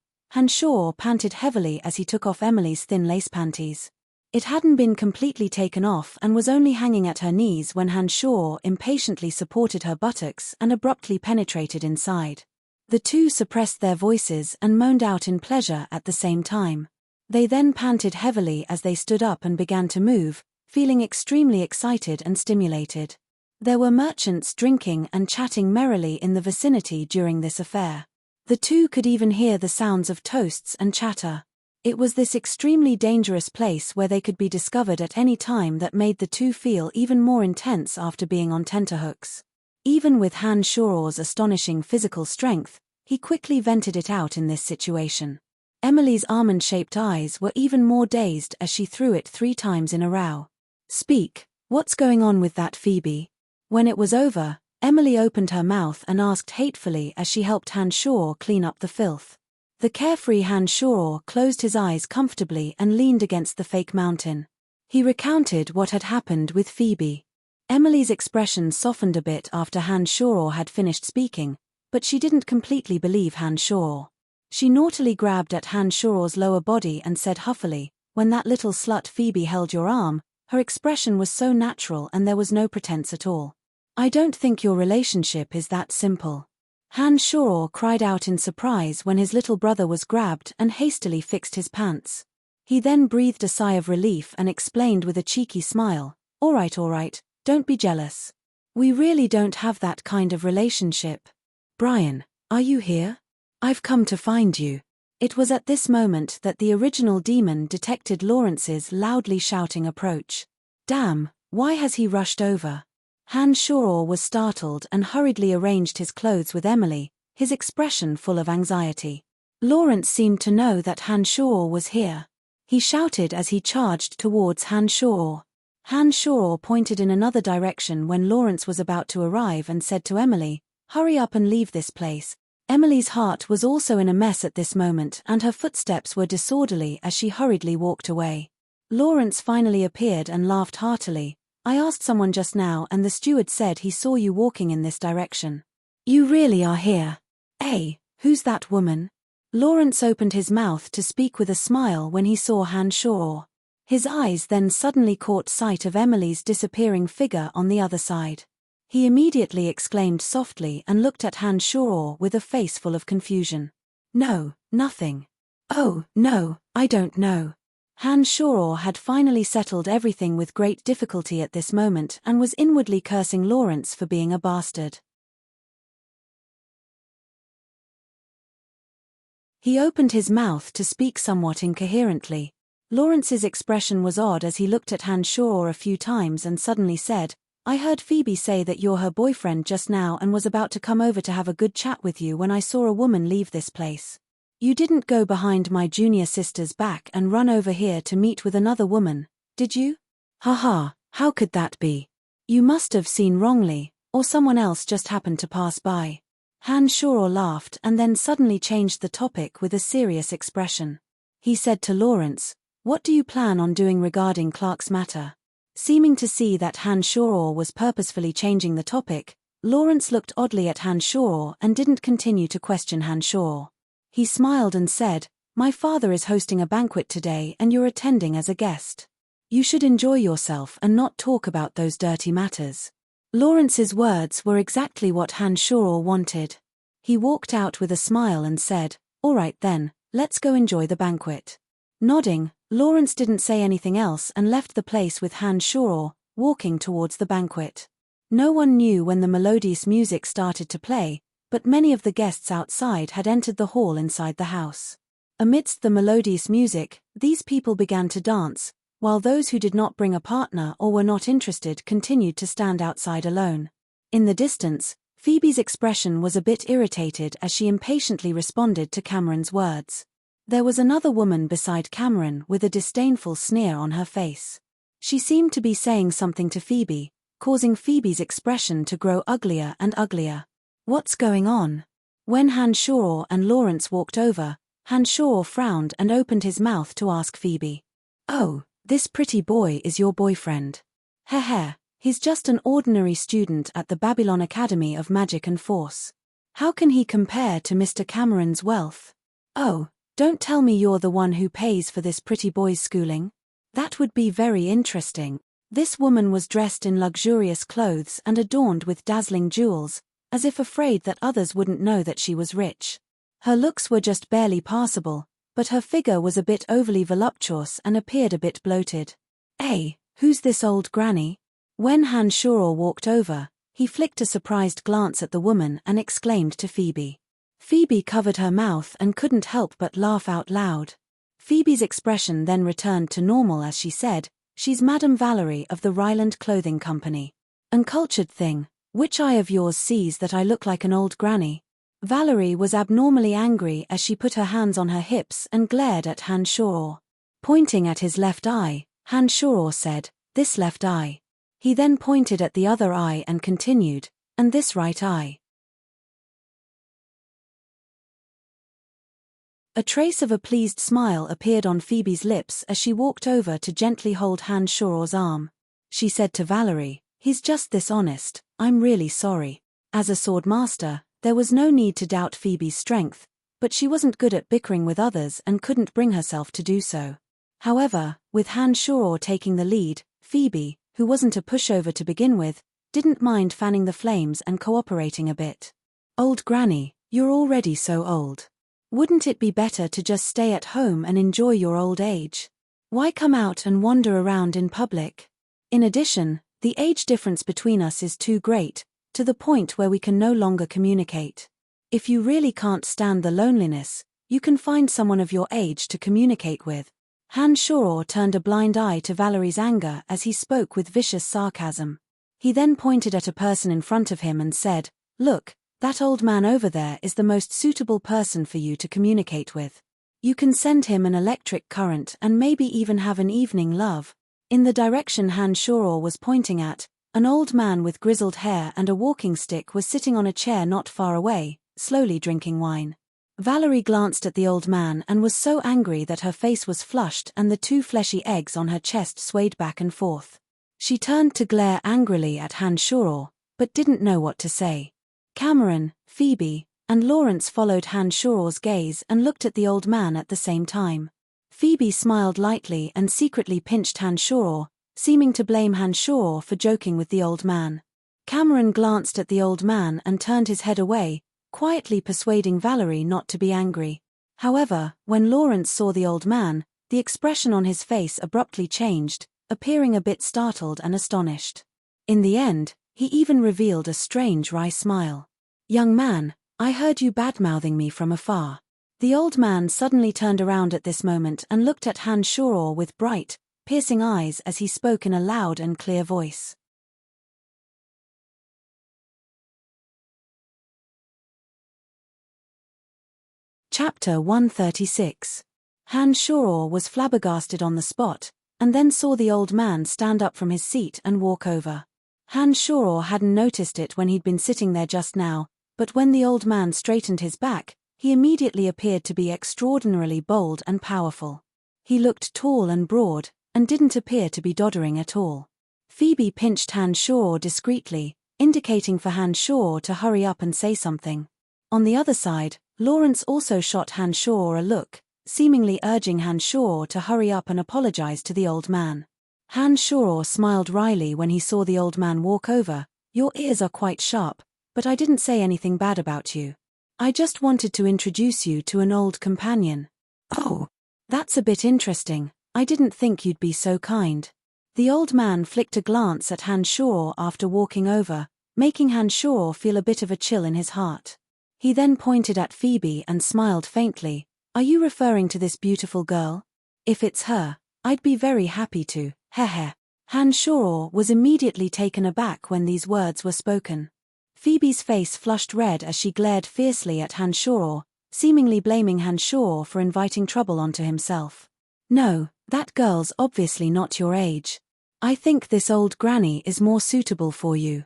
panted heavily as he took off Emily's thin lace panties. It hadn't been completely taken off and was only hanging at her knees when Hanshaw impatiently supported her buttocks and abruptly penetrated inside. The two suppressed their voices and moaned out in pleasure at the same time. They then panted heavily as they stood up and began to move, feeling extremely excited and stimulated. There were merchants drinking and chatting merrily in the vicinity during this affair. The two could even hear the sounds of toasts and chatter. It was this extremely dangerous place where they could be discovered at any time that made the two feel even more intense after being on tenterhooks. Even with Hanshaw's astonishing physical strength, he quickly vented it out in this situation. Emily's almond-shaped eyes were even more dazed as she threw it 3 times in a row. "Speak, what's going on with that, Phoebe?" When it was over, Emily opened her mouth and asked hatefully as she helped Hanshaw clean up the filth. The carefree Hanshaw closed his eyes comfortably and leaned against the fake mountain. He recounted what had happened with Phoebe. Emily's expression softened a bit after Hanshaw had finished speaking, but she didn't completely believe Hanshaw. She naughtily grabbed at Hanshaw's lower body and said huffily, "When that little slut Phoebe held your arm, her expression was so natural and there was no pretense at all. I don't think your relationship is that simple." Hanshaw cried out in surprise when his little brother was grabbed and hastily fixed his pants. He then breathed a sigh of relief and explained with a cheeky smile, all right, don't be jealous. We really don't have that kind of relationship. Brian, are you here? I've come to find you. It was at this moment that the original demon detected Lawrence's loudly shouting approach. Damn, why has he rushed over? Han Shoror was startled and hurriedly arranged his clothes with Emily, his expression full of anxiety. Lawrence seemed to know that Han Shoror was here. He shouted as he charged towards Han Shoror. Han Shoror pointed in another direction when Lawrence was about to arrive and said to Emily, "Hurry up and leave this place." Emily's heart was also in a mess at this moment and her footsteps were disorderly as she hurriedly walked away. Lawrence finally appeared and laughed heartily. "I asked someone just now and the steward said he saw you walking in this direction. You really are here. Hey, who's that woman?" Lawrence opened his mouth to speak with a smile when he saw Han Shoror. His eyes then suddenly caught sight of Emily's disappearing figure on the other side. He immediately exclaimed softly and looked at Han Shoror with a face full of confusion. "No, nothing. Oh, no, I don't know." Han Shoror had finally settled everything with great difficulty at this moment and was inwardly cursing Lawrence for being a bastard. He opened his mouth to speak somewhat incoherently. Lawrence's expression was odd as he looked at Han Shoror a few times and suddenly said, "I heard Phoebe say that you're her boyfriend just now and was about to come over to have a good chat with you when I saw a woman leave this place. You didn't go behind my junior sister's back and run over here to meet with another woman, did you? Haha, how could that be? You must have seen wrongly, or someone else just happened to pass by." Han Shoror laughed and then suddenly changed the topic with a serious expression. He said to Lawrence, "What do you plan on doing regarding Clark's matter?" Seeming to see that Han Shoror was purposefully changing the topic, Lawrence looked oddly at Han Shoror and didn't continue to question Han Shoror. He smiled and said, "My father is hosting a banquet today and you're attending as a guest. You should enjoy yourself and not talk about those dirty matters." Lawrence's words were exactly what Han Shoror wanted. He walked out with a smile and said, "All right then, let's go enjoy the banquet." Nodding, Lawrence didn't say anything else and left the place with Han Shoror, walking towards the banquet. No one knew when the melodious music started to play, but many of the guests outside had entered the hall inside the house. Amidst the melodious music, these people began to dance, while those who did not bring a partner or were not interested continued to stand outside alone. In the distance, Phoebe's expression was a bit irritated as she impatiently responded to Cameron's words. There was another woman beside Cameron with a disdainful sneer on her face. She seemed to be saying something to Phoebe, causing Phoebe's expression to grow uglier and uglier. "What's going on?" When Han Shoror and Lawrence walked over, Han Shoror frowned and opened his mouth to ask Phoebe, "Oh, this pretty boy is your boyfriend?" "Heh, he's just an ordinary student at the Babylon Academy of Magic and Force. How can he compare to Mr. Cameron's wealth?" "Oh, don't tell me you're the one who pays for this pretty boy's schooling. That would be very interesting." This woman was dressed in luxurious clothes and adorned with dazzling jewels, as if afraid that others wouldn't know that she was rich. Her looks were just barely passable, but her figure was a bit overly voluptuous and appeared a bit bloated. "Hey, who's this old granny?" When Han Shoror walked over, he flicked a surprised glance at the woman and exclaimed to Phoebe. Phoebe covered her mouth and couldn't help but laugh out loud. Phoebe's expression then returned to normal as she said, "She's Madame Valerie of the Ryland Clothing Company. Uncultured thing, which eye of yours sees that I look like an old granny?" Valerie was abnormally angry as she put her hands on her hips and glared at Han Shoror. Pointing at his left eye, Han Shoror said, "This left eye." He then pointed at the other eye and continued, "And this right eye." A trace of a pleased smile appeared on Phoebe's lips as she walked over to gently hold Han Shoror's arm. She said to Valerie, "He's just this honest, I'm really sorry." As a sword master, there was no need to doubt Phoebe's strength, but she wasn't good at bickering with others and couldn't bring herself to do so. However, with Han Shoror taking the lead, Phoebe, who wasn't a pushover to begin with, didn't mind fanning the flames and cooperating a bit. "Old granny, you're already so old. Wouldn't it be better to just stay at home and enjoy your old age?" Why come out and wander around in public? In addition, the age difference between us is too great, to the point where we can no longer communicate. If you really can't stand the loneliness, you can find someone of your age to communicate with. Han Shoror turned a blind eye to Valerie's anger as he spoke with vicious sarcasm. He then pointed at a person in front of him and said, "Look, that old man over there is the most suitable person for you to communicate with. You can send him an electric current and maybe even have an evening love." In the direction Han Shoror was pointing at, an old man with grizzled hair and a walking stick was sitting on a chair not far away, slowly drinking wine. Valerie glanced at the old man and was so angry that her face was flushed and the two fleshy eggs on her chest swayed back and forth. She turned to glare angrily at Han Shoror, but didn't know what to say. Cameron, Phoebe, and Lawrence followed Han Shoror's gaze and looked at the old man at the same time. Phoebe smiled lightly and secretly pinched Han Shoror, seeming to blame Han Shoror for joking with the old man. Cameron glanced at the old man and turned his head away, quietly persuading Valerie not to be angry. However, when Lawrence saw the old man, the expression on his face abruptly changed, appearing a bit startled and astonished. In the end, he even revealed a strange wry smile. "Young man, I heard you bad-mouthing me from afar." The old man suddenly turned around at this moment and looked at Han Shoror with bright, piercing eyes as he spoke in a loud and clear voice. Chapter 136. Han Shoror was flabbergasted on the spot, and then saw the old man stand up from his seat and walk over. Han Shoror hadn't noticed it when he'd been sitting there just now, but when the old man straightened his back, he immediately appeared to be extraordinarily bold and powerful. He looked tall and broad, and didn't appear to be doddering at all. Phoebe pinched Han Shoror discreetly, indicating for Han Shoror to hurry up and say something. On the other side, Lawrence also shot Han Shoror a look, seemingly urging Han Shoror to hurry up and apologize to the old man. Han Shoror smiled wryly when he saw the old man walk over. "Your ears are quite sharp, but I didn't say anything bad about you. I just wanted to introduce you to an old companion." "Oh, that's a bit interesting. I didn't think you'd be so kind." The old man flicked a glance at Han Shoror after walking over, making Han Shoror feel a bit of a chill in his heart. He then pointed at Phoebe and smiled faintly. "Are you referring to this beautiful girl? If it's her, I'd be very happy to, heh." Han Shoror was immediately taken aback when these words were spoken. Phoebe's face flushed red as she glared fiercely at Han Shoror, seemingly blaming Han Shoror for inviting trouble onto himself. "No, that girl's obviously not your age. I think this old granny is more suitable for you."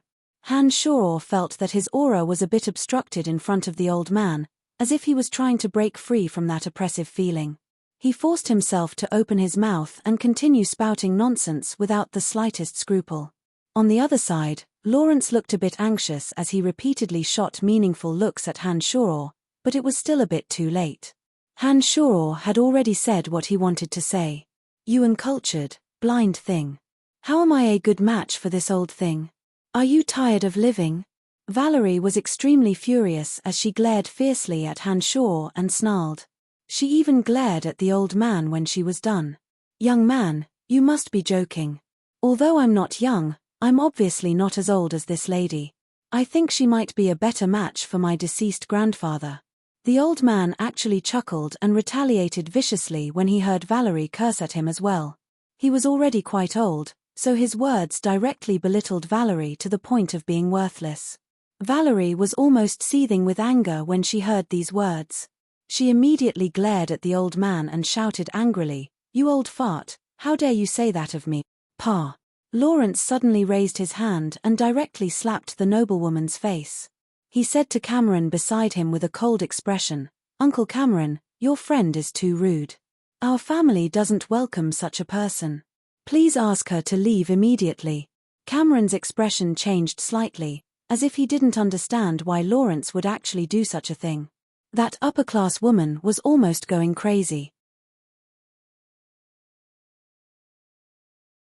Han Shoror felt that his aura was a bit obstructed in front of the old man, as if he was trying to break free from that oppressive feeling. He forced himself to open his mouth and continue spouting nonsense without the slightest scruple. On the other side, Lawrence looked a bit anxious as he repeatedly shot meaningful looks at Han Shoror, but it was still a bit too late. Han Shoror had already said what he wanted to say. "You uncultured, blind thing. How am I a good match for this old thing? Are you tired of living?" Valerie was extremely furious as she glared fiercely at Han Shoror and snarled. She even glared at the old man when she was done. "Young man, you must be joking. Although I'm not young, I'm obviously not as old as this lady. I think she might be a better match for my deceased grandfather." The old man actually chuckled and retaliated viciously when he heard Valerie curse at him as well. He was already quite old, so his words directly belittled Valerie to the point of being worthless. Valerie was almost seething with anger when she heard these words. She immediately glared at the old man and shouted angrily, "You old fart, how dare you say that of me, Pa?" Lawrence suddenly raised his hand and directly slapped the noblewoman's face. He said to Cameron beside him with a cold expression, "Uncle Cameron, your friend is too rude. Our family doesn't welcome such a person. Please ask her to leave immediately." Cameron's expression changed slightly, as if he didn't understand why Lawrence would actually do such a thing. That upper-class woman was almost going crazy.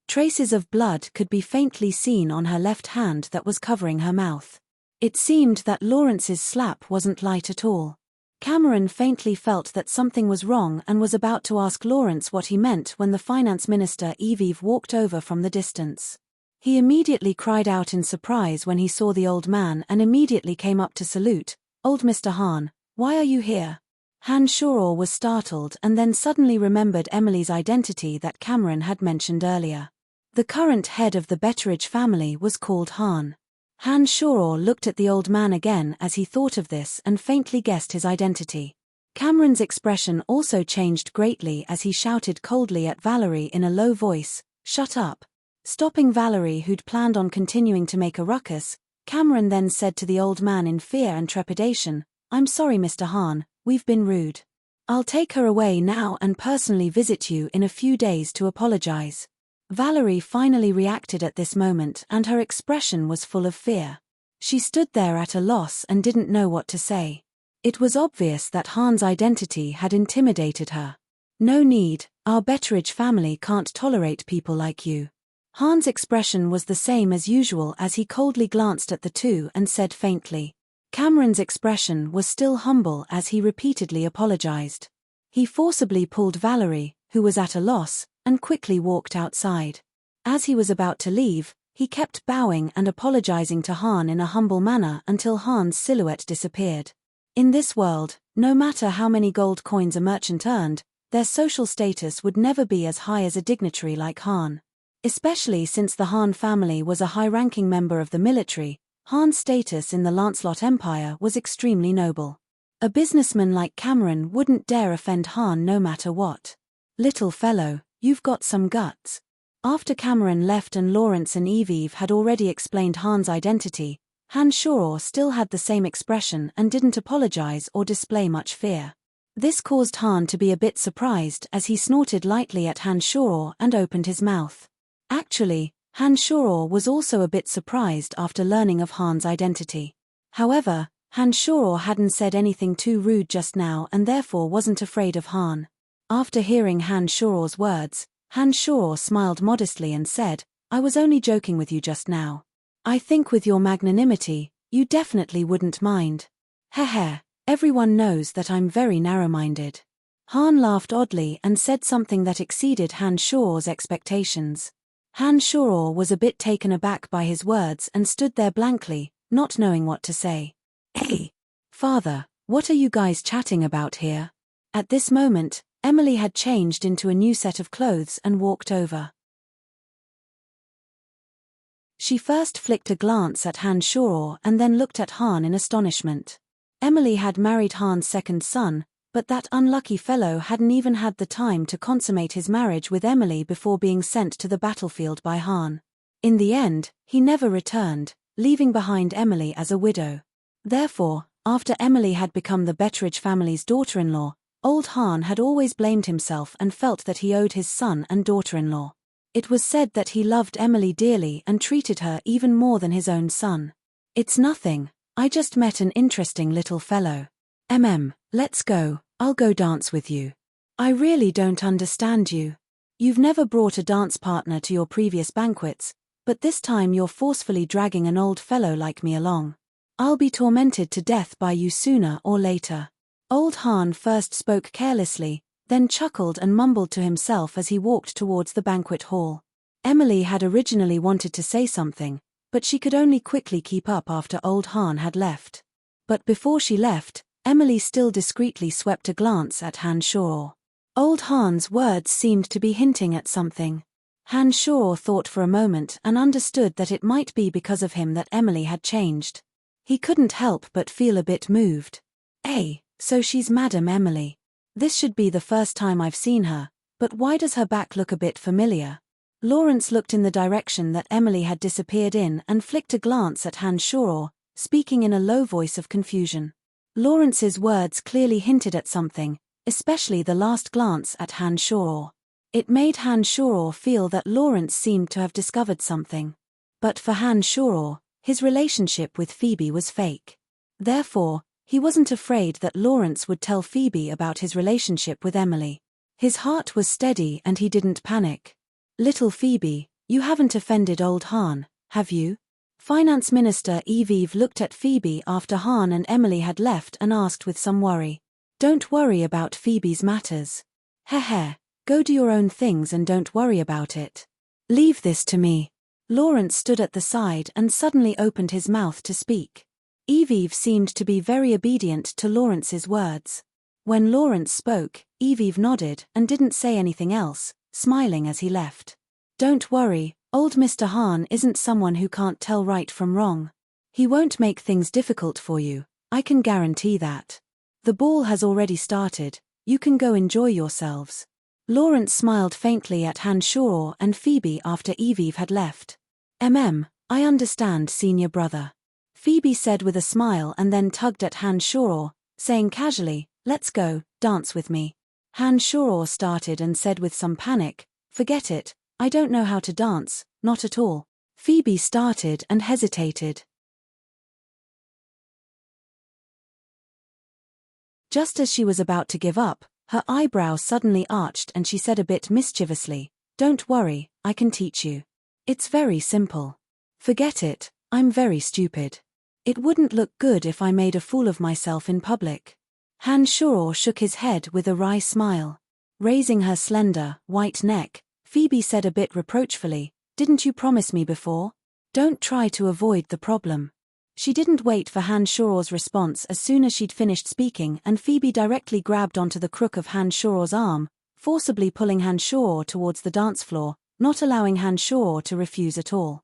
Traces of blood could be faintly seen on her left hand that was covering her mouth. It seemed that Lawrence's slap wasn't light at all. Cameron faintly felt that something was wrong and was about to ask Lawrence what he meant when the finance minister Evie walked over from the distance. He immediately cried out in surprise when he saw the old man and immediately came up to salute. "Old Mr. Hahn, why are you here?" Hanshaw was startled and then suddenly remembered Emily's identity that Cameron had mentioned earlier. The current head of the Betteridge family was called Hahn. Hanshaw looked at the old man again as he thought of this and faintly guessed his identity. Cameron's expression also changed greatly as he shouted coldly at Valerie in a low voice, "Shut up." Stopping Valerie, who'd planned on continuing to make a ruckus, Cameron then said to the old man in fear and trepidation, "I'm sorry, Mr. Hahn, we've been rude. I'll take her away now and personally visit you in a few days to apologize." Valerie finally reacted at this moment and her expression was full of fear. She stood there at a loss and didn't know what to say. It was obvious that Hahn's identity had intimidated her. "No need, our Betteridge family can't tolerate people like you." Hahn's expression was the same as usual as he coldly glanced at the two and said faintly. Cameron's expression was still humble as he repeatedly apologized. He forcibly pulled Valerie, who was at a loss, and quickly walked outside. As he was about to leave, he kept bowing and apologizing to Hahn in a humble manner until Hahn's silhouette disappeared. In this world, no matter how many gold coins a merchant earned, their social status would never be as high as a dignitary like Hahn. Especially since the Hahn family was a high-ranking member of the military, Hahn's status in the Lancelot Empire was extremely noble. A businessman like Cameron wouldn't dare offend Hahn no matter what. "Little fellow, you've got some guts." After Cameron left and Lawrence and Evie had already explained Hahn's identity, Hanshaw still had the same expression and didn't apologize or display much fear. This caused Hahn to be a bit surprised as he snorted lightly at Hanshaw and opened his mouth. Actually, Hanshaw was also a bit surprised after learning of Hahn's identity. However, Hanshaw hadn't said anything too rude just now and therefore wasn't afraid of Hahn. After hearing Hanshaw's words, Hanshaw smiled modestly and said, "I was only joking with you just now. I think with your magnanimity, you definitely wouldn't mind." "Heh, everyone knows that I'm very narrow-minded." Hahn laughed oddly and said something that exceeded Hanshaw's expectations. Hanshaw was a bit taken aback by his words and stood there blankly, not knowing what to say. "Hey, father, what are you guys chatting about here?" At this moment, Emily had changed into a new set of clothes and walked over. She first flicked a glance at Hanshaw and then looked at Hahn in astonishment. Emily had married Hahn's second son, but that unlucky fellow hadn't even had the time to consummate his marriage with Emily before being sent to the battlefield by Hahn. In the end, he never returned, leaving behind Emily as a widow. Therefore, after Emily had become the Betteridge family's daughter-in-law, old Hahn had always blamed himself and felt that he owed his son and daughter-in-law. It was said that he loved Emily dearly and treated her even more than his own son. "It's nothing, I just met an interesting little fellow. Let's go, I'll go dance with you." "I really don't understand you. You've never brought a dance partner to your previous banquets, but this time you're forcefully dragging an old fellow like me along. I'll be tormented to death by you sooner or later." Old Hahn first spoke carelessly, then chuckled and mumbled to himself as he walked towards the banquet hall. Emily had originally wanted to say something, but she could only quickly keep up after old Hahn had left. But before she left, Emily still discreetly swept a glance at Hanshaw. Old Hahn's words seemed to be hinting at something. Hanshaw thought for a moment and understood that it might be because of him that Emily had changed. He couldn't help but feel a bit moved. So she's Madam Emily. This should be the first time I've seen her, but why does her back look a bit familiar?" Lawrence looked in the direction that Emily had disappeared in and flicked a glance at Hanshaw, speaking in a low voice of confusion. Lawrence's words clearly hinted at something, especially the last glance at Hanshaw. It made Hanshaw feel that Lawrence seemed to have discovered something. But for Hanshaw, his relationship with Phoebe was fake. Therefore, he wasn't afraid that Lawrence would tell Phoebe about his relationship with Emily. His heart was steady and he didn't panic. "Little Phoebe, you haven't offended old Hahn, have you?" Finance Minister Evie looked at Phoebe after Hahn and Emily had left and asked with some worry. Don't worry about Phoebe's matters. Heh, go do your own things and don't worry about it. Leave this to me. Lawrence stood at the side and suddenly opened his mouth to speak. Eve seemed to be very obedient to Lawrence's words. When Lawrence spoke, Eve nodded and didn't say anything else, smiling as he left. Don't worry, old Mr. Hahn isn't someone who can't tell right from wrong. He won't make things difficult for you, I can guarantee that. The ball has already started, you can go enjoy yourselves. Lawrence smiled faintly at Hanshaw and Phoebe after Eve had left. I understand, senior brother. Phoebe said with a smile and then tugged at Hanshaw, saying casually, let's go, dance with me. Hanshaw started and said with some panic, forget it, I don't know how to dance, not at all. Phoebe started and hesitated. Just as she was about to give up, her eyebrow suddenly arched and she said a bit mischievously, don't worry, I can teach you. It's very simple. Forget it, I'm very stupid. It wouldn't look good if I made a fool of myself in public. Hanshaw shook his head with a wry smile. Raising her slender, white neck, Phoebe said a bit reproachfully, didn't you promise me before? Don't try to avoid the problem. She didn't wait for Hanshaw's response. As soon as she'd finished speaking and Phoebe directly grabbed onto the crook of Hanshaw's arm, forcibly pulling Hanshaw towards the dance floor, not allowing Hanshaw to refuse at all.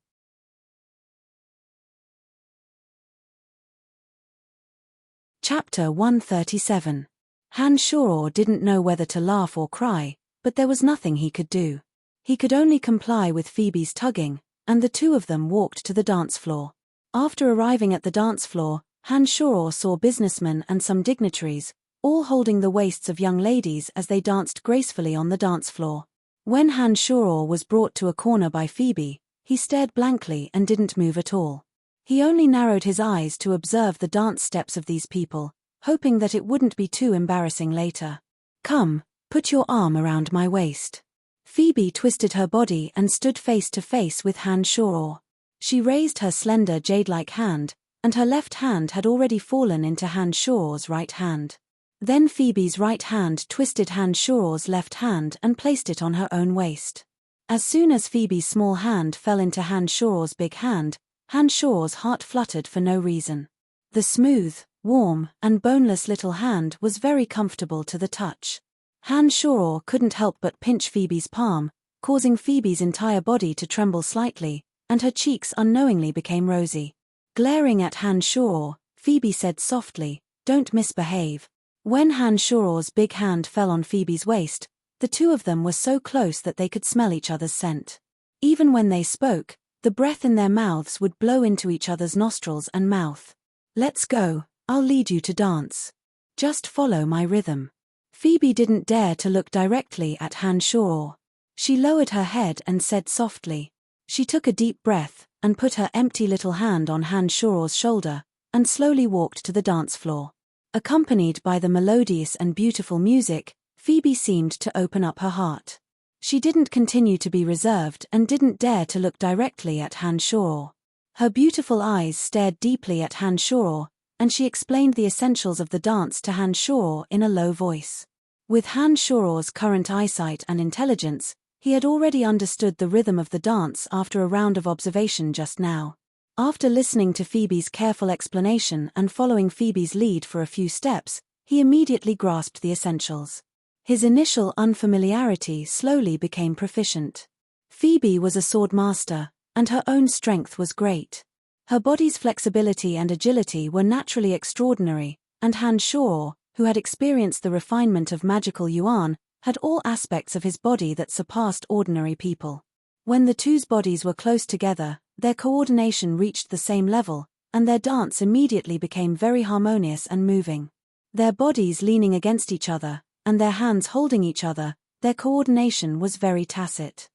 Chapter 137. Hanshaw didn't know whether to laugh or cry, but there was nothing he could do. He could only comply with Phoebe's tugging, and the two of them walked to the dance floor. After arriving at the dance floor, Hanshaw saw businessmen and some dignitaries, all holding the waists of young ladies as they danced gracefully on the dance floor. When Hanshaw was brought to a corner by Phoebe, he stared blankly and didn't move at all. He only narrowed his eyes to observe the dance steps of these people, hoping that it wouldn't be too embarrassing later. Come, put your arm around my waist. Phoebe twisted her body and stood face to face with Hanshaw. She raised her slender jade-like hand, and her left hand had already fallen into Hanshaw's right hand. Then Phoebe's right hand twisted Hanshaw's left hand and placed it on her own waist. As soon as Phoebe's small hand fell into Hanshaw's big hand, Hanshaw's heart fluttered for no reason. The smooth, warm, and boneless little hand was very comfortable to the touch. Hanshaw couldn't help but pinch Phoebe's palm, causing Phoebe's entire body to tremble slightly, and her cheeks unknowingly became rosy. Glaring at Hanshaw, Phoebe said softly, "Don't misbehave." When Hanshaw's big hand fell on Phoebe's waist, the two of them were so close that they could smell each other's scent. Even when they spoke, the breath in their mouths would blow into each other's nostrils and mouth. "Let's go, I'll lead you to dance. Just follow my rhythm." Phoebe didn't dare to look directly at Hanshaw. She lowered her head and said softly. She took a deep breath, and put her empty little hand on Hanshaw's shoulder, and slowly walked to the dance floor. Accompanied by the melodious and beautiful music, Phoebe seemed to open up her heart. She didn't continue to be reserved and didn't dare to look directly at Hanshaw. Her beautiful eyes stared deeply at Hanshaw, and she explained the essentials of the dance to Hanshaw in a low voice. With Hanshaw's current eyesight and intelligence, he had already understood the rhythm of the dance after a round of observation just now. After listening to Phoebe's careful explanation and following Phoebe's lead for a few steps, he immediately grasped the essentials. His initial unfamiliarity slowly became proficient. Phoebe was a sword master, and her own strength was great. Her body's flexibility and agility were naturally extraordinary, and Hanshaw, who had experienced the refinement of magical yuan, had all aspects of his body that surpassed ordinary people. When the two's bodies were close together, their coordination reached the same level, and their dance immediately became very harmonious and moving. Their bodies leaning against each other, and their hands holding each other, their coordination was very tacit.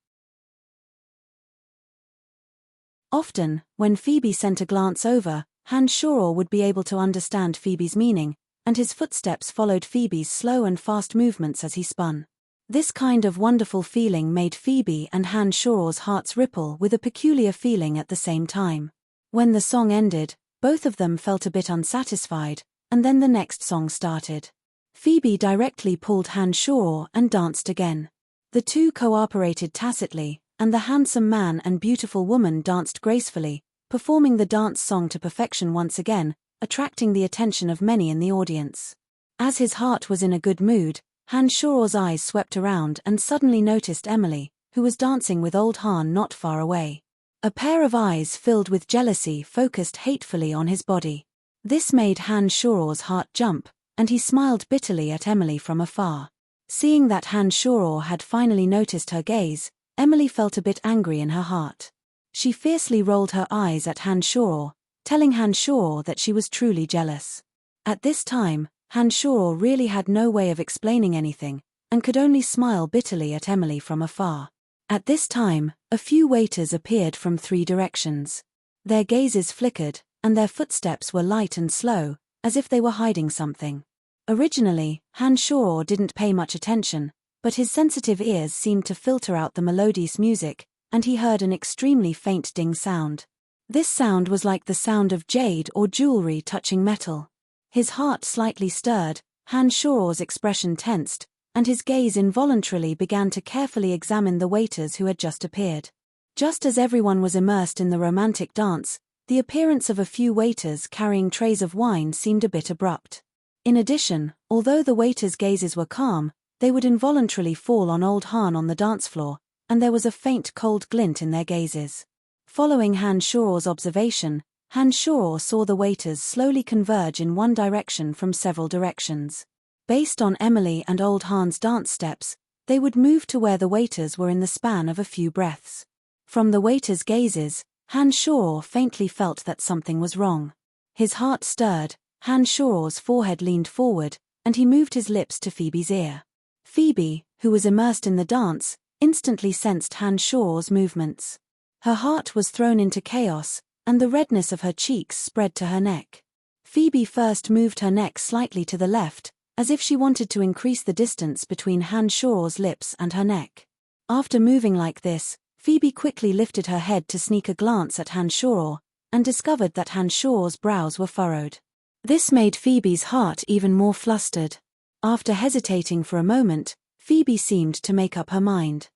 Often, when Phoebe sent a glance over, Hanshaw would be able to understand Phoebe's meaning, and his footsteps followed Phoebe's slow and fast movements as he spun. This kind of wonderful feeling made Phoebe and Hanshaw's hearts ripple with a peculiar feeling at the same time. When the song ended, both of them felt a bit unsatisfied, and then the next song started. Phoebe directly pulled Hanshaw and danced again. The two cooperated tacitly, and the handsome man and beautiful woman danced gracefully, performing the dance song to perfection once again, attracting the attention of many in the audience. As his heart was in a good mood, Hanshaw's eyes swept around and suddenly noticed Emily, who was dancing with old Han not far away. A pair of eyes filled with jealousy focused hatefully on his body. This made Hanshaw's heart jump, and he smiled bitterly at Emily from afar. Seeing that Hanshaw had finally noticed her gaze, Emily felt a bit angry in her heart. She fiercely rolled her eyes at Hanshaw, telling Hanshaw that she was truly jealous. At this time, Hanshaw really had no way of explaining anything, and could only smile bitterly at Emily from afar. At this time, a few waiters appeared from 3 directions. Their gazes flickered, and their footsteps were light and slow, as if they were hiding something. Originally, Hanshaw didn't pay much attention, but his sensitive ears seemed to filter out the melodious music, and he heard an extremely faint ding sound. This sound was like the sound of jade or jewelry touching metal. His heart slightly stirred, Hanshaw's expression tensed, and his gaze involuntarily began to carefully examine the waiters who had just appeared. Just as everyone was immersed in the romantic dance, the appearance of a few waiters carrying trays of wine seemed a bit abrupt. In addition, although the waiters' gazes were calm, they would involuntarily fall on old Han on the dance floor, and there was a faint cold glint in their gazes. Following Hanshaw's observation, Hanshaw saw the waiters slowly converge in one direction from several directions. Based on Emily and old Han's dance steps, they would move to where the waiters were in the span of a few breaths. From the waiters' gazes, Hanshaw faintly felt that something was wrong. His heart stirred, Hanshaw's forehead leaned forward, and he moved his lips to Phoebe's ear. Phoebe, who was immersed in the dance, instantly sensed Hanshaw's movements. Her heart was thrown into chaos, and the redness of her cheeks spread to her neck. Phoebe first moved her neck slightly to the left, as if she wanted to increase the distance between Hanshaw's lips and her neck. After moving like this, Phoebe quickly lifted her head to sneak a glance at Hanshaw, and discovered that Hanshaw's brows were furrowed. This made Phoebe's heart even more flustered. After hesitating for a moment, Phoebe seemed to make up her mind.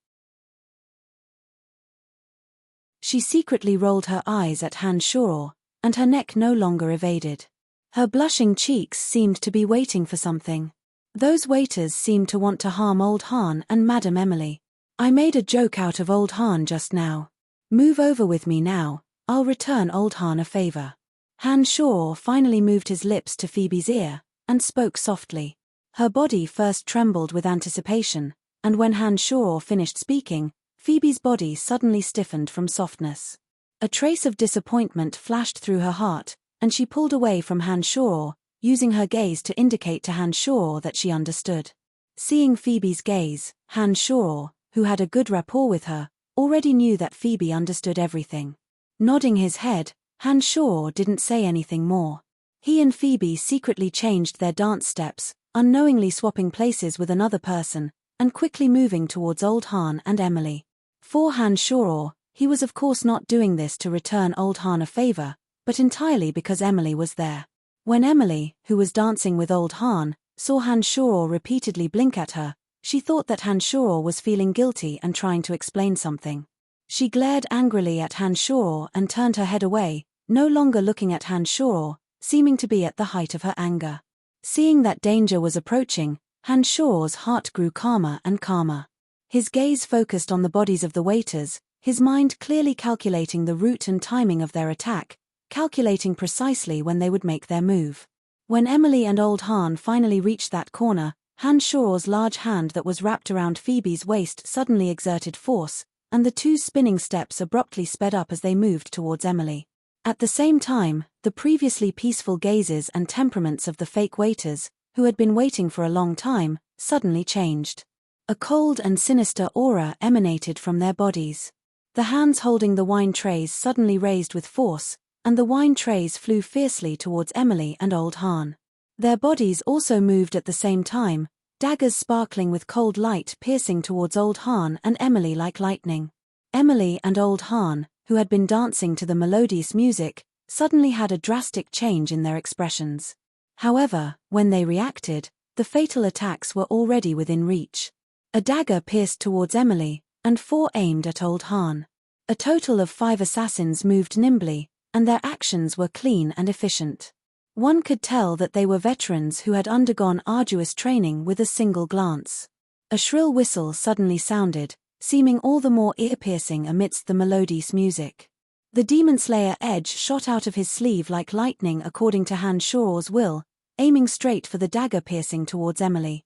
She secretly rolled her eyes at Hanshaw, and her neck no longer evaded. Her blushing cheeks seemed to be waiting for something. Those waiters seemed to want to harm old Han and Madame Emily. I made a joke out of old Han just now. Move over with me now, I'll return old Han a favor. Hanshaw finally moved his lips to Phoebe's ear, and spoke softly. Her body first trembled with anticipation, and when Hanshaw finished speaking, Phoebe's body suddenly stiffened from softness. A trace of disappointment flashed through her heart, and she pulled away from Hanshaw, using her gaze to indicate to Hanshaw that she understood. Seeing Phoebe's gaze, Hanshaw, who had a good rapport with her, already knew that Phoebe understood everything. Nodding his head, Hanshaw didn't say anything more. He and Phoebe secretly changed their dance steps, unknowingly swapping places with another person, and quickly moving towards old Han and Emily. For Hanshaw, he was of course not doing this to return old Han a favor, but entirely because Emily was there. When Emily, who was dancing with old Han, saw Hanshaw repeatedly blink at her, she thought that Hanshaw was feeling guilty and trying to explain something. She glared angrily at Hanshaw and turned her head away, no longer looking at Hanshaw, seeming to be at the height of her anger. Seeing that danger was approaching, Hanshaw's heart grew calmer and calmer. His gaze focused on the bodies of the waiters, his mind clearly calculating the route and timing of their attack, calculating precisely when they would make their move. When Emily and old Han finally reached that corner, Hanshaw's large hand that was wrapped around Phoebe's waist suddenly exerted force, and the two spinning steps abruptly sped up as they moved towards Emily. At the same time, the previously peaceful gazes and temperaments of the fake waiters, who had been waiting for a long time, suddenly changed. A cold and sinister aura emanated from their bodies. The hands holding the wine trays suddenly raised with force, and the wine trays flew fiercely towards Emily and old Han. Their bodies also moved at the same time, daggers sparkling with cold light piercing towards old Han and Emily like lightning. Emily and old Han, who had been dancing to the melodious music, suddenly had a drastic change in their expressions. However, when they reacted, The fatal attacks were already within reach. A dagger pierced towards Emily, and 4 aimed at Old Han. A total of 5 assassins moved nimbly, and their actions were clean and efficient. One could tell that they were veterans who had undergone arduous training with a single glance. A shrill whistle suddenly sounded, seeming all the more ear-piercing amidst the melodious music. The Demon Slayer edge shot out of his sleeve like lightning according to Han Shoror's will, aiming straight for the dagger piercing towards Emily.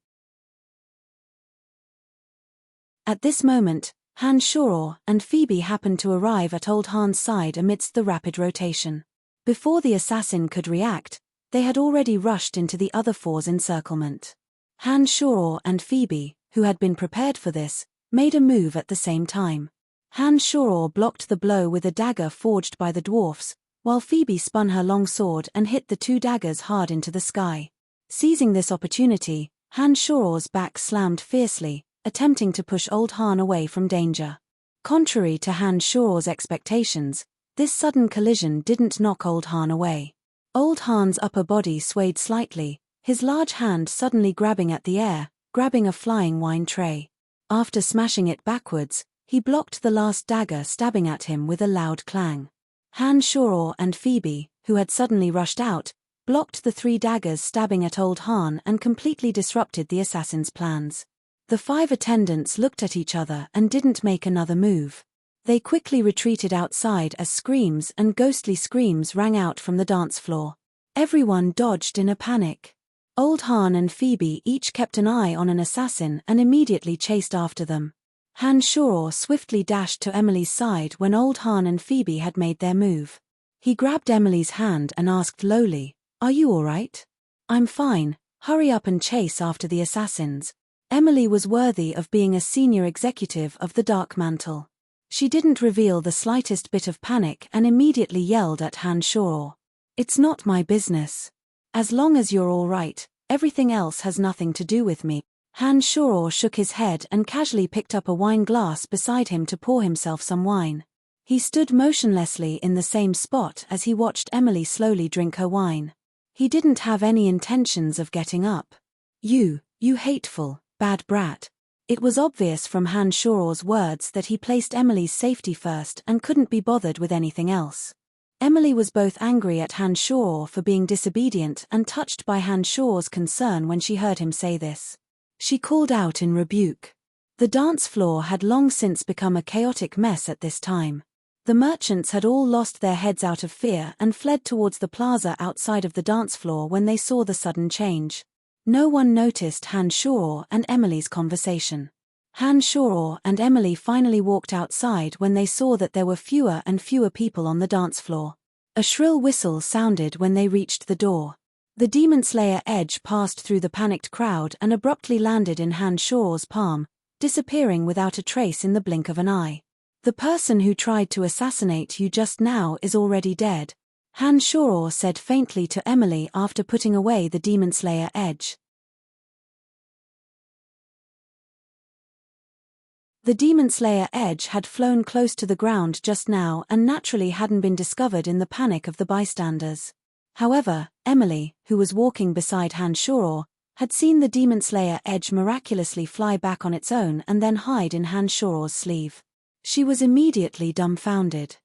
At this moment, Han Shoror and Phoebe happened to arrive at Old Han's side amidst the rapid rotation. Before the assassin could react, they had already rushed into the other 4's encirclement. Han Shoror and Phoebe, who had been prepared for this, made a move at the same time. Han Shoror blocked the blow with a dagger forged by the dwarfs, while Phoebe spun her long sword and hit the 2 daggers hard into the sky. Seizing this opportunity, Han Shoror's back slammed fiercely, attempting to push Old Han away from danger. Contrary to Han Shoror's expectations, this sudden collision didn't knock Old Han away. Old Han's upper body swayed slightly, his large hand suddenly grabbing at the air, grabbing a flying wine tray. After smashing it backwards, he blocked the last dagger stabbing at him with a loud clang. Han Shoror and Phoebe, who had suddenly rushed out, blocked the 3 daggers stabbing at Old Han and completely disrupted the assassin's plans. The 5 attendants looked at each other and didn't make another move. They quickly retreated outside as screams and ghostly screams rang out from the dance floor. Everyone dodged in a panic. Old Han and Phoebe each kept an eye on an assassin and immediately chased after them. Han Shoror swiftly dashed to Emily's side when Old Han and Phoebe had made their move. He grabbed Emily's hand and asked lowly, "Are you all right?" "I'm fine, hurry up and chase after the assassins." Emily was worthy of being a senior executive of the Dark Mantle. She didn't reveal the slightest bit of panic and immediately yelled at Han Shoror, "It's not my business. As long as you're all right, everything else has nothing to do with me." Han Shoror shook his head and casually picked up a wine glass beside him to pour himself some wine. He stood motionlessly in the same spot as he watched Emily slowly drink her wine. He didn't have any intentions of getting up. You hateful, bad brat." It was obvious from Han Shoror's words that he placed Emily's safety first and couldn't be bothered with anything else. Emily was both angry at Han Shoror for being disobedient and touched by Han Shoror's concern when she heard him say this. She called out in rebuke. The dance floor had long since become a chaotic mess at this time. The merchants had all lost their heads out of fear and fled towards the plaza outside of the dance floor when they saw the sudden change. No one noticed Han Shoror and Emily's conversation. Han Shoror and Emily finally walked outside when they saw that there were fewer and fewer people on the dance floor. A shrill whistle sounded when they reached the door. The Demon Slayer edge passed through the panicked crowd and abruptly landed in Han Shoror's palm, disappearing without a trace in the blink of an eye. "The person who tried to assassinate you just now is already dead," Han Shoror said faintly to Emily after putting away the Demon Slayer edge. The Demon Slayer edge had flown close to the ground just now and naturally hadn't been discovered in the panic of the bystanders. However, Emily, who was walking beside Han Shoror, had seen the Demon Slayer edge miraculously fly back on its own and then hide in Han Shoror's sleeve. She was immediately dumbfounded.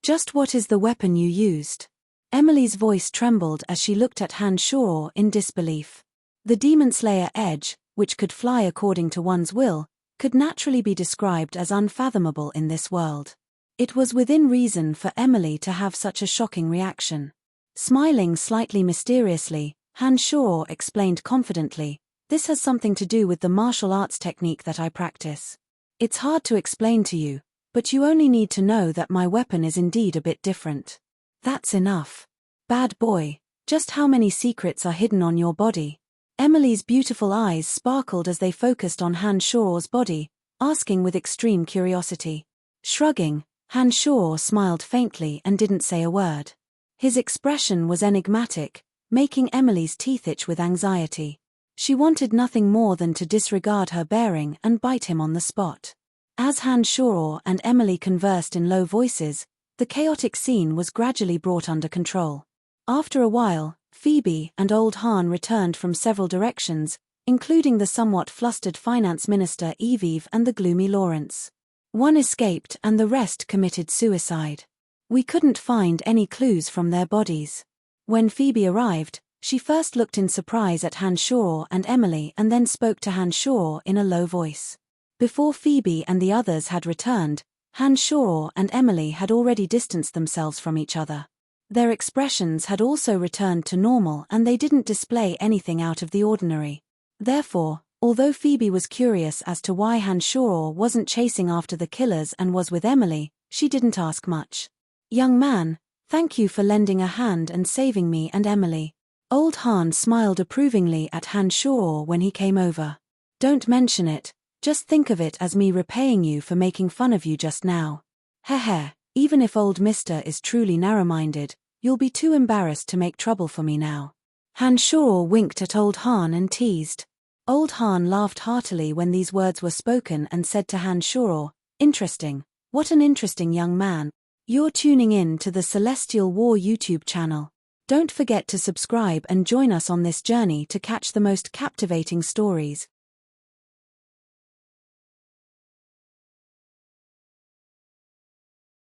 "Just what is the weapon you used?" Emily's voice trembled as she looked at Han Shoror in disbelief. The Demon Slayer edge, which could fly according to one's will, could naturally be described as unfathomable in this world. It was within reason for Emily to have such a shocking reaction. Smiling slightly mysteriously, Han Shoror explained confidently, "This has something to do with the martial arts technique that I practice. It's hard to explain to you, but you only need to know that my weapon is indeed a bit different. That's enough. Bad boy, just how many secrets are hidden on your body?" Emily's beautiful eyes sparkled as they focused on Han Shoror's body, asking with extreme curiosity. Shrugging, Han Shoror smiled faintly and didn't say a word. His expression was enigmatic, making Emily's teeth itch with anxiety. She wanted nothing more than to disregard her bearing and bite him on the spot. As Han Shoror and Emily conversed in low voices, the chaotic scene was gradually brought under control. After a while, Phoebe and Old Han returned from several directions, including the somewhat flustered finance minister Evie and the gloomy Lawrence. One escaped and the rest committed suicide. We couldn't find any clues from their bodies. When Phoebe arrived, she first looked in surprise at Hanshaw and Emily and then spoke to Hanshaw in a low voice. Before Phoebe and the others had returned, Hanshaw and Emily had already distanced themselves from each other. Their expressions had also returned to normal and they didn't display anything out of the ordinary. Therefore, although Phoebe was curious as to why Hanshaw wasn't chasing after the killers and was with Emily, she didn't ask much. "Young man, thank you for lending a hand and saving me and Emily." Old Han smiled approvingly at Hanshaw when he came over. "Don't mention it, just think of it as me repaying you for making fun of you just now. Heh, even if old mister is truly narrow-minded, you'll be too embarrassed to make trouble for me now." Hanshaw winked at Old Han and teased. Old Han laughed heartily when these words were spoken and said to Hanshaw, "Interesting. What an interesting young man. You're tuning in to the Celestial War YouTube channel. Don't forget to subscribe and join us on this journey to catch the most captivating stories.